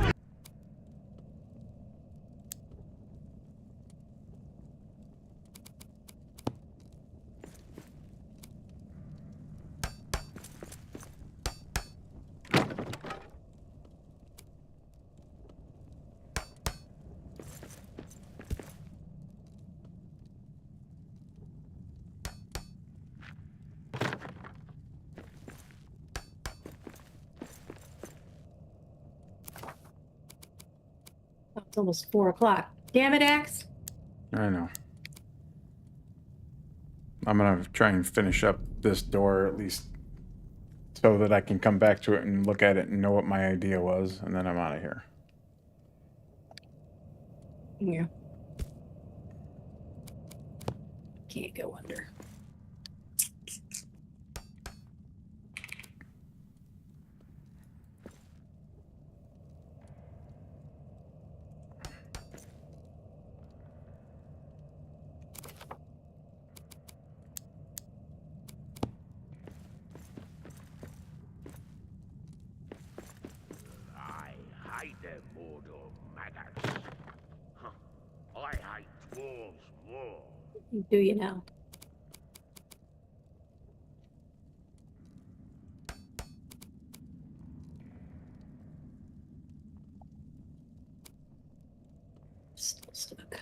A: Oh, it's almost 4 o'clock. Damn it, Axe.
H: I know. I'm gonna try and finish up this door at least so that I can come back to it and look at it and know what my idea was, and then I'm out of here.
A: Yeah. Can't go under.
C: I hate them mortal maggots. Huh. I hate dwarves more.
A: Do you now? Still stuck.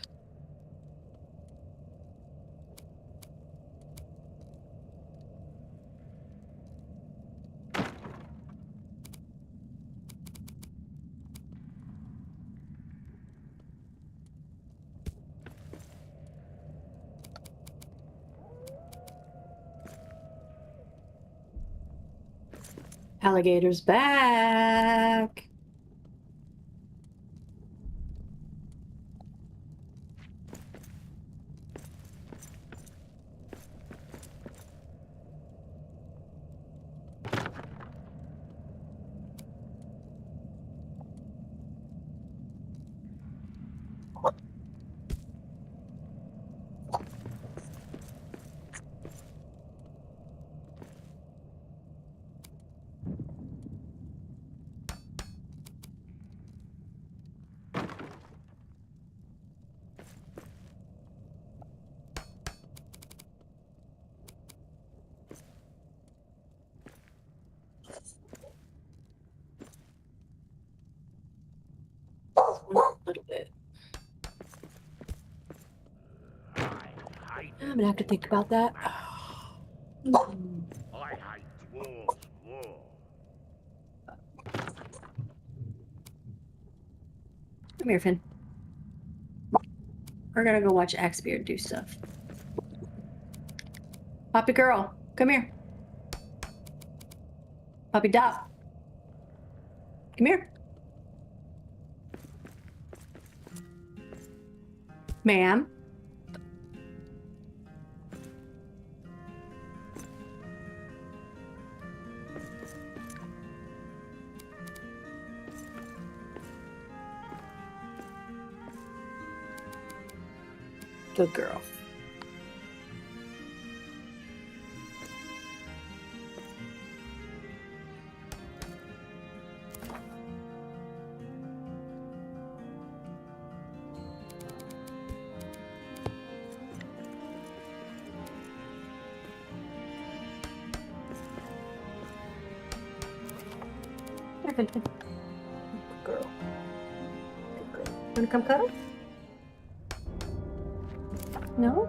A: Alligator's back.
G: I'm gonna have to think about that.
C: I hate dwarves more.
G: Come here, Finn. We're gonna go watch Axbeard do stuff. Poppy girl, come here. Poppy dot. Come here. Ma'am. Good girl. Here, Finn, Finn. Good girl. Good girl. Wanna come cuddle? No?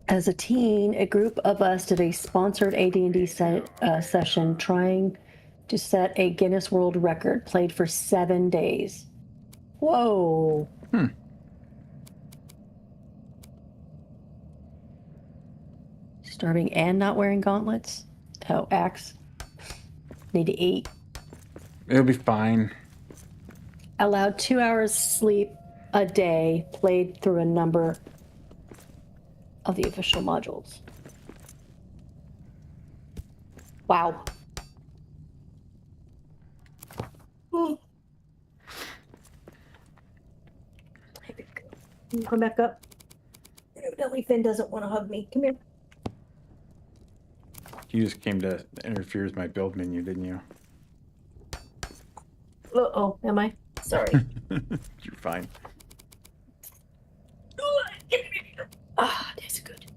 G: As a teen, a group of us did a sponsored AD&D session trying to set a Guinness World Record, played for 7 days. Whoa. Starving and not wearing gauntlets? Oh, axe. Need to eat.
H: It'll be fine.
G: Allowed 2 hours sleep a day, played through a number of the official modules. Wow. Hey, big girl. Can you come back up? Evidently Finn doesn't want to hug me. Come here.
H: You just came to interfere with my build menu, didn't you?
G: Uh-oh, am I? Sorry.
H: You're fine.
G: Ah, that's good.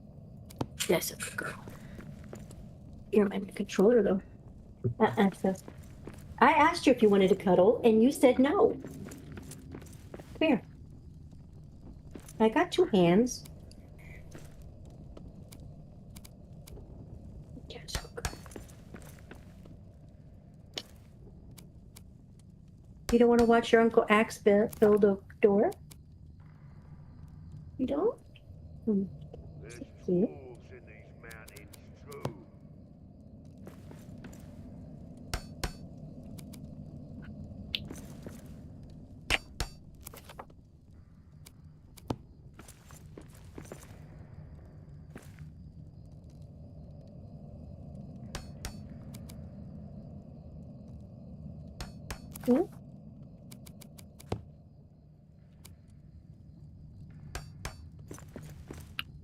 G: That's a good girl. You're my controller, though. So I asked you if you wanted to cuddle, and you said no. Come here. I got 2 hands. Yes, good girl. You don't want to watch your Uncle Axe build a door? You don't?
C: There's
G: Cute.
C: dwarves in these mountains too.
G: Hmm?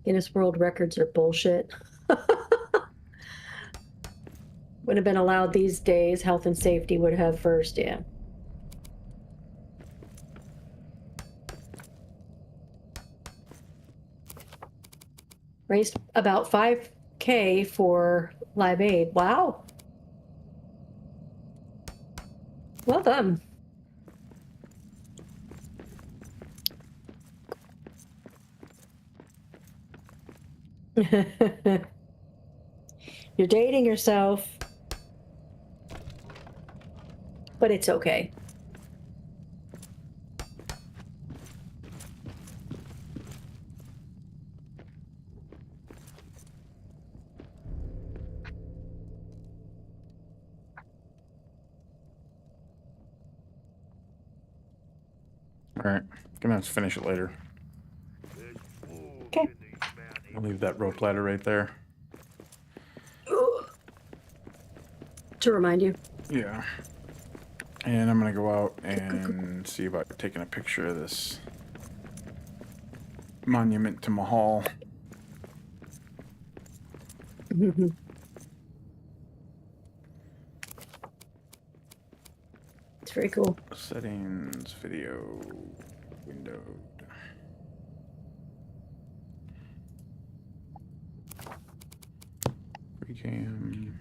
G: Guinness World Records are bullshit. Would have been allowed these days. Health and safety would have first, yeah. Raised about 5K for Live Aid. Wow. Well done. You're dating yourself. But it's okay.
H: All right. Gonna have to finish it later.
C: There's dwarves
G: Okay.
C: in these mountains.
H: I'll leave that rope ladder right there.
G: To remind you.
H: Yeah. And I'm gonna go out and see about taking a picture of this monument to Mahal.
G: It's very cool.
H: Settings, video, windowed. Recam.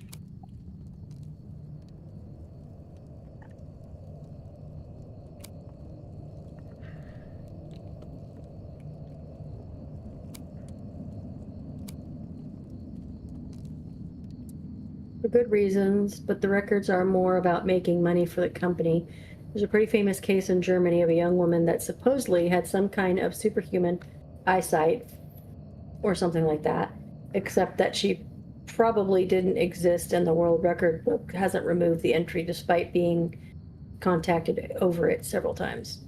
A: for good reasons, but the records are more about making money for the company. There's a pretty famous case in Germany of a young woman that supposedly had some kind of superhuman eyesight or something like that, except that she probably didn't exist and the world record book hasn't removed the entry despite being contacted over it several times.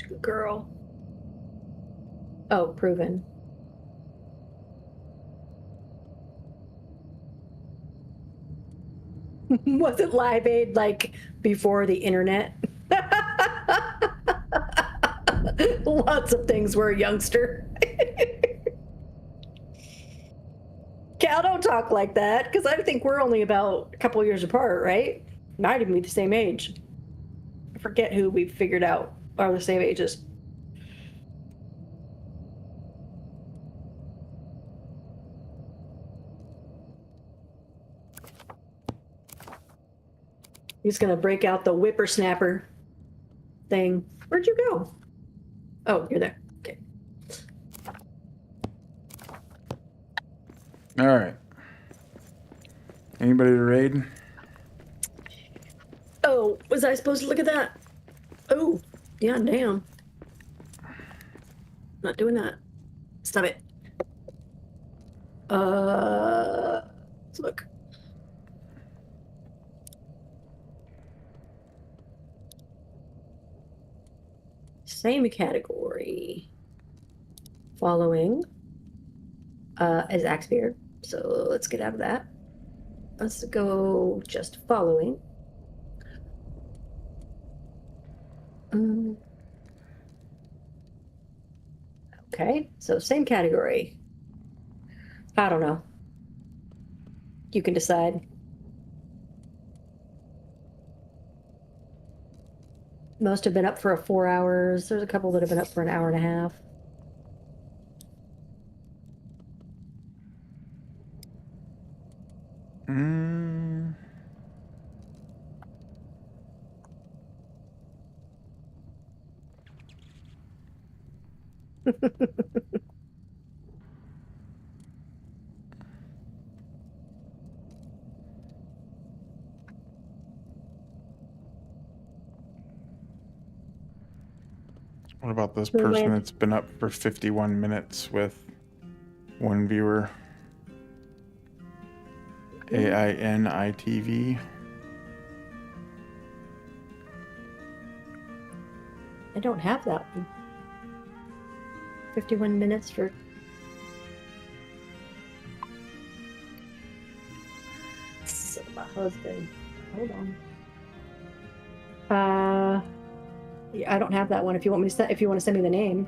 A: Good girl. Oh, proven. Was it Live Aid like before the internet? Lots of things were a youngster. Cal, don't talk like that, because I think we're only about a couple years apart, right? Might even be the same age. I forget who we figured out are the same ages. He's gonna break out the whippersnapper thing. Where'd you go? Oh, you're there. Okay.
H: All right. Anybody to raid?
A: Oh, was I supposed to look at that? Oh, yeah, damn. Not doing that. Stop it. Let's look. Same category. Following is Axbeard. So let's get out of that. Let's go just following. Okay, so same category. I don't know. You can decide. Most have been up for 4 hours. There's a couple that have been up for an hour and a half.
H: What about this person that's been up for 51 minutes with one viewer? AINITV.
A: I don't have that one. 51 minutes for... So my husband. Hold on. Yeah, I don't have that one. If you want me to, if you want to send me the name.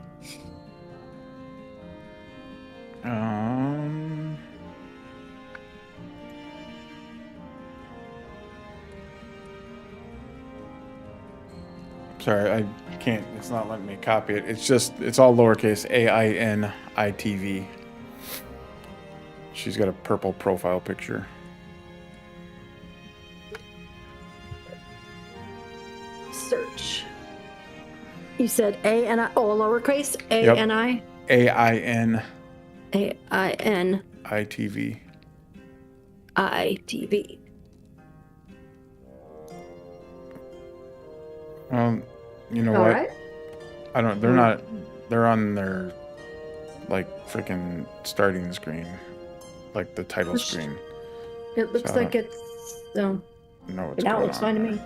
H: Sorry, I can't. It's not letting me copy it. It's just, it's all lowercase AINITV. She's got a purple profile picture.
A: Search. You said A-N-I, oh, lowercase? A-N-I?
H: AIN.
A: A-I-N.
H: ITV.
A: I-T-V.
H: You know
A: All
H: what?
A: right.
H: I don't, they're not, they're on their, like, freaking starting screen. Like the title screen.
A: It looks
H: So
A: like it's,
H: know what's
A: now it
H: going
A: looks
H: on
A: fine to
H: there.
A: me.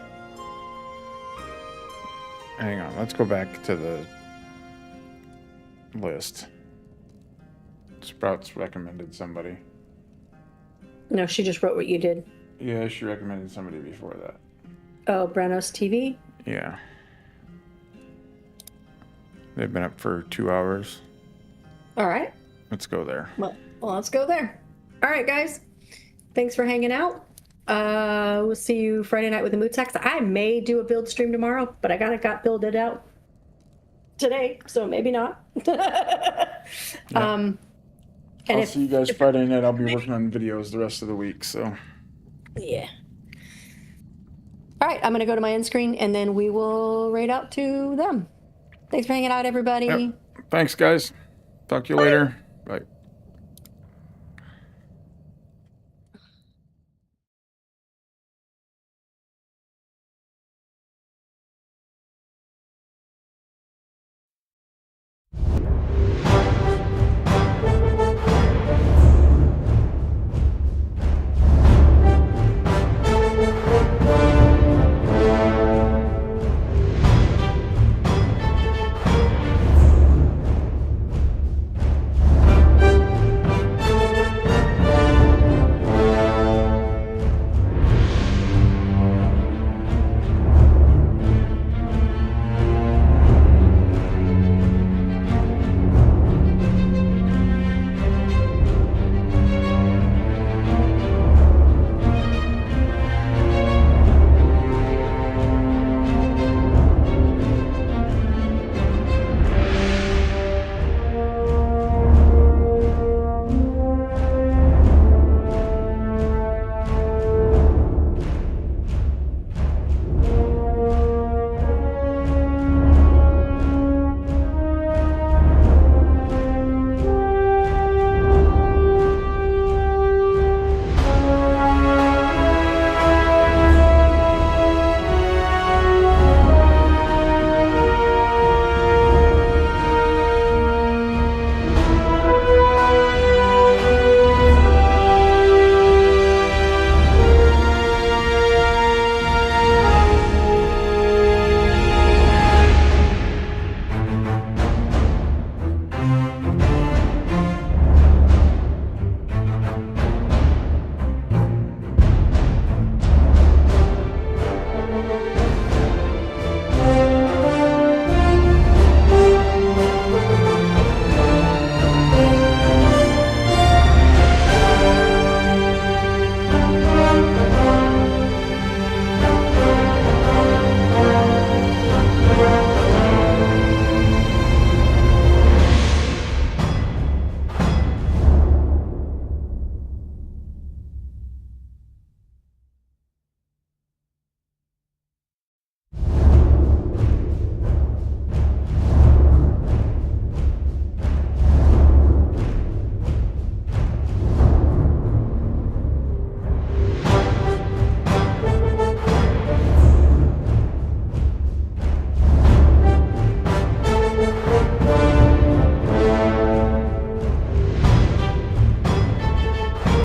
H: Hang on, let's go back to the list. Sprouts recommended somebody.
A: No, she just wrote what you did.
H: Yeah, she recommended somebody before that.
A: Oh, Branos TV?
H: Yeah. They've been up for 2 hours.
A: All right.
H: Let's go there.
A: Well, let's go there. All right, guys. Thanks for hanging out. We'll see you Friday night with the mood sacks. I may do a build stream tomorrow, but I got builded out today, so maybe not. And
H: I'll
A: if,
H: see you guys Friday night. I'll be working on videos the rest of the week. So
A: yeah. All right, I'm gonna go to my end screen and then we will raid out to them. Thanks for hanging out, everybody.
H: Yep. Thanks, guys. Talk to you later.